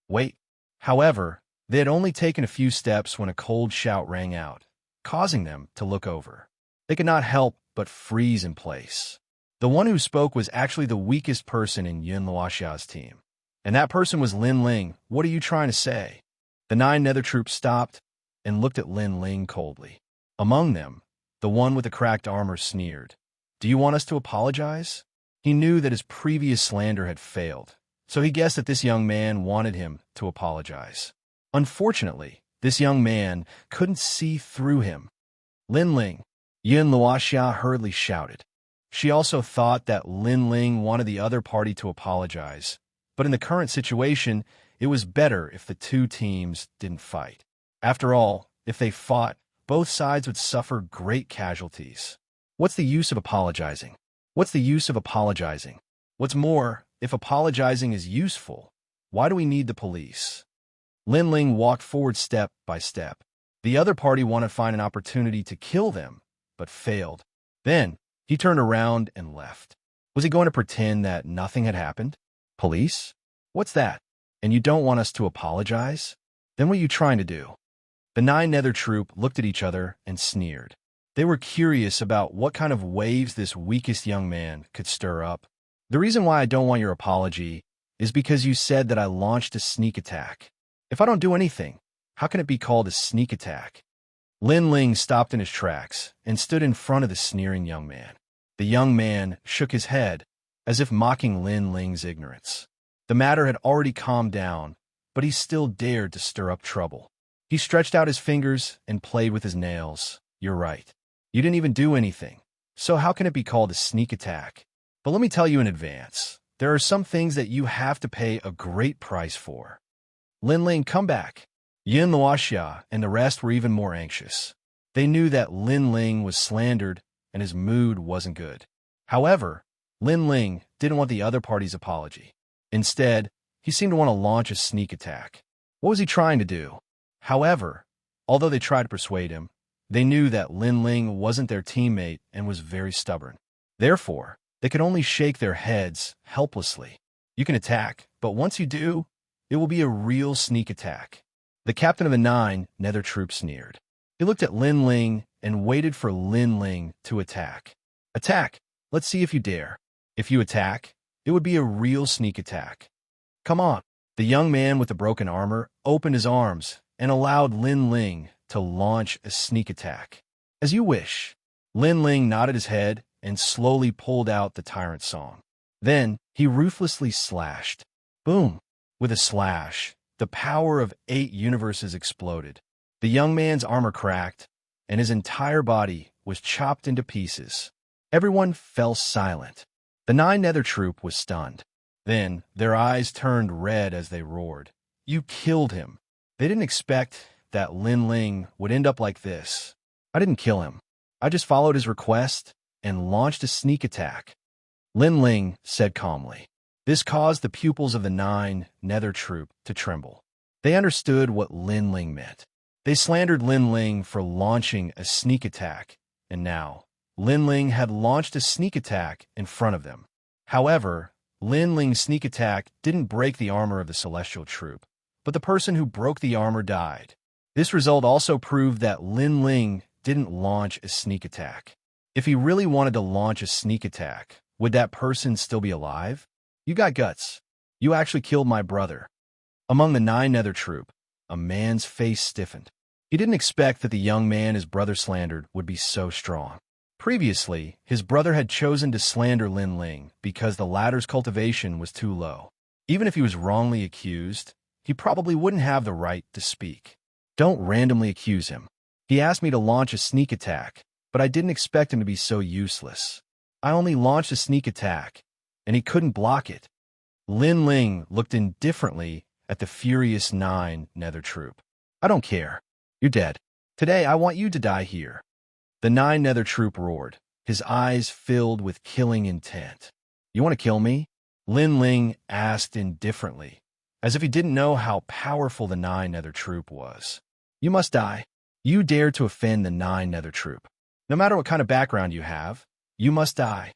Wait. However, they had only taken a few steps when a cold shout rang out, causing them to look over. They could not help but freeze in place. The one who spoke was actually the weakest person in Yin Luoxia's team. And that person was Lin Ling. "What are you trying to say?" The 9 nether troops stopped and looked at Lin Ling coldly. Among them, the one with the cracked armor sneered. "Do you want us to apologize?" He knew that his previous slander had failed, so he guessed that this young man wanted him to apologize. Unfortunately, this young man couldn't see through him. "Lin Ling," Yin Luoxia hurriedly shouted. She also thought that Lin Ling wanted the other party to apologize, but in the current situation, it was better if the two teams didn't fight. After all, if they fought, both sides would suffer great casualties. What's the use of apologizing? What's the use of apologizing? What's more, if apologizing is useful, why do we need the police? Lin Ling walked forward step by step. The other party wanted to find an opportunity to kill them, but failed. Then, he turned around and left. Was he going to pretend that nothing had happened? Police? What's that? And you don't want us to apologize? Then what are you trying to do? The Nine Nether Troop looked at each other and sneered. They were curious about what kind of waves this weakest young man could stir up. The reason why I don't want your apology is because you said that I launched a sneak attack. If I don't do anything, how can it be called a sneak attack? Lin Ling stopped in his tracks and stood in front of the sneering young man. The young man shook his head, as if mocking Lin Ling's ignorance. The matter had already calmed down, but he still dared to stir up trouble. He stretched out his fingers and played with his nails. You're right. You didn't even do anything. So how can it be called a sneak attack? But let me tell you in advance, there are some things that you have to pay a great price for. Lin Ling, come back. Yin Luoxia and the rest were even more anxious. They knew that Lin Ling was slandered and his mood wasn't good. However, Lin Ling didn't want the other party's apology. Instead, he seemed to want to launch a sneak attack. What was he trying to do? However, although they tried to persuade him, they knew that Lin Ling wasn't their teammate and was very stubborn. Therefore, they could only shake their heads helplessly. You can attack, but once you do, it will be a real sneak attack. The captain of the Nine Nether Troop sneered. He looked at Lin Ling and waited for Lin Ling to attack. Attack! Let's see if you dare. If you attack, it would be a real sneak attack. Come on. The young man with the broken armor opened his arms and allowed Lin Ling to launch a sneak attack. As you wish. Lin Ling nodded his head and slowly pulled out the tyrant song. Then he ruthlessly slashed. Boom! With a slash, the power of 8 universes exploded. The young man's armor cracked, and his entire body was chopped into pieces. Everyone fell silent. The Nine Nether Troop was stunned. Then their eyes turned red as they roared. You killed him. They didn't expect that Lin Ling would end up like this. I didn't kill him. I just followed his request and launched a sneak attack. Lin Ling said calmly. This caused the pupils of the Nine Nether Troop to tremble. They understood what Lin Ling meant. They slandered Lin Ling for launching a sneak attack, and now Lin Ling had launched a sneak attack in front of them. However, Lin Ling's sneak attack didn't break the armor of the Celestial Troop, but the person who broke the armor died. This result also proved that Lin Ling didn't launch a sneak attack. If he really wanted to launch a sneak attack, would that person still be alive? You got guts. You actually killed my brother. Among the Nine Nether Troop, a man's face stiffened. He didn't expect that the young man his brother slandered would be so strong. Previously, his brother had chosen to slander Lin Ling because the latter's cultivation was too low. Even if he was wrongly accused, he probably wouldn't have the right to speak. Don't randomly accuse him. He asked me to launch a sneak attack, but I didn't expect him to be so useless. I only launched a sneak attack, and he couldn't block it. Lin Ling looked indifferently at the furious Nine Nether Troop. I don't care. You're dead. Today I want you to die here. The Nine Nether Troop roared, his eyes filled with killing intent. You want to kill me? Lin Ling asked indifferently, as if he didn't know how powerful the Nine Nether Troop was. You must die. You dare to offend the Nine Nether Troop. No matter what kind of background you have, you must die.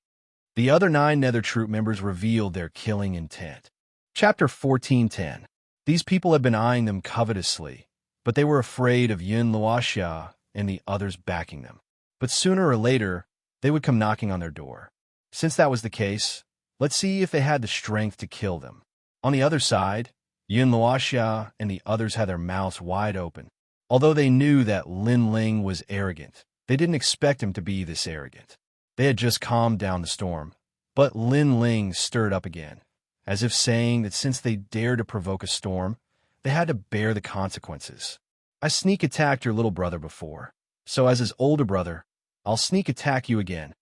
The other Nine Nether Troop members revealed their killing intent. Chapter 14:10. These people had been eyeing them covetously, but they were afraid of Yin Luoxia and the others backing them. But sooner or later, they would come knocking on their door. Since that was the case, let's see if they had the strength to kill them. On the other side, Yin Luoxia and the others had their mouths wide open. Although they knew that Lin Ling was arrogant, they didn't expect him to be this arrogant. They had just calmed down the storm, but Lin Ling stirred up again, as if saying that since they dared to provoke a storm, they had to bear the consequences. I sneak attacked your little brother before, so as his older brother, I'll sneak attack you again.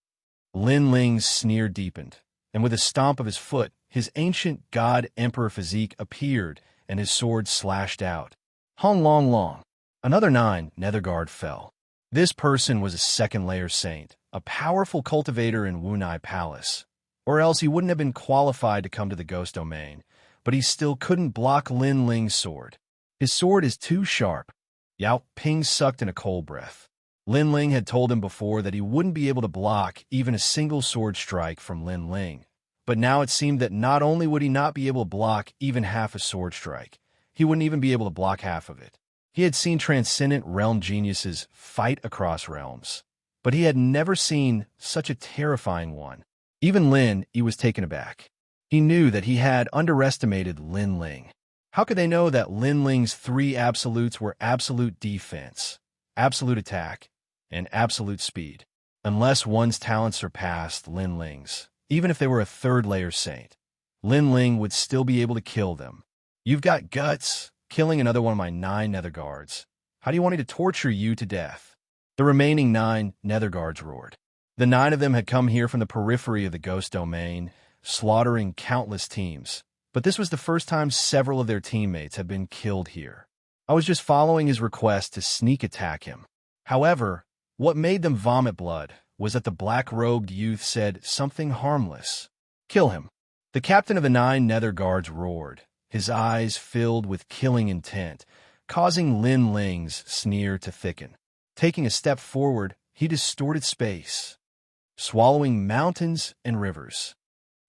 Lin Ling's sneer deepened, and with a stomp of his foot, his ancient god-emperor physique appeared, and his sword slashed out. Hong long long. Another Nine Nether Guard fell. This person was a second-layer saint, a powerful cultivator in Wunai Palace, or else he wouldn't have been qualified to come to the ghost domain, but he still couldn't block Lin Ling's sword. His sword is too sharp. Yao Ping sucked in a cold breath. Lin Ling had told him before that he wouldn't be able to block even a single sword strike from Lin Ling. But now it seemed that not only would he not be able to block even half a sword strike, he wouldn't even be able to block half of it. He had seen transcendent realm geniuses fight across realms, but he had never seen such a terrifying one. Even Lin, he was taken aback. He knew that he had underestimated Lin Ling. How could they know that Lin Ling's three absolutes were absolute defense, absolute attack, and absolute speed? Unless one's talent surpassed Lin Ling's, even if they were a third-layer saint, Lin Ling would still be able to kill them. You've got guts, killing another one of my 9 nether guards. How do you want me to torture you to death? The remaining 9 nether guards roared. The 9 of them had come here from the periphery of the ghost domain, slaughtering countless teams. But this was the first time several of their teammates had been killed here. I was just following his request to sneak attack him. However, what made them vomit blood was that the black-robed youth said something harmless. Kill him. The captain of the 9 nether guards roared, his eyes filled with killing intent, causing Lin Ling's sneer to thicken. Taking a step forward, he distorted space, swallowing mountains and rivers,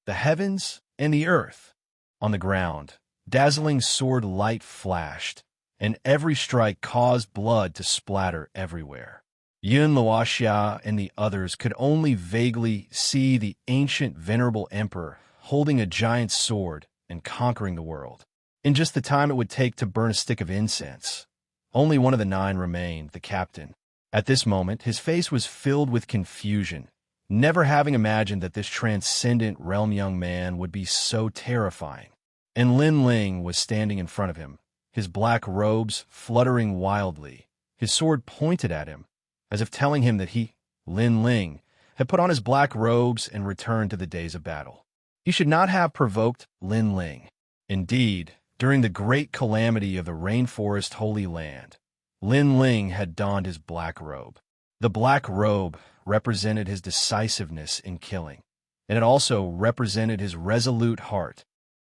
the heavens and the earth. On the ground, dazzling sword light flashed, and every strike caused blood to splatter everywhere. Wuxia and the others could only vaguely see the ancient venerable emperor holding a giant sword and conquering the world. In just the time it would take to burn a stick of incense, only one of the 9 remained, the captain. At this moment, his face was filled with confusion, never having imagined that this transcendent realm young man would be so terrifying. And Lin Ling was standing in front of him, his black robes fluttering wildly, his sword pointed at him, as if telling him that he, Lin Ling, had put on his black robes and returned to the days of battle. He should not have provoked Lin Ling. Indeed, during the great calamity of the Rainforest Holy Land, Lin Ling had donned his black robe. The black robe represented his decisiveness in killing, and it also represented his resolute heart.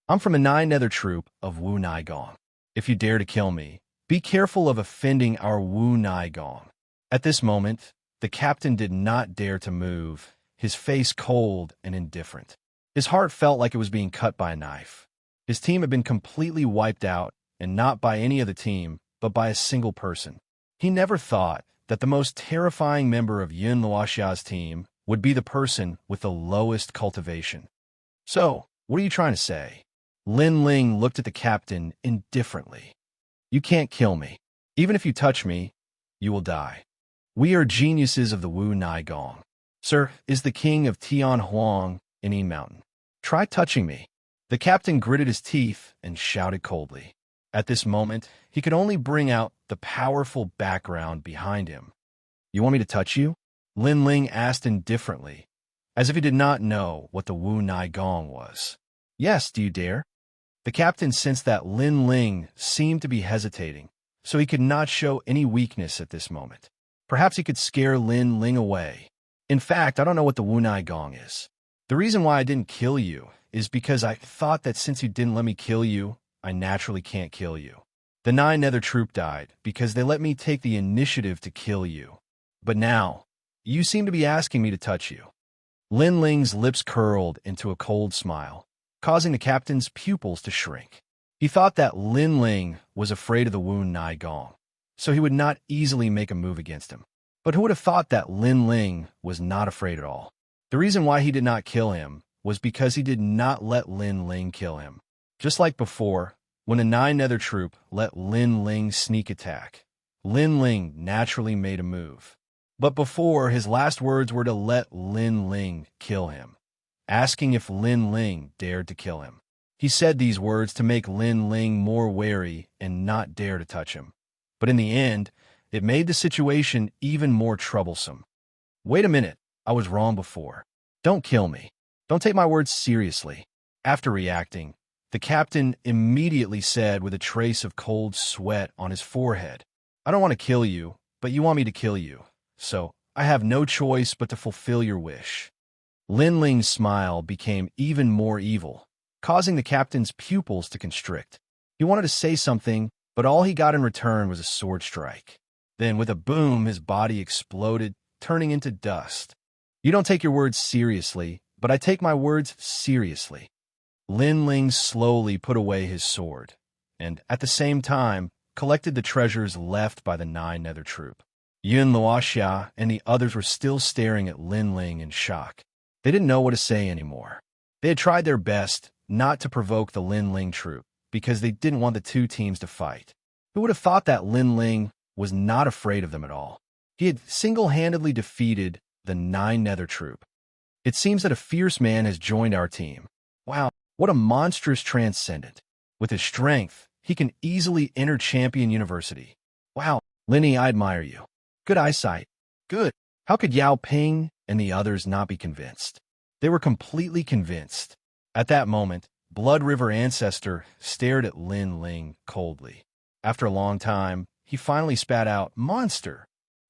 I'm from the 9 nether troop of Wu Nai Gong. If you dare to kill me, be careful of offending our Wu Nai Gong. At this moment, the captain did not dare to move, his face cold and indifferent. His heart felt like it was being cut by a knife. His team had been completely wiped out, and not by any of the team, but by a single person. He never thought that the most terrifying member of Yun Luoxia's team would be the person with the lowest cultivation. So, what are you trying to say? Lin Ling looked at the captain indifferently. You can't kill me. Even if you touch me, you will die. We are geniuses of the Wu Nai Gong. Sir, is the king of Tian Huang in Yin Mountain. Try touching me. The captain gritted his teeth and shouted coldly. At this moment, he could only bring out the powerful background behind him. You want me to touch you? Lin Ling asked indifferently, as if he did not know what the Wu Nai Gong was. Yes, do you dare? The captain sensed that Lin Ling seemed to be hesitating, so he could not show any weakness at this moment. Perhaps he could scare Lin Ling away. In fact, I don't know what the Wu Nai Gong is. The reason why I didn't kill you is because I thought that since you didn't let me kill you, I naturally can't kill you. The 9 nether troop died because they let me take the initiative to kill you. But now, you seem to be asking me to touch you. Lin Ling's lips curled into a cold smile, causing the captain's pupils to shrink. He thought that Lin Ling was afraid of the Wu Nai Gong, so he would not easily make a move against him. But who would have thought that Lin Ling was not afraid at all? The reason why he did not kill him was because he did not let Lin Ling kill him. Just like before, when the 9 nether troop let Lin Ling sneak attack, Lin Ling naturally made a move. But before, his last words were to let Lin Ling kill him, asking if Lin Ling dared to kill him. He said these words to make Lin Ling more wary and not dare to touch him. But in the end, it made the situation even more troublesome. Wait a minute, I was wrong before. Don't kill me. Don't take my words seriously. After reacting, the captain immediately said with a trace of cold sweat on his forehead, I don't want to kill you, but you want me to kill you. so I have no choice but to fulfill your wish." Lin Ling's smile became even more evil, causing the captain's pupils to constrict. He wanted to say something, but all he got in return was a sword strike. Then, with a boom, his body exploded, turning into dust. "You don't take your words seriously, but I take my words seriously." Lin Ling slowly put away his sword, and, at the same time, collected the treasures left by the 9 Nether Troop. Yun Luoxia and the others were still staring at Lin Ling in shock. They didn't know what to say anymore. They had tried their best not to provoke the Lin Ling troop, because they didn't want the two teams to fight. Who would have thought that Lin Ling was not afraid of them at all? He had single-handedly defeated the 9 Nether Troop. "It seems that a fierce man has joined our team. Wow, what a monstrous transcendent. With his strength, he can easily enter Champion University. Wow, Linny, I admire you. Good eyesight. Good." How could Yao Ping and the others not be convinced? They were completely convinced. At that moment, Blood River Ancestor stared at Lin Ling coldly. After a long time, he finally spat out, "Monster!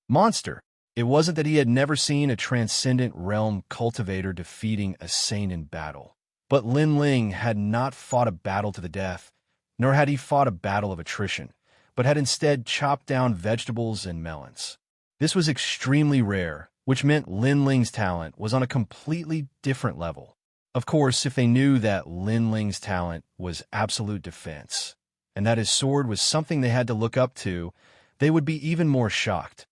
Monster!" It wasn't that he had never seen a transcendent realm cultivator defeating a saint in battle. But Lin Ling had not fought a battle to the death, nor had he fought a battle of attrition, but had instead chopped down vegetables and melons. This was extremely rare, which meant Lin Ling's talent was on a completely different level. Of course, if they knew that Lin Ling's talent was absolute defense, and that his sword was something they had to look up to, they would be even more shocked.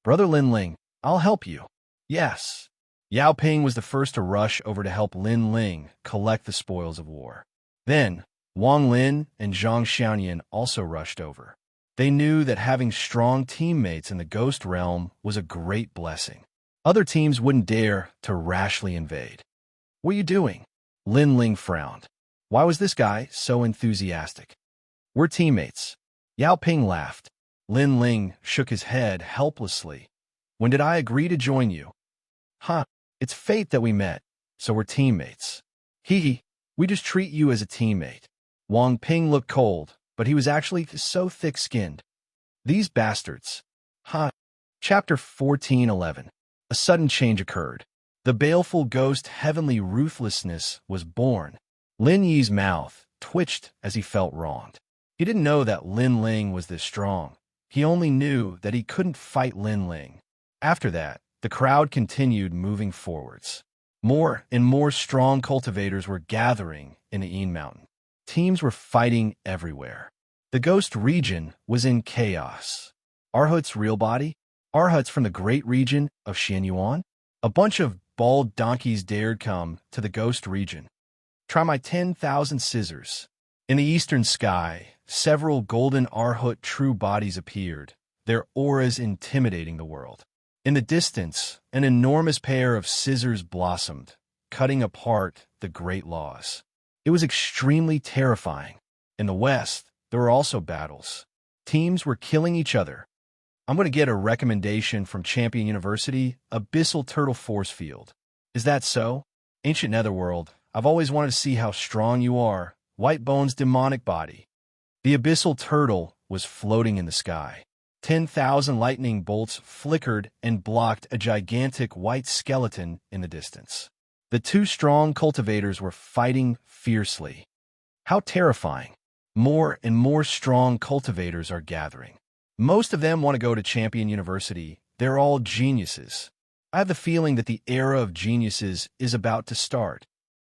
"Brother Lin Ling, I'll help you." "Yes." Yao Ping was the first to rush over to help Lin Ling collect the spoils of war. Then, Wang Lin and Zhang Xianyan also rushed over. They knew that having strong teammates in the Ghost Realm was a great blessing. Other teams wouldn't dare to rashly invade. "What are you doing?" Lin Ling frowned. Why was this guy so enthusiastic? "We're teammates." Yao Ping laughed. Lin Ling shook his head helplessly. "When did I agree to join you?" "Huh, it's fate that we met, so we're teammates." "Hee, we just treat you as a teammate." Wang Ping looked cold, but he was actually so thick-skinned. "These bastards." Huh. Chapter 14:11. A sudden change occurred. The baleful ghost Heavenly Ruthlessness was born. Lin Yi's mouth twitched as he felt wronged. He didn't know that Lin Ling was this strong. He only knew that he couldn't fight Lin Ling. After that, the crowd continued moving forwards. More and more strong cultivators were gathering in the Yin Mountain. Teams were fighting everywhere. The ghost region was in chaos. Arhut's real body? Arhut's from the great region of Xianyuan? A bunch of bald donkeys dared come to the ghost region. Try my 10,000 scissors. In the eastern sky, several golden Arhut true bodies appeared, their auras intimidating the world. In the distance, an enormous pair of scissors blossomed, cutting apart the great laws. It was extremely terrifying. In the west, there were also battles. Teams were killing each other. "I'm going to get a recommendation from Champion University, Abyssal Turtle Force Field." "Is that so?" "Ancient Netherworld, I've always wanted to see how strong you are. Whitebone's demonic body." The Abyssal Turtle was floating in the sky. 10,000 lightning bolts flickered and blocked a gigantic white skeleton in the distance. The two strong cultivators were fighting fiercely. How terrifying. More and more strong cultivators are gathering. Most of them want to go to Champion University. They're all geniuses. I have the feeling that the era of geniuses is about to start.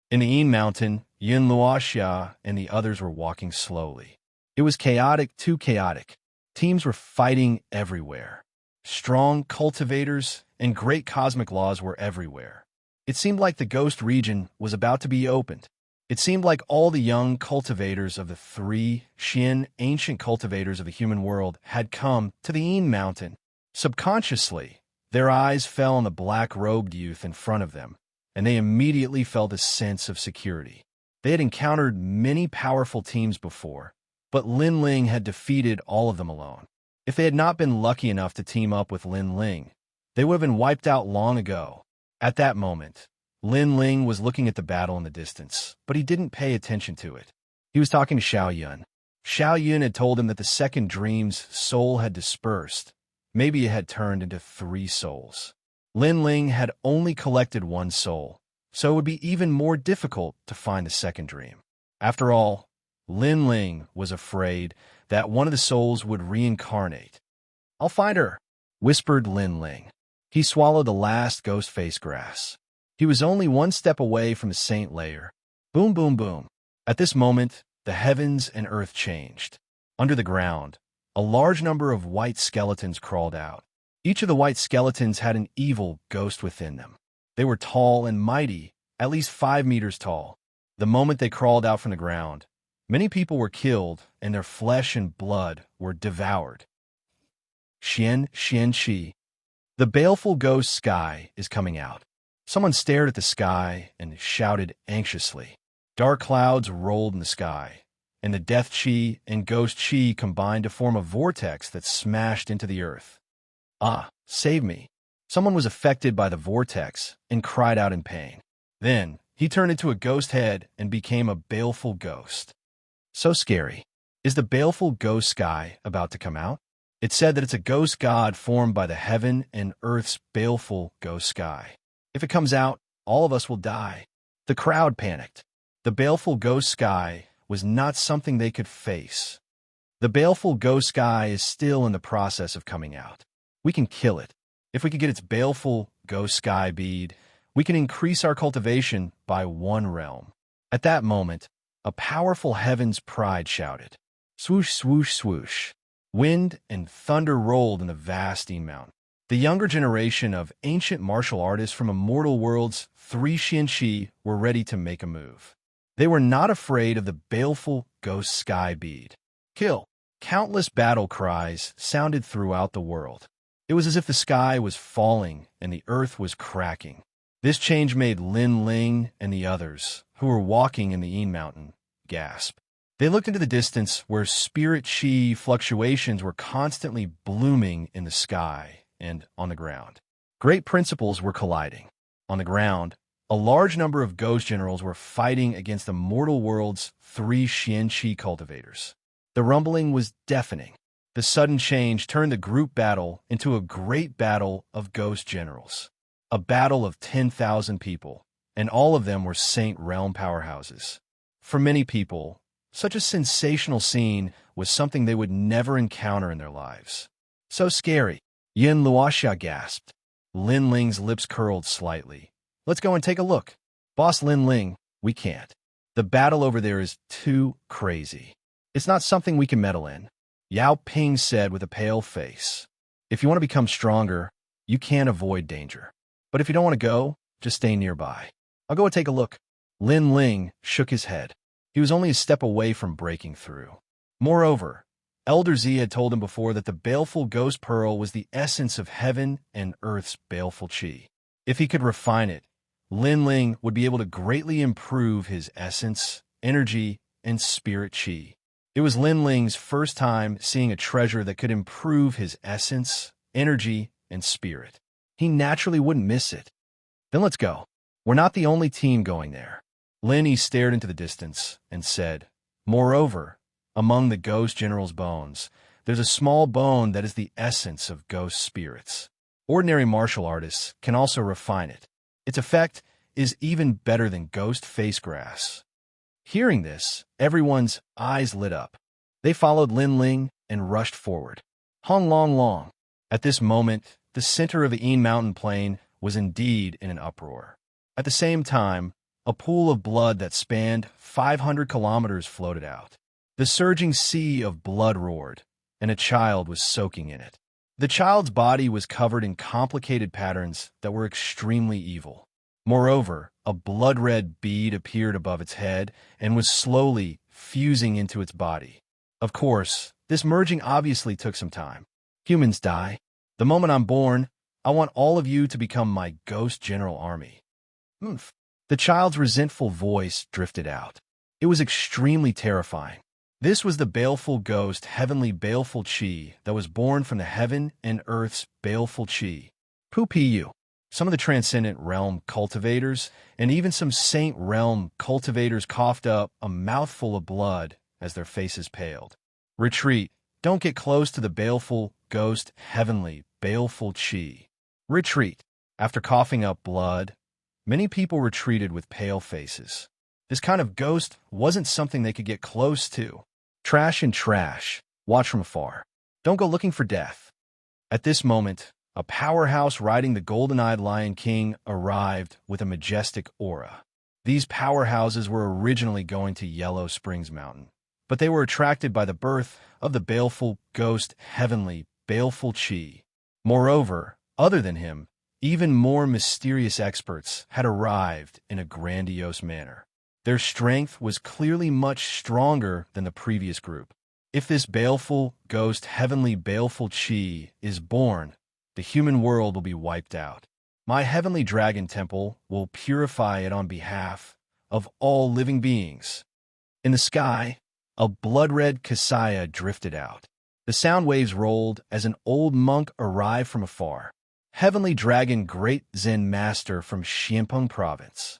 In the Yin Mountain, Yun Luoxia and the others were walking slowly. It was chaotic, too chaotic. Teams were fighting everywhere. Strong cultivators and great cosmic laws were everywhere. It seemed like the ghost region was about to be opened. It seemed like all the young cultivators of the 3 Xian ancient cultivators of the human world had come to the Yin Mountain. Subconsciously, their eyes fell on the black-robed youth in front of them, and they immediately felt a sense of security. They had encountered many powerful teams before, but Lin Ling had defeated all of them alone. If they had not been lucky enough to team up with Lin Ling, they would have been wiped out long ago. At that moment, Lin Ling was looking at the battle in the distance, but he didn't pay attention to it. He was talking to Xiao Yun. Xiao Yun had told him that the second dream's soul had dispersed, maybe it had turned into 3 souls. Lin Ling had only collected 1 soul, so it would be even more difficult to find the second dream. After all, Lin Ling was afraid that one of the souls would reincarnate. "I'll find her," whispered Lin Ling. He swallowed the last ghost face grass. He was only 1 step away from the saint layer. Boom, boom, boom. At this moment, the heavens and earth changed. Under the ground, a large number of white skeletons crawled out. Each of the white skeletons had an evil ghost within them. They were tall and mighty, at least 5 meters tall. The moment they crawled out from the ground, many people were killed and their flesh and blood were devoured. Xianxia. The baleful ghost sky is coming out. Someone stared at the sky and shouted anxiously. Dark clouds rolled in the sky, and the death chi and ghost chi combined to form a vortex that smashed into the earth. "Ah, save me." Someone was affected by the vortex and cried out in pain. Then, he turned into a ghost head and became a baleful ghost. So scary. Is the baleful ghost sky about to come out? It said that it's a ghost god formed by the heaven and earth's baleful ghost sky. If it comes out, all of us will die. The crowd panicked. The baleful ghost sky was not something they could face. The baleful ghost sky is still in the process of coming out. We can kill it. If we could get its baleful ghost sky bead, we can increase our cultivation by 1 realm. At that moment, a powerful heaven's pride shouted. Swoosh, swoosh, swoosh. Wind and thunder rolled in the vast mountain. The younger generation of ancient martial artists from Immortal World's 3 Xianxia were ready to make a move. They were not afraid of the baleful ghost sky bead. Kill! Countless battle cries sounded throughout the world. It was as if the sky was falling and the earth was cracking. This change made Lin Ling and the others, who were walking in the Yin Mountain, gasp. They looked into the distance where spirit chi fluctuations were constantly blooming in the sky and on the ground. Great principles were colliding. On the ground, a large number of ghost generals were fighting against the mortal world's 3 Xianxia cultivators. The rumbling was deafening. The sudden change turned the group battle into a great battle of ghost generals. A battle of 10,000 people, and all of them were Saint Realm powerhouses. For many people, such a sensational scene was something they would never encounter in their lives. So scary. Yin Luoxia gasped. Lin Ling's lips curled slightly. "Let's go and take a look." "Boss Lin Ling, we can't. The battle over there is too crazy. It's not something we can meddle in," Yao Ping said with a pale face. "If you want to become stronger, you can't avoid danger. But if you don't want to go, just stay nearby. I'll go and take a look." Lin Ling shook his head. He was only a step away from breaking through. Moreover, Elder Z had told him before that the baleful ghost pearl was the essence of heaven and earth's baleful chi. If he could refine it, Lin Ling would be able to greatly improve his essence, energy, and spirit chi. It was Lin Ling's first time seeing a treasure that could improve his essence, energy, and spirit. He naturally wouldn't miss it. "Then let's go. We're not the only team going there." Lin stared into the distance and said, "Moreover, among the ghost general's bones, there's a small bone that is the essence of ghost spirits. Ordinary martial artists can also refine it. Its effect is even better than ghost face grass." Hearing this, everyone's eyes lit up. They followed Lin Ling and rushed forward. Hong Long Long. At this moment, the center of the Yin Mountain plain was indeed in an uproar. At the same time, a pool of blood that spanned 500 kilometers floated out. The surging sea of blood roared, and a child was soaking in it. The child's body was covered in complicated patterns that were extremely evil. Moreover, a blood-red bead appeared above its head and was slowly fusing into its body. Of course, this merging obviously took some time. "Humans die. The moment I'm born, I want all of you to become my ghost general army." "Oomph." The child's resentful voice drifted out. It was extremely terrifying. This was the baleful ghost heavenly baleful chi that was born from the heaven and earth's baleful chi. Pu. Some of the transcendent realm cultivators and even some saint realm cultivators coughed up a mouthful of blood as their faces paled. "Retreat. Don't get close to the baleful ghost, heavenly, baleful chi. Retreat. After coughing up blood, many people retreated with pale faces. This kind of ghost wasn't something they could get close to. Trash and trash. Watch from afar. Don't go looking for death. At this moment, a powerhouse riding the golden-eyed Lion King arrived with a majestic aura. These powerhouses were originally going to Yellow Springs Mountain, but they were attracted by the birth of the baleful ghost, heavenly, baleful chi. Moreover, other than him, even more mysterious experts had arrived in a grandiose manner. Their strength was clearly much stronger than the previous group. If this baleful ghost, heavenly, baleful chi is born, the human world will be wiped out. My heavenly dragon temple will purify it on behalf of all living beings. In the sky, a blood-red Xianxia drifted out. The sound waves rolled as an old monk arrived from afar. Heavenly Dragon, Great Zen Master from Xianpeng Province.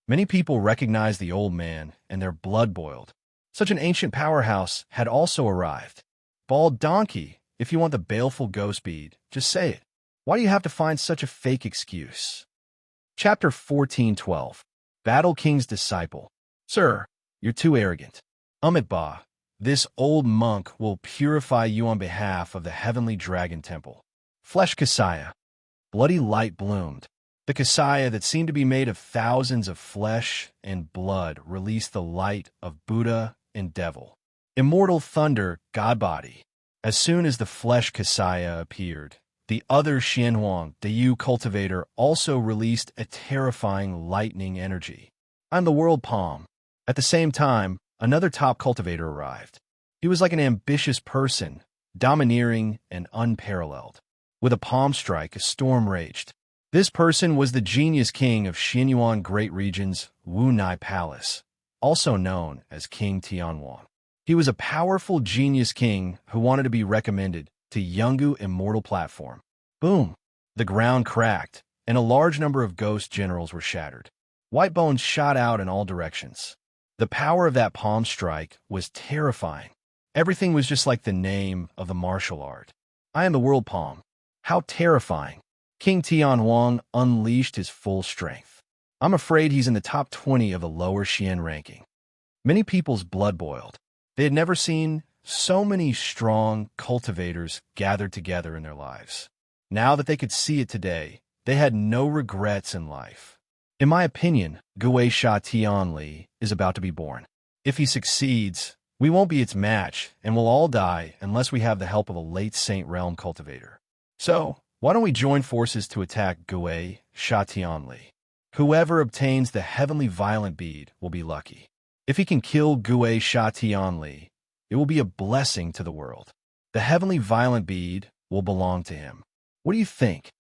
Many people recognized the old man, and their blood boiled. Such an ancient powerhouse had also arrived. Bald donkey, if you want the baleful ghost bead, just say it. Why do you have to find such a fake excuse? Chapter 14:12. Battle King's Disciple. Sir, you're too arrogant. Ba, this old monk will purify you on behalf of the Heavenly Dragon Temple. Flesh Xianxia. Bloody light bloomed. The Xianxia that seemed to be made of thousands of flesh and blood released the light of Buddha and Devil. Immortal Thunder, God Body. As soon as the flesh Xianxia appeared, the other Xianhuang, the Yu cultivator, also released a terrifying lightning energy. I'm the world palm. At the same time, another top cultivator arrived. He was like an ambitious person, domineering and unparalleled. With a palm strike, a storm raged. This person was the genius king of Xianyuan Great Region's Wunai Palace, also known as King Tianhuang. He was a powerful genius king who wanted to be recommended to Yungu Immortal Platform. Boom! The ground cracked, and a large number of ghost generals were shattered. White bones shot out in all directions. The power of that palm strike was terrifying. Everything was just like the name of the martial art. I am the world palm. How terrifying. King Tianhuang unleashed his full strength. I'm afraid he's in the top 20 of the lower Xian ranking. Many people's blood boiled. They had never seen so many strong cultivators gathered together in their lives. Now that they could see it today, they had no regrets in life. In my opinion, Gui Sha Tianli is about to be born. If he succeeds, we won't be its match, and we'll all die unless we have the help of a late Saint Realm cultivator. So, why don't we join forces to attack Gui Sha Tianli? Whoever obtains the heavenly violent bead will be lucky. If he can kill Gui Sha Tianli, it will be a blessing to the world. The heavenly violent bead will belong to him. What do you think?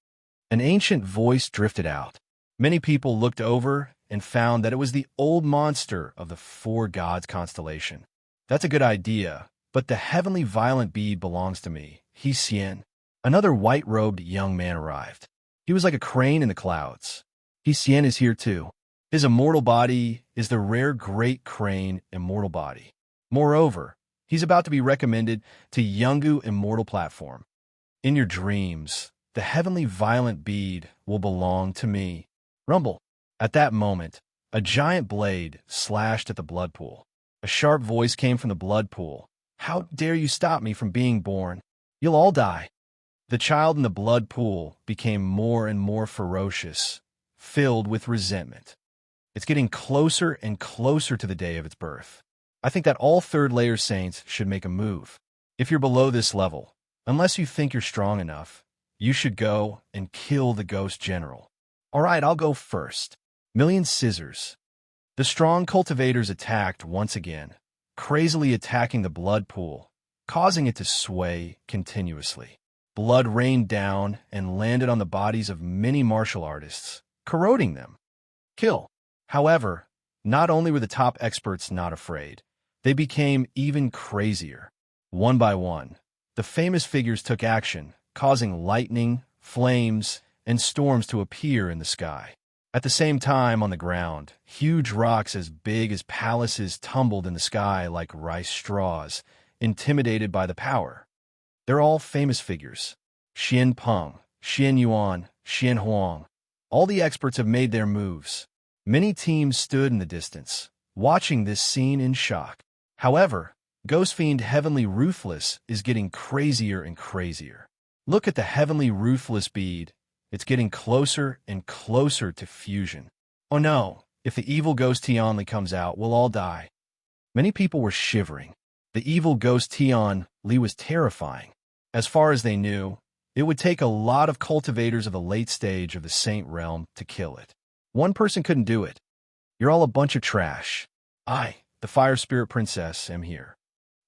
An ancient voice drifted out. Many people looked over and found that it was the old monster of the Four Gods constellation. That's a good idea, but the heavenly violent bead belongs to me. He Xian. Another white-robed young man arrived. He was like a crane in the clouds. He Xian is here too. His immortal body is the rare great crane immortal body. Moreover, he's about to be recommended to Yungu Immortal Platform. In your dreams, the heavenly violent bead will belong to me. Rumble. At that moment, a giant blade slashed at the blood pool. A sharp voice came from the blood pool. How dare you stop me from being born? You'll all die. The child in the blood pool became more and more ferocious, filled with resentment. It's getting closer and closer to the day of its birth. I think that all third-layer saints should make a move. If you're below this level, unless you think you're strong enough, you should go and kill the ghost general. All right, I'll go first. Million Scissors. The strong cultivators attacked once again, crazily attacking the blood pool, causing it to sway continuously. Blood rained down and landed on the bodies of many martial artists, corroding them. Kill. However, not only were the top experts not afraid, they became even crazier. One by one, the famous figures took action, causing lightning, flames, and storms to appear in the sky. At the same time, on the ground, huge rocks as big as palaces tumbled in the sky like rice straws, intimidated by the power. They're all famous figures. Xian Peng, Xian Yuan, Xian Huang. All the experts have made their moves. Many teams stood in the distance, watching this scene in shock. However, Ghost Fiend Heavenly Ruthless is getting crazier and crazier. Look at the Heavenly Ruthless bead. It's getting closer and closer to fusion. Oh no, if the evil Ghost Tianli comes out, we'll all die. Many people were shivering. The evil Ghost Tianli was terrifying. As far as they knew, it would take a lot of cultivators of the late stage of the Saint Realm to kill it. One person couldn't do it. You're all a bunch of trash. I, the Fire Spirit Princess, am here.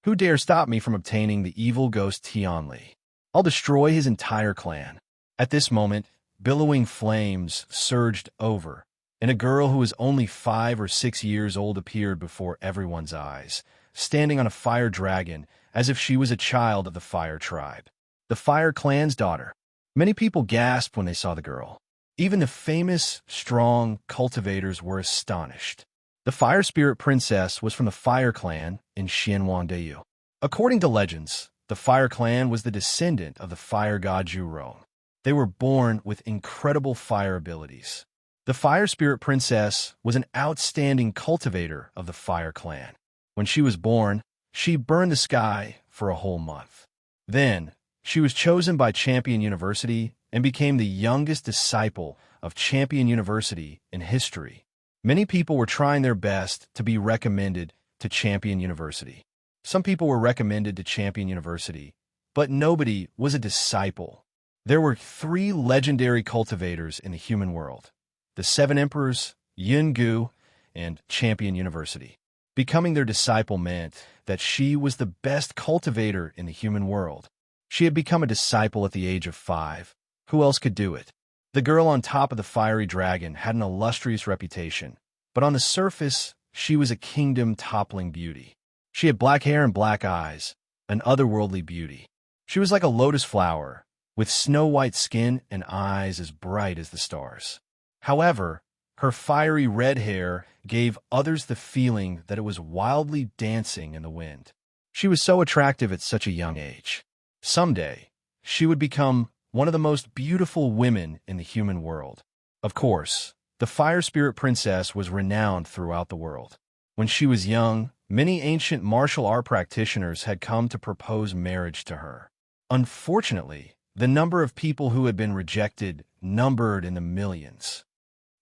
Who dare stop me from obtaining the evil Ghost Tianli? I'll destroy his entire clan. At this moment, billowing flames surged over, and a girl who was only 5 or 6 years old appeared before everyone's eyes, standing on a fire dragon as if she was a child of the Fire Tribe. The Fire Clan's daughter. Many people gasped when they saw the girl. Even the famous, strong cultivators were astonished. The Fire Spirit Princess was from the Fire Clan in Xianwangdeyu. According to legends, the Fire Clan was the descendant of the fire god Zhurong. They were born with incredible fire abilities. The Fire Spirit Princess was an outstanding cultivator of the Fire Clan. When she was born, she burned the sky for a whole month. Then, she was chosen by Champion University and became the youngest disciple of Champion University in history. Many people were trying their best to be recommended to Champion University. Some people were recommended to Champion University, but nobody was a disciple. There were 3 legendary cultivators in the human world: the 7 Emperors, Yin Gu, and Champion University. Becoming their disciple meant that she was the best cultivator in the human world. She had become a disciple at the age of 5. Who else could do it? The girl on top of the fiery dragon had an illustrious reputation, but on the surface, she was a kingdom-toppling beauty. She had black hair and black eyes, an otherworldly beauty. She was like a lotus flower, with snow-white skin and eyes as bright as the stars. However, her fiery red hair gave others the feeling that it was wildly dancing in the wind. She was so attractive at such a young age. Someday, she would become one of the most beautiful women in the human world. Of course, the Fire Spirit Princess was renowned throughout the world. When she was young, many ancient martial art practitioners had come to propose marriage to her. Unfortunately, the number of people who had been rejected numbered in the millions.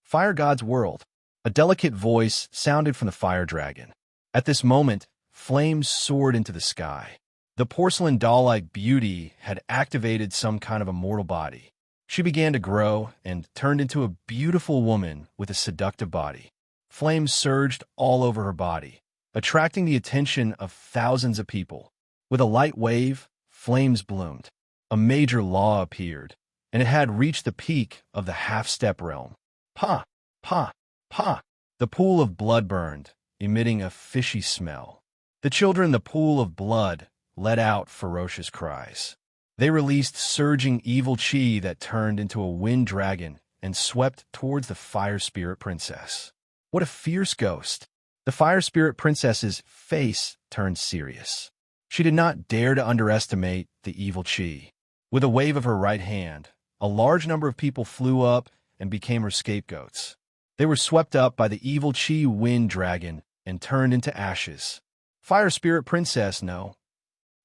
Fire God's world. A delicate voice sounded from the fire dragon. At this moment, flames soared into the sky. The porcelain doll-like beauty had activated some kind of immortal body. She began to grow and turned into a beautiful woman with a seductive body. Flames surged all over her body, attracting the attention of thousands of people. With a light wave, flames bloomed. A major law appeared, and it had reached the peak of the half-step realm. Pa! Pa! Pa! The pool of blood burned, emitting a fishy smell. The children in the pool of blood let out ferocious cries. They released surging evil chi that turned into a wind dragon and swept towards the Fire Spirit Princess. What a fierce ghost! The Fire Spirit Princess's face turned serious. She did not dare to underestimate the evil chi. With a wave of her right hand, a large number of people flew up and became her scapegoats. They were swept up by the evil chi wind dragon and turned into ashes. Fire Spirit Princess, no.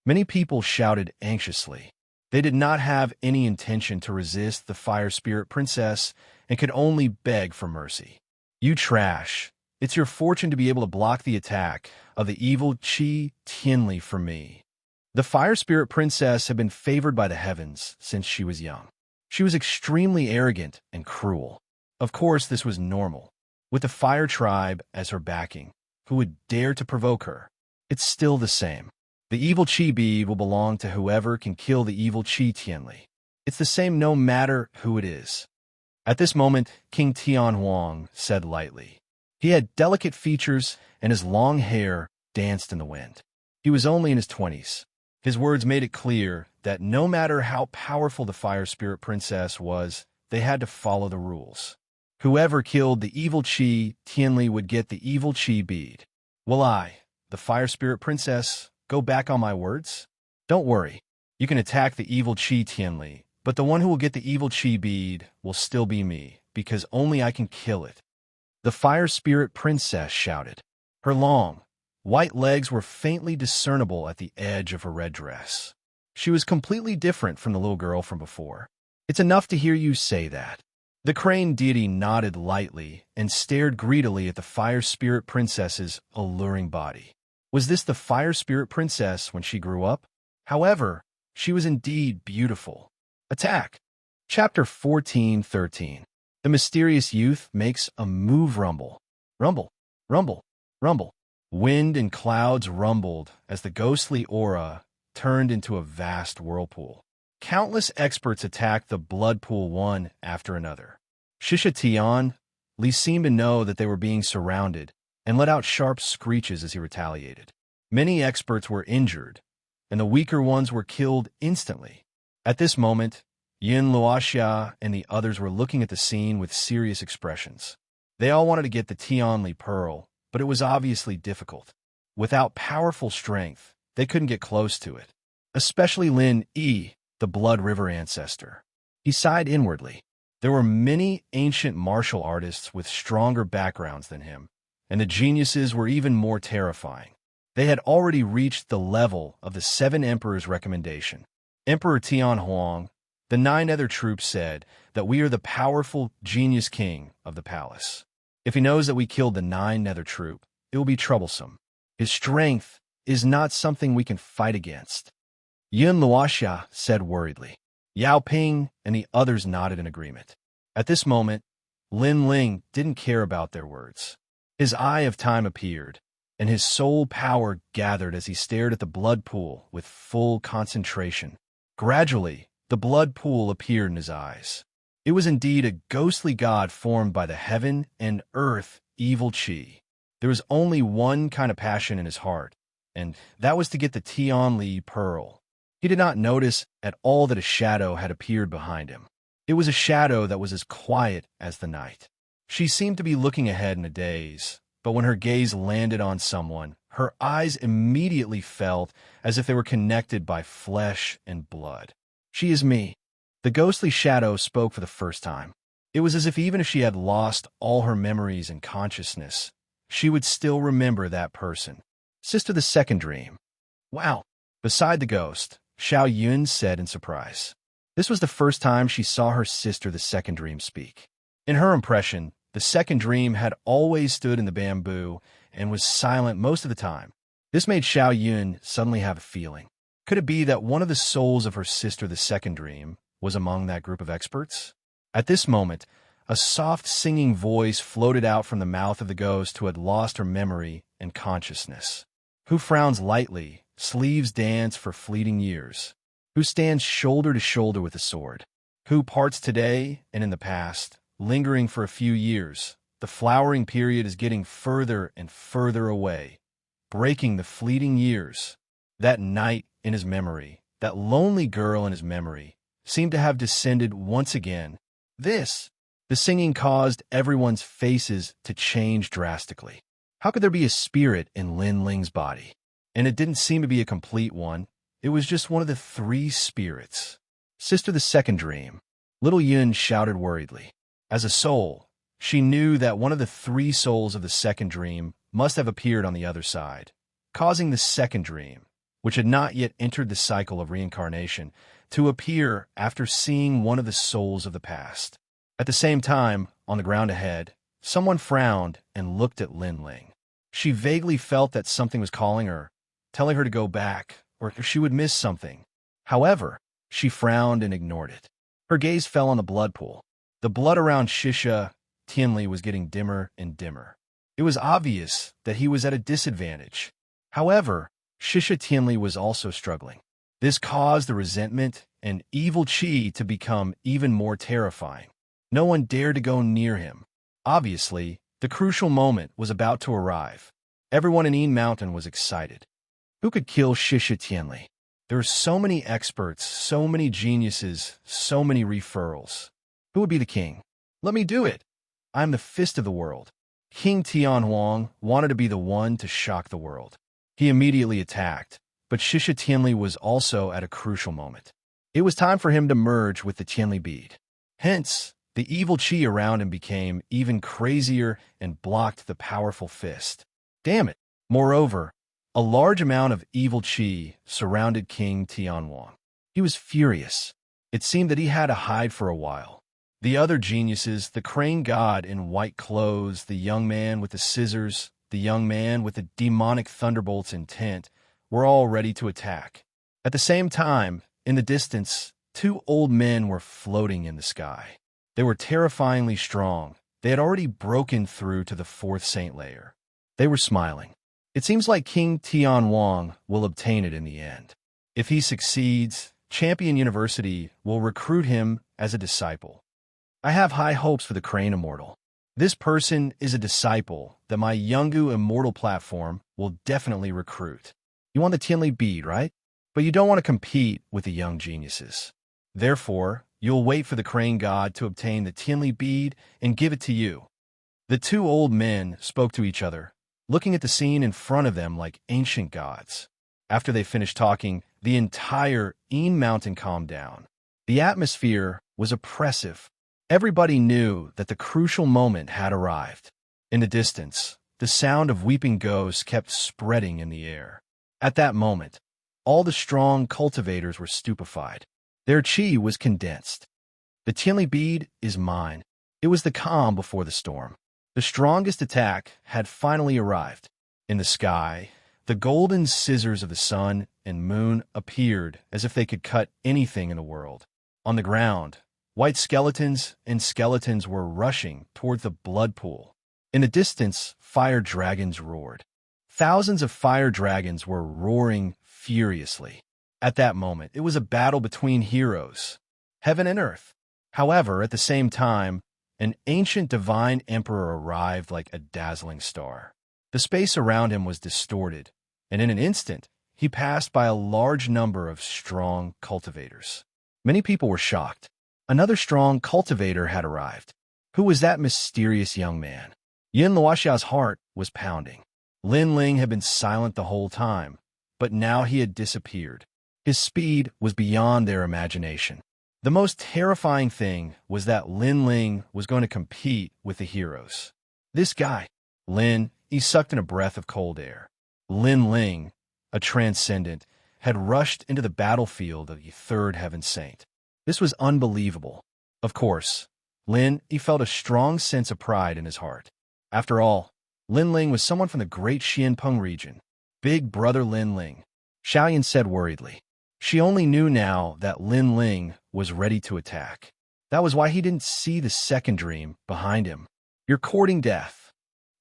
Many people shouted anxiously. They did not have any intention to resist the Fire Spirit Princess and could only beg for mercy. You trash. It's your fortune to be able to block the attack of the evil Chi Tianli for me. The Fire Spirit Princess had been favored by the heavens since she was young. She was extremely arrogant and cruel. Of course, this was normal. With the Fire Tribe as her backing, who would dare to provoke her? It's still the same. The evil Chi bead will belong to whoever can kill the evil Chi Tianli. It's the same no matter who it is. At this moment, King Tian Huang said lightly. He had delicate features, and his long hair danced in the wind. He was only in his 20s. His words made it clear that no matter how powerful the Fire Spirit Princess was, they had to follow the rules. Whoever killed the evil Chi Tianli would get the evil Chi bead. Will I, the Fire Spirit Princess, go back on my words? Don't worry. You can attack the evil Qi Tianli, but the one who will get the evil Qi bead will still be me, because only I can kill it." The fire spirit princess shouted. Her long, white legs were faintly discernible at the edge of her red dress. She was completely different from the little girl from before. "It's enough to hear you say that." The crane deity nodded lightly and stared greedily at the fire spirit princess's alluring body. Was this the fire spirit princess when she grew up? However, she was indeed beautiful. Attack! Chapter 14:13. The mysterious youth makes a move. Rumble. Rumble. Rumble. Rumble. Wind and clouds rumbled as the ghostly aura turned into a vast whirlpool. Countless experts attacked the blood pool one after another. Xianxia Li seemed to know that they were being surrounded and let out sharp screeches as he retaliated. Many experts were injured, and the weaker ones were killed instantly. At this moment, Wuxia and the others were looking at the scene with serious expressions. They all wanted to get the Tianli pearl, but it was obviously difficult. Without powerful strength, they couldn't get close to it. Especially Lin Yi, the Blood River ancestor. He sighed inwardly. There were many ancient martial artists with stronger backgrounds than him, and the geniuses were even more terrifying. They had already reached the level of the 7 Emperors' recommendation. Emperor Tianhuang, the 9 other troops said that we are the powerful genius king of the palace. If he knows that we killed the 9 nether troop, it will be troublesome. His strength is not something we can fight against. Wuxia said worriedly. Yao Ping and the others nodded in agreement. At this moment, Lin Ling didn't care about their words. His eye of time appeared, and his soul power gathered as he stared at the blood pool with full concentration. Gradually, the blood pool appeared in his eyes. It was indeed a ghostly god formed by the heaven and earth evil Qi. There was only one kind of passion in his heart, and that was to get the Tianli pearl. He did not notice at all that a shadow had appeared behind him. It was a shadow that was as quiet as the night. She seemed to be looking ahead in a daze, but when her gaze landed on someone, her eyes immediately felt as if they were connected by flesh and blood. "She is me." The ghostly shadow spoke for the first time. It was as if even if she had lost all her memories and consciousness, she would still remember that person. "Sister, the second dream." "Wow." Beside the ghost, Xiao Yun said in surprise. This was the first time she saw her sister, the second dream, speak. In her impression, the second dream had always stood in the bamboo and was silent most of the time. This made Xiao Yun suddenly have a feeling. Could it be that one of the souls of her sister, the second dream, was among that group of experts? At this moment, a soft singing voice floated out from the mouth of the ghost who had lost her memory and consciousness. Who frowns lightly, sleeves dance for fleeting years. Who stands shoulder to shoulder with the sword. Who parts today and in the past, lingering for a few years. The flowering period is getting further and further away, breaking the fleeting years. That night in his memory, that lonely girl in his memory, seemed to have descended once again. The singing caused everyone's faces to change drastically. How could there be a spirit in Lin Ling's body? And it didn't seem to be a complete one. It was just one of the 3 spirits. "Sister, the second dream," little Yun shouted worriedly. As a soul, she knew that one of the 3 souls of the second dream must have appeared on the other side, causing the second dream, which had not yet entered the cycle of reincarnation, to appear after seeing one of the souls of the past. At the same time, on the ground ahead, someone frowned and looked at Lin Ling. She vaguely felt that something was calling her, telling her to go back, or she would miss something. However, she frowned and ignored it. Her gaze fell on the blood pool. The blood around Xianxia Tianli was getting dimmer and dimmer. It was obvious that he was at a disadvantage. However, Xianxia Tianli was also struggling. This caused the resentment and evil Qi to become even more terrifying. No one dared to go near him. Obviously, the crucial moment was about to arrive. Everyone in Yin Mountain was excited. Who could kill Xianxia Tianli? There were so many experts, so many geniuses, so many referrals. Who would be the king? Let me do it. I am the fist of the world. King Tianhuang wanted to be the one to shock the world. He immediately attacked, but But Shisha Tianli was also at a crucial moment. It was time for him to merge with the Tianli bead. Hence, the evil qi around him became even crazier and blocked the powerful fist. Damn it! Moreover, a large amount of evil qi surrounded King Tianwang. He was furious. It seemed that he had to hide for a while. The other geniuses, the crane god in white clothes, the young man with the scissors, the young man with the demonic thunderbolt's intent, were all ready to attack. At the same time, in the distance, two old men were floating in the sky. They were terrifyingly strong. They had already broken through to the fourth saint layer. They were smiling. It seems like King Tianwang will obtain it in the end. If he succeeds, Champion University will recruit him as a disciple. I have high hopes for the Crane Immortal. This person is a disciple that my Yungu Immortal platform will definitely recruit. You want the Tianli bead, right? But you don't want to compete with the young geniuses. Therefore, you'll wait for the crane god to obtain the Tianli bead and give it to you. The two old men spoke to each other, looking at the scene in front of them like ancient gods. After they finished talking, the entire Een Mountain calmed down. The atmosphere was oppressive. Everybody knew that the crucial moment had arrived. In the distance, the sound of weeping ghosts kept spreading in the air. At that moment, all the strong cultivators were stupefied. Their chi was condensed. The Tianli bead is mine. It was the calm before the storm. The strongest attack had finally arrived. In the sky, the golden scissors of the sun and moon appeared as if they could cut anything in the world. On the ground, white skeletons and skeletons were rushing toward the blood pool. In the distance, fire dragons roared. Thousands of fire dragons were roaring furiously. At that moment, it was a battle between heroes, heaven and earth. However, at the same time, an ancient divine emperor arrived like a dazzling star. The space around him was distorted, and in an instant, he passed by a large number of strong cultivators. Many people were shocked. Another strong cultivator had arrived. Who was that mysterious young man? Yin Luoxia's heart was pounding. Lin Ling had been silent the whole time, but now he had disappeared. His speed was beyond their imagination. The most terrifying thing was that Lin Ling was going to compete with the heroes. This guy, Lin, he sucked in a breath of cold air. Lin Ling, a transcendent, had rushed into the battlefield of the third heaven saint. This was unbelievable. Of course, Lin, he felt a strong sense of pride in his heart. After all, Lin Ling was someone from the great Xianpeng region. Big brother Lin Ling, Xiaoyan said worriedly. She only knew now that Lin Ling was ready to attack. That was why he didn't see the second dream behind him. You're courting death.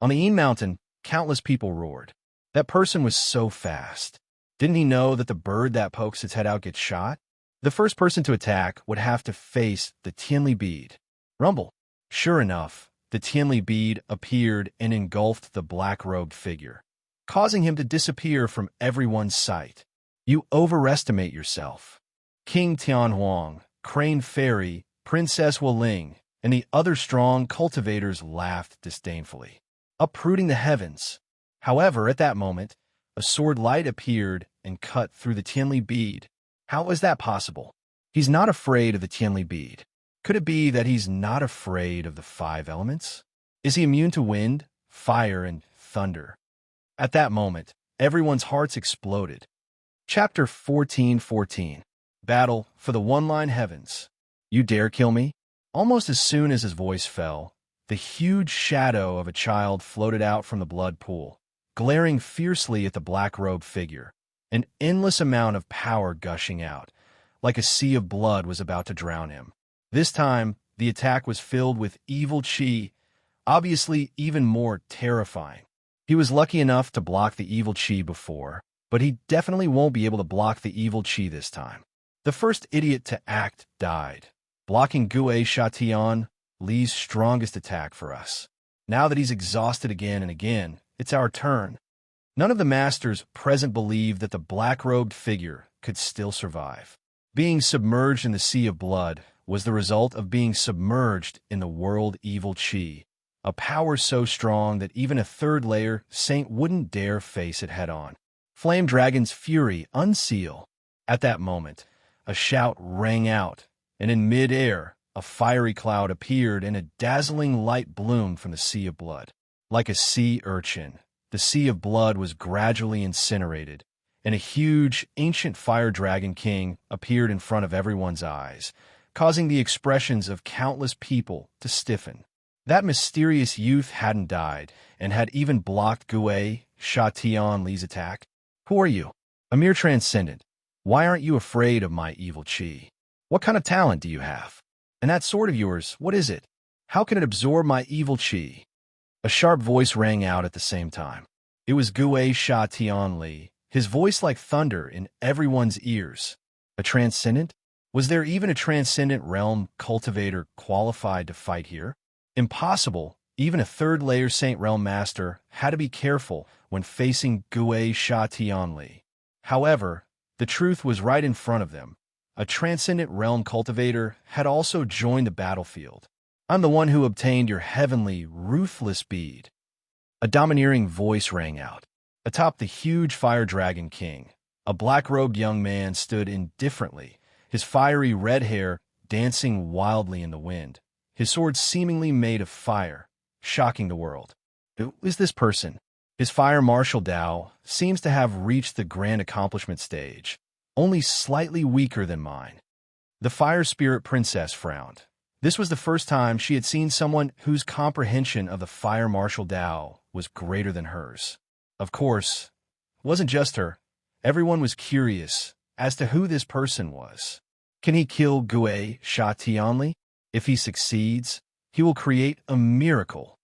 On the Een Mountain, countless people roared. That person was so fast. Didn't he know that the bird that pokes its head out gets shot? The first person to attack would have to face the Tianli bead. Rumble. Sure enough, the Tianli bead appeared and engulfed the black-robed figure, causing him to disappear from everyone's sight. You overestimate yourself. King Tianhuang, Crane Fairy, Princess Wuling, and the other strong cultivators laughed disdainfully, uprooting the heavens. However, at that moment, a sword light appeared and cut through the Tianli bead. How was that possible? He's not afraid of the Tianli bead. Could it be that he's not afraid of the 5 elements? Is he immune to wind, fire, and thunder? At that moment, everyone's hearts exploded. Chapter 14:14. Battle for the One-Line Heavens. You dare kill me? Almost as soon as his voice fell, the huge shadow of a child floated out from the blood pool, glaring fiercely at the black-robed figure. An endless amount of power gushing out, like a sea of blood was about to drown him. This time, the attack was filled with evil qi, obviously even more terrifying. He was lucky enough to block the evil qi before, but he definitely won't be able to block the evil qi this time. The first idiot to act died, blocking Gue Shatian, Li's strongest attack for us. Now that he's exhausted again and again, it's our turn. None of the masters present believed that the black-robed figure could still survive. Being submerged in the sea of blood was the result of being submerged in the world evil qi, a power so strong that even a third layer saint wouldn't dare face it head-on. Flame Dragon's fury unseal. At that moment, a shout rang out, and in mid-air, a fiery cloud appeared and a dazzling light bloomed from the sea of blood. Like a sea urchin, the sea of blood was gradually incinerated, and a huge, ancient fire dragon king appeared in front of everyone's eyes, causing the expressions of countless people to stiffen. That mysterious youth hadn't died, and had even blocked Xianxia's attack. Who are you? A mere transcendent. Why aren't you afraid of my evil chi? What kind of talent do you have? And that sword of yours, what is it? How can it absorb my evil chi? A sharp voice rang out at the same time. It was Xianxia, his voice like thunder in everyone's ears. A transcendent? Was there even a transcendent realm cultivator qualified to fight here? Impossible. Even a third-layer Saint Realm Master had to be careful when facing Xianxia. However, the truth was right in front of them. A transcendent realm cultivator had also joined the battlefield. I'm the one who obtained your heavenly, ruthless bead. A domineering voice rang out. Atop the huge fire dragon king, a black-robed young man stood indifferently, his fiery red hair dancing wildly in the wind, his sword seemingly made of fire, shocking the world. Who is this person? His fire martial Dao seems to have reached the grand accomplishment stage, only slightly weaker than mine. The fire spirit princess frowned. This was the first time she had seen someone whose comprehension of the fire martial Dao was greater than hers. Of course, it wasn't just her. Everyone was curious as to who this person was. Can he kill Xianxia? If he succeeds, he will create a miracle.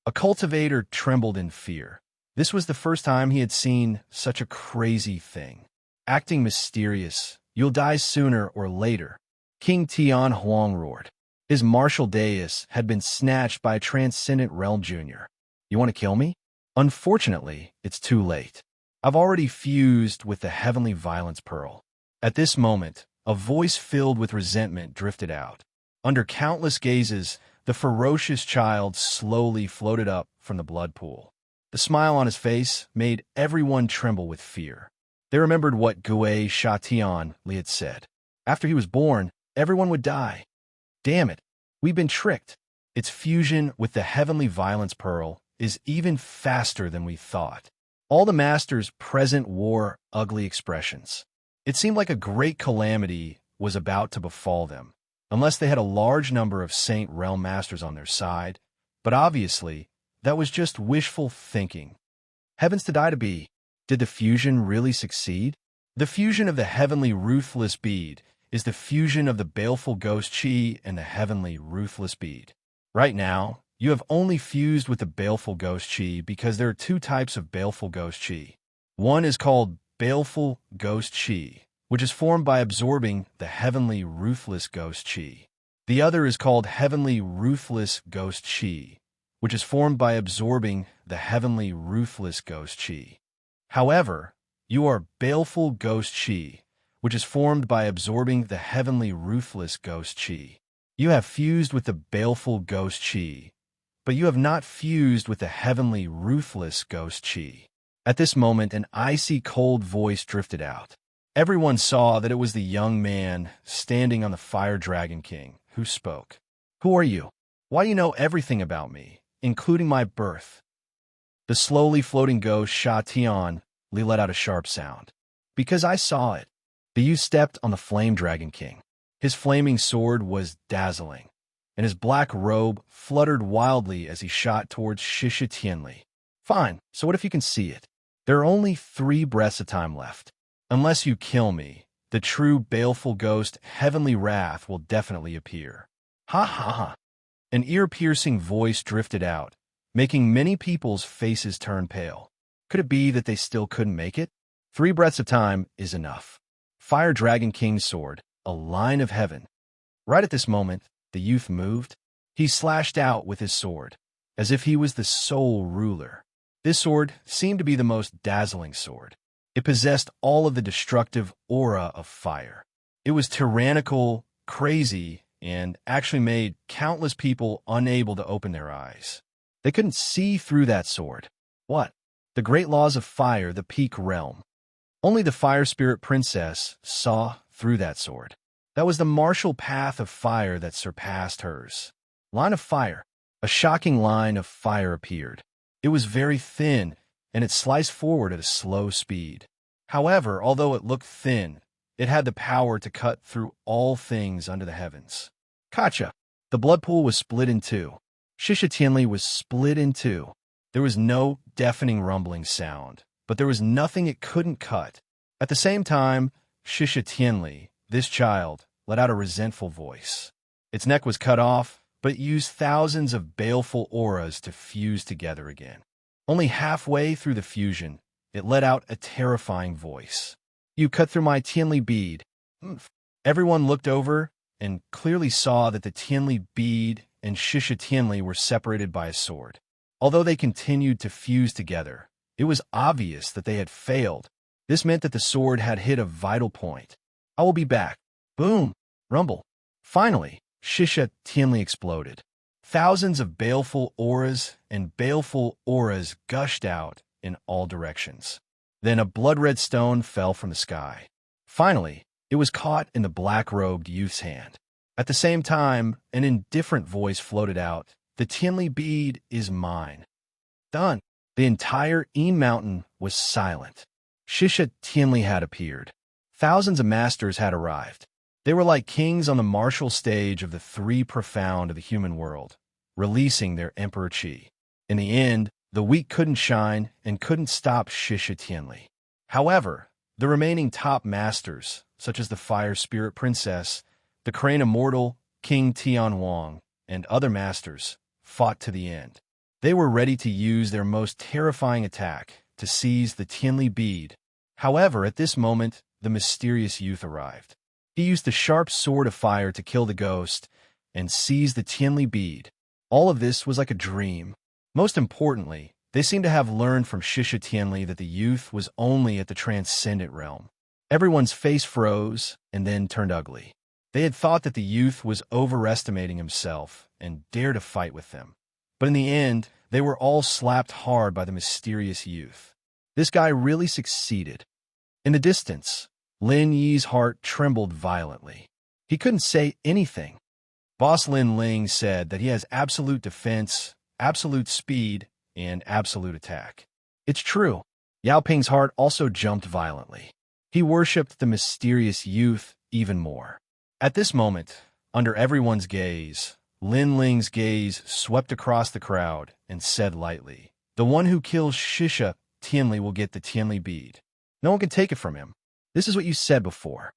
A cultivator trembled in fear. This was the first time he had seen such a crazy thing. Acting mysterious, you'll die sooner or later. King Tian Huang roared. His martial dais had been snatched by a transcendent realm junior. You want to kill me? Unfortunately, it's too late. I've already fused with the heavenly violence pearl. At this moment, a voice filled with resentment drifted out. Under countless gazes, the ferocious child slowly floated up from the blood pool. The smile on his face made everyone tremble with fear. They remembered what Xianxia had said. After he was born, everyone would die. Damn it, we've been tricked. Its fusion with the heavenly violence pearl is even faster than we thought. All the masters present wore ugly expressions. It seemed like a great calamity was about to befall them, unless they had a large number of Saint Realm Masters on their side, but obviously, that was just wishful thinking. Heavens to die to be. Did the fusion really succeed? The fusion of the heavenly ruthless bead is the fusion of the baleful ghost chi and the heavenly ruthless bead. Right now, you have only fused with the baleful ghost chi because there are two types of baleful ghost chi. One is called baleful ghost chi, which is formed by absorbing the heavenly ruthless ghost chi. The other is called heavenly ruthless ghost chi, which is formed by absorbing the heavenly ruthless ghost chi. However, you are baleful ghost chi, which is formed by absorbing the heavenly ruthless ghost chi. You have fused with the baleful ghost chi, but you have not fused with the heavenly ruthless ghost chi. At this moment, an icy cold voice drifted out. Everyone saw that it was the young man standing on the Fire Dragon King who spoke. Who are you? Why do you know everything about me, including my birth? The slowly floating ghost Xianxia let out a sharp sound. Because I saw it. The youth stepped on the Flame Dragon King. His flaming sword was dazzling, and his black robe fluttered wildly as he shot towards Xianxia. Fine, so what if you can see it? There are only 3 breaths of time left. Unless you kill me, the true baleful ghost heavenly wrath will definitely appear. Ha ha ha. An ear-piercing voice drifted out, making many people's faces turn pale. Could it be that they still couldn't make it? 3 breaths of time is enough. Fire Dragon King's sword, a line of heaven. Right at this moment, the youth moved. He slashed out with his sword, as if he was the sole ruler. This sword seemed to be the most dazzling sword. It possessed all of the destructive aura of fire. It was tyrannical, crazy, and actually made countless people unable to open their eyes. They couldn't see through that sword. What? The great laws of fire, the peak realm. Only the fire spirit princess saw through that sword. That was the martial path of fire that surpassed hers. Line of fire. A shocking line of fire appeared. It was very thin, and it sliced forward at a slow speed. However, although it looked thin, it had the power to cut through all things under the heavens. Gotcha! The blood pool was split in two. Xianxia Tianli was split in two. There was no deafening rumbling sound, but there was nothing it couldn't cut. At the same time, Xianxia Tianli, this child, let out a resentful voice. Its neck was cut off, but it used thousands of baleful auras to fuse together again. Only halfway through the fusion, it let out a terrifying voice. You cut through my Tianli bead. Everyone looked over and clearly saw that the Tianli bead and Xianxia Tianli were separated by a sword. Although they continued to fuse together, it was obvious that they had failed. This meant that the sword had hit a vital point. I will be back. Boom! Rumble. Finally, Xianxia Tianli exploded. Thousands of baleful auras and baleful auras gushed out in all directions. Then a blood-red stone fell from the sky. Finally, it was caught in the black-robed youth's hand. At the same time, an indifferent voice floated out, "The Tianli bead is mine." Done. The entire mountain was silent. Xianxia Tianli had appeared. Thousands of masters had arrived. They were like kings on the martial stage of the three profound of the human world, releasing their emperor qi. In the end, the weak couldn't shine and couldn't stop Xianxia Tianli. However, the remaining top masters, such as the Fire Spirit Princess, the Crane Immortal, King Tianhuang, and other masters, fought to the end. They were ready to use their most terrifying attack to seize the Tianli bead. However, at this moment, the mysterious youth arrived. He used the sharp sword of fire to kill the ghost and seize the Tianli bead. All of this was like a dream. Most importantly, they seemed to have learned from Xianxia Tianli that the youth was only at the transcendent realm. Everyone's face froze and then turned ugly. They had thought that the youth was overestimating himself and dared to fight with them. But in the end, they were all slapped hard by the mysterious youth. This guy really succeeded. In the distance, Lin Yi's heart trembled violently. He couldn't say anything. Boss Lin Ling said that he has absolute defense, absolute speed, and absolute attack. It's true. Yao Ping's heart also jumped violently. He worshipped the mysterious youth even more. At this moment, under everyone's gaze, Lin Ling's gaze swept across the crowd and said lightly, "The one who kills Xianxia Tianli will get the Tianli bead. No one can take it from him. This is what you said before."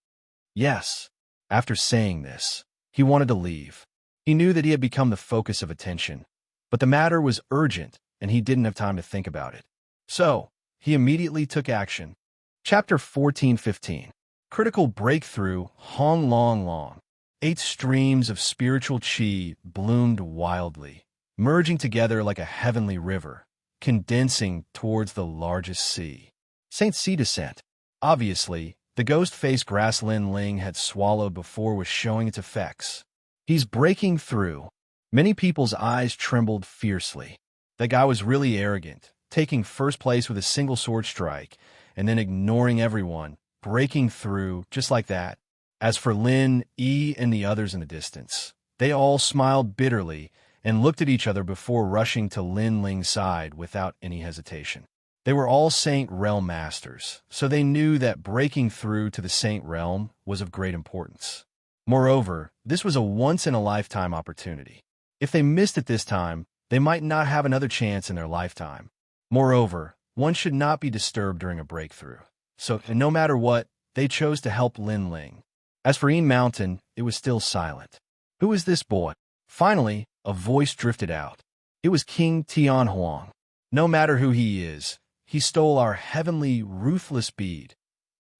Yes. After saying this, he wanted to leave. He knew that he had become the focus of attention, but the matter was urgent and he didn't have time to think about it. So, he immediately took action. Chapter 14-15. Critical Breakthrough Hong Long Long. 8 streams of spiritual qi bloomed wildly, merging together like a heavenly river, condensing towards the largest sea. Saint Sea Descent. Obviously, the ghost-faced grass Lin Ling had swallowed before was showing its effects. He's breaking through. Many people's eyes trembled fiercely. That guy was really arrogant, taking first place with a single sword strike, and then ignoring everyone, breaking through just like that. As for Lin Yi and the others in the distance, they all smiled bitterly and looked at each other before rushing to Lin Ling's side without any hesitation. They were all Saint Realm masters, so they knew that breaking through to the Saint Realm was of great importance. Moreover, this was a once-in-a-lifetime opportunity. If they missed it this time, they might not have another chance in their lifetime. Moreover, one should not be disturbed during a breakthrough. So, no matter what, they chose to help Lin Ling. As for Yin Mountain, it was still silent. Who is this boy? Finally, a voice drifted out. It was King Tianhuang. No matter who he is, he stole our heavenly, ruthless bead.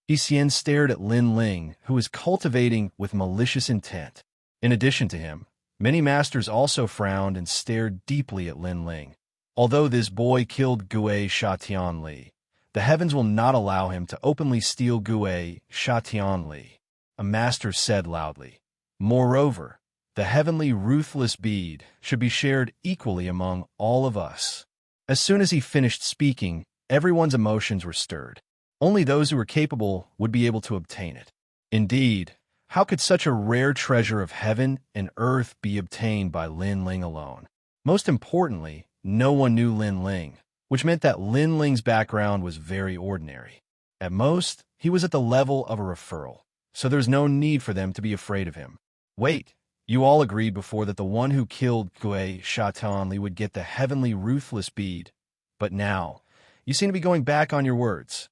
Xian stared at Lin Ling, who was cultivating with malicious intent. In addition to him, many masters also frowned and stared deeply at Lin Ling. Although this boy killed Gue Shatianli, the heavens will not allow him to openly steal Gue Shatianli, a master said loudly. Moreover, the heavenly ruthless bead should be shared equally among all of us. As soon as he finished speaking, everyone's emotions were stirred. Only those who were capable would be able to obtain it. Indeed, how could such a rare treasure of heaven and earth be obtained by Lin Ling alone? Most importantly, no one knew Lin Ling, which meant that Lin Ling's background was very ordinary. At most, he was at the level of a referral, so there's no need for them to be afraid of him. Wait, you all agreed before that the one who killed Gui Shatanli would get the heavenly ruthless bead, but now, you seem to be going back on your words.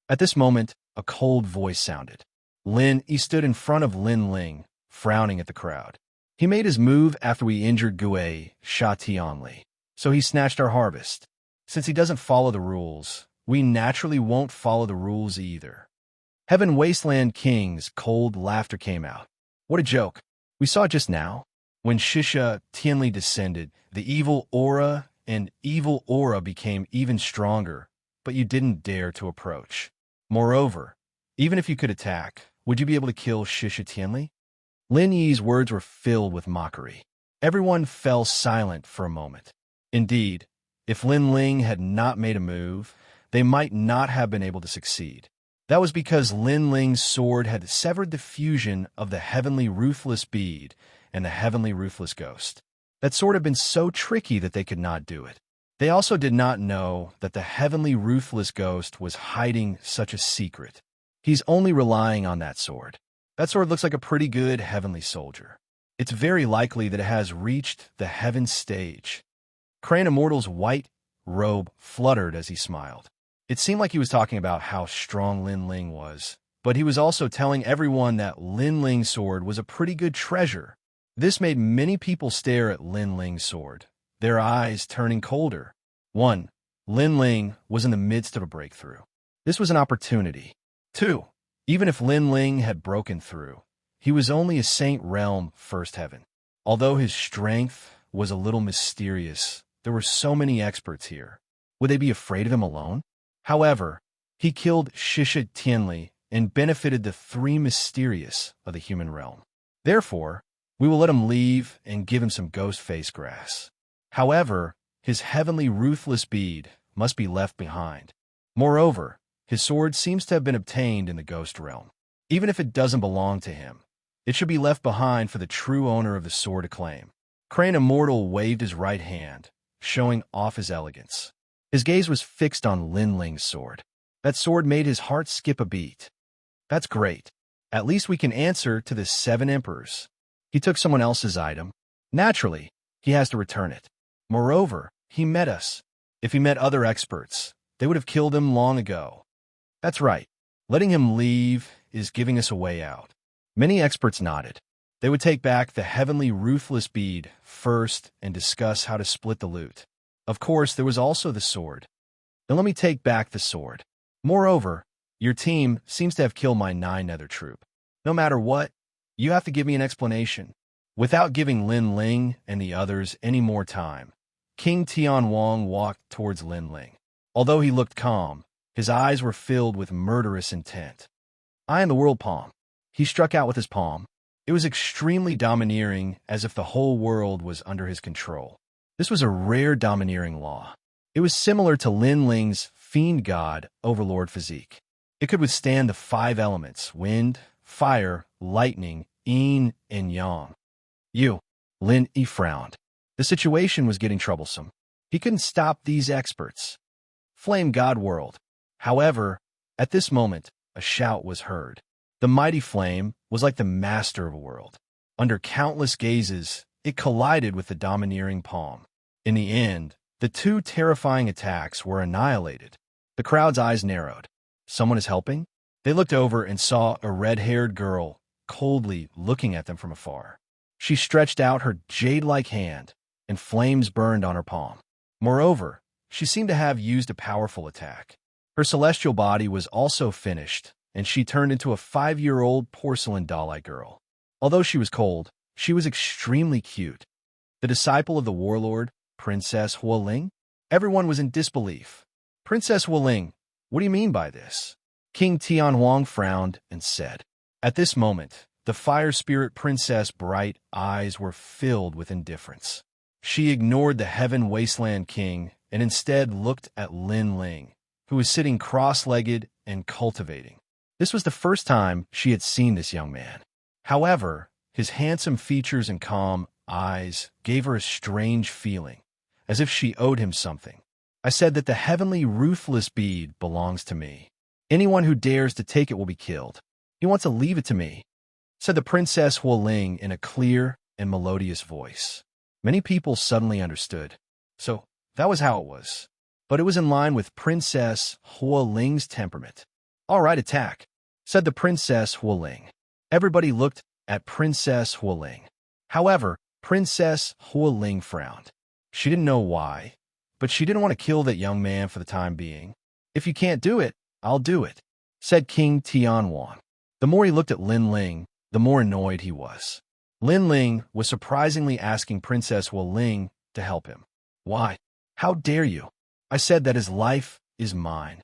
At this moment, a cold voice sounded. He stood in front of Lin Ling, frowning at the crowd. He made his move after we injured Gui Shatanli, so he snatched our harvest. Since he doesn't follow the rules, we naturally won't follow the rules either. Heaven Wasteland King's cold laughter came out. What a joke. We saw it just now. When Xianxia Tianli descended, the evil aura became even stronger, but you didn't dare to approach. Moreover, even if you could attack, would you be able to kill Xianxia Tianli? Lin Yi's words were filled with mockery. Everyone fell silent for a moment. Indeed, if Lin Ling had not made a move, they might not have been able to succeed. That was because Lin Ling's sword had severed the fusion of the heavenly ruthless bead and the heavenly ruthless ghost. That sword had been so tricky that they could not do it. They also did not know that the heavenly ruthless ghost was hiding such a secret. He's only relying on that sword. That sword looks like a pretty good heavenly soldier. It's very likely that it has reached the heaven stage. Crane Immortal's white robe fluttered as he smiled. It seemed like he was talking about how strong Lin Ling was, but he was also telling everyone that Lin Ling's sword was a pretty good treasure. This made many people stare at Lin Ling's sword, their eyes turning colder. 1. Lin Ling was in the midst of a breakthrough. This was an opportunity. 2. Even if Lin Ling had broken through, he was only a Saint Realm First Heaven. Although his strength was a little mysterious, there were so many experts here. Would they be afraid of him alone? However, he killed Xianxia Tianli and benefited the three mysterious of the human realm. Therefore, we will let him leave and give him some ghost face grass. However, his heavenly ruthless bead must be left behind. Moreover, his sword seems to have been obtained in the ghost realm. Even if it doesn't belong to him, it should be left behind for the true owner of the sword to claim. Crane Immortal waved his right hand, showing off his elegance. His gaze was fixed on Lin Ling's sword. That sword made his heart skip a beat. That's great. At least we can answer to the 7 emperors. He took someone else's item. Naturally, he has to return it. Moreover, he met us. If he met other experts, they would have killed him long ago. That's right. Letting him leave is giving us a way out. Many experts nodded. They would take back the heavenly ruthless bead first and discuss how to split the loot. Of course, there was also the sword. Now let me take back the sword. Moreover, your team seems to have killed my 9 nether troop. No matter what, you have to give me an explanation. Without giving Lin Ling and the others any more time, King Tianwang walked towards Lin Ling. Although he looked calm, his eyes were filled with murderous intent. I am the world palm. He struck out with his palm. It was extremely domineering, as if the whole world was under his control. This was a rare domineering law. It was similar to Lin Ling's Fiend God Overlord physique. It could withstand the 5 elements: wind, fire, lightning, yin, and yang. Lin Yi frowned. The situation was getting troublesome. He couldn't stop these experts. Flame God World. However, at this moment, a shout was heard. The mighty flame was like the master of a world. Under countless gazes, it collided with the domineering palm. In the end, the 2 terrifying attacks were annihilated. The crowd's eyes narrowed. Someone is helping? They looked over and saw a red-haired girl coldly looking at them from afar. She stretched out her jade-like hand, and flames burned on her palm. Moreover, she seemed to have used a powerful attack. Her celestial body was also finished, and she turned into a 5-year-old porcelain doll-like girl. Although she was cold, she was extremely cute. The disciple of the warlord, Princess Hualing? Everyone was in disbelief. Princess Hualing, what do you mean by this? King Tianhuang frowned and said. At this moment, the fire spirit princess' bright eyes were filled with indifference. She ignored the Heaven Wasteland King and instead looked at Lin Ling, who was sitting cross-legged and cultivating. This was the first time she had seen this young man. However, his handsome features and calm eyes gave her a strange feeling, as if she owed him something. I said that the heavenly ruthless bead belongs to me. Anyone who dares to take it will be killed. He wants to leave it to me, said the Princess Huoling in a clear and melodious voice. Many people suddenly understood. So, that was how it was. But it was in line with Princess Huoling's temperament. "All right, attack," said the Princess Huoling. Everybody looked at Princess Huoling. However, Princess Huoling frowned. She didn't know why, but she didn't want to kill that young man for the time being. "If you can't do it, I'll do it," said King Tianwan. The more he looked at Lin Ling, the more annoyed he was. Lin Ling was surprisingly asking Princess Huoling to help him. "Why? How dare you? I said that his life is mine,"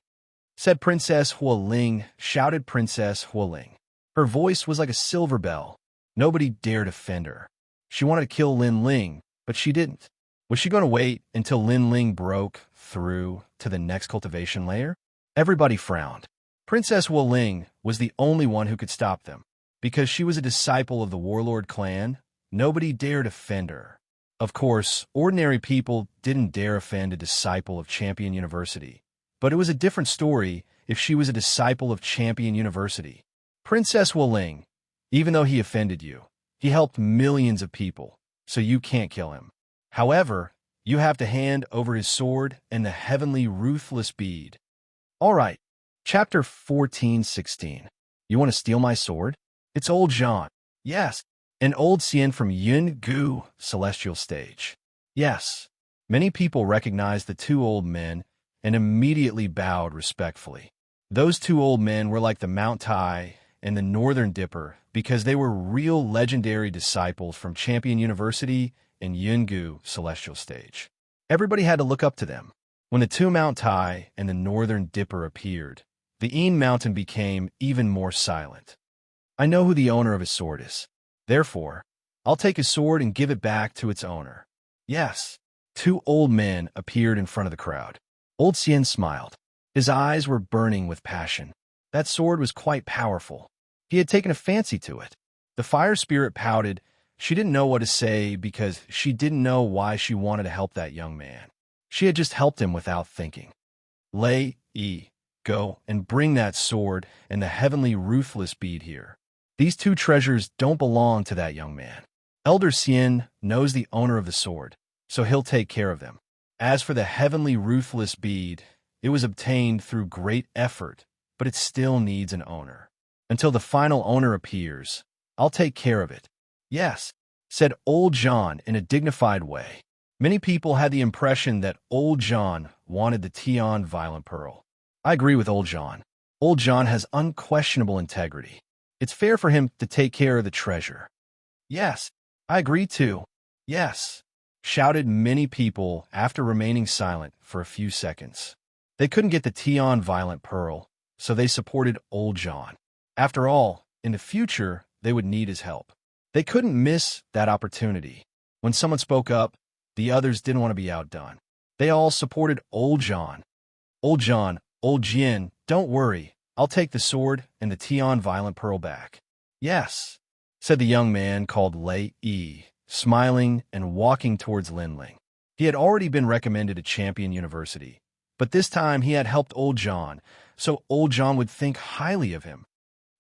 said Princess Huoling, shouted Princess Huoling. Her voice was like a silver bell. Nobody dared offend her. She wanted to kill Lin Ling, but she didn't. Was she going to wait until Lin Ling broke through to the next cultivation layer? Everybody frowned. Princess Huoling was the only one who could stop them. Because she was a disciple of the warlord clan, nobody dared offend her. Of course, ordinary people didn't dare offend a disciple of Champion University. But it was a different story if she was a disciple of Champion University. Princess Huoling, even though he offended you, he helped millions of people, so you can't kill him. However, you have to hand over his sword and the heavenly ruthless bead. All right, chapter 14:16. You want to steal my sword? It's old Jean. Yes. And old Xian from Yungu Celestial Stage. Yes. Many people recognized the two old men and immediately bowed respectfully. Those two old men were like the Mount Tai and the Northern Dipper because they were real legendary disciples from Champion University and Yungu Celestial Stage. Everybody had to look up to them. When the two Mount Tai and the Northern Dipper appeared, the Een Mountain became even more silent. I know who the owner of his sword is. Therefore, I'll take his sword and give it back to its owner. Yes. Two old men appeared in front of the crowd. Old Xian smiled. His eyes were burning with passion. That sword was quite powerful. He had taken a fancy to it. The fire spirit pouted. She didn't know what to say because she didn't know why she wanted to help that young man. She had just helped him without thinking. Lei Yi, go and bring that sword and the heavenly ruthless bead here. These two treasures don't belong to that young man. Elder Xian knows the owner of the sword, so he'll take care of them. As for the heavenly ruthless bead, it was obtained through great effort, but it still needs an owner. Until the final owner appears, I'll take care of it. Yes, said Old John in a dignified way. Many people had the impression that Old John wanted the Tian Violent Pearl. I agree with Old John. Old John has unquestionable integrity. It's fair for him to take care of the treasure. Yes, I agree too. Yes, shouted many people after remaining silent for a few seconds. They couldn't get the Tian Violent Pearl, so they supported Old John. After all, in the future, they would need his help. They couldn't miss that opportunity. When someone spoke up, the others didn't want to be outdone. They all supported Old John. Old John, Old Jin, don't worry. I'll take the sword and the Tian Violent Pearl back. Yes, said the young man called Lei Yi, smiling and walking towards Lin Ling. He had already been recommended to Champion University, but this time he had helped Old John, so Old John would think highly of him.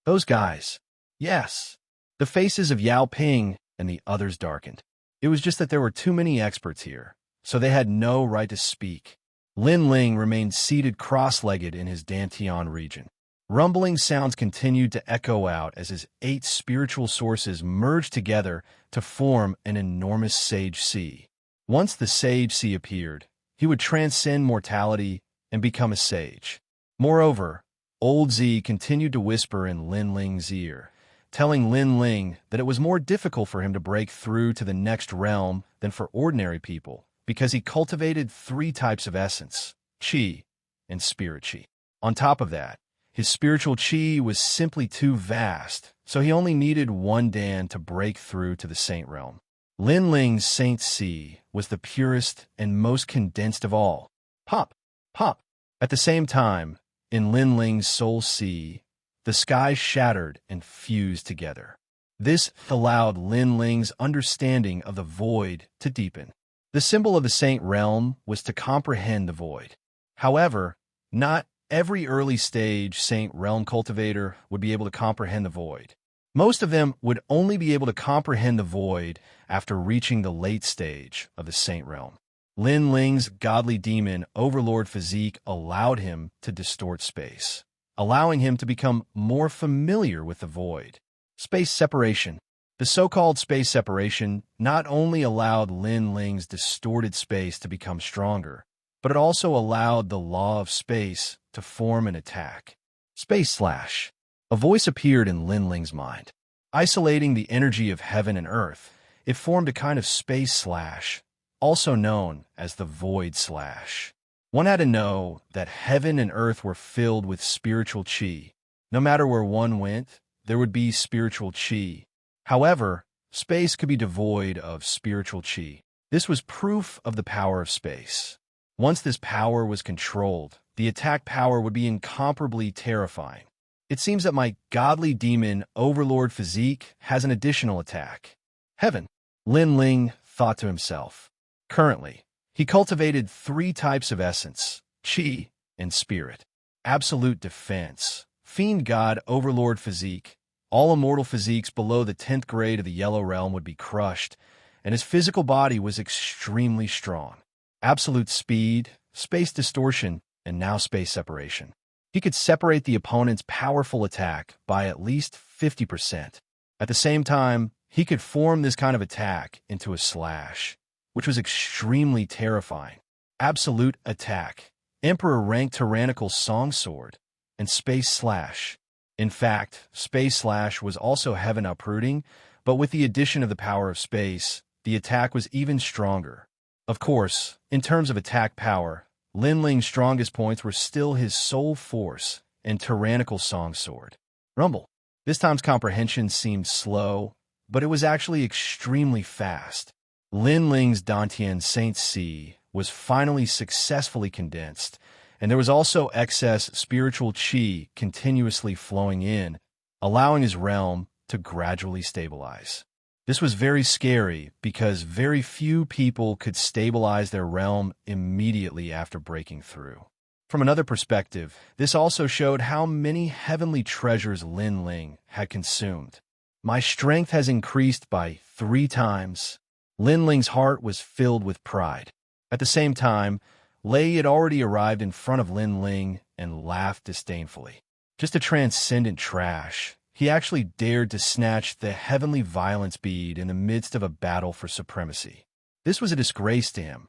Those guys. Yes. The faces of Yao Ping and the others darkened. It was just that there were too many experts here, so they had no right to speak. Lin Ling remained seated cross-legged in his Dantian region. Rumbling sounds continued to echo out as his 8 spiritual sources merged together to form an enormous Sage Sea. Once the Sage Sea appeared, he would transcend mortality and become a sage. Moreover, Old Z continued to whisper in Lin Ling's ear, telling Lin Ling that it was more difficult for him to break through to the next realm than for ordinary people, because he cultivated 3 types of essence, Qi and Spirit Qi. On top of that, his spiritual Qi was simply too vast, so he only needed 1 Dan to break through to the Saint Realm. Lin Ling's Saint Qi was the purest and most condensed of all. Pop! Pop! At the same time, in Lin Ling's soul sea, the skies shattered and fused together. This allowed Lin Ling's understanding of the void to deepen. The symbol of the Saint Realm was to comprehend the void. However, not every early stage Saint Realm cultivator would be able to comprehend the void. Most of them would only be able to comprehend the void after reaching the late stage of the Saint Realm. Lin Ling's godly demon overlord physique allowed him to distort space, allowing him to become more familiar with the void. Space separation. The so-called space separation not only allowed Lin Ling's distorted space to become stronger, but it also allowed the law of space to form an attack. Space slash. A voice appeared in Lin Ling's mind. Isolating the energy of heaven and earth, it formed a kind of space slash, also known as the void slash. One had to know that heaven and earth were filled with spiritual chi. No matter where one went, there would be spiritual chi. However, space could be devoid of spiritual chi. This was proof of the power of space. Once this power was controlled, the attack power would be incomparably terrifying. It seems that my godly demon overlord physique has an additional attack. Heaven, Lin Ling thought to himself. Currently, he cultivated 3 types of essence, chi and spirit. Absolute defense, fiend god overlord physique. All immortal physiques below the 10th grade of the Yellow Realm would be crushed, and his physical body was extremely strong. Absolute speed, space distortion, and now space separation. He could separate the opponent's powerful attack by at least 50%. At the same time, he could form this kind of attack into a slash, which was extremely terrifying. Absolute attack, Emperor rank tyrannical song sword, and space slash. In fact, space slash was also heaven uprooting, but with the addition of the power of space, the attack was even stronger. Of course, in terms of attack power, Lin Ling's strongest points were still his soul force and tyrannical song sword. Rumble. This time's comprehension seemed slow, but it was actually extremely fast. Lin Ling's Dantian Saint C was finally successfully condensed, and there was also excess spiritual chi continuously flowing in, allowing his realm to gradually stabilize. This was very scary because very few people could stabilize their realm immediately after breaking through. From another perspective, this also showed how many heavenly treasures Lin Ling had consumed. My strength has increased by 3 times. Lin Ling's heart was filled with pride. At the same time, Lei had already arrived in front of Lin Ling and laughed disdainfully. Just a transcendent trash. He actually dared to snatch the heavenly violence bead in the midst of a battle for supremacy. This was a disgrace to him.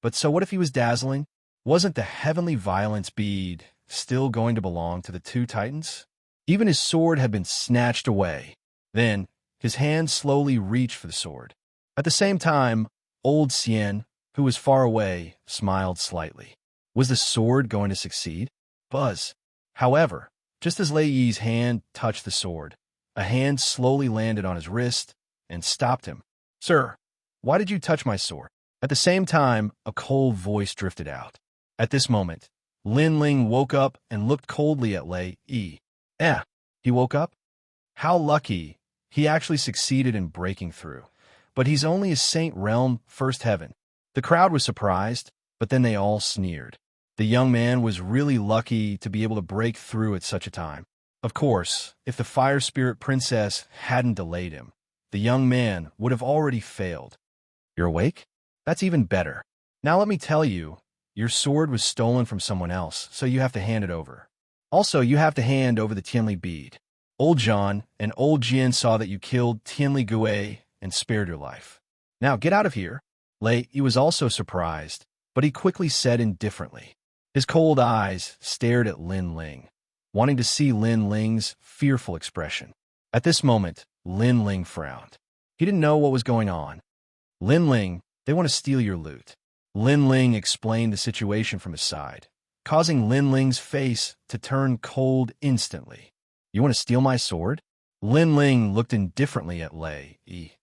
But so what if he was dazzling? Wasn't the heavenly violence bead still going to belong to the 2 titans? Even his sword had been snatched away. Then, his hand slowly reached for the sword. At the same time, old Xian, who was far away, smiled slightly. Was the sword going to succeed? Buzz. However, just as Lei Yi's hand touched the sword, a hand slowly landed on his wrist and stopped him. Sir, why did you touch my sword? At the same time, a cold voice drifted out. At this moment, Lin Ling woke up and looked coldly at Lei Yi. He woke up? How lucky. He actually succeeded in breaking through. But he's only a Saint Realm First Heaven. The crowd was surprised, but then they all sneered. The young man was really lucky to be able to break through at such a time. Of course, if the Fire Spirit Princess hadn't delayed him, the young man would have already failed. You're awake? That's even better. Now let me tell you, your sword was stolen from someone else, so you have to hand it over. Also, you have to hand over the Tianli bead. Old John and old Jian saw that you killed Tianli Gui and spared your life. Now get out of here. Lei Yi was also surprised, but he quickly said indifferently. His cold eyes stared at Lin Ling, wanting to see Lin Ling's fearful expression. At this moment, Lin Ling frowned. He didn't know what was going on. Lin Ling, they want to steal your loot. Lin Ling explained the situation from his side, causing Lin Ling's face to turn cold instantly. You want to steal my sword? Lin Ling looked indifferently at Lei Yi.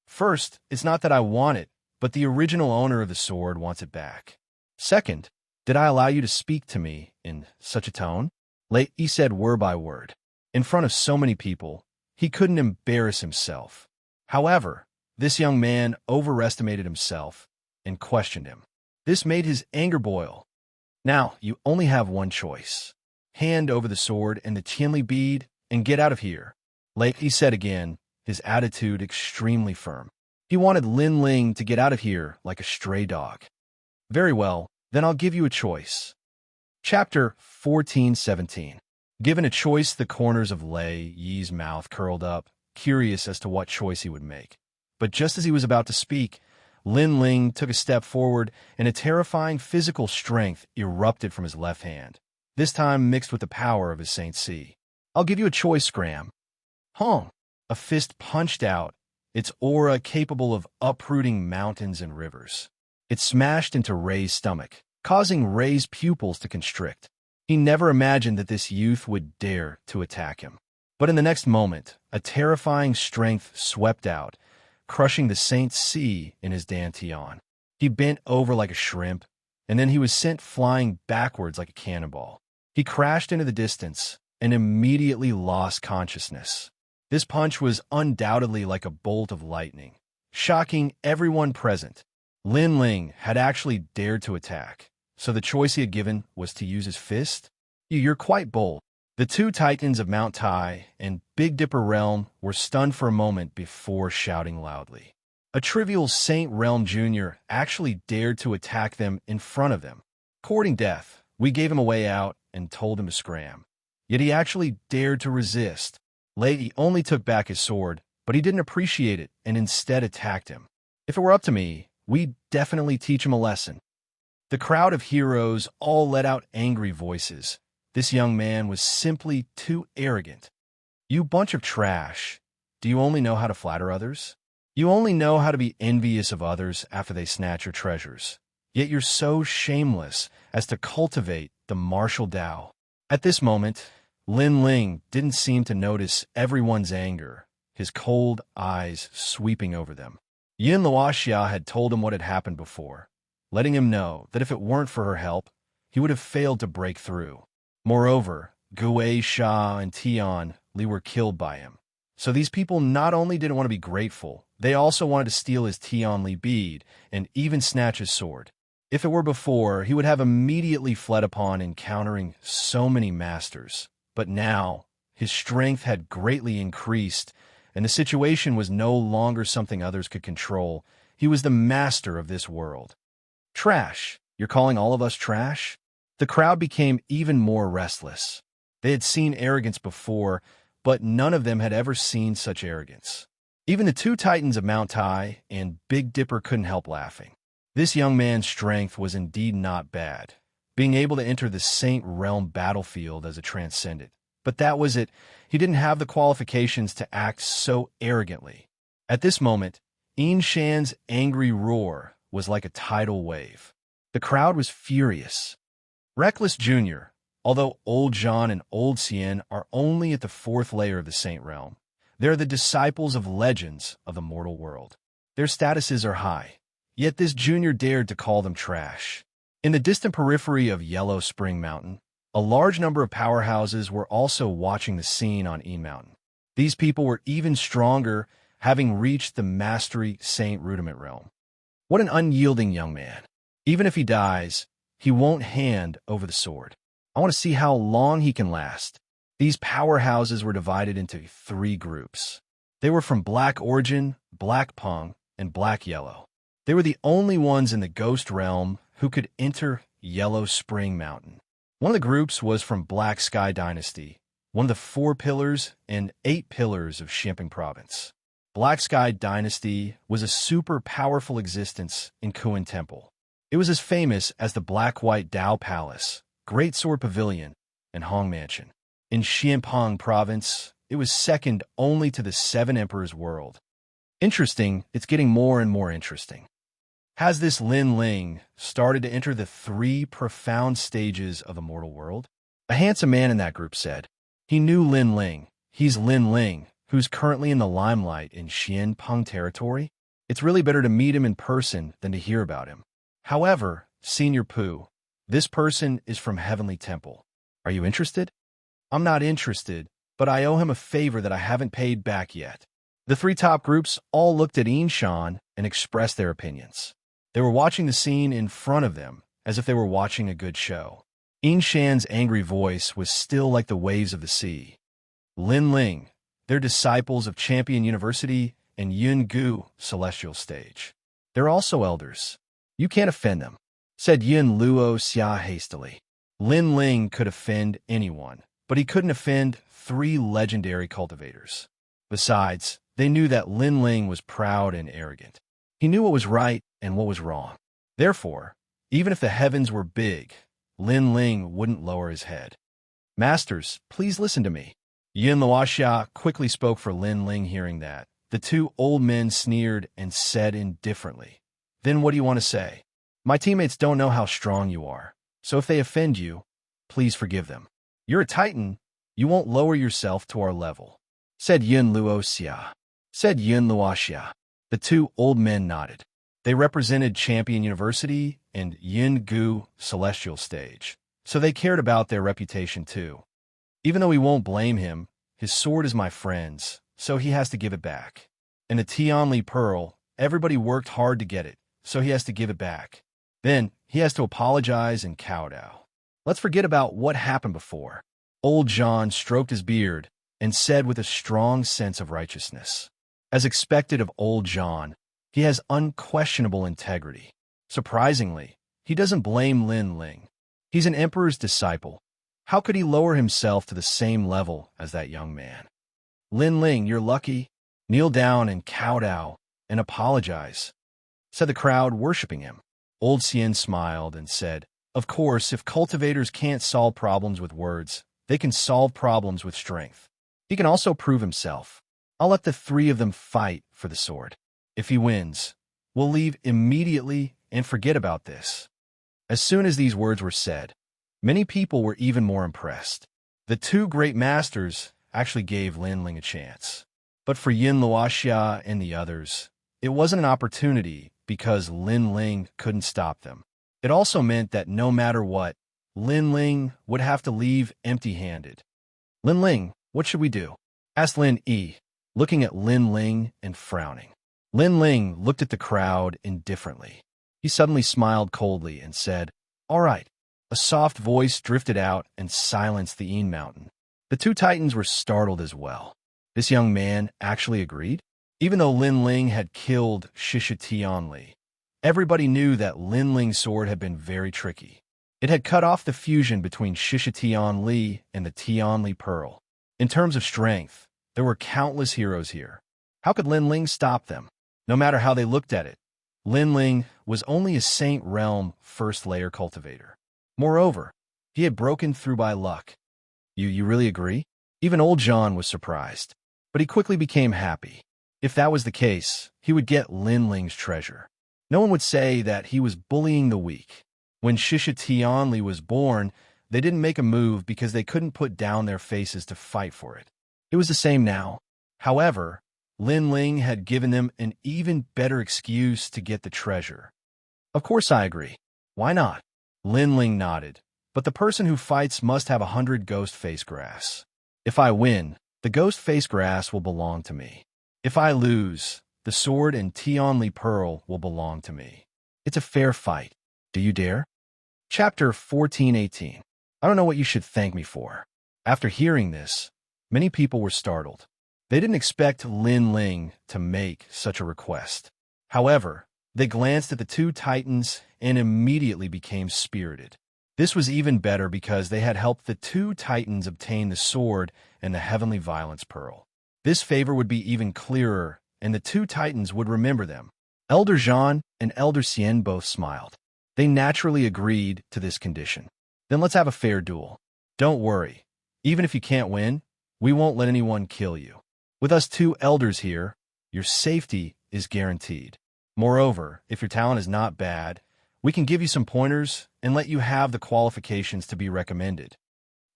First, it's not that I want it, but the original owner of the sword wants it back. Second, Did I allow you to speak to me in such a tone? He said word by word. In front of so many people, he couldn't embarrass himself. However, this young man overestimated himself and questioned him. This made his anger boil. Now, you only have one choice. Hand over the sword and the Tianli bead and get out of here. He said again, his attitude extremely firm. He wanted Lin Ling to get out of here like a stray dog. Very well, then I'll give you a choice. Chapter 14:17. Given a choice, the corners of Lei Yi's mouth curled up, curious as to what choice he would make. But just as he was about to speak, Lin Ling took a step forward, and a terrifying physical strength erupted from his left hand, this time mixed with the power of his Saint Si. I'll give you a choice, Scram. Hong! A fist punched out, its aura capable of uprooting mountains and rivers. It smashed into Ray's stomach, causing Ray's pupils to constrict. He never imagined that this youth would dare to attack him. But in the next moment, a terrifying strength swept out, crushing the Saint Si in his dantian. He bent over like a shrimp, and then he was sent flying backwards like a cannonball. He crashed into the distance and immediately lost consciousness. This punch was undoubtedly like a bolt of lightning, shocking everyone present. Lin Ling had actually dared to attack, so the choice he had given was to use his fist? You're quite bold. The two titans of Mount Tai and Big Dipper Realm were stunned for a moment before shouting loudly. A trivial Saint Realm Jr. actually dared to attack them in front of them. Courting death, we gave him a way out and told him to scram. Yet he actually dared to resist. Lei only took back his sword, but he didn't appreciate it and instead attacked him. If it were up to me, we'd definitely teach him a lesson. The crowd of heroes all let out angry voices. This young man was simply too arrogant. You bunch of trash. Do you only know how to flatter others? You only know how to be envious of others after they snatch your treasures. Yet you're so shameless as to cultivate the martial Tao. At this moment, Lin Ling didn't seem to notice everyone's anger, his cold eyes sweeping over them. Yin Wuxia had told him what had happened before, letting him know that if it weren't for her help, he would have failed to break through. Moreover, Gui Sha and Tian Li were killed by him. So these people not only didn't want to be grateful, they also wanted to steal his Tian Li bead and even snatch his sword. If it were before, he would have immediately fled upon encountering so many masters. But now, his strength had greatly increased, and the situation was no longer something others could control. He was the master of this world. Trash? You're calling all of us trash? The crowd became even more restless. They had seen arrogance before, but none of them had ever seen such arrogance. Even the two titans of Mount Tai and Big Dipper couldn't help laughing. This young man's strength was indeed not bad, being able to enter the Saint Realm battlefield as a transcendent. But that was it. He didn't have the qualifications to act so arrogantly. At this moment, Yin Shan's angry roar was like a tidal wave. The crowd was furious. Reckless Jr., although Old John and Old Xian are only at the fourth layer of the Saint Realm, they're the disciples of legends of the mortal world. Their statuses are high, yet this junior dared to call them trash. In the distant periphery of Yellow Spring Mountain, a large number of powerhouses were also watching the scene on E Mountain. These people were even stronger, having reached the Mastery Saint Rudiment Realm. What an unyielding young man. Even if he dies, he won't hand over the sword. I want to see how long he can last. These powerhouses were divided into 3 groups. They were from Black Origin, Black Pung, and Black Yellow. They were the only ones in the Ghost Realm who could enter Yellow Spring Mountain. One of the groups was from Black Sky Dynasty, one of the 4 pillars and 8 pillars of Xianxia Province. Black Sky Dynasty was a super powerful existence in Kuan Temple. It was as famous as the Black-White Dao Palace, Great Sword Pavilion, and Hong Mansion. In Xianxia Province, it was second only to the 7 Emperors World. Interesting, it's getting more and more interesting. Has this Lin Ling started to enter the 3 profound stages of the mortal world? A handsome man in that group said. He knew Lin Ling. He's Lin Ling, who's currently in the limelight in Xianxia territory. It's really better to meet him in person than to hear about him. However, Senior Pooh, This person is from Heavenly Temple. Are you interested? I'm not interested, but I owe him a favor that I haven't paid back yet. The three top groups all looked at Xianxia and expressed their opinions. They were watching the scene in front of them, as if they were watching a good show. Xianxia's angry voice was still like the waves of the sea. Lin Ling, they're disciples of Champion University and Yun Gu, Celestial Stage. They're also elders. You can't offend them, said Yun Luo Xia hastily. Lin Ling could offend anyone, but he couldn't offend three legendary cultivators. Besides, they knew that Lin Ling was proud and arrogant. He knew what was right and what was wrong. Therefore, even if the heavens were big, Lin Ling wouldn't lower his head. Masters, please listen to me. Yin Luoxia quickly spoke for Lin Ling. Hearing that, the two old men sneered and said indifferently, "Then what do you want to say? My teammates don't know how strong you are, so if they offend you, please forgive them. You're a titan, you won't lower yourself to our level," said Yun Luoxia. The two old men nodded. They represented Champion University and Yin Gu Celestial Stage, so they cared about their reputation too. Even though we won't blame him, his sword is my friend's, so he has to give it back. And the Tianli Pearl, everybody worked hard to get it, so he has to give it back. Then, he has to apologize and kowtow. Let's forget about what happened before. Old John stroked his beard and said with a strong sense of righteousness. As expected of Old John, he has unquestionable integrity. Surprisingly, he doesn't blame Lin Ling. He's an emperor's disciple. How could he lower himself to the same level as that young man? Lin Ling, you're lucky. Kneel down and kowtow and apologize, said the crowd, worshipping him. Old Xian smiled and said, "Of course, if cultivators can't solve problems with words, they can solve problems with strength. He can also prove himself. I'll let the three of them fight for the sword. If he wins, we'll leave immediately and forget about this." As soon as these words were said, many people were even more impressed. The two great masters actually gave Lin Ling a chance. But for Yin Luoxia and the others, it wasn't an opportunity because Lin Ling couldn't stop them. It also meant that no matter what, Lin Ling would have to leave empty-handed. "Lin Ling, what should we do?" asked Lin Yi, looking at Lin Ling and frowning. Lin Ling looked at the crowd indifferently. He suddenly smiled coldly and said, "All right." A soft voice drifted out and silenced the Yin Mountain. The two titans were startled as well. This young man actually agreed? Even though Lin Ling had killed Shisha Tianli, everybody knew that Lin Ling's sword had been very tricky. It had cut off the fusion between Shisha Tianli and the Tianli Pearl. In terms of strength, there were countless heroes here. How could Lin Ling stop them? No matter how they looked at it, Lin Ling was only a Saint Realm first-layer cultivator. Moreover, he had broken through by luck. You really agree? Even old John was surprised, but he quickly became happy. If that was the case, he would get Lin Ling's treasure. No one would say that he was bullying the weak. When Shisha Tianli was born, they didn't make a move because they couldn't put down their faces to fight for it. It was the same now. However, Lin Ling had given them an even better excuse to get the treasure. "Of course I agree. Why not?" Lin Ling nodded. "But the person who fights must have 100 ghost face grass. If I win, the ghost face grass will belong to me. If I lose, the sword and Tianli Pearl will belong to me. It's a fair fight. Do you dare?" Chapter 14:18. I don't know what you should thank me for. After hearing this, many people were startled. They didn't expect Lin Ling to make such a request. However, they glanced at the two titans and immediately became spirited. This was even better because they had helped the two titans obtain the sword and the heavenly violence pearl. This favor would be even clearer, and the two titans would remember them. Elder Zhan and Elder Xian both smiled. They naturally agreed to this condition. "Then let's have a fair duel. Don't worry. Even if you can't win, we won't let anyone kill you. With us two elders here, your safety is guaranteed. Moreover, if your talent is not bad, we can give you some pointers and let you have the qualifications to be recommended."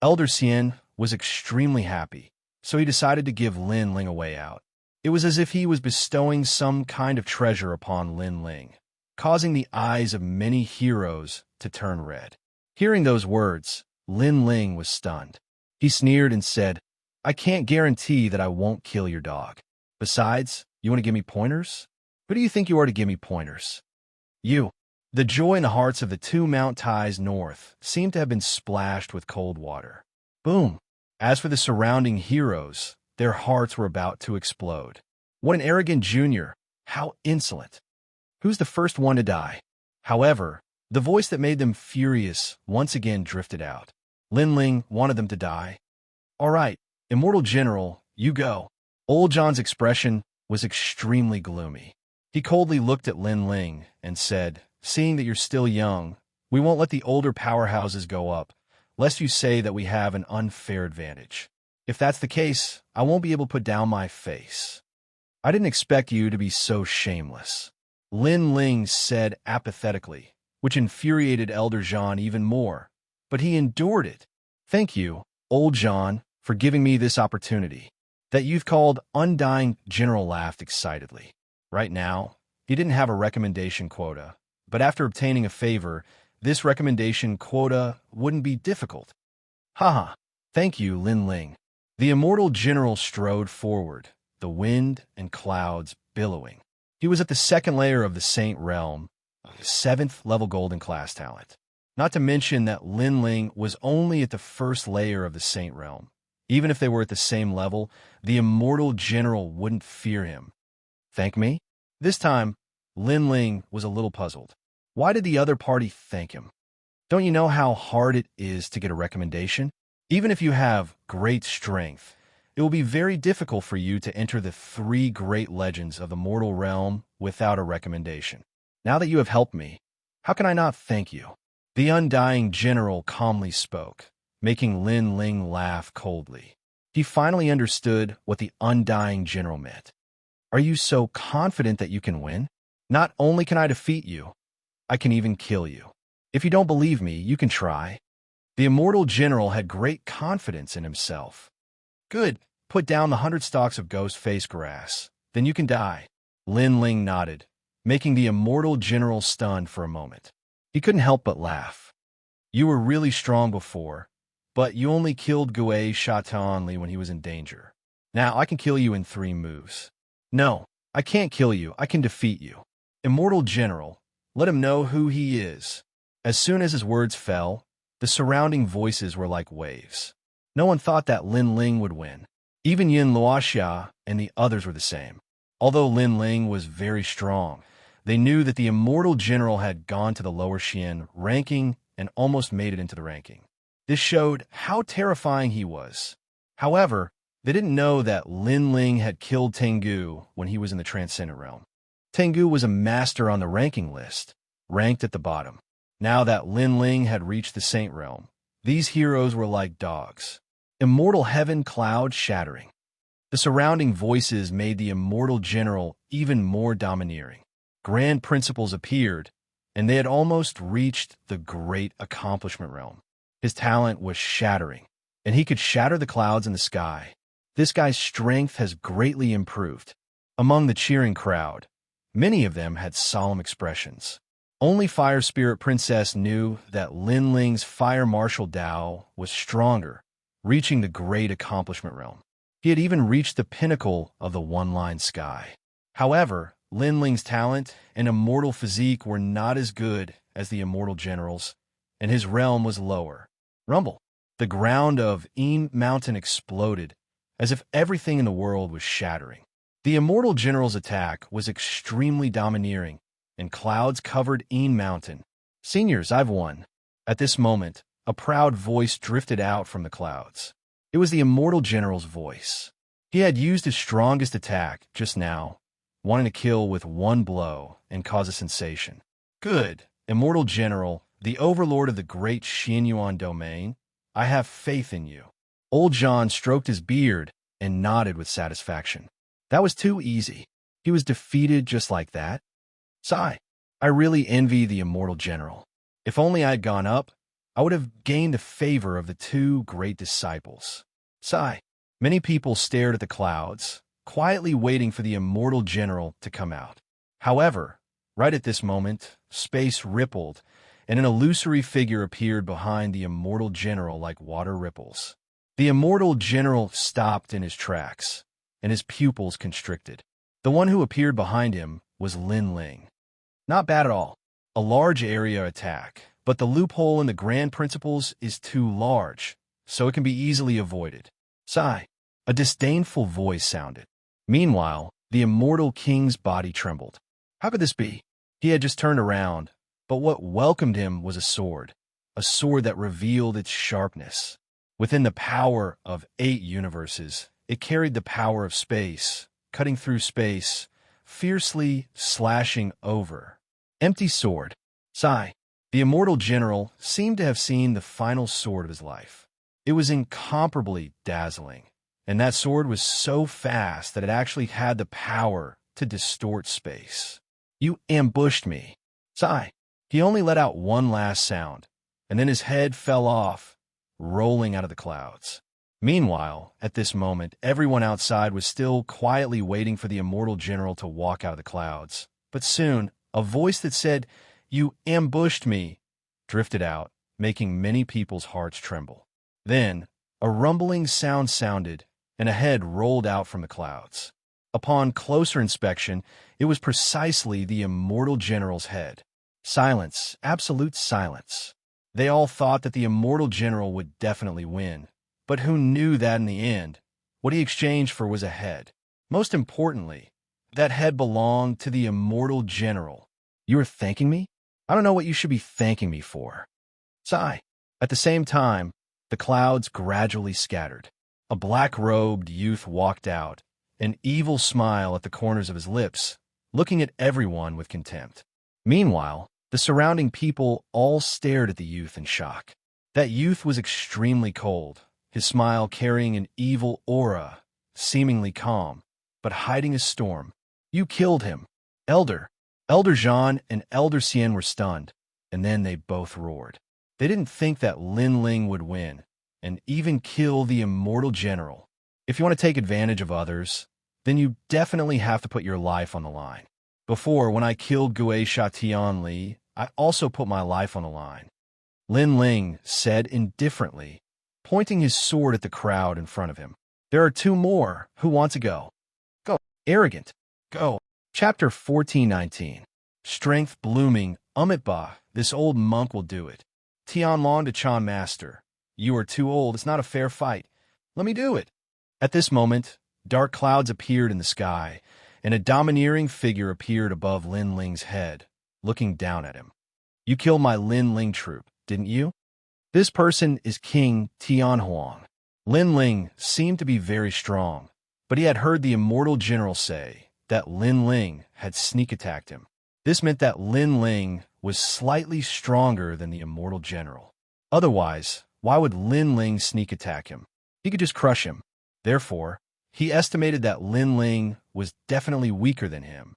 Elder Xian was extremely happy, so he decided to give Lin Ling a way out. It was as if he was bestowing some kind of treasure upon Lin Ling, causing the eyes of many heroes to turn red. Hearing those words, Lin Ling was stunned. He sneered and said, I can't guarantee that I won't kill your dog. Besides, you want to give me pointers? Who do you think you are to give me pointers? You. The joy in the hearts of the two Mount Tais north seemed to have been splashed with cold water. Boom. As for the surrounding heroes, their hearts were about to explode. What an arrogant junior. How insolent. Who's the first one to die? However, the voice that made them furious once again drifted out. Lin Ling wanted them to die. All right, Immortal General, you go. Old John's expression was extremely gloomy. He coldly looked at Lin Ling and said, seeing that you're still young, we won't let the older powerhouses go up, lest you say that we have an unfair advantage. If that's the case, I won't be able to put down my face. I didn't expect you to be so shameless, Lin Ling said apathetically, which infuriated Elder Zhan even more, but he endured it. Thank you, Old Zhan, for giving me this opportunity. That youth called Undying General laughed excitedly. Right now, he didn't have a recommendation quota, but after obtaining a favor, this recommendation quota wouldn't be difficult. Haha, thank you, Lin Ling. The Immortal General strode forward, the wind and clouds billowing. He was at the second layer of the Saint Realm, 7th level Golden Class talent. Not to mention that Lin Ling was only at the first layer of the Saint Realm. Even if they were at the same level, the Immortal General wouldn't fear him. Thank me? This time, Lin Ling was a little puzzled. Why did the other party thank him? Don't you know how hard it is to get a recommendation? Even if you have great strength, it will be very difficult for you to enter the 3 great legends of the mortal realm without a recommendation. Now that you have helped me, how can I not thank you? The Undying General calmly spoke, making Lin Ling laugh coldly. He finally understood what the Undying General meant. Are you so confident that you can win? Not only can I defeat you, I can even kill you. If you don't believe me, you can try. The Immortal General had great confidence in himself. Good. Put down the 100 stalks of ghost face grass. Then you can die. Lin Ling nodded, making the Immortal General stunned for a moment. He couldn't help but laugh. You were really strong before, but you only killed Gue Shatanli when he was in danger. Now I can kill you in 3 moves. No, I can't kill you. I can defeat you. Immortal General, let him know who he is. As soon as his words fell, the surrounding voices were like waves. No one thought that Lin Ling would win. Even Yin Luoxia and the others were the same. Although Lin Ling was very strong, they knew that the Immortal General had gone to the lower Xian ranking and almost made it into the ranking. This showed how terrifying he was. However, they didn't know that Lin Ling had killed Tengu when he was in the Transcendent Realm. Tengu was a master on the ranking list, ranked at the bottom. Now that Lin Ling had reached the Saint Realm, these heroes were like dogs. Immortal Heaven cloud shattering. The surrounding voices made the Immortal General even more domineering. Grand Principles appeared, and they had almost reached the Great Accomplishment Realm. His talent was shattering, and he could shatter the clouds in the sky. This guy's strength has greatly improved. Among the cheering crowd, many of them had solemn expressions. Only Fire Spirit Princess knew that Lin Ling's Fire Martial Dao was stronger, reaching the Great Accomplishment Realm. He had even reached the pinnacle of the one-line sky. However, Lin Ling's talent and immortal physique were not as good as the Immortal General's, and his realm was lower. Rumble. The ground of Eam Mountain exploded, as if everything in the world was shattering. The Immortal General's attack was extremely domineering, and clouds covered Eam Mountain. Seniors, I've won. At this moment, a proud voice drifted out from the clouds. It was the Immortal General's voice. He had used his strongest attack just now, wanting to kill with one blow and cause a sensation. Good, Immortal General, the overlord of the great Xianyuan domain, I have faith in you. Old John stroked his beard and nodded with satisfaction. That was too easy. He was defeated just like that. Sigh. I really envy the Immortal General. If only I had gone up, I would have gained the favor of the 2 great disciples. Sigh. Many people stared at the clouds, quietly waiting for the Immortal General to come out. However, right at this moment, space rippled, and an illusory figure appeared behind the immortal general like water ripples. The immortal general stopped in his tracks, and his pupils constricted. The one who appeared behind him was Lin Ling. Not bad at all. A large area attack, but the loophole in the grand principles is too large, so it can be easily avoided. Sigh. A disdainful voice sounded. Meanwhile, the immortal king's body trembled. How could this be? He had just turned around, but what welcomed him was a sword that revealed its sharpness. Within the power of 8 universes, it carried the power of space, cutting through space, fiercely slashing over. Empty sword. Sigh. The immortal general seemed to have seen the final sword of his life. It was incomparably dazzling, and that sword was so fast that it actually had the power to distort space. You ambushed me. Sigh. He only let out one last sound, and then his head fell off, rolling out of the clouds. Meanwhile, at this moment, everyone outside was still quietly waiting for the immortal general to walk out of the clouds. But soon, a voice that said, "You ambushed me," drifted out, making many people's hearts tremble. Then, a rumbling sound sounded, and a head rolled out from the clouds. Upon closer inspection, it was precisely the immortal general's head. Silence, absolute silence. They all thought that the immortal general would definitely win. But who knew that in the end, what he exchanged for was a head? Most importantly, that head belonged to the immortal general. You are thanking me? I don't know what you should be thanking me for. Sigh. At the same time, the clouds gradually scattered. A black-robed youth walked out, an evil smile at the corners of his lips, looking at everyone with contempt. Meanwhile, the surrounding people all stared at the youth in shock. That youth was extremely cold, his smile carrying an evil aura, seemingly calm, but hiding a storm. You killed him. Elder Zhan and Elder Xian were stunned, and then they both roared. They didn't think that Lin Ling would win, and even kill the immortal general. If you want to take advantage of others, then you definitely have to put your life on the line. Before, when I killed Guisha Tianli, I also put my life on the line. Lin Ling said indifferently, pointing his sword at the crowd in front of him. There are 2 more who want to go. Go. Arrogant. Go. Chapter 1419. Strength blooming. Ba. This old monk will do it. Tianlong to Chan Master. You are too old. It's not a fair fight. Let me do it. At this moment, dark clouds appeared in the sky, and a domineering figure appeared above Lin Ling's head, looking down at him. You killed my Lin Ling troop, didn't you? This person is King Tianhuang. Lin Ling seemed to be very strong, but he had heard the immortal general say that Lin Ling had sneak attacked him. This meant that Lin Ling was slightly stronger than the immortal general. Otherwise, why would Lin Ling sneak attack him? He could just crush him. Therefore, he estimated that Lin Ling was definitely weaker than him.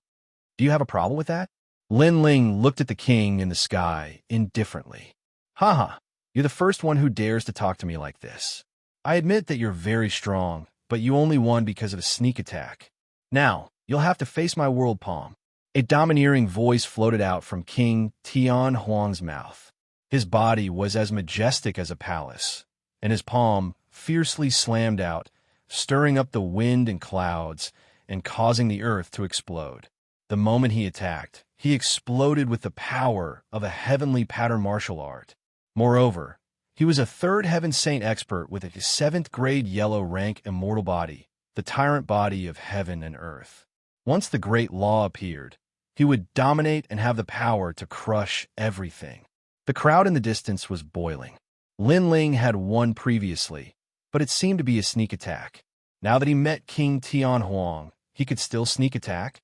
Do you have a problem with that? Lin Ling looked at the king in the sky indifferently. Haha, you're the first one who dares to talk to me like this. I admit that you're very strong, but you only won because of a sneak attack. Now, you'll have to face my world palm. A domineering voice floated out from King Tianhuang's mouth. His body was as majestic as a palace, and his palm fiercely slammed out, stirring up the wind and clouds and causing the earth to explode. The moment he attacked, he exploded with the power of a heavenly pattern martial art. Moreover, he was a 3rd heaven saint expert with a 7th grade yellow rank immortal body, the tyrant body of heaven and earth. Once the great law appeared, he would dominate and have the power to crush everything. The crowd in the distance was boiling. Lin Ling had won previously, but it seemed to be a sneak attack. Now that he met King Tianhuang, he could still sneak attack.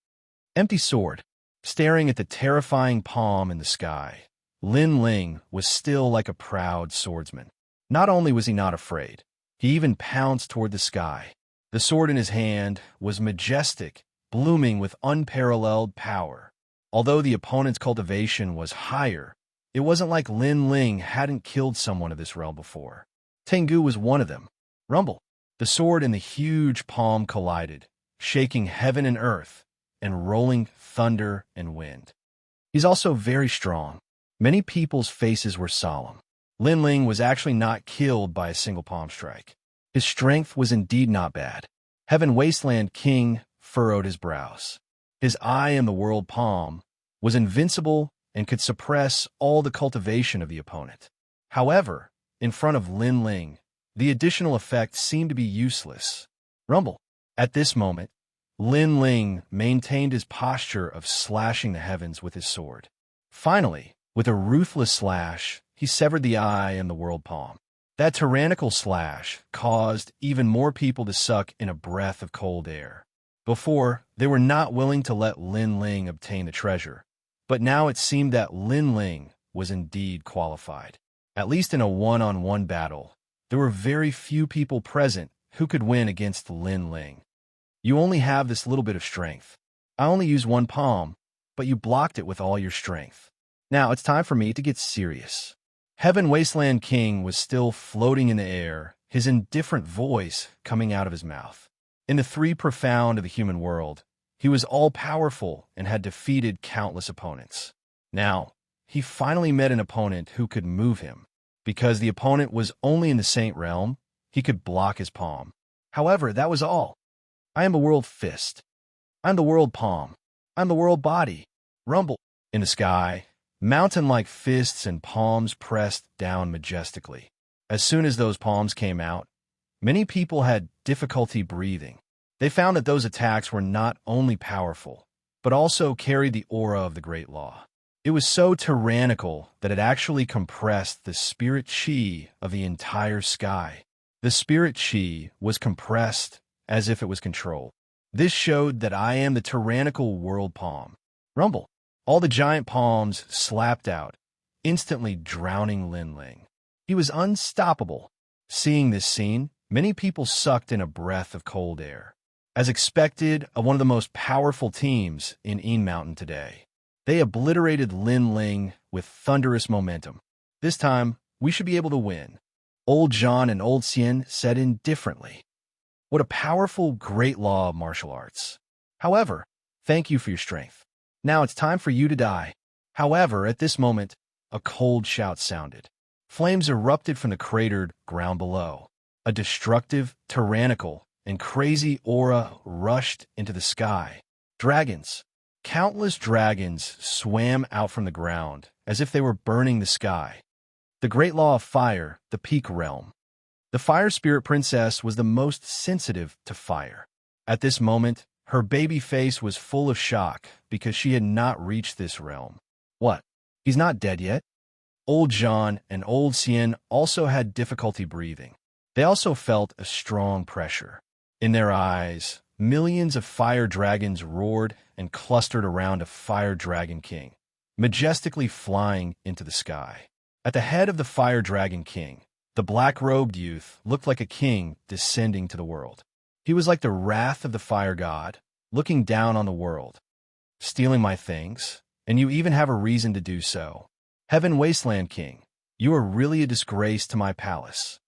Empty sword. Staring at the terrifying palm in the sky, Lin Ling was still like a proud swordsman. Not only was he not afraid, he even pounced toward the sky. The sword in his hand was majestic, blooming with unparalleled power. Although the opponent's cultivation was higher, it wasn't like Lin Ling hadn't killed someone of this realm before. Tengu was one of them. Rumble. The sword and the huge palm collided, shaking heaven and earth, and rolling thunder and wind. He's also very strong. Many people's faces were solemn. Lin Ling was actually not killed by a single palm strike. His strength was indeed not bad. Heaven Wasteland King furrowed his brows. His eye in the world palm was invincible and could suppress all the cultivation of the opponent. However, in front of Lin Ling, the additional effect seemed to be useless. Rumble. At this moment, Lin Ling maintained his posture of slashing the heavens with his sword. Finally, with a ruthless slash, he severed the eye in the world palm. That tyrannical slash caused even more people to suck in a breath of cold air. Before, they were not willing to let Lin Ling obtain the treasure, but now it seemed that Lin Ling was indeed qualified. At least in a one-on-one battle, there were very few people present who could win against Lin Ling. You only have this little bit of strength. I only use one palm, but you blocked it with all your strength. Now it's time for me to get serious. Heaven Wasteland King was still floating in the air, his indifferent voice coming out of his mouth. In the three profound of the human world, he was all-powerful and had defeated countless opponents. Now, he finally met an opponent who could move him. Because the opponent was only in the Saint Realm, he could block his palm. However, that was all. I am the world fist. I'm the world palm. I'm the world body. Rumble. In the sky, mountain-like fists and palms pressed down majestically. As soon as those palms came out, many people had difficulty breathing. They found that those attacks were not only powerful, but also carried the aura of the Great Law. It was so tyrannical that it actually compressed the spirit chi of the entire sky. The spirit chi was compressed as if it was controlled. This showed that I am the tyrannical world palm. Rumble. All the giant palms slapped out, instantly drowning Lin Ling. He was unstoppable. Seeing this scene, many people sucked in a breath of cold air. As expected of one of the most powerful teams in Yin Mountain today, they obliterated Lin Ling with thunderous momentum. This time, we should be able to win. Old John and Old Xian said indifferently. What a powerful, great law of martial arts. However, thank you for your strength. Now it's time for you to die. However, at this moment, a cold shout sounded. Flames erupted from the cratered ground below. A destructive, tyrannical, and crazy aura rushed into the sky. Dragons. Countless dragons swam out from the ground as if they were burning the sky. The great law of fire, the peak realm. The fire spirit princess was the most sensitive to fire. At this moment, her baby face was full of shock because she had not reached this realm. What? He's not dead yet? Old John and Old Xian also had difficulty breathing. They also felt a strong pressure. In their eyes, millions of fire dragons roared and clustered around a fire dragon king, majestically flying into the sky. At the head of the fire dragon king, the black-robed youth looked like a king descending to the world. He was like the wrath of the fire god, looking down on the world. Stealing my things, and you even have a reason to do so. Heaven Wasteland King, you are really a disgrace to my palace.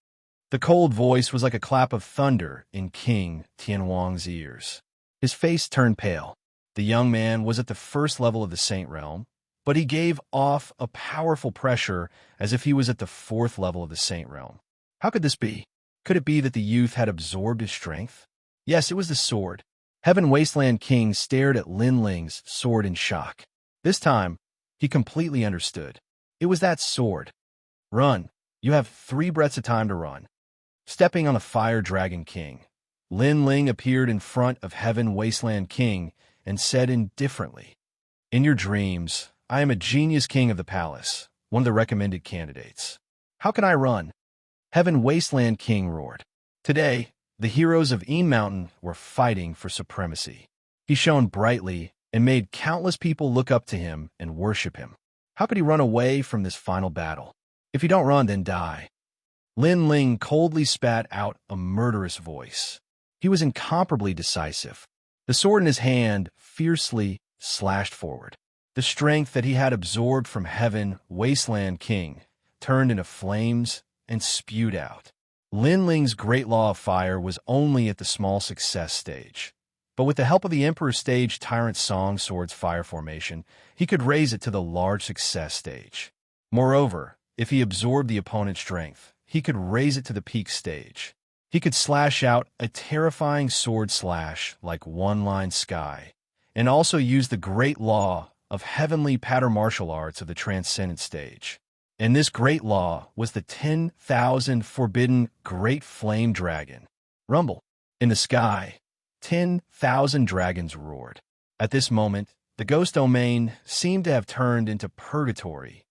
The cold voice was like a clap of thunder in King Tianwang's ears. His face turned pale. The young man was at the first level of the Saint Realm, but he gave off a powerful pressure as if he was at the fourth level of the Saint Realm. How could this be? Could it be that the youth had absorbed his strength? Yes, it was the sword. Heaven Wasteland King stared at Lin Ling's sword in shock. This time, he completely understood. It was that sword. Run. You have 3 breaths of time to run. Stepping on the Fire Dragon King, Lin Ling appeared in front of Heaven Wasteland King and said indifferently, "In your dreams, I am a genius king of the palace, one of the recommended candidates. How can I run?" Heaven Wasteland King roared. Today, the heroes of Yin Mountain were fighting for supremacy. He shone brightly and made countless people look up to him and worship him. How could he run away from this final battle? If you don't run, then die. Lin Ling coldly spat out a murderous voice. He was incomparably decisive. The sword in his hand fiercely slashed forward. The strength that he had absorbed from Heaven Wasteland King turned into flames and spewed out. Lin Ling's great law of fire was only at the small success stage, but with the help of the Emperor Stage Tyrant Song Sword's fire formation, he could raise it to the large success stage. Moreover, if he absorbed the opponent's strength, he could raise it to the peak stage. He could slash out a terrifying sword slash like one-line sky, and also use the great law of heavenly pattern martial arts of the transcendent stage. And this great law was the 10,000 forbidden great flame dragon. Rumble. In the sky, 10,000 dragons roared. At this moment, the ghost domain seemed to have turned into purgatory.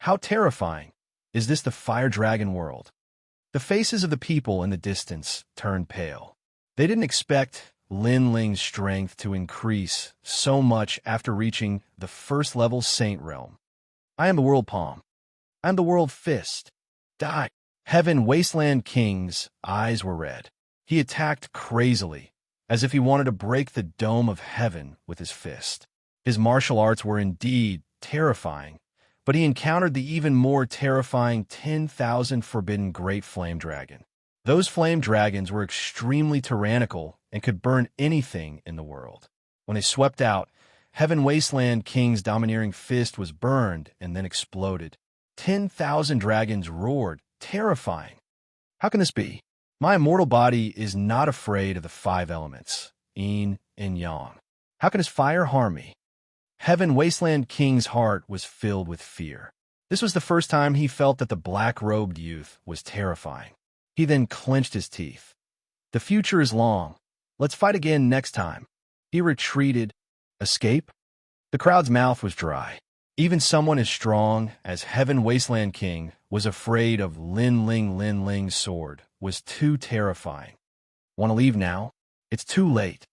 How terrifying! Is this the fire dragon world? The faces of the people in the distance turned pale. They didn't expect Lin Ling's strength to increase so much after reaching the first-level saint realm. I am the world palm. I am the world fist. Die! Heaven Wasteland King's eyes were red. He attacked crazily, as if he wanted to break the dome of heaven with his fist. His martial arts were indeed terrifying, but he encountered the even more terrifying 10,000 forbidden great flame dragon. Those flame dragons were extremely tyrannical and could burn anything in the world. When they swept out, Heaven Wasteland King's domineering fist was burned and then exploded. 10,000 dragons roared, terrifying. How can this be? My immortal body is not afraid of the 5 elements, yin and yang. How can his fire harm me? Heaven Wasteland King's heart was filled with fear. This was the first time he felt that the black-robed youth was terrifying. He then clenched his teeth. The future is long. Let's fight again next time. He retreated. Escape? The crowd's mouth was dry. Even someone as strong as Heaven Wasteland King was afraid of Lin Ling's sword was too terrifying. Want to leave now? It's too late.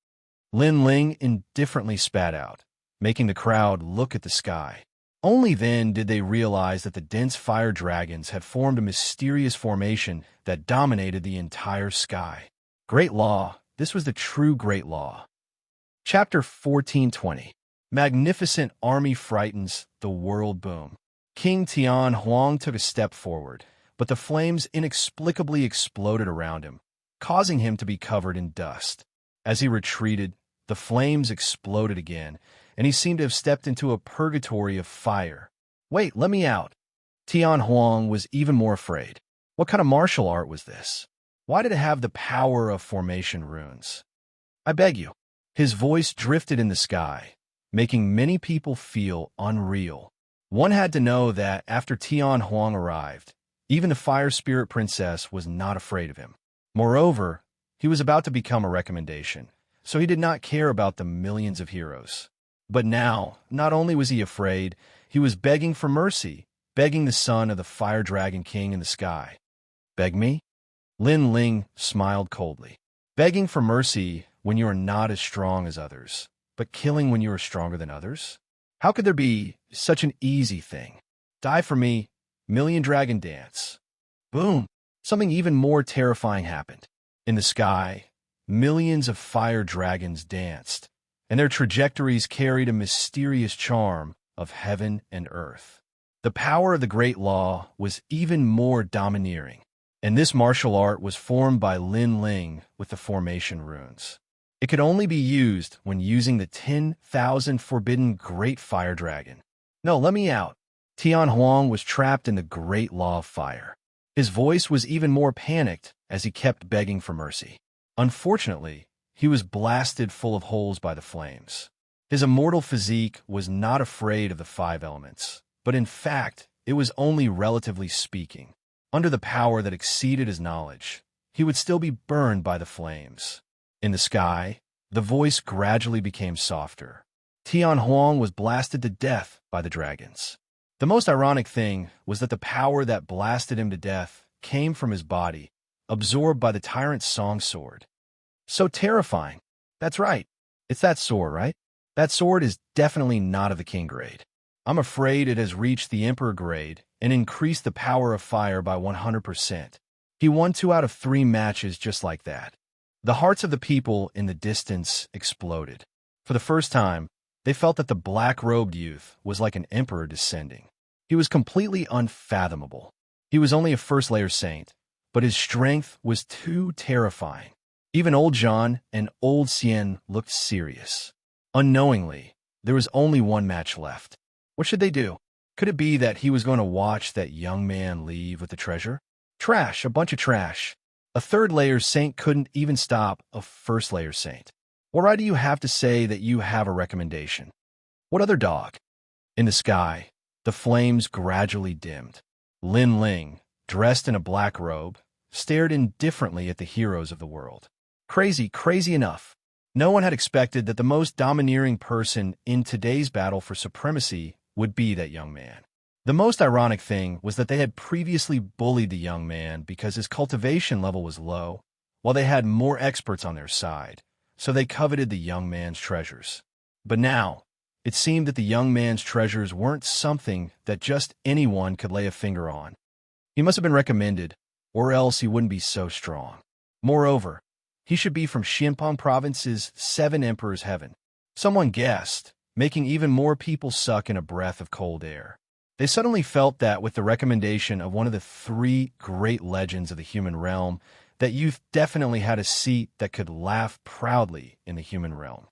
Lin Ling indifferently spat out, making the crowd look at the sky. Only then did they realize that the dense fire dragons had formed a mysterious formation that dominated the entire sky. Great Law. This was the true Great Law. Chapter 1420. Magnificent army frightens the world boom. King Tian Huang took a step forward, but the flames inexplicably exploded around him, causing him to be covered in dust. As he retreated, the flames exploded again, and he seemed to have stepped into a purgatory of fire. Wait, let me out. Tian Huang was even more afraid. What kind of martial art was this? Why did it have the power of formation runes? I beg you. His voice drifted in the sky, making many people feel unreal. One had to know that after Tian Huang arrived, even the Fire Spirit Princess was not afraid of him. Moreover, he was about to become a recommendation, so he did not care about the millions of heroes. But now, not only was he afraid, he was begging for mercy, begging the son of the Fire Dragon King in the sky. Beg me? Lin Ling smiled coldly. Begging for mercy when you are not as strong as others, but killing when you are stronger than others? How could there be such an easy thing? Die for me, Million Dragon Dance. Boom! Something even more terrifying happened. In the sky, millions of fire dragons danced, and their trajectories carried a mysterious charm of heaven and earth. The power of the Great Law was even more domineering, and this martial art was formed by Lin Ling with the formation runes. It could only be used when using the 10,000 forbidden Great Fire Dragon. No, let me out. Tian Huang was trapped in the Great Law of Fire. His voice was even more panicked as he kept begging for mercy. Unfortunately, he was blasted full of holes by the flames. His immortal physique was not afraid of the 5 elements, but in fact, it was only relatively speaking. Under the power that exceeded his knowledge, he would still be burned by the flames. In the sky, the voice gradually became softer. Tian Huang was blasted to death by the dragons. The most ironic thing was that the power that blasted him to death came from his body, absorbed by the tyrant's song sword. So terrifying. That's right. It's that sword, right? That sword is definitely not of the king grade. I'm afraid it has reached the emperor grade and increased the power of fire by 100%. He won 2 out of 3 matches just like that. The hearts of the people in the distance exploded. For the first time, they felt that the black-robed youth was like an emperor descending. He was completely unfathomable. He was only a first-layer saint, but his strength was too terrifying. Even old John and old Xian looked serious. Unknowingly, there was only 1 match left. What should they do? Could it be that he was going to watch that young man leave with the treasure? Trash, a bunch of trash. A third-layer saint couldn't even stop a first-layer saint. Why do you have to say that you have a recommendation? What other dog? In the sky, the flames gradually dimmed. Lin Ling, dressed in a black robe, stared indifferently at the heroes of the world. Crazy, crazy enough. No one had expected that the most domineering person in today's battle for supremacy would be that young man. The most ironic thing was that they had previously bullied the young man because his cultivation level was low, while they had more experts on their side, so they coveted the young man's treasures. But now, it seemed that the young man's treasures weren't something that just anyone could lay a finger on. He must have been recommended, or else he wouldn't be so strong. Moreover, he should be from Xinpeng Province's 7 Emperors' Heaven. Someone guessed, making even more people suck in a breath of cold air. They suddenly felt that with the recommendation of one of the 3 great legends of the human realm, that youth definitely had a seat that could laugh proudly in the human realm.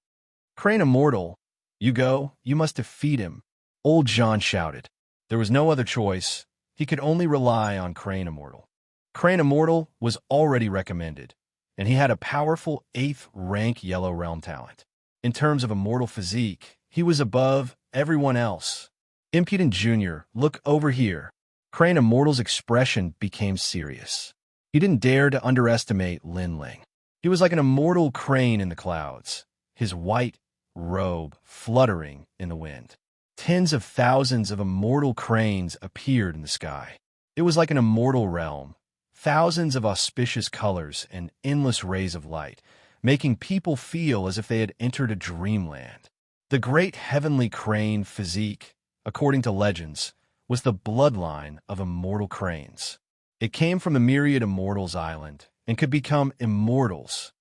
Crane Immortal, you go, you must defeat him, old John shouted. There was no other choice. He could only rely on Crane Immortal. Crane Immortal was already recommended, and he had a powerful 8th rank Yellow Realm talent. In terms of immortal physique, he was above everyone else. Impudent Junior, look over here. Crane Immortal's expression became serious. He didn't dare to underestimate Lin Ling. He was like an immortal crane in the clouds, his white robe fluttering in the wind. Tens of thousands of immortal cranes appeared in the sky. It was like an immortal realm, thousands of auspicious colors and endless rays of light, making people feel as if they had entered a dreamland. The great heavenly crane physique, according to legends, was the bloodline of immortal cranes. It came from the myriad immortals island and could become immortals.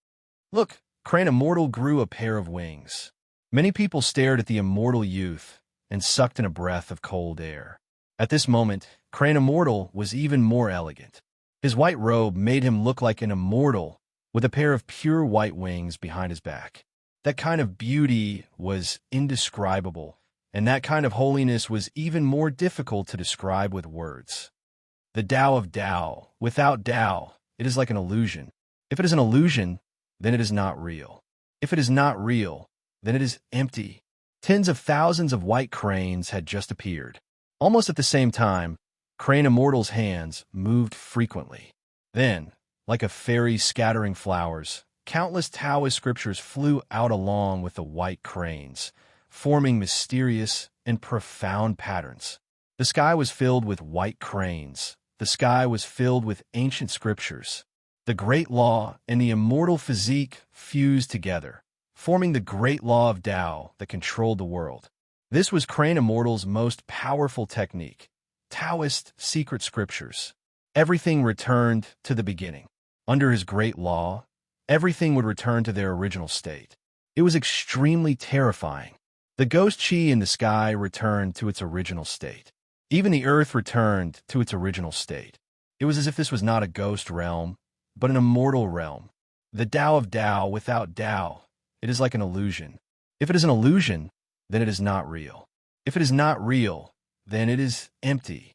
Look, Crane Immortal grew a pair of wings. Many people stared at the immortal youth and sucked in a breath of cold air. At this moment, Crane Immortal was even more elegant. His white robe made him look like an immortal with a pair of pure white wings behind his back. That kind of beauty was indescribable, and that kind of holiness was even more difficult to describe with words. The Tao of Tao. Without Tao, it is like an illusion. If it is an illusion, then it is not real. If it is not real, then it is empty. Tens of thousands of white cranes had just appeared. Almost at the same time, Crane Immortal's hands moved frequently. Then, like a fairy scattering flowers, countless Taoist scriptures flew out along with the white cranes, forming mysterious and profound patterns. The sky was filled with white cranes. The sky was filled with ancient scriptures. The great law and the immortal physique fused together, forming the great law of Tao that controlled the world. This was Crane Immortal's most powerful technique, Taoist secret scriptures. Everything returned to the beginning. Under his great law, everything would return to their original state. It was extremely terrifying. The ghost chi in the sky returned to its original state. Even the earth returned to its original state. It was as if this was not a ghost realm, but an immortal realm. The Tao of Tao without Tao, it is like an illusion. If it is an illusion, then it is not real. If it is not real, then it is empty.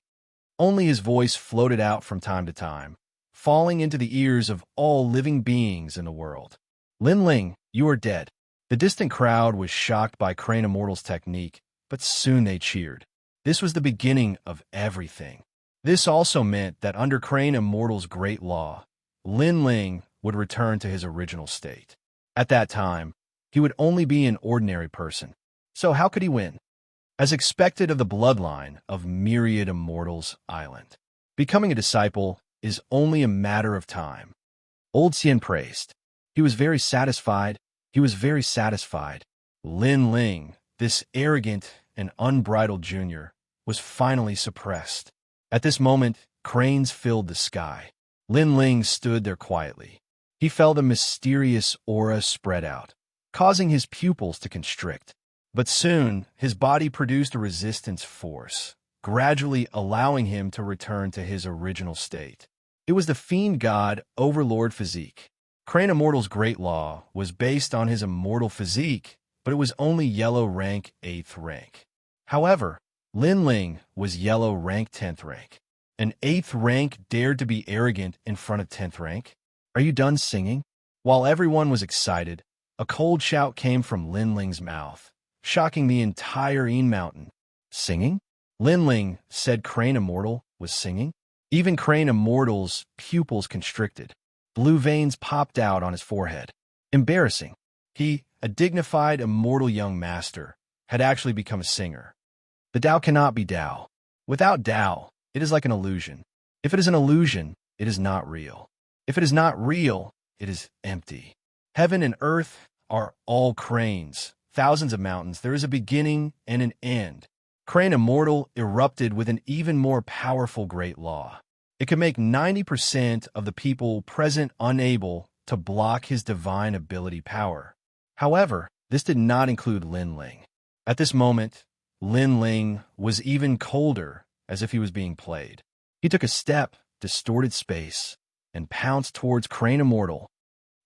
Only his voice floated out from time to time, falling into the ears of all living beings in the world. Lin Ling, you are dead. The distant crowd was shocked by Crane Immortal's technique, but soon they cheered. This was the beginning of everything. This also meant that under Crane Immortal's great law, Lin Ling would return to his original state. At that time, he would only be an ordinary person. So how could he win? As expected of the bloodline of myriad immortals island, becoming a disciple is only a matter of time. Old Xian praised. He was very satisfied. He was very satisfied. Lin Ling, this arrogant and unbridled junior, was finally suppressed. At this moment, cranes filled the sky. Lin Ling stood there quietly. He felt a mysterious aura spread out, causing his pupils to constrict. But soon, his body produced a resistance force, gradually allowing him to return to his original state. It was the fiend god overlord physique. Crane Immortal's great law was based on his immortal physique, but it was only yellow rank 8th rank. However, Lin Ling was yellow rank 10th rank. An 8th rank dared to be arrogant in front of 10th rank? Are you done singing? While everyone was excited, a cold shout came from Lin Ling's mouth, shocking the entire Een Mountain. Singing? Lin Ling said Crane Immortal was singing? Even Crane Immortal's pupils constricted. Blue veins popped out on his forehead. Embarrassing. He, a dignified, immortal young master, had actually become a singer. The Tao cannot be Tao. Without Tao, it is like an illusion. If it is an illusion, it is not real. If it is not real, it is empty. Heaven and earth are all cranes, thousands of mountains. There is a beginning and an end. Crane Immortal erupted with an even more powerful great law. It could make 90% of the people present unable to block his divine ability power. However, this did not include Lin Ling. At this moment, Lin Ling was even colder, as if he was being played. He took a step, distorted space, and pounced towards Crane Immortal.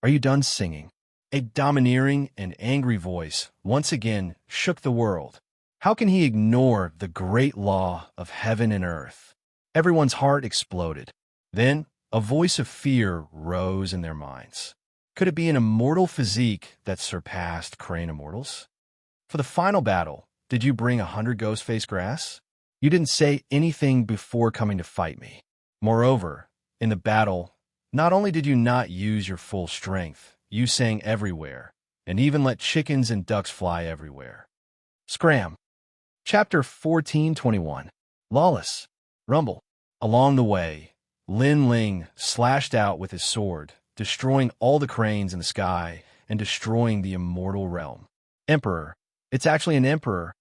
Are you done singing? A domineering and angry voice once again shook the world. How can he ignore the great law of heaven and earth? Everyone's heart exploded. Then, a voice of fear rose in their minds. Could it be an immortal physique that surpassed Crane Immortals? For the final battle, did you bring 100 Ghostface Grass? You didn't say anything before coming to fight me. Moreover, in the battle, not only did you not use your full strength, you sang everywhere, and even let chickens and ducks fly everywhere. Scram. Chapter 1421. Lawless. Rumble. Along the way, Lin Ling slashed out with his sword, destroying all the cranes in the sky and destroying the immortal realm. Emperor. It's actually an emperor.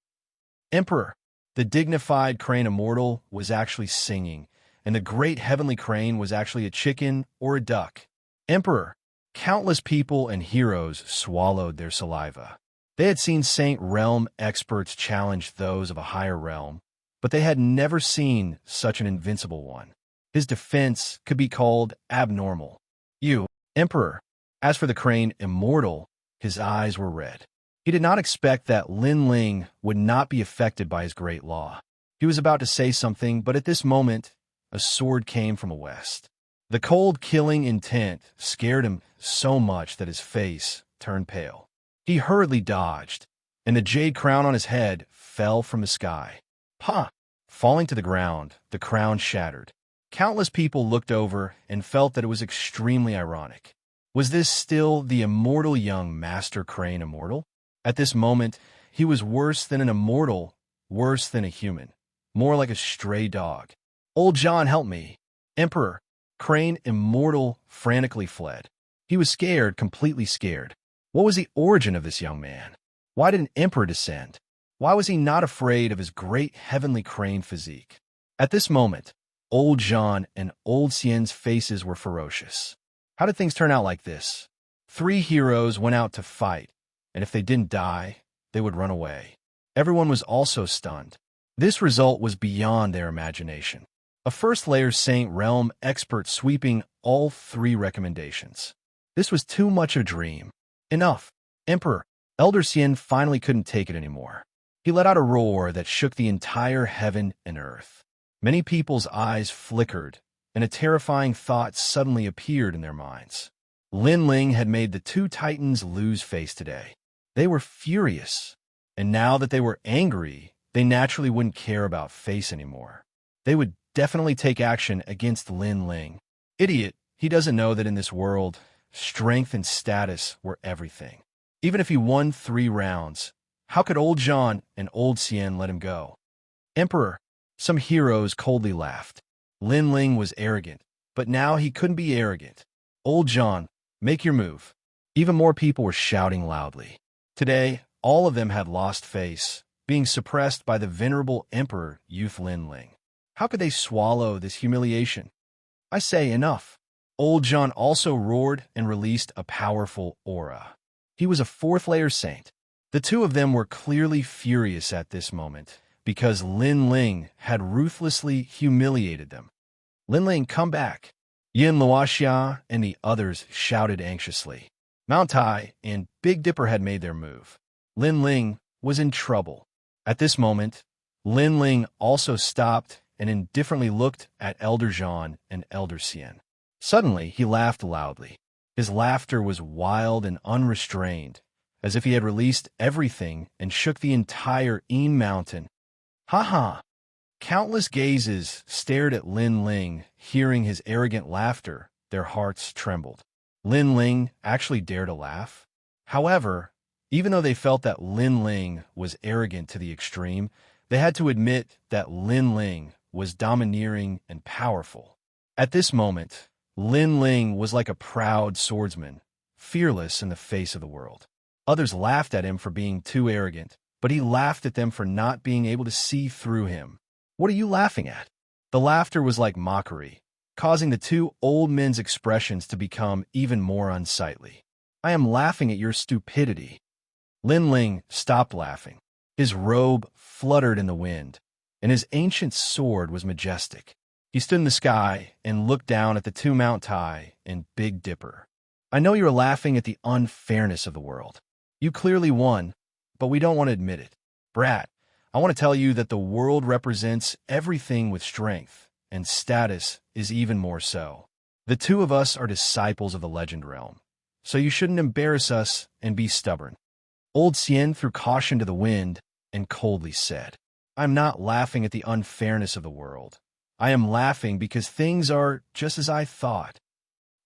Emperor. The dignified Crane Immortal was actually singing, and the great heavenly crane was actually a chicken or a duck. Emperor. Countless people and heroes swallowed their saliva. They had seen Saint Realm experts challenge those of a higher realm, but they had never seen such an invincible one. His defense could be called abnormal. You, Emperor. As for the Crane Immortal, his eyes were red. He did not expect that Lin Ling would not be affected by his great law. He was about to say something, but at this moment, a sword came from the west. The cold, killing intent scared him so much that his face turned pale. He hurriedly dodged, and the jade crown on his head fell from the sky. Pa! Falling to the ground, the crown shattered. Countless people looked over and felt that it was extremely ironic. Was this still the immortal young Master Crane Immortal? At this moment, he was worse than an immortal, worse than a human, more like a stray dog. Old John, help me. Emperor. Crane Immortal frantically fled. He was scared, completely scared. What was the origin of this young man? Why did an emperor descend? Why was he not afraid of his great heavenly crane physique? At this moment, Old John and Old Xian's faces were ferocious. How did things turn out like this? 3 heroes went out to fight, and if they didn't die, they would run away. Everyone was also stunned. This result was beyond their imagination. A first-layer Saint Realm expert sweeping all 3 recommendations. This was too much of a dream. Enough. Emperor. Elder Xian finally couldn't take it anymore. He let out a roar that shook the entire heaven and earth. Many people's eyes flickered, and a terrifying thought suddenly appeared in their minds. Lin Ling had made the 2 titans lose face today. They were furious, and now that they were angry, they naturally wouldn't care about face anymore. They would definitely take action against Lin Ling. Idiot, he doesn't know that in this world, strength and status were everything. Even if he won 3 rounds, how could Old John and Old Xian let him go? Emperor. Some heroes coldly laughed. Lin Ling was arrogant, but now he couldn't be arrogant. Old John, make your move. Even more people were shouting loudly. Today, all of them had lost face, being suppressed by the venerable Emperor Youth Lin Ling. How could they swallow this humiliation? I say enough. Old John also roared and released a powerful aura. He was a 4th-layer saint. The 2 of them were clearly furious at this moment because Lin Ling had ruthlessly humiliated them. Lin Ling, come back. Yin Wuxia and the others shouted anxiously. Mount Tai and Big Dipper had made their move. Lin Ling was in trouble. At this moment, Lin Ling also stopped and indifferently looked at Elder Zhan and Elder Xian. Suddenly, he laughed loudly. His laughter was wild and unrestrained, as if he had released everything and shook the entire Yin Mountain. Ha ha! Countless gazes stared at Lin Ling, hearing his arrogant laughter. Their hearts trembled. Lin Ling actually dared to laugh? However, even though they felt that Lin Ling was arrogant to the extreme, they had to admit that Lin Ling was domineering and powerful. At this moment, Lin Ling was like a proud swordsman, fearless in the face of the world. Others laughed at him for being too arrogant, but he laughed at them for not being able to see through him. What are you laughing at? The laughter was like mockery, causing the two old men's expressions to become even more unsightly. I am laughing at your stupidity. Lin Ling stopped laughing. His robe fluttered in the wind, and his ancient sword was majestic. He stood in the sky and looked down at the two Mount Tai and Big Dipper. I know you're laughing at the unfairness of the world. You clearly won, but we don't want to admit it. Brat, I want to tell you that the world represents everything with strength, and status is even more so. The two of us are disciples of the Legend Realm, so you shouldn't embarrass us and be stubborn. Old Xian threw caution to the wind and coldly said, I'm not laughing at the unfairness of the world. I am laughing because things are just as I thought.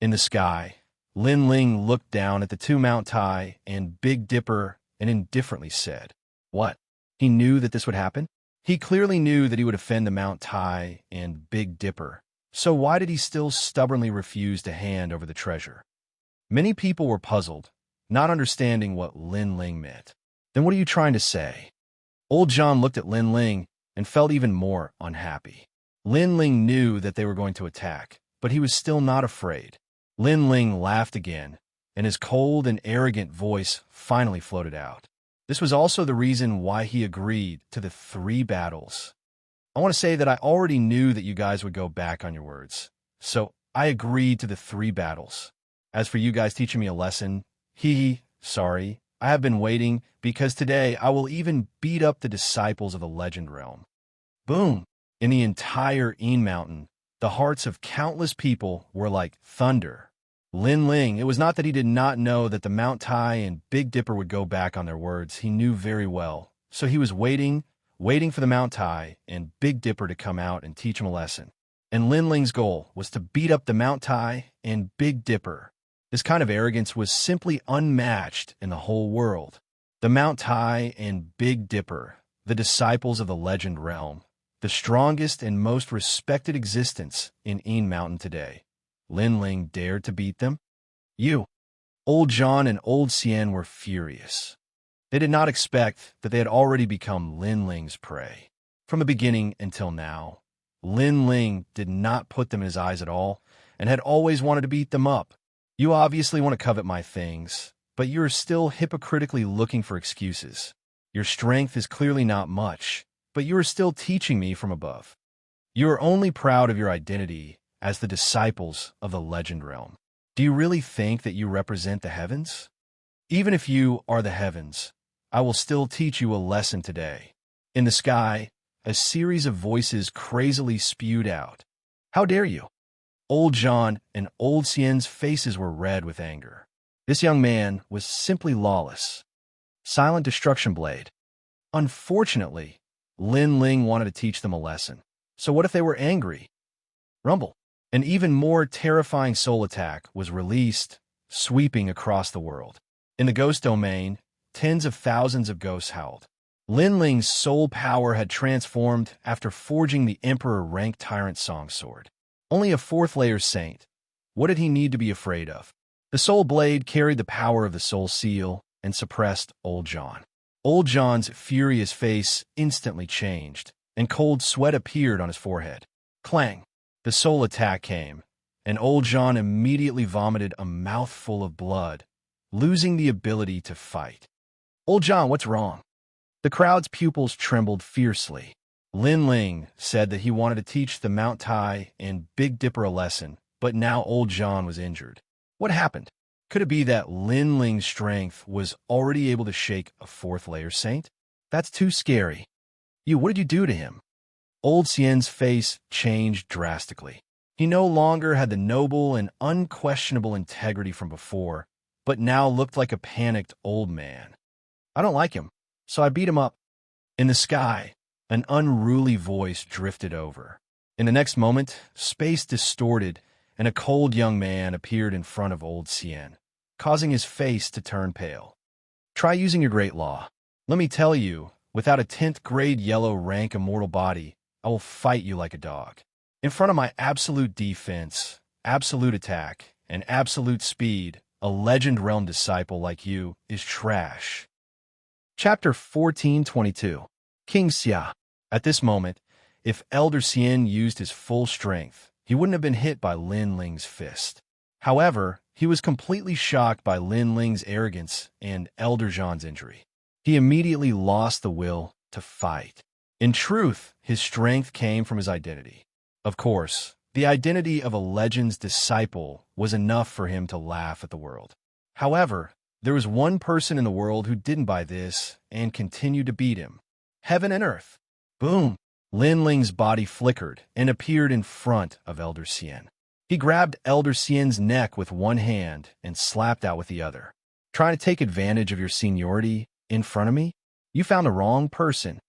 In the sky, Lin Ling looked down at the two Mount Tai and Big Dipper and indifferently said, What? He knew that this would happen? He clearly knew that he would offend the Mount Tai and Big Dipper, so why did he still stubbornly refuse to hand over the treasure? Many people were puzzled, not understanding what Lin Ling meant. Then what are you trying to say? Old Zhan looked at Lin Ling and felt even more unhappy. Lin Ling knew that they were going to attack, but he was still not afraid. Lin Ling laughed again, and his cold and arrogant voice finally floated out. This was also the reason why he agreed to the 3 battles. I want to say that I already knew that you guys would go back on your words, so I agreed to the 3 battles. As for you guys teaching me a lesson, sorry, I have been waiting, because today I will even beat up the disciples of the Legend Realm. Boom! In the entire Yin Mountain, the hearts of countless people were like thunder. Lin Ling, it was not that he did not know that the Mount Tai and Big Dipper would go back on their words. He knew very well. So he was waiting for the Mount Tai and Big Dipper to come out and teach him a lesson. And Lin Ling's goal was to beat up the Mount Tai and Big Dipper. This kind of arrogance was simply unmatched in the whole world. The Mount Tai and Big Dipper, the disciples of the Legend Realm, the strongest and most respected existence in Yin Mountain today. Lin Ling dared to beat them? You. Old Zhan and Old Xian were furious. They did not expect that they had already become Lin Ling's prey. From the beginning until now, Lin Ling did not put them in his eyes at all and had always wanted to beat them up. You obviously want to covet my things, but you are still hypocritically looking for excuses. Your strength is clearly not much, but you are still teaching me from above. You are only proud of your identity as the disciples of the Legend Realm. Do you really think that you represent the heavens? Even if you are the heavens, I will still teach you a lesson today. In the sky, a series of voices crazily spewed out. How dare you? Old Zhan and Old Xian's faces were red with anger. This young man was simply lawless. Silent Destruction Blade. Unfortunately, Lin Ling wanted to teach them a lesson. So what if they were angry? Rumble. An even more terrifying soul attack was released, sweeping across the world. In the ghost domain, tens of thousands of ghosts howled. Lin Ling's soul power had transformed after forging the Emperor-rank Tyrant Song Sword. Only a 4th-layer saint. What did he need to be afraid of? The Soul Blade carried the power of the Soul Seal and suppressed Old Zhan. Old Zhan's furious face instantly changed, and cold sweat appeared on his forehead. Clang! The soul attack came, and Old Zhan immediately vomited a mouthful of blood, losing the ability to fight. Old Zhan, what's wrong? The crowd's pupils trembled fiercely. Lin Ling said that he wanted to teach the Mount Tai and Big Dipper a lesson, but now Old Zhan was injured. What happened? Could it be that Lin Ling's strength was already able to shake a 4th-layer saint? That's too scary. What did you do to him?" Old Xian's face changed drastically. He no longer had the noble and unquestionable integrity from before, but now looked like a panicked old man. "I don't like him, so I beat him up." In the sky, an unruly voice drifted over. In the next moment, space distorted, and a cold young man appeared in front of old Xian, causing his face to turn pale. "Try using your great law. Let me tell you, without a 10th grade yellow rank immortal body, I will fight you like a dog. In front of my absolute defense, absolute attack, and absolute speed, a legend realm disciple like you is trash." Chapter 1422. Xianxia. At this moment, if Elder Xian used his full strength, he wouldn't have been hit by Lin Ling's fist. However, he was completely shocked by Lin Ling's arrogance and Elder Zhan's injury. He immediately lost the will to fight. In truth, his strength came from his identity. Of course, the identity of a legend's disciple was enough for him to laugh at the world. However, there was one person in the world who didn't buy this and continued to beat him. Heaven and earth. Boom! Lin Ling's body flickered and appeared in front of Elder Xian. He grabbed Elder Xian's neck with one hand and slapped out with the other. "Trying to take advantage of your seniority in front of me? You found the wrong person."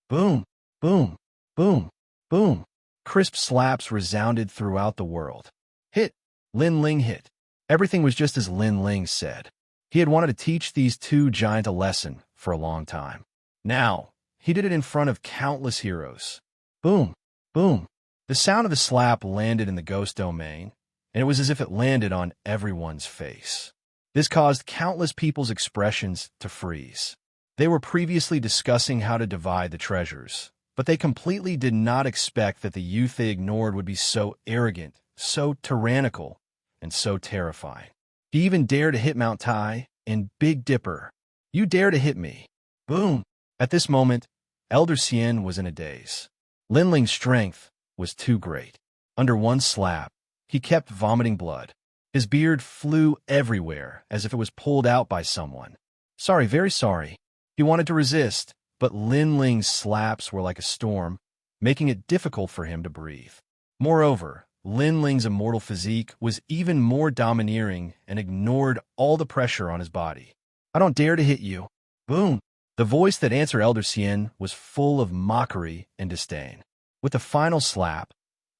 Boom! Boom! Boom! Boom! Crisp slaps resounded throughout the world. Hit! Lin Ling hit. Everything was just as Lin Ling said. He had wanted to teach these two giants a lesson for a long time. Now, he did it in front of countless heroes. Boom! Boom! The sound of the slap landed in the ghost domain, and it was as if it landed on everyone's face. This caused countless people's expressions to freeze. They were previously discussing how to divide the treasures, but they completely did not expect that the youth they ignored would be so arrogant, so tyrannical, and so terrifying. He even dared to hit Mount Tai and Big Dipper. "You dare to hit me." Boom! At this moment, Elder Xian was in a daze. Lin Ling's strength was too great. Under one slap, he kept vomiting blood. His beard flew everywhere as if it was pulled out by someone. "Sorry, very sorry." He wanted to resist, but Lin Ling's slaps were like a storm, making it difficult for him to breathe. Moreover, Lin Ling's immortal physique was even more domineering and ignored all the pressure on his body. "I don't dare to hit you." Boom! The voice that answered Elder Xian was full of mockery and disdain. With the final slap,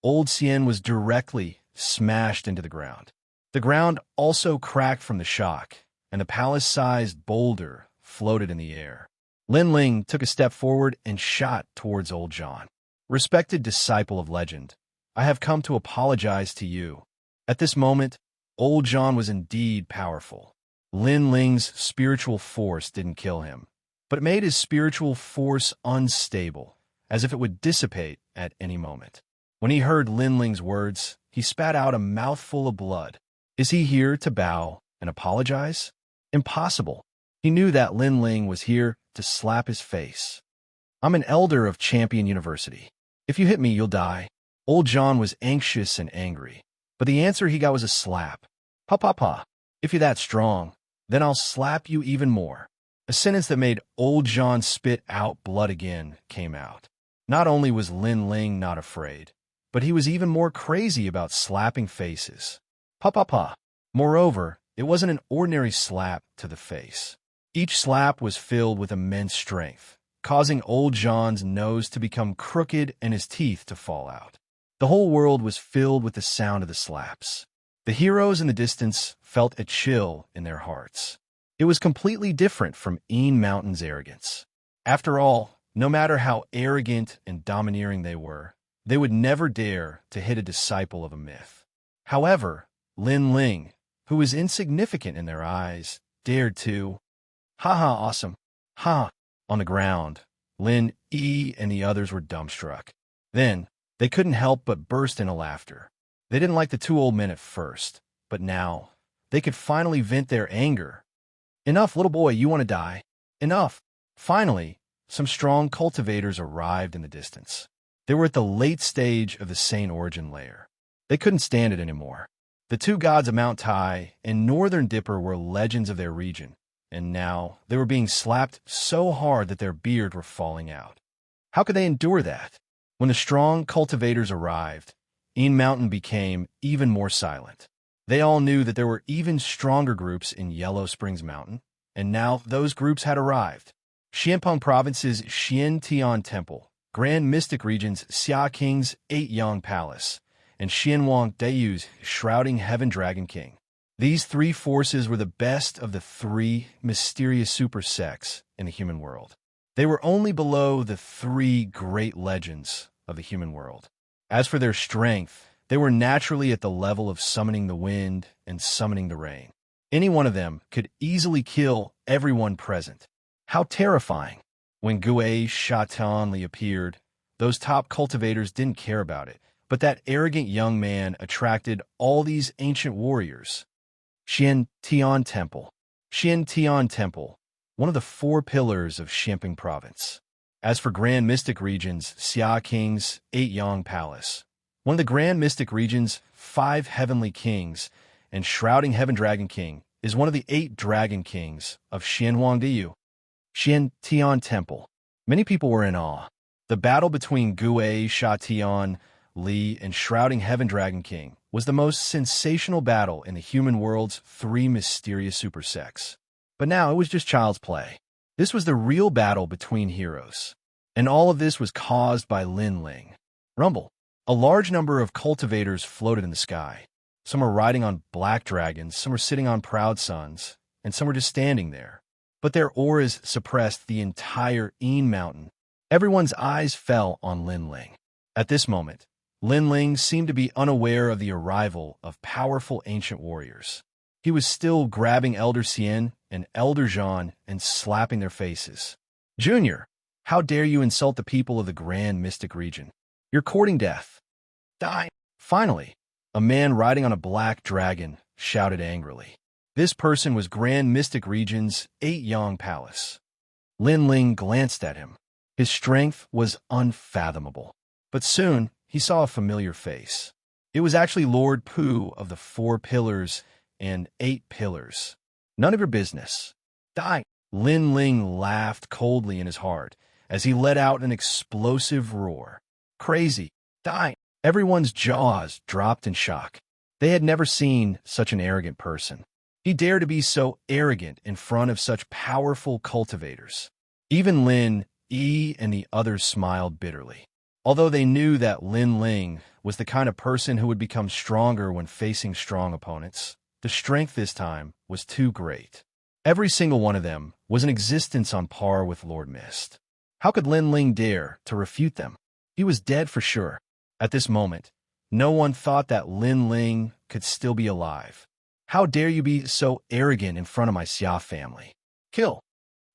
old Xian was directly smashed into the ground. The ground also cracked from the shock, and the palace-sized boulder floated in the air. Lin Ling took a step forward and shot towards old Zhan. "Respected disciple of legend, I have come to apologize to you." At this moment, old Zhan was indeed powerful. Lin Ling's spiritual force didn't kill him, but it made his spiritual force unstable, as if it would dissipate at any moment. When he heard Lin Ling's words, he spat out a mouthful of blood. Is he here to bow and apologize? Impossible. He knew that Lin Ling was here to slap his face. "I'm an elder of Champion University. If you hit me, you'll die." Old Zhan was anxious and angry, but the answer he got was a slap. "Pa pa pa. If you're that strong, then I'll slap you even more." A sentence that made old Zhan spit out blood again came out. Not only was Lin Ling not afraid, but he was even more crazy about slapping faces. Pa pa pa. Moreover, it wasn't an ordinary slap to the face. Each slap was filled with immense strength, causing old Zhan's nose to become crooked and his teeth to fall out. The whole world was filled with the sound of the slaps. The heroes in the distance felt a chill in their hearts. It was completely different from Een Mountain's arrogance. After all, no matter how arrogant and domineering they would never dare to hit a disciple of a myth. However, Lin Ling, who was insignificant in their eyes, dared to. "Ha ha, awesome. Ha!" On the ground, Lin Yi and the others were dumbstruck. Then, they couldn't help but burst into laughter. They didn't like the two old men at first, but now, they could finally vent their anger. "Enough, little boy, you want to die. Enough." Finally, some strong cultivators arrived in the distance. They were at the late stage of the Saint Origin layer. They couldn't stand it anymore. The two gods of Mount Tai and Northern Dipper were legends of their region, and now they were being slapped so hard that their beards were falling out. How could they endure that? When the strong cultivators arrived, Yin Mountain became even more silent. They all knew that there were even stronger groups in Yellow Springs Mountain, and now those groups had arrived. Xianpeng Province's Xiantian Temple, Grand Mystic Region's Xia King's 8-Yang Palace, and Xianwang Deyu's Shrouding Heaven Dragon King. These three forces were the best of the three mysterious super sects in the human world. They were only below the three great legends of the human world. As for their strength, they were naturally at the level of summoning the wind and summoning the rain. Any one of them could easily kill everyone present. How terrifying! When Gui Shatanli appeared, those top cultivators didn't care about it, but that arrogant young man attracted all these ancient warriors. Xiantian Temple. Xiantian Temple, one of the 4 pillars of Xianping Province. As for Grand Mystic Region's Xia King's 8-Yang Palace, one of the Grand Mystic Region's 5 Heavenly Kings, and Shrouding Heaven Dragon King is one of the 8 Dragon Kings of Xianwangdiyu. Xiantian Temple. Many people were in awe. The battle between Gui Shatian Li and Shrouding Heaven Dragon King was the most sensational battle in the human world's 3 mysterious super sects. But now it was just child's play. This was the real battle between heroes. And all of this was caused by Lin Ling. Rumble. A large number of cultivators floated in the sky. Some were riding on black dragons, some were sitting on proud suns, and some were just standing there. But their auras suppressed the entire Yin Mountain. Everyone's eyes fell on Lin Ling. At this moment, Lin Ling seemed to be unaware of the arrival of powerful ancient warriors. He was still grabbing Elder Xian and Elder Zhan and slapping their faces. Junior, how dare you insult the people of the Grand Mystic Region? You're courting death. Die! Finally, a man riding on a black dragon shouted angrily. This person was Grand Mystic Region's 8-Yang Palace. Lin Ling glanced at him. His strength was unfathomable. But soon, he saw a familiar face. It was actually Lord Pu of the 4 Pillars and 8 Pillars. None of your business. Die! Lin Ling laughed coldly in his heart as he let out an explosive roar. Crazy! Die! Everyone's jaws dropped in shock. They had never seen such an arrogant person. He dared to be so arrogant in front of such powerful cultivators. Even Lin Yi and the others smiled bitterly. Although they knew that Lin Ling was the kind of person who would become stronger when facing strong opponents, the strength this time was too great. Every single one of them was an existence on par with Lord Mist. How could Lin Ling dare to refute them? He was dead for sure. At this moment, no one thought that Lin Ling could still be alive. How dare you be so arrogant in front of my Xia family? Kill!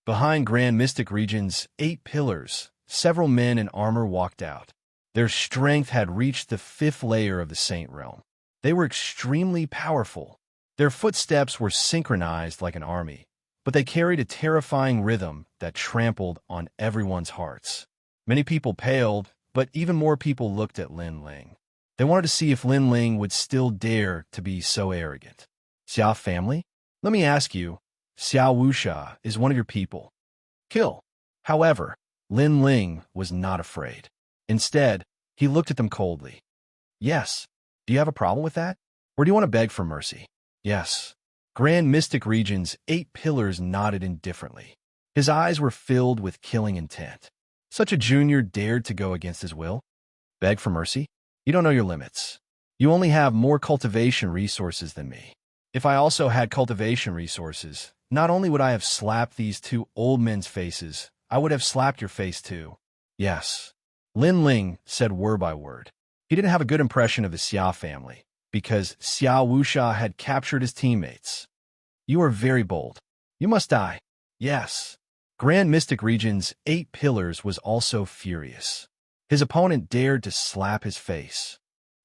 Behind Grand Mystic Region's 8 pillars, several men in armor walked out. Their strength had reached the 5th layer of the Saint Realm. They were extremely powerful. Their footsteps were synchronized like an army, but they carried a terrifying rhythm that trampled on everyone's hearts. Many people paled, but even more people looked at Lin Ling. They wanted to see if Lin Ling would still dare to be so arrogant. Xia family? Let me ask you, Xia Wuxia is one of your people. Kill. However, Lin Ling was not afraid. Instead, he looked at them coldly. Yes. Do you have a problem with that? Or do you want to beg for mercy? Yes. Grand Mystic Region's 8 pillars nodded indifferently. His eyes were filled with killing intent. Such a junior dared to go against his will? Beg for mercy? You don't know your limits. You only have more cultivation resources than me. If I also had cultivation resources, not only would I have slapped these 2 old men's faces, I would have slapped your face too. Yes. Lin Ling said word by word. He didn't have a good impression of the Xia family, because Xia Wuxia had captured his teammates. You are very bold. You must die. Yes. Grand Mystic Region's 8 pillars was also furious. His opponent dared to slap his face.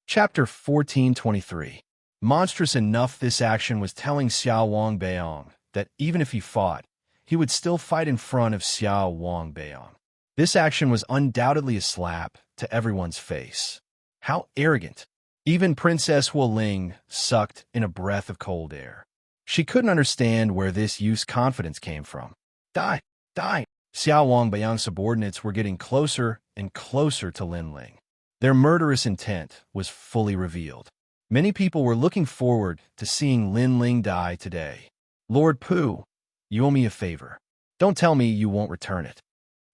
Chapter 1423. Monstrous enough, this action was telling Xiao Wang Beiyang that even if he fought, he would still fight in front of Xiao Wang Beiyang. This action was undoubtedly a slap to everyone's face. How arrogant! Even Princess Wu Ling sucked in a breath of cold air. She couldn't understand where this youth's confidence came from. Die! Die! Xiao Bayang's subordinates were getting closer and closer to Lin Ling. Their murderous intent was fully revealed. Many people were looking forward to seeing Lin Ling die today. Lord Pu, you owe me a favor. Don't tell me you won't return it.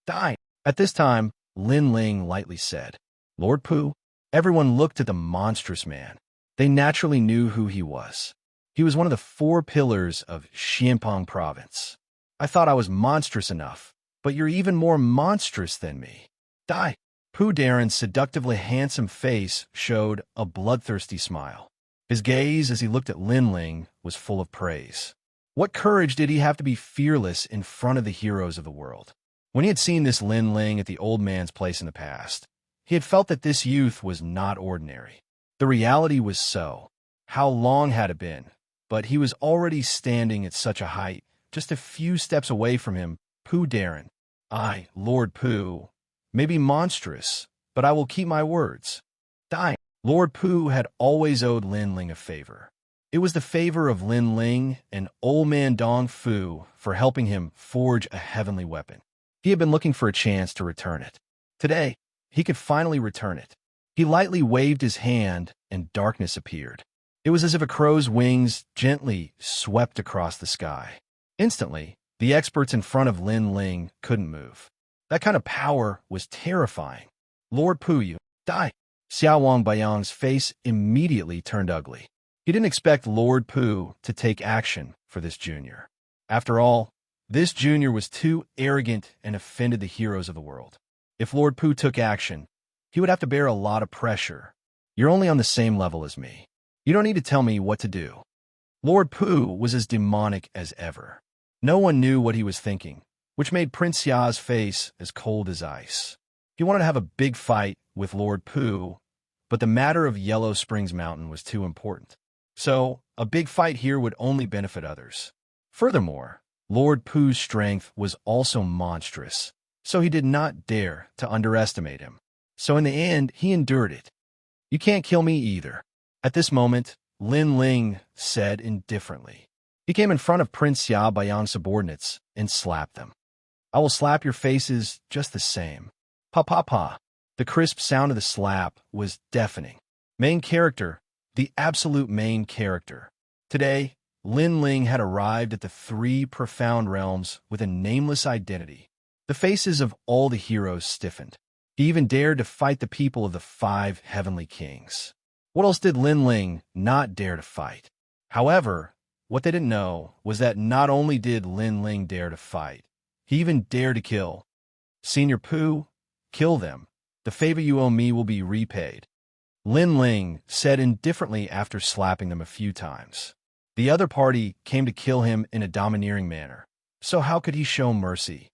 Die. At this time, Lin Ling lightly said, Lord Pu. Everyone looked at the monstrous man. They naturally knew who he was. He was one of the 4 pillars of Xianpeng province. I thought I was monstrous enough, but you're even more monstrous than me. Die. Pu Darren's seductively handsome face showed a bloodthirsty smile. His gaze as he looked at Lin Ling was full of praise. What courage did he have to be fearless in front of the heroes of the world? When he had seen this Lin Ling at the old man's place in the past, he had felt that this youth was not ordinary. The reality was so. How long had it been? But he was already standing at such a height, just a few steps away from him. Pu Darren. I, Lord Pu, may be monstrous, but I will keep my words. Die. Lord Pu had always owed Lin Ling a favor. It was the favor of Lin Ling and old man Dong Fu for helping him forge a heavenly weapon. He had been looking for a chance to return it. Today, he could finally return it. He lightly waved his hand, and darkness appeared. It was as if a crow's wings gently swept across the sky. Instantly, the experts in front of Lin Ling couldn't move. That kind of power was terrifying. Lord Pu, you die. Xiao Bayang's face immediately turned ugly. He didn't expect Lord Pu to take action for this junior. After all, this junior was too arrogant and offended the heroes of the world. If Lord Pu took action, he would have to bear a lot of pressure. You're only on the same level as me. You don't need to tell me what to do. Lord Pu was as demonic as ever. No one knew what he was thinking, which made Prince Ya's face as cold as ice. He wanted to have a big fight with Lord Pu, but the matter of Yellow Springs Mountain was too important. So, a big fight here would only benefit others. Furthermore, Lord Pu's strength was also monstrous, so he did not dare to underestimate him. So in the end, he endured it. You can't kill me either. At this moment, Lin Ling said indifferently. He came in front of Prince Bayang's subordinates and slapped them. I will slap your faces just the same. Pa pa pa. The crisp sound of the slap was deafening. Main character, the absolute main character. Today, Lin Ling had arrived at the 3 profound realms with a nameless identity. The faces of all the heroes stiffened. He even dared to fight the people of the 5 heavenly kings. What else did Lin Ling not dare to fight? However, what they didn't know was that not only did Lin Ling dare to fight, he even dared to kill. Senior Pu, kill them. The favor you owe me will be repaid. Lin Ling said indifferently after slapping them a few times. The other party came to kill him in a domineering manner. So how could he show mercy?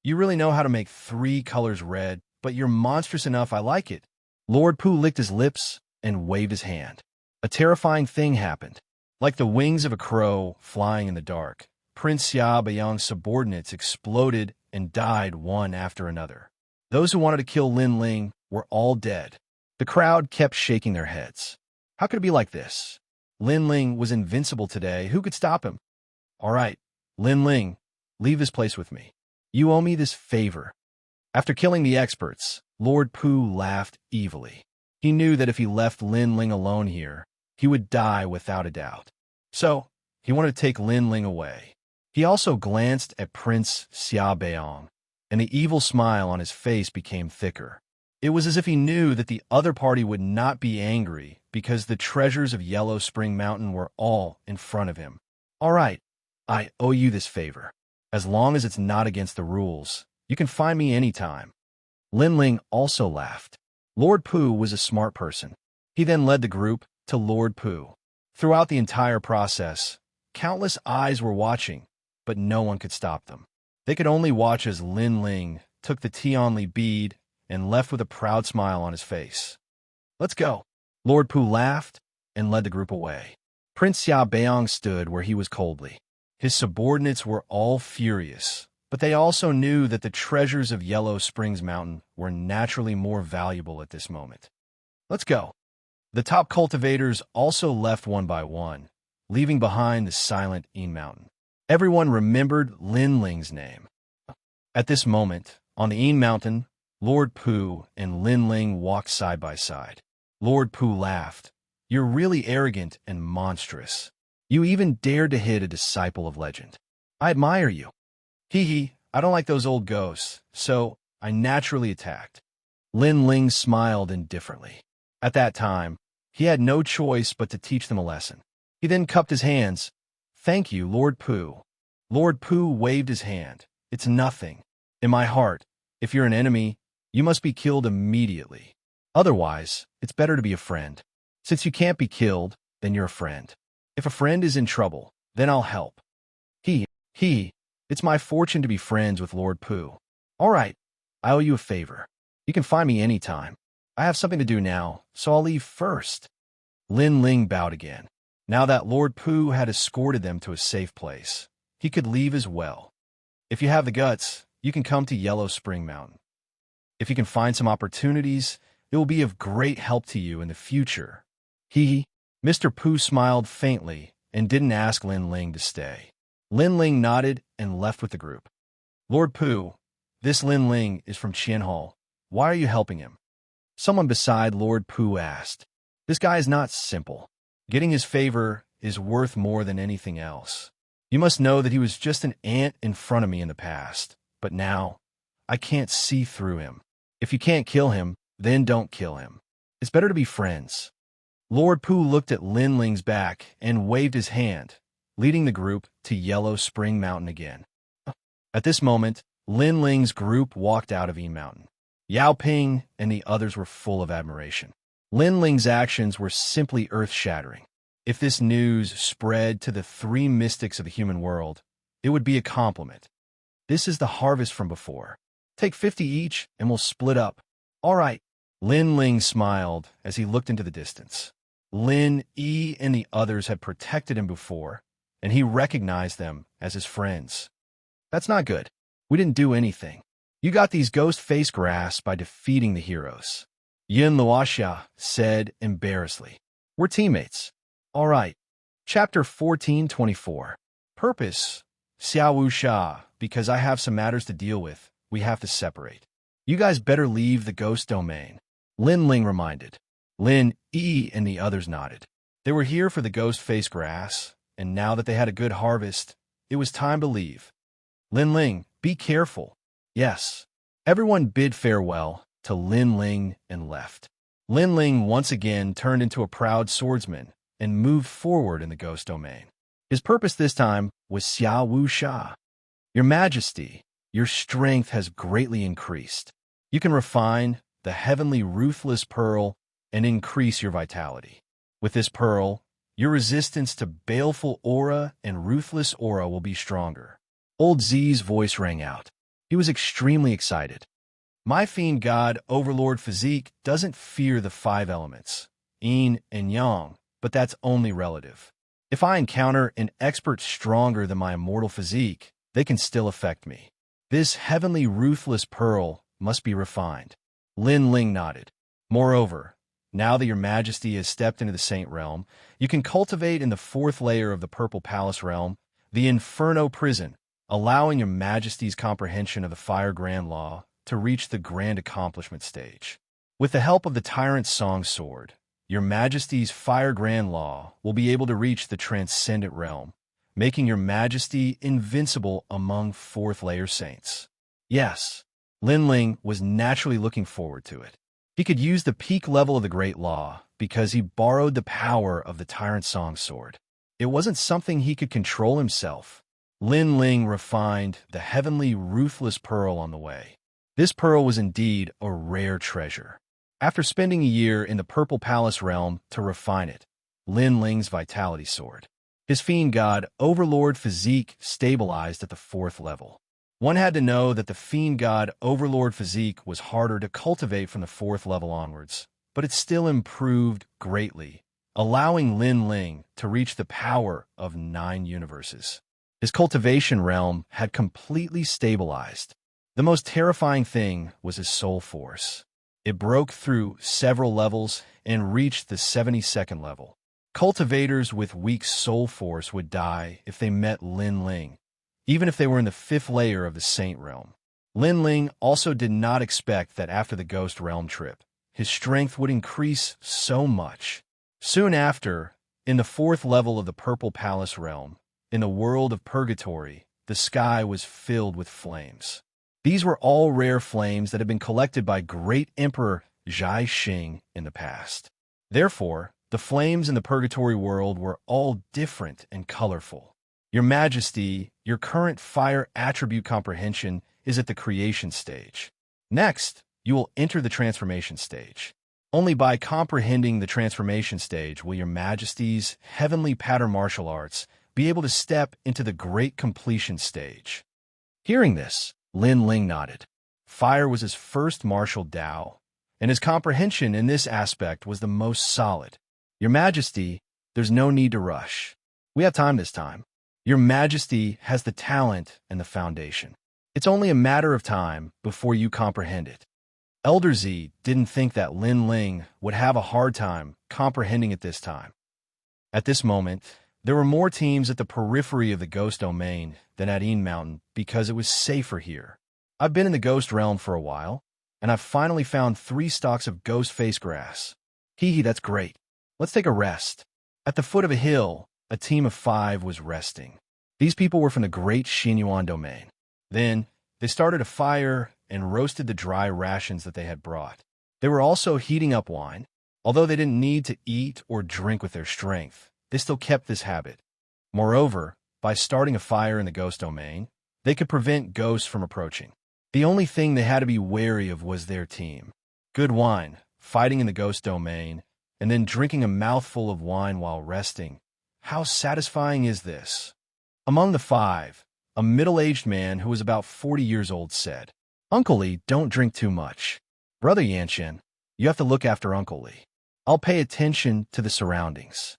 You really know how to make 3 colors red, but you're monstrous enough I like it. Lord Pu licked his lips and waved his hand. A terrifying thing happened. Like the wings of a crow flying in the dark, Prince Bayang's subordinates exploded and died one after another. Those who wanted to kill Lin Ling were all dead. The crowd kept shaking their heads. How could it be like this? Lin Ling was invincible today. Who could stop him? All right, Lin Ling, leave this place with me. You owe me this favor. After killing the experts, Lord Pu laughed evilly. He knew that if he left Lin Ling alone here, he would die without a doubt. So, he wanted to take Lin Ling away. He also glanced at Prince Bayang, and the evil smile on his face became thicker. It was as if he knew that the other party would not be angry because the treasures of Yellow Spring Mountain were all in front of him. All right, I owe you this favor. As long as it's not against the rules, you can find me anytime. Lin Ling also laughed. Lord Pu was a smart person. He then led the group to Lord Pu. Throughout the entire process, countless eyes were watching, but no one could stop them. They could only watch as Lin Ling took the Tianli bead and left with a proud smile on his face. Let's go. Lord Pu laughed and led the group away. Prince Bayang stood where he was coldly. His subordinates were all furious, but they also knew that the treasures of Yellow Springs Mountain were naturally more valuable at this moment. Let's go. The top cultivators also left one by one, leaving behind the silent Mountain. Everyone remembered Lin Ling's name. At this moment, on the Yin Mountain, Lord Pu and Lin Ling walked side by side. Lord Pu laughed. "You're really arrogant and monstrous. You even dared to hit a disciple of legend. I admire you. Hee hee, I don't like those old ghosts, so I naturally attacked." Lin Ling smiled indifferently. At that time, he had no choice but to teach them a lesson. He then cupped his hands. "Thank you, Lord Pu." Lord Pu waved his hand. "It's nothing. In my heart, if you're an enemy, you must be killed immediately. Otherwise, it's better to be a friend. Since you can't be killed, then you're a friend. If a friend is in trouble, then I'll help." It's my fortune to be friends with Lord Pu. All right, I owe you a favor. You can find me anytime. I have something to do now, so I'll leave first. Lin Ling bowed again. Now that Lord Pu had escorted them to a safe place, he could leave as well. If you have the guts, you can come to Yellow Spring Mountain. If you can find some opportunities, it will be of great help to you in the future. Mr. Pu smiled faintly and didn't ask Lin Ling to stay. Lin Ling nodded and left with the group. "Lord Pu, this Lin Ling is from Qianhao. Why are you helping him?" Someone beside Lord Pu asked. "This guy is not simple. Getting his favor is worth more than anything else. You must know that he was just an ant in front of me in the past, but now I can't see through him. If you can't kill him, then don't kill him. It's better to be friends." Lord Pu looked at Lin Ling's back and waved his hand, leading the group to Yellow Spring Mountain again. At this moment, Lin Ling's group walked out of Yin Mountain. Yao Ping and the others were full of admiration. Lin Ling's actions were simply earth-shattering. If this news spread to the three mystics of the human world, it would be a compliment. "This is the harvest from before. Take 50 each and we'll split up." "All right." Lin Ling smiled as he looked into the distance. Lin Yi and the others had protected him before, and he recognized them as his friends. "That's not good. We didn't do anything. You got these ghost-face grass by defeating the heroes," Yin Wuxia said embarrassedly. "We're teammates." "All right." Chapter 14:24. Purpose. Xiao Wuxia, because I have some matters to deal with, we have to separate. You guys better leave the ghost domain, Lin Ling reminded. Lin Yi and the others nodded. They were here for the ghost-face grass, and now that they had a good harvest, it was time to leave. "Lin Ling, be careful." "Yes." Everyone bid farewell to Lin Ling and left. Lin Ling once again turned into a proud swordsman and moved forward in the ghost domain. His purpose this time was Xiao Wuxia. "Your Majesty, your strength has greatly increased. You can refine the heavenly ruthless pearl and increase your vitality. With this pearl, your resistance to baleful aura and ruthless aura will be stronger." Old Z's voice rang out. He was extremely excited. "My fiend god overlord physique doesn't fear the 5 elements, yin and yang, but that's only relative. If I encounter an expert stronger than my immortal physique, they can still affect me. This heavenly ruthless pearl must be refined." Lin Ling nodded. "Moreover, now that your Majesty has stepped into the Saint Realm, you can cultivate in the 4th layer of the Purple Palace Realm, the Inferno Prison, allowing your Majesty's comprehension of the Fire Grand Law to reach the Grand Accomplishment stage. With the help of the Tyrant's Song Sword, your Majesty's Fire Grand Law will be able to reach the Transcendent Realm, making your Majesty invincible among 4th layer saints." Yes, Lin Ling was naturally looking forward to it. He could use the peak level of the Great Law because he borrowed the power of the Tyrant's Song Sword. It wasn't something he could control himself. Lin Ling refined the heavenly ruthless pearl on the way. This pearl was indeed a rare treasure. After spending a year in the Purple Palace Realm to refine it, Lin Ling's vitality soared. His fiend god overlord physique stabilized at the 4th level. One had to know that the fiend god overlord physique was harder to cultivate from the 4th level onwards, but it still improved greatly, allowing Lin Ling to reach the power of 9 universes. His cultivation realm had completely stabilized. The most terrifying thing was his soul force. It broke through several levels and reached the 72nd level. Cultivators with weak soul force would die if they met Lin Ling, even if they were in the 5th layer of the Saint Realm. Lin Ling also did not expect that after the Ghost Realm trip, his strength would increase so much. Soon after, in the 4th level of the Purple Palace realm, in the world of Purgatory, the sky was filled with flames. These were all rare flames that had been collected by Great Emperor Xianxia in the past. Therefore, the flames in the Purgatory world were all different and colorful. Your Majesty, your current fire attribute comprehension is at the creation stage. Next, you will enter the transformation stage. Only by comprehending the transformation stage will your Majesty's heavenly pattern martial arts be able to step into the great completion stage. Hearing this, Lin Ling nodded. Fire was his first martial Dao, and his comprehension in this aspect was the most solid. Your Majesty, there's no need to rush. We have time this time. Your Majesty has the talent and the foundation. It's only a matter of time before you comprehend it. Elder Z didn't think that Lin Ling would have a hard time comprehending it this time. At this moment, there were more teams at the periphery of the Ghost Domain than at Een Mountain because it was safer here. I've been in the Ghost Realm for a while, and I've finally found 3 stalks of ghost face grass. Hee, that's great. Let's take a rest. At the foot of a hill, a team of 5 was resting. These people were from the Great Xinyuan Domain. Then, they started a fire and roasted the dry rations that they had brought. They were also heating up wine. Although they didn't need to eat or drink with their strength, they still kept this habit. Moreover, by starting a fire in the Ghost Domain, they could prevent ghosts from approaching. The only thing they had to be wary of was their team. Good wine, fighting in the Ghost Domain, and then drinking a mouthful of wine while resting. How satisfying is this? Among the 5, a middle-aged man who was about 40 years old said, Uncle Li, don't drink too much. Brother Yanqian, you have to look after Uncle Li. I'll pay attention to the surroundings.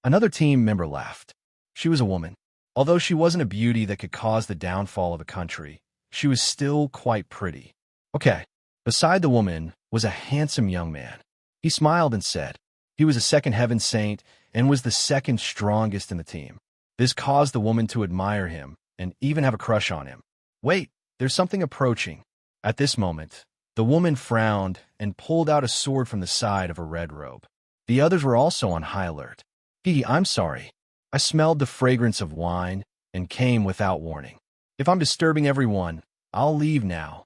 Another team member laughed. She was a woman. Although she wasn't a beauty that could cause the downfall of a country, she was still quite pretty. Okay. Beside the woman was a handsome young man. He smiled and said he was a 2nd heaven saint and was the 2nd strongest in the team. This caused the woman to admire him and even have a crush on him. Wait, there's something approaching. At this moment, the woman frowned and pulled out a sword from the side of her red robe. The others were also on high alert. I'm sorry. I smelled the fragrance of wine and came without warning. If I'm disturbing everyone, I'll leave now.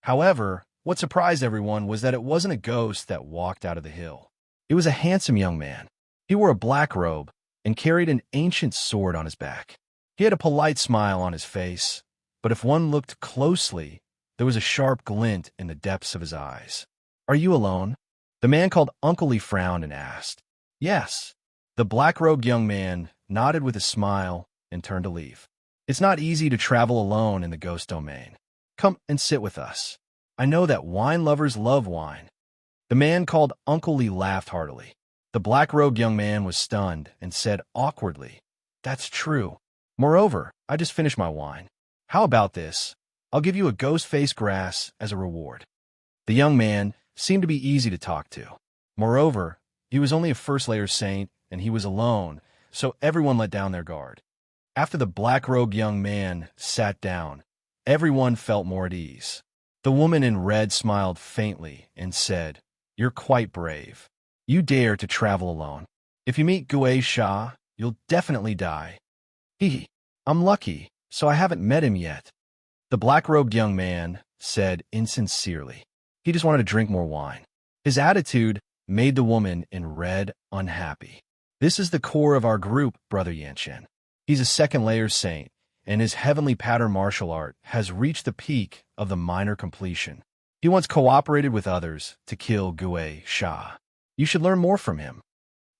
However, what surprised everyone was that it wasn't a ghost that walked out of the hill. It was a handsome young man. He wore a black robe and carried an ancient sword on his back. He had a polite smile on his face, but if one looked closely, there was a sharp glint in the depths of his eyes. Are you alone? The man called Uncle Lee frowned and asked. Yes. The black-robed young man nodded with a smile and turned to leave. It's not easy to travel alone in the Ghost Domain. Come and sit with us. I know that wine lovers love wine. The man called Uncle Lee laughed heartily. The black-robed young man was stunned and said awkwardly, That's true. Moreover, I just finished my wine. How about this? I'll give you a ghost face grass as a reward. The young man seemed to be easy to talk to. Moreover, he was only a first-layer saint and he was alone, so everyone let down their guard. After the black-robed young man sat down, everyone felt more at ease. The woman in red smiled faintly and said, You're quite brave. You dare to travel alone. If you meet Gui Sha, you'll definitely die. I'm lucky, so I haven't met him yet. The black-robed young man said insincerely. He just wanted to drink more wine. His attitude made the woman in red unhappy. This is the core of our group, Brother Yanqian. He's a 2nd-layer saint, and his heavenly pattern martial art has reached the peak of the minor completion. He once cooperated with others to kill Gui Sha. You should learn more from him.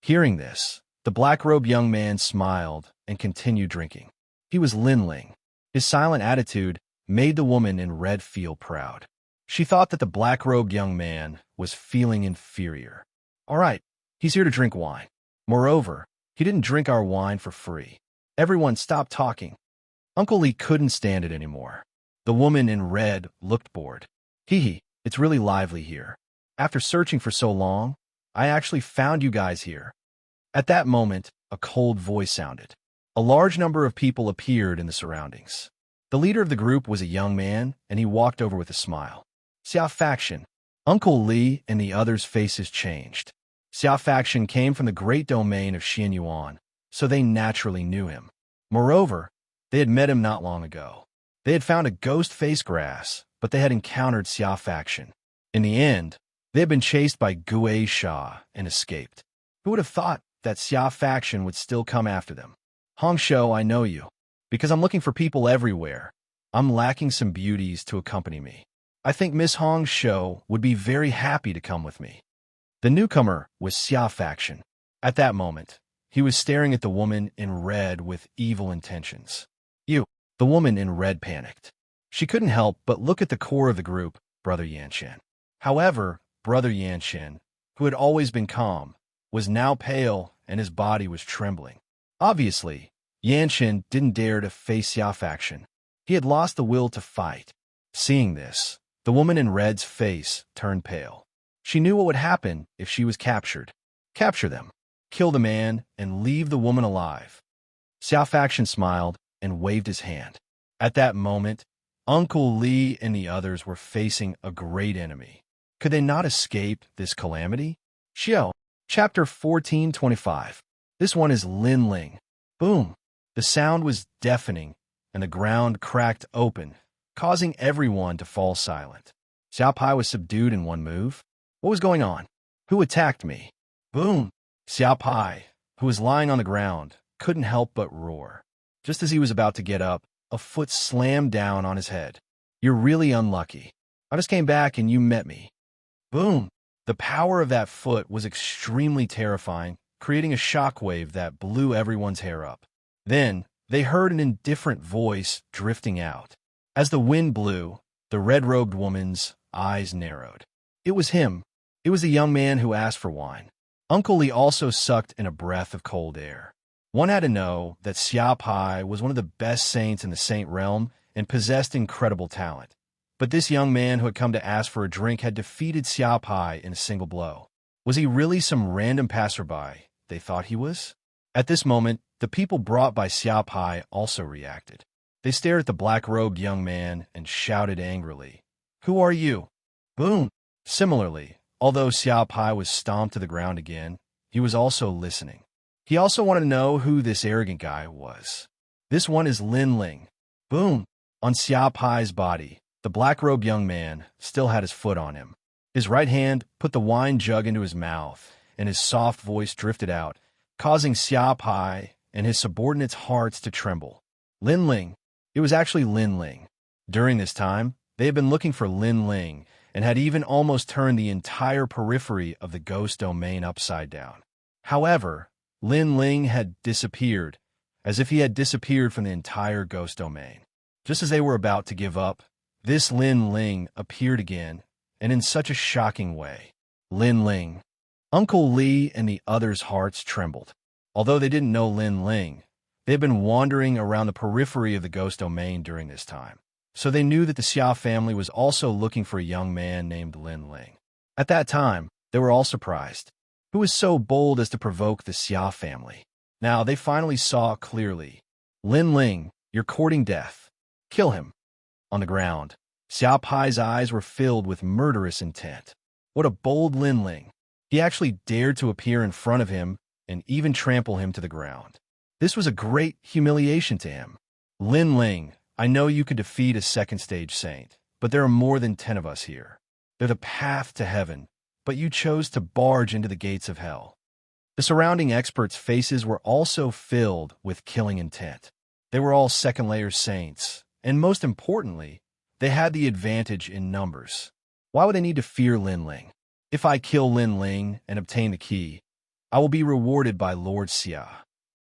Hearing this, the black-robed young man smiled and continued drinking. He was Lin Ling. His silent attitude made the woman in red feel proud. She thought that the black-robed young man was feeling inferior. All right, he's here to drink wine. Moreover, he didn't drink our wine for free. Everyone stopped talking. Uncle Lee couldn't stand it anymore. The woman in red looked bored. It's really lively here. After searching for so long, I actually found you guys here. At that moment, a cold voice sounded. A large number of people appeared in the surroundings. The leader of the group was a young man, and he walked over with a smile. Xia Faction. Uncle Li and the others' faces changed. Xia Faction came from the great domain of Xianyuan, so they naturally knew him. Moreover, they had met him not long ago. They had found a ghost face grass, but they had encountered Xia Faction. In the end, they had been chased by Gue Sha and escaped. Who would have thought that Xia Faction would still come after them? Hongshou, I know you, because I'm looking for people everywhere. I'm lacking some beauties to accompany me. I think Miss Hongshou would be very happy to come with me. The newcomer was Xia Faction. At that moment, he was staring at the woman in red with evil intentions. You. The woman in red panicked. She couldn't help but look at the core of the group, Brother Yanchen. However, Brother Yanchen, who had always been calm, was now pale and his body was trembling. Obviously, Yanchen didn't dare to face Xia Faction. He had lost the will to fight. Seeing this, the woman in red's face turned pale. She knew what would happen if she was captured. Capture them, kill the man, and leave the woman alive. Xia Faction smiled and waved his hand. At that moment, Uncle Li and the others were facing a great enemy. Could they not escape this calamity? Xiao, Chapter 1425. This one is Lin Ling. Boom! The sound was deafening, and the ground cracked open, causing everyone to fall silent. Xiao Pai was subdued in one move. What was going on? Who attacked me? Boom! Xiao Pai, who was lying on the ground, couldn't help but roar. Just as he was about to get up, a foot slammed down on his head. You're really unlucky. I just came back and you met me. Boom! The power of that foot was extremely terrifying, creating a shockwave that blew everyone's hair up. Then, they heard an indifferent voice drifting out. As the wind blew, the red-robed woman's eyes narrowed. It was him. It was the young man who asked for wine. Uncle Li also sucked in a breath of cold air. One had to know that Xia Pai was one of the best saints in the saint realm and possessed incredible talent. But this young man who had come to ask for a drink had defeated Xia Pai in a single blow. Was he really some random passerby they thought he was? At this moment, the people brought by Xia Pai also reacted. They stared at the black-robed young man and shouted angrily, "Who are you?" Boom! Similarly, although Xia Pai was stomped to the ground again, he was also listening. He also wanted to know who this arrogant guy was. This one is Lin Ling. Boom! On Xia Pai's body, the black-robed young man still had his foot on him. His right hand put the wine jug into his mouth, and his soft voice drifted out, causing Xia Pai and his subordinates' hearts to tremble. Lin Ling. It was actually Lin Ling. During this time, they had been looking for Lin Ling and had even almost turned the entire periphery of the ghost domain upside down. However, Lin Ling had disappeared, as if he had disappeared from the entire ghost domain. Just as they were about to give up, this Lin Ling appeared again, and in such a shocking way. Lin Ling. Uncle Li and the others' hearts trembled. Although they didn't know Lin Ling, they had been wandering around the periphery of the ghost domain during this time, so they knew that the Xia family was also looking for a young man named Lin Ling. At that time, they were all surprised. Who was so bold as to provoke the Xia family? Now they finally saw clearly. Lin Ling, you're courting death. Kill him. On the ground, Xia Pai's eyes were filled with murderous intent. What a bold Lin Ling. He actually dared to appear in front of him and even trample him to the ground. This was a great humiliation to him. Lin Ling, I know you could defeat a second-stage saint, but there are more than 10 of us here. They're the path to heaven, but you chose to barge into the gates of hell. The surrounding experts' faces were also filled with killing intent. They were all second-layer saints, and most importantly, they had the advantage in numbers. Why would they need to fear Lin Ling? If I kill Lin Ling and obtain the key, I will be rewarded by Lord Xia.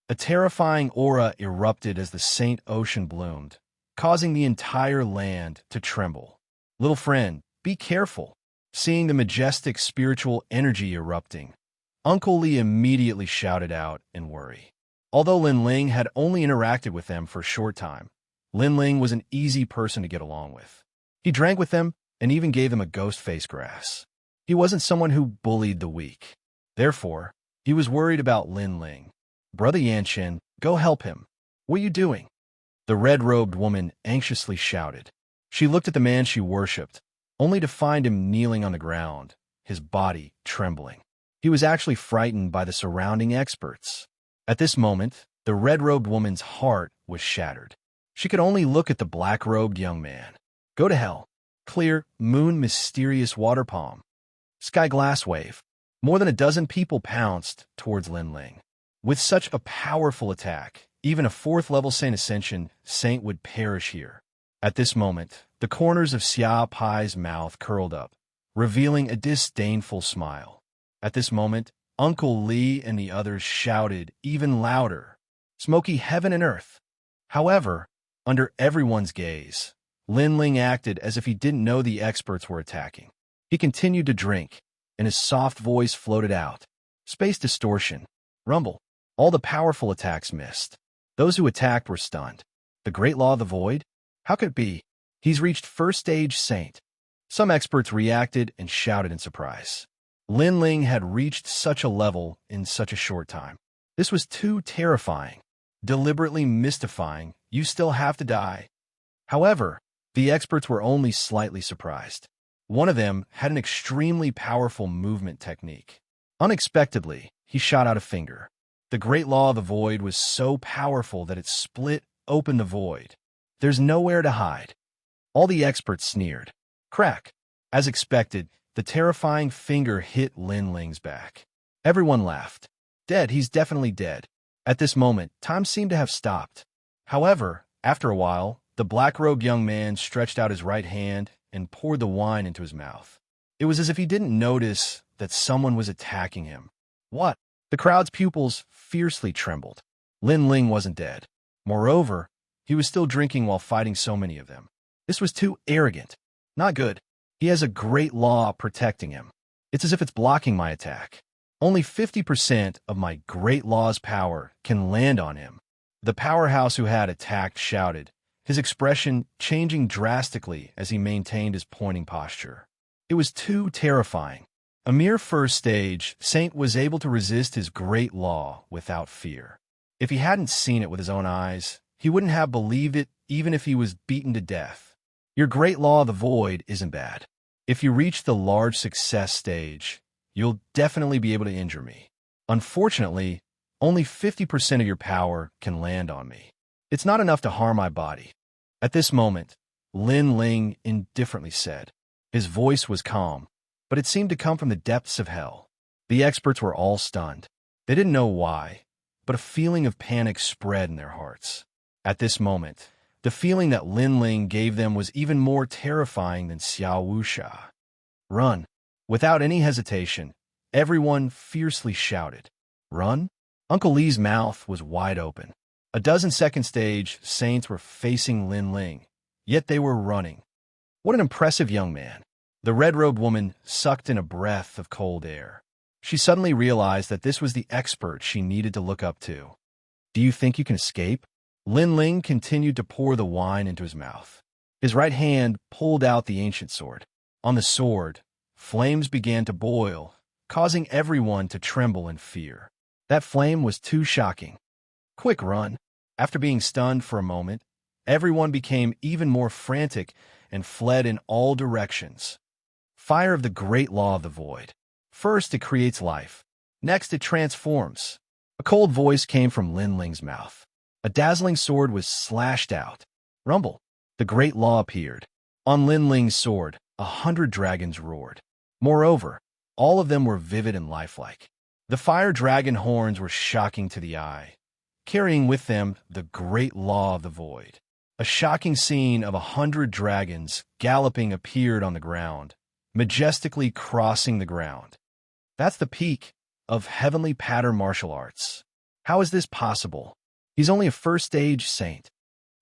A terrifying aura erupted as the Saint Ocean bloomed, causing the entire land to tremble. Little friend, be careful. Seeing the majestic spiritual energy erupting, Uncle Li immediately shouted out in worry. Although Lin Ling had only interacted with them for a short time, Lin Ling was an easy person to get along with. He drank with them and even gave them a ghost face grass. He wasn't someone who bullied the weak. Therefore, he was worried about Lin Ling. Brother Yanchen, go help him. What are you doing? the red-robed woman anxiously shouted. She looked at the man she worshipped, only to find him kneeling on the ground, his body trembling. He was actually frightened by the surrounding experts. At this moment, the red-robed woman's heart was shattered. She could only look at the black-robed young man. Go to hell. Clear, moon, mysterious water palm. Sky glass wave. More than a dozen people pounced towards Lin Ling. With such a powerful attack, even a fourth-level saint would perish here. At this moment, the corners of Xia Pai's mouth curled up, revealing a disdainful smile. At this moment, Uncle Li and the others shouted even louder. Smoky heaven and earth. However, under everyone's gaze, Lin Ling acted as if he didn't know the experts were attacking. He continued to drink, and his soft voice floated out. Space distortion. Rumble. All the powerful attacks missed. Those who attacked were stunned. The Great Law of the Void? How could it be? He's reached first stage saint. Some experts reacted and shouted in surprise. Lin Ling had reached such a level in such a short time. This was too terrifying. Deliberately mystifying. You still have to die. However, the experts were only slightly surprised. One of them had an extremely powerful movement technique. Unexpectedly, he shot out a finger. The Great Law of the Void was so powerful that it split open the void. There's nowhere to hide. All the experts sneered. Crack. As expected, the terrifying finger hit Lin Ling's back. Everyone laughed. Dead, he's definitely dead. At this moment, time seemed to have stopped. However, after a while, the black-robed young man stretched out his right hand and poured the wine into his mouth. It was as if he didn't notice that someone was attacking him. What? The crowd's pupils fiercely trembled. Lin Ling wasn't dead. Moreover, he was still drinking while fighting so many of them. This was too arrogant. Not good. He has a great law protecting him. It's as if it's blocking my attack. Only 50% of my great law's power can land on him. The powerhouse who had attacked shouted, his expression changing drastically as he maintained his pointing posture. It was too terrifying. A mere first stage, Saint was able to resist his great law without fear. If he hadn't seen it with his own eyes, he wouldn't have believed it even if he was beaten to death. Your great law of the void isn't bad. If you reach the large success stage, you'll definitely be able to injure me. Unfortunately, only 50% of your power can land on me. It's not enough to harm my body. At this moment, Lin Ling indifferently said. His voice was calm, but it seemed to come from the depths of hell. The experts were all stunned. They didn't know why, but a feeling of panic spread in their hearts. At this moment, the feeling that Lin Ling gave them was even more terrifying than Wuxia. Run. Without any hesitation, everyone fiercely shouted. Run? Uncle Li's mouth was wide open. A dozen second stage saints were facing Lin Ling, yet they were running. What an impressive young man. The red-robed woman sucked in a breath of cold air. She suddenly realized that this was the expert she needed to look up to. Do you think you can escape? Lin Ling continued to pour the wine into his mouth. His right hand pulled out the ancient sword. On the sword, flames began to boil, causing everyone to tremble in fear. That flame was too shocking. Quick run. After being stunned for a moment, everyone became even more frantic and fled in all directions. Fire of the Great Law of the Void. First, it creates life. Next, it transforms. A cold voice came from Lin Ling's mouth. A dazzling sword was slashed out. Rumble. The Great Law appeared. On Lin Ling's sword, 100 dragons roared. Moreover, all of them were vivid and lifelike. The fire dragon horns were shocking to the eye, carrying with them the Great Law of the Void. A shocking scene of 100 dragons galloping appeared on the ground, majestically crossing the ground. That's the peak of heavenly pattern martial arts. How is this possible? He's only a first-stage saint.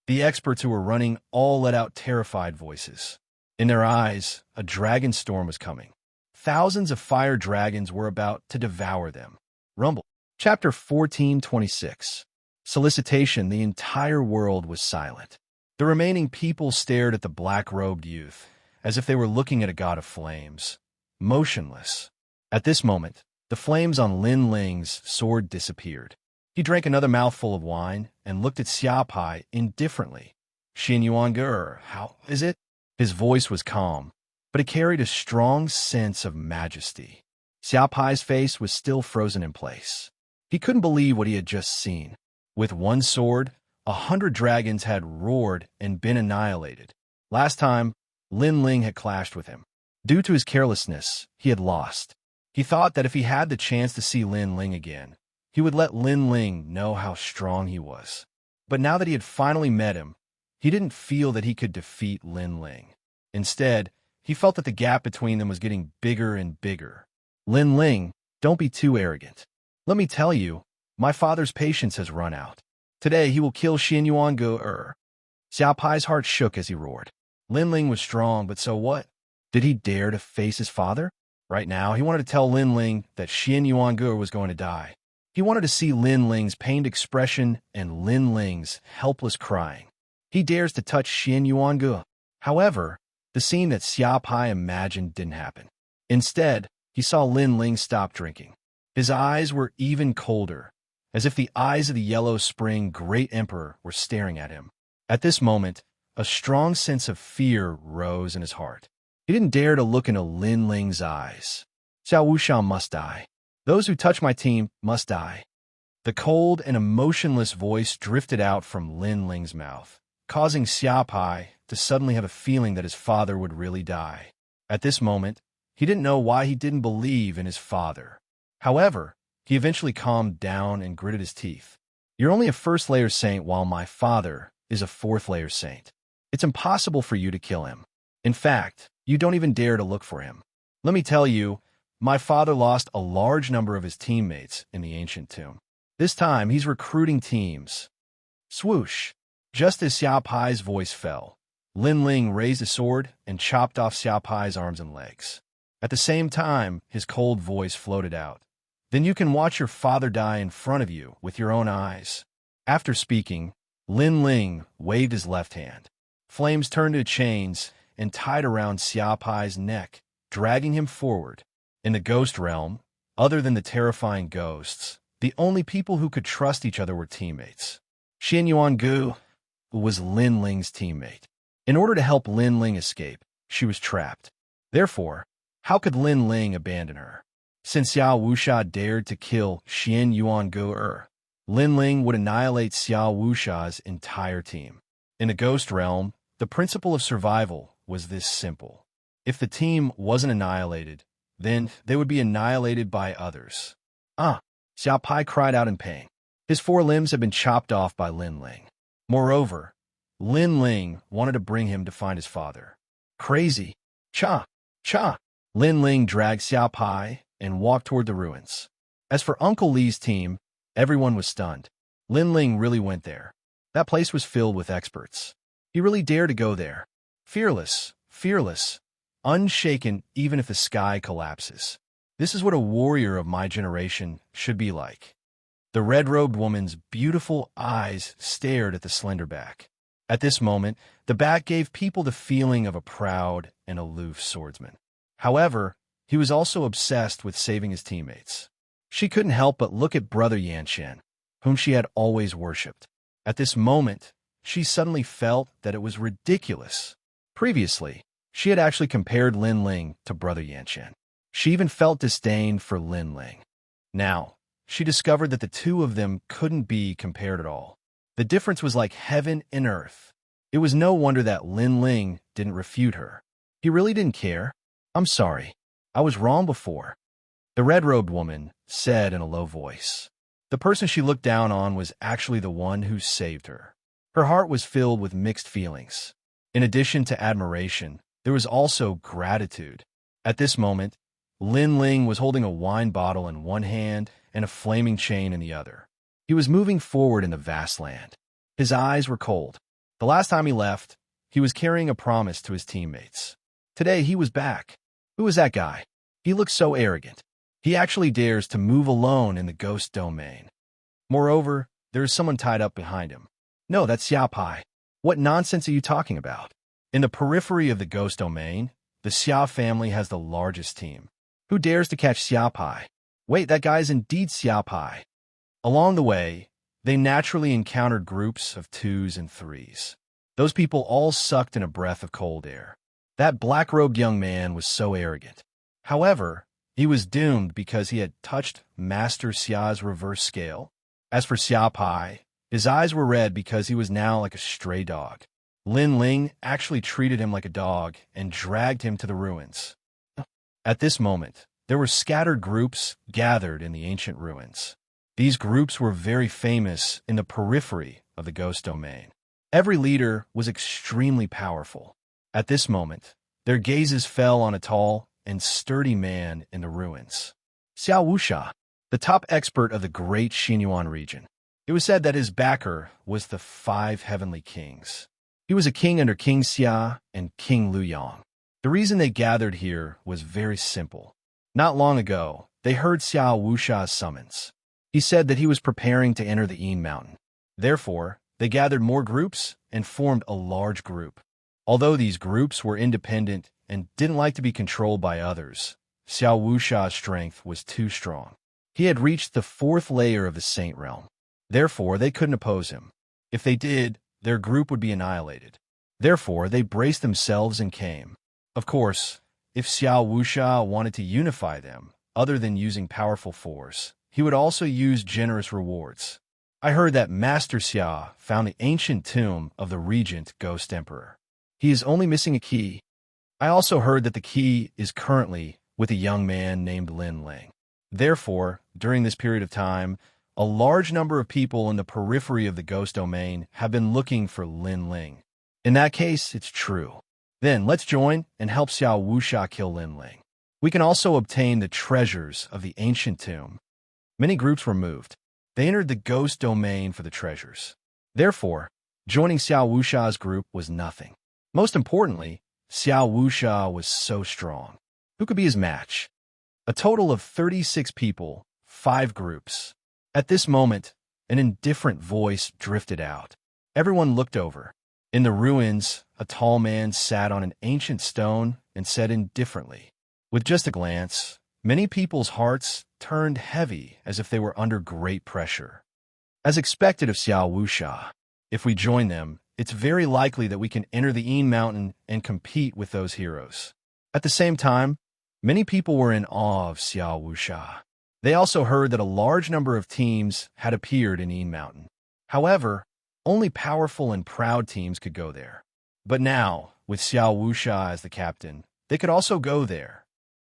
The experts who were running all let out terrified voices. In their eyes, a dragon storm was coming. Thousands of fire dragons were about to devour them. Rumble. Chapter 14:26. Solicitation. The entire world was silent. The remaining people stared at the black-robed youth, as if they were looking at a god of flames, motionless. At this moment, the flames on Lin Ling's sword disappeared. He drank another mouthful of wine and looked at Xiaopai indifferently. Xin Yuange, how is it? His voice was calm, but it carried a strong sense of majesty. Xiaopai's face was still frozen in place. He couldn't believe what he had just seen. With one sword, 100 dragons had roared and been annihilated. Last time, Lin Ling had clashed with him. Due to his carelessness, he had lost. He thought that if he had the chance to see Lin Ling again, he would let Lin Ling know how strong he was. But now that he had finally met him, he didn't feel that he could defeat Lin Ling. Instead, he felt that the gap between them was getting bigger and bigger. Lin Ling, don't be too arrogant. Let me tell you, my father's patience has run out. Today he will kill Xin Yuange. Xiaopai's heart shook as he roared. Lin Ling was strong, but so what? Did he dare to face his father? Right now, he wanted to tell Lin Ling that Xin Yuange was going to die. He wanted to see Lin Ling's pained expression and Lin Ling's helpless crying. He dares to touch Xin Yuange. However, the scene that Xiaopai imagined didn't happen. Instead, he saw Lin Ling stop drinking. His eyes were even colder, as if the eyes of the Yellow Spring Great Emperor were staring at him. At this moment, a strong sense of fear rose in his heart. He didn't dare to look into Lin Ling's eyes. Xiao Wuxian must die. Those who touch my team must die. The cold and emotionless voice drifted out from Lin Ling's mouth, causing Xiaopai to suddenly have a feeling that his father would really die. At this moment, he didn't know why he didn't believe in his father. However, he eventually calmed down and gritted his teeth. You're only a first-layer saint while my father is a fourth-layer saint. It's impossible for you to kill him. In fact, you don't even dare to look for him. Let me tell you, my father lost a large number of his teammates in the ancient tomb. This time, he's recruiting teams. Swoosh! Just as Xiaopai's voice fell, Lin Ling raised a sword and chopped off Xiaopai's arms and legs. At the same time, his cold voice floated out. Then you can watch your father die in front of you with your own eyes. After speaking, Lin Ling waved his left hand. Flames turned to chains and tied around Xiaopai's neck, dragging him forward. In the ghost realm, other than the terrifying ghosts, the only people who could trust each other were teammates. Xin Yuange was Lin Ling's teammate. In order to help Lin Ling escape, she was trapped. Therefore, how could Lin Ling abandon her? Since Xiao Wuxia dared to kill Xin Yuange, Lin Ling would annihilate Xiao Wuxia's entire team. In the ghost realm, the principle of survival was this simple. If the team wasn't annihilated, then they would be annihilated by others. Xiaopai cried out in pain. His 4 limbs had been chopped off by Lin Ling. Moreover, Lin Ling wanted to bring him to find his father. Crazy. Cha! Lin Ling dragged Xiaopai and walked toward the ruins. As for Uncle Li's team, everyone was stunned. Lin Ling really went there. That place was filled with experts. He really dared to go there. Fearless, unshaken even if the sky collapses. This is what a warrior of my generation should be like. The red-robed woman's beautiful eyes stared at the slender back. At this moment, the back gave people the feeling of a proud and aloof swordsman. However, he was also obsessed with saving his teammates. She couldn't help but look at Brother Xianxia, whom she had always worshipped. At this moment, she suddenly felt that it was ridiculous. Previously, she had actually compared Lin Ling to Brother Xianxia. She even felt disdain for Lin Ling. Now, she discovered that the two of them couldn't be compared at all. The difference was like heaven and earth. It was no wonder that Lin Ling didn't refute her. He really didn't care. I'm sorry. I was wrong before. The red-robed woman said in a low voice. The person she looked down on was actually the one who saved her. Her heart was filled with mixed feelings. In addition to admiration, there was also gratitude. At this moment, Lin Ling was holding a wine bottle in one hand and a flaming chain in the other. He was moving forward in the vast land. His eyes were cold. The last time he left, he was carrying a promise to his teammates. Today, he was back. Who was that guy? He looked so arrogant. He actually dares to move alone in the ghost domain. Moreover, there is someone tied up behind him. No, that's Xiaopai. What nonsense are you talking about? In the periphery of the ghost domain, the Xia family has the largest team. Who dares to catch Xiaopai? Wait, that guy is indeed Xiaopai. Along the way, they naturally encountered groups of 2s and 3s. Those people all sucked in a breath of cold air. That black-robed young man was so arrogant. However, he was doomed because he had touched Master Xia's reverse scale. As for Xia Pai, his eyes were red because he was now like a stray dog. Lin Ling actually treated him like a dog and dragged him to the ruins. At this moment, there were scattered groups gathered in the ancient ruins. These groups were very famous in the periphery of the ghost domain. Every leader was extremely powerful. At this moment, their gazes fell on a tall and sturdy man in the ruins. Xiao Wuxia, the top expert of the great Xinyuan region. It was said that his backer was the 5 heavenly kings. He was a king under King Xia and King Luyang. The reason they gathered here was very simple. Not long ago, they heard Xiao Wuxia's summons. He said that he was preparing to enter the Yin Mountain. Therefore, they gathered more groups and formed a large group. Although these groups were independent and didn't like to be controlled by others, Xiao Wuxia's strength was too strong. He had reached the 4th layer of the Saint Realm. Therefore, they couldn't oppose him. If they did, their group would be annihilated. Therefore, they braced themselves and came. Of course, if Xiao Wuxia wanted to unify them, other than using powerful force, he would also use generous rewards. I heard that Master Xia found the ancient tomb of the Regent Ghost Emperor. He is only missing a key. I also heard that the key is currently with a young man named Lin Ling. Therefore, during this period of time, a large number of people in the periphery of the ghost domain have been looking for Lin Ling. In that case, it's true. Then let's join and help Xiao Wuxia kill Lin Ling. We can also obtain the treasures of the ancient tomb. Many groups were moved. They entered the ghost domain for the treasures. Therefore, joining Xiao Wuxia's group was nothing. Most importantly, Xiao Wuxia was so strong. Who could be his match? A total of 36 people, 5 groups. At this moment, an indifferent voice drifted out. Everyone looked over. In the ruins, a tall man sat on an ancient stone and said indifferently. With just a glance, many people's hearts turned heavy as if they were under great pressure. As expected of Xiao Wuxia, if we join them, it's very likely that we can enter the Yin Mountain and compete with those heroes. At the same time, many people were in awe of Xiao Wuxia. They also heard that a large number of teams had appeared in Yin Mountain. However, only powerful and proud teams could go there. But now, with Xiao Wuxia as the captain, they could also go there.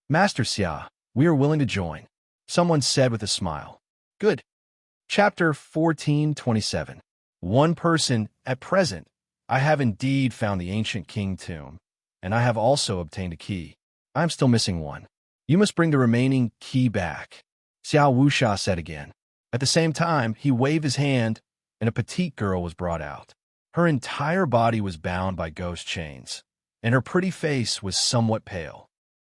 Master Xia, we are willing to join, someone said with a smile. Good. Chapter 1427. One person, at present, I have indeed found the ancient king tomb, and I have also obtained a key. I am still missing one. You must bring the remaining key back, Xiao Wuxia said again. At the same time, he waved his hand, and a petite girl was brought out. Her entire body was bound by ghost chains, and her pretty face was somewhat pale.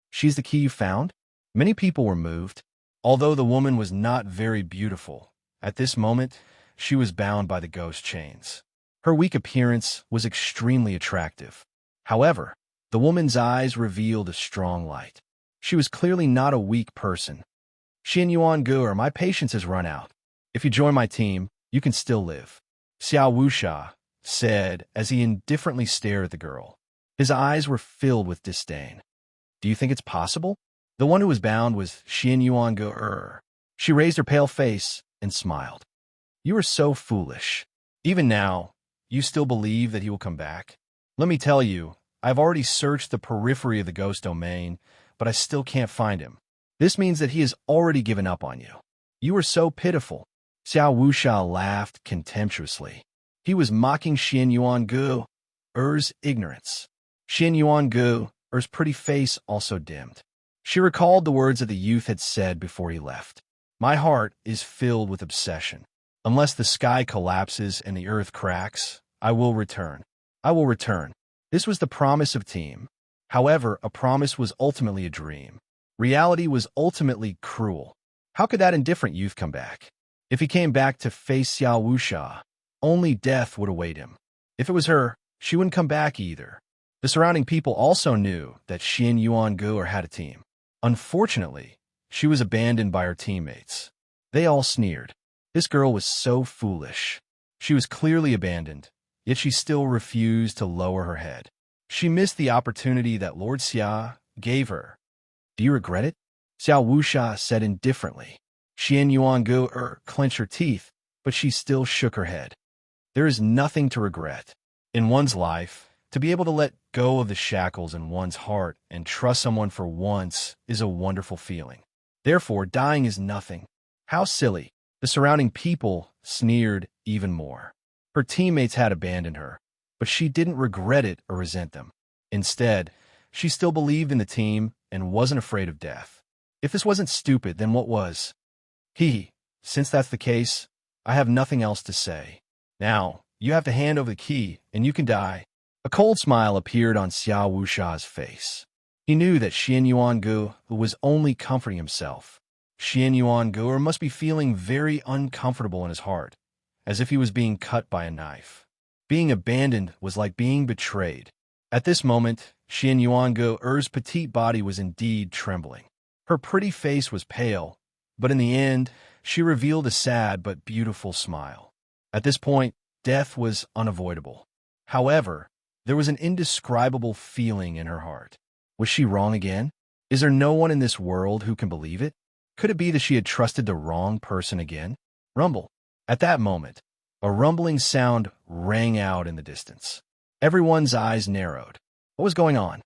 She's the key you found? Many people were moved. Although the woman was not very beautiful, at this moment, she was bound by the ghost chains. Her weak appearance was extremely attractive. However, the woman's eyes revealed a strong light. She was clearly not a weak person. Xinyuan Gu'er, my patience has run out. If you join my team, you can still live, Xiao Wuxia said as he indifferently stared at the girl. His eyes were filled with disdain. Do you think it's possible? The one who was bound was Xinyuan Gu'er. She raised her pale face and smiled. You are so foolish. Even now, you still believe that he will come back? Let me tell you, I've already searched the periphery of the ghost domain, but I still can't find him. This means that he has already given up on you. You are so pitiful. Xiao Wuxia laughed contemptuously. He was mocking Xinyuan Gu'er's ignorance. Xinyuan Gu'er's pretty face also dimmed. She recalled the words that the youth had said before he left. My heart is filled with obsession. Unless the sky collapses and the earth cracks, I will return. I will return. This was the promise of team. However, a promise was ultimately a dream. Reality was ultimately cruel. How could that indifferent youth come back? If he came back to face Xiao Wuxia, only death would await him. If it was her, she wouldn't come back either. The surrounding people also knew that Xinyuan Gu'er had a team. Unfortunately, she was abandoned by her teammates. They all sneered. This girl was so foolish. She was clearly abandoned, yet she still refused to lower her head. She missed the opportunity that Lord Xia gave her. Do you regret it? Xiao Wuxia said indifferently. Xianxia clenched her teeth, but she still shook her head. There is nothing to regret. In one's life, to be able to let go of the shackles in one's heart and trust someone for once is a wonderful feeling. Therefore, dying is nothing. How silly. The surrounding people sneered even more. Her teammates had abandoned her, but she didn't regret it or resent them. Instead, she still believed in the team and wasn't afraid of death. If this wasn't stupid, then what was? Since that's the case, I have nothing else to say. Now, you have to hand over the key, and you can die. A cold smile appeared on Xiao Wuxia's face. He knew that Xianxia was only comforting himself. Xianxia must be feeling very uncomfortable in his heart, as if he was being cut by a knife. Being abandoned was like being betrayed. At this moment, Xianxia's petite body was indeed trembling. Her pretty face was pale, but in the end, she revealed a sad but beautiful smile. At this point, death was unavoidable. However, there was an indescribable feeling in her heart. Was she wrong again? Is there no one in this world who can believe it? Could it be that she had trusted the wrong person again? Rumble. At that moment, a rumbling sound rang out in the distance. Everyone's eyes narrowed. What was going on?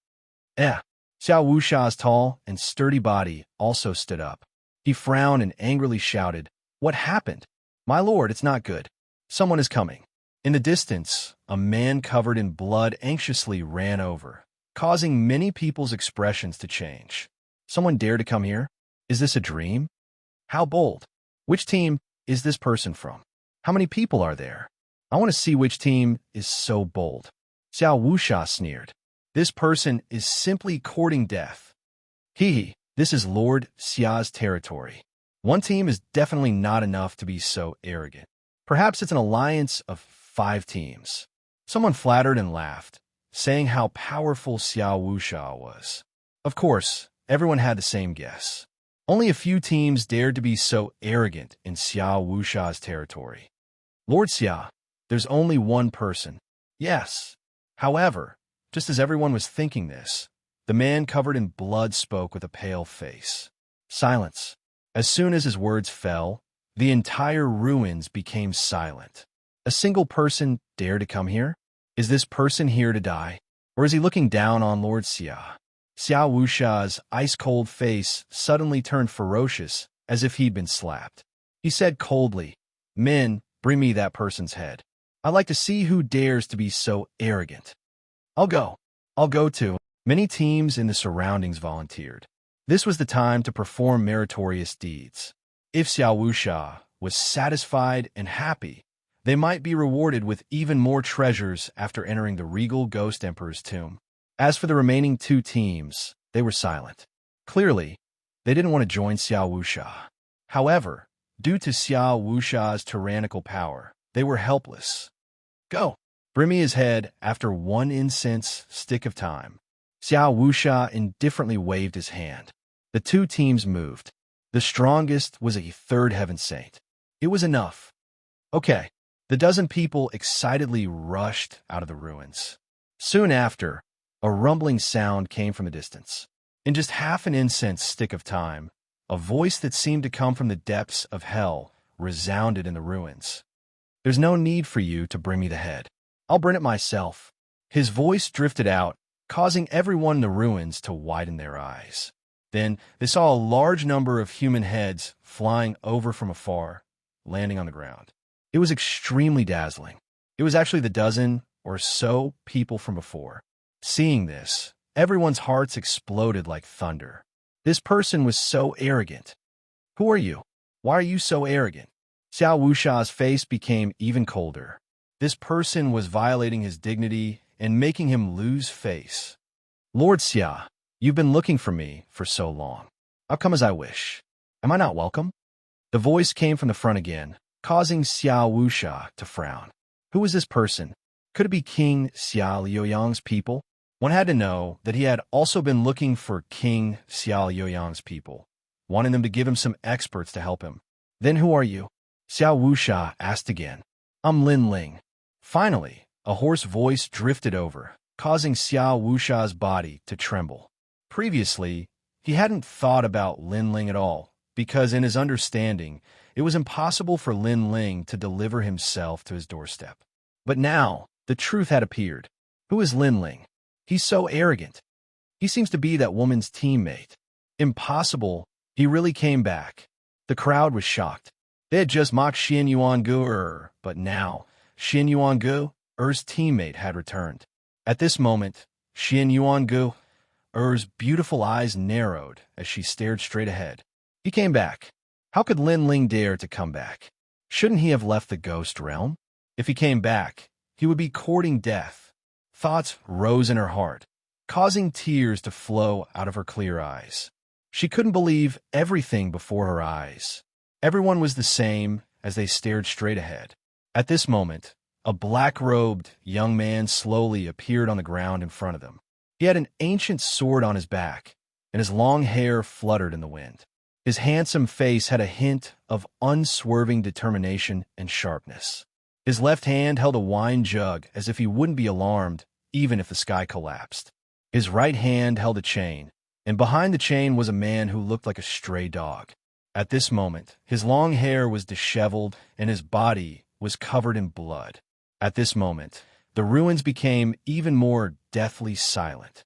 Xiao Wuxia's tall and sturdy body also stood up. He frowned and angrily shouted, "What happened? My lord, it's not good. Someone is coming." In the distance, a man covered in blood anxiously ran over, causing many people's expressions to change. Someone dared to come here? Is this a dream? How bold. Which team is this person from? How many people are there? I want to see which team is so bold. Xiao Wuxia sneered. This person is simply courting death. This is Lord Xia's territory. One team is definitely not enough to be so arrogant. Perhaps it's an alliance of 5 teams. Someone flattered and laughed, saying how powerful Xiao Wuxia was. Of course, everyone had the same guess. Only a few teams dared to be so arrogant in Xiao Wuxia's territory. Lord Xia, there's only one person. Yes. However, just as everyone was thinking this, the man covered in blood spoke with a pale face. Silence. As soon as his words fell, the entire ruins became silent. A single person dared to come here? Is this person here to die? Or is he looking down on Lord Xia? Xiao Wuxia's ice-cold face suddenly turned ferocious, as if he'd been slapped. He said coldly, "Men, bring me that person's head. I'd like to see who dares to be so arrogant." I'll go too. Many teams in the surroundings volunteered. This was the time to perform meritorious deeds. If Xiao Wuxia was satisfied and happy, they might be rewarded with even more treasures after entering the regal Ghost Emperor's tomb. As for the remaining 2 teams, they were silent. Clearly, they didn't want to join Xiao Wuxia. However, due to Xiao Wuxia's tyrannical power, they were helpless. Go! Bring me his head after 1 incense stick of time. Xiao Wuxia indifferently waved his hand. The 2 teams moved. The strongest was a 3rd heaven saint. It was enough. Okay. The dozen people excitedly rushed out of the ruins. Soon after, a rumbling sound came from the distance. In just half an incense stick of time, a voice that seemed to come from the depths of hell resounded in the ruins. There's no need for you to bring me the head. I'll bring it myself. His voice drifted out, causing everyone in the ruins to widen their eyes. Then they saw a large number of human heads flying over from afar, landing on the ground. It was extremely dazzling. It was actually the dozen or so people from before. Seeing this, everyone's hearts exploded like thunder. This person was so arrogant. Who are you? Why are you so arrogant? Xiao Wuxia's face became even colder. This person was violating his dignity and making him lose face. Lord Xia, you've been looking for me for so long. I'll come as I wish. Am I not welcome? The voice came from the front again, causing Xiao Wuxia to frown. Who was this person? Could it be King Xia Liuyang's people? One had to know that he had also been looking for King Xia Liuyang's people, wanting them to give him some experts to help him. Then who are you? Xiao Wuxia asked again. I'm Lin Ling. Finally, a hoarse voice drifted over, causing Xiao Wuxia's body to tremble. Previously, he hadn't thought about Lin Ling at all, because in his understanding, it was impossible for Lin Ling to deliver himself to his doorstep. But now, the truth had appeared. Who is Lin Ling? He's so arrogant. He seems to be that woman's teammate. Impossible. He really came back. The crowd was shocked. They had just mocked Xin Yuangu, but now, Xin Yuangu's teammate had returned. At this moment, Xin Yuangu's beautiful eyes narrowed as she stared straight ahead. He came back. How could Lin Ling dare to come back? Shouldn't he have left the ghost realm? If he came back, he would be courting death. Thoughts rose in her heart, causing tears to flow out of her clear eyes. She couldn't believe everything before her eyes. Everyone was the same as they stared straight ahead. At this moment, a black-robed young man slowly appeared on the ground in front of them. He had an ancient sword on his back, and his long hair fluttered in the wind. His handsome face had a hint of unswerving determination and sharpness. His left hand held a wine jug as if he wouldn't be alarmed even if the sky collapsed. His right hand held a chain, and behind the chain was a man who looked like a stray dog. At this moment, his long hair was disheveled and his body was covered in blood. At this moment, the ruins became even more deathly silent.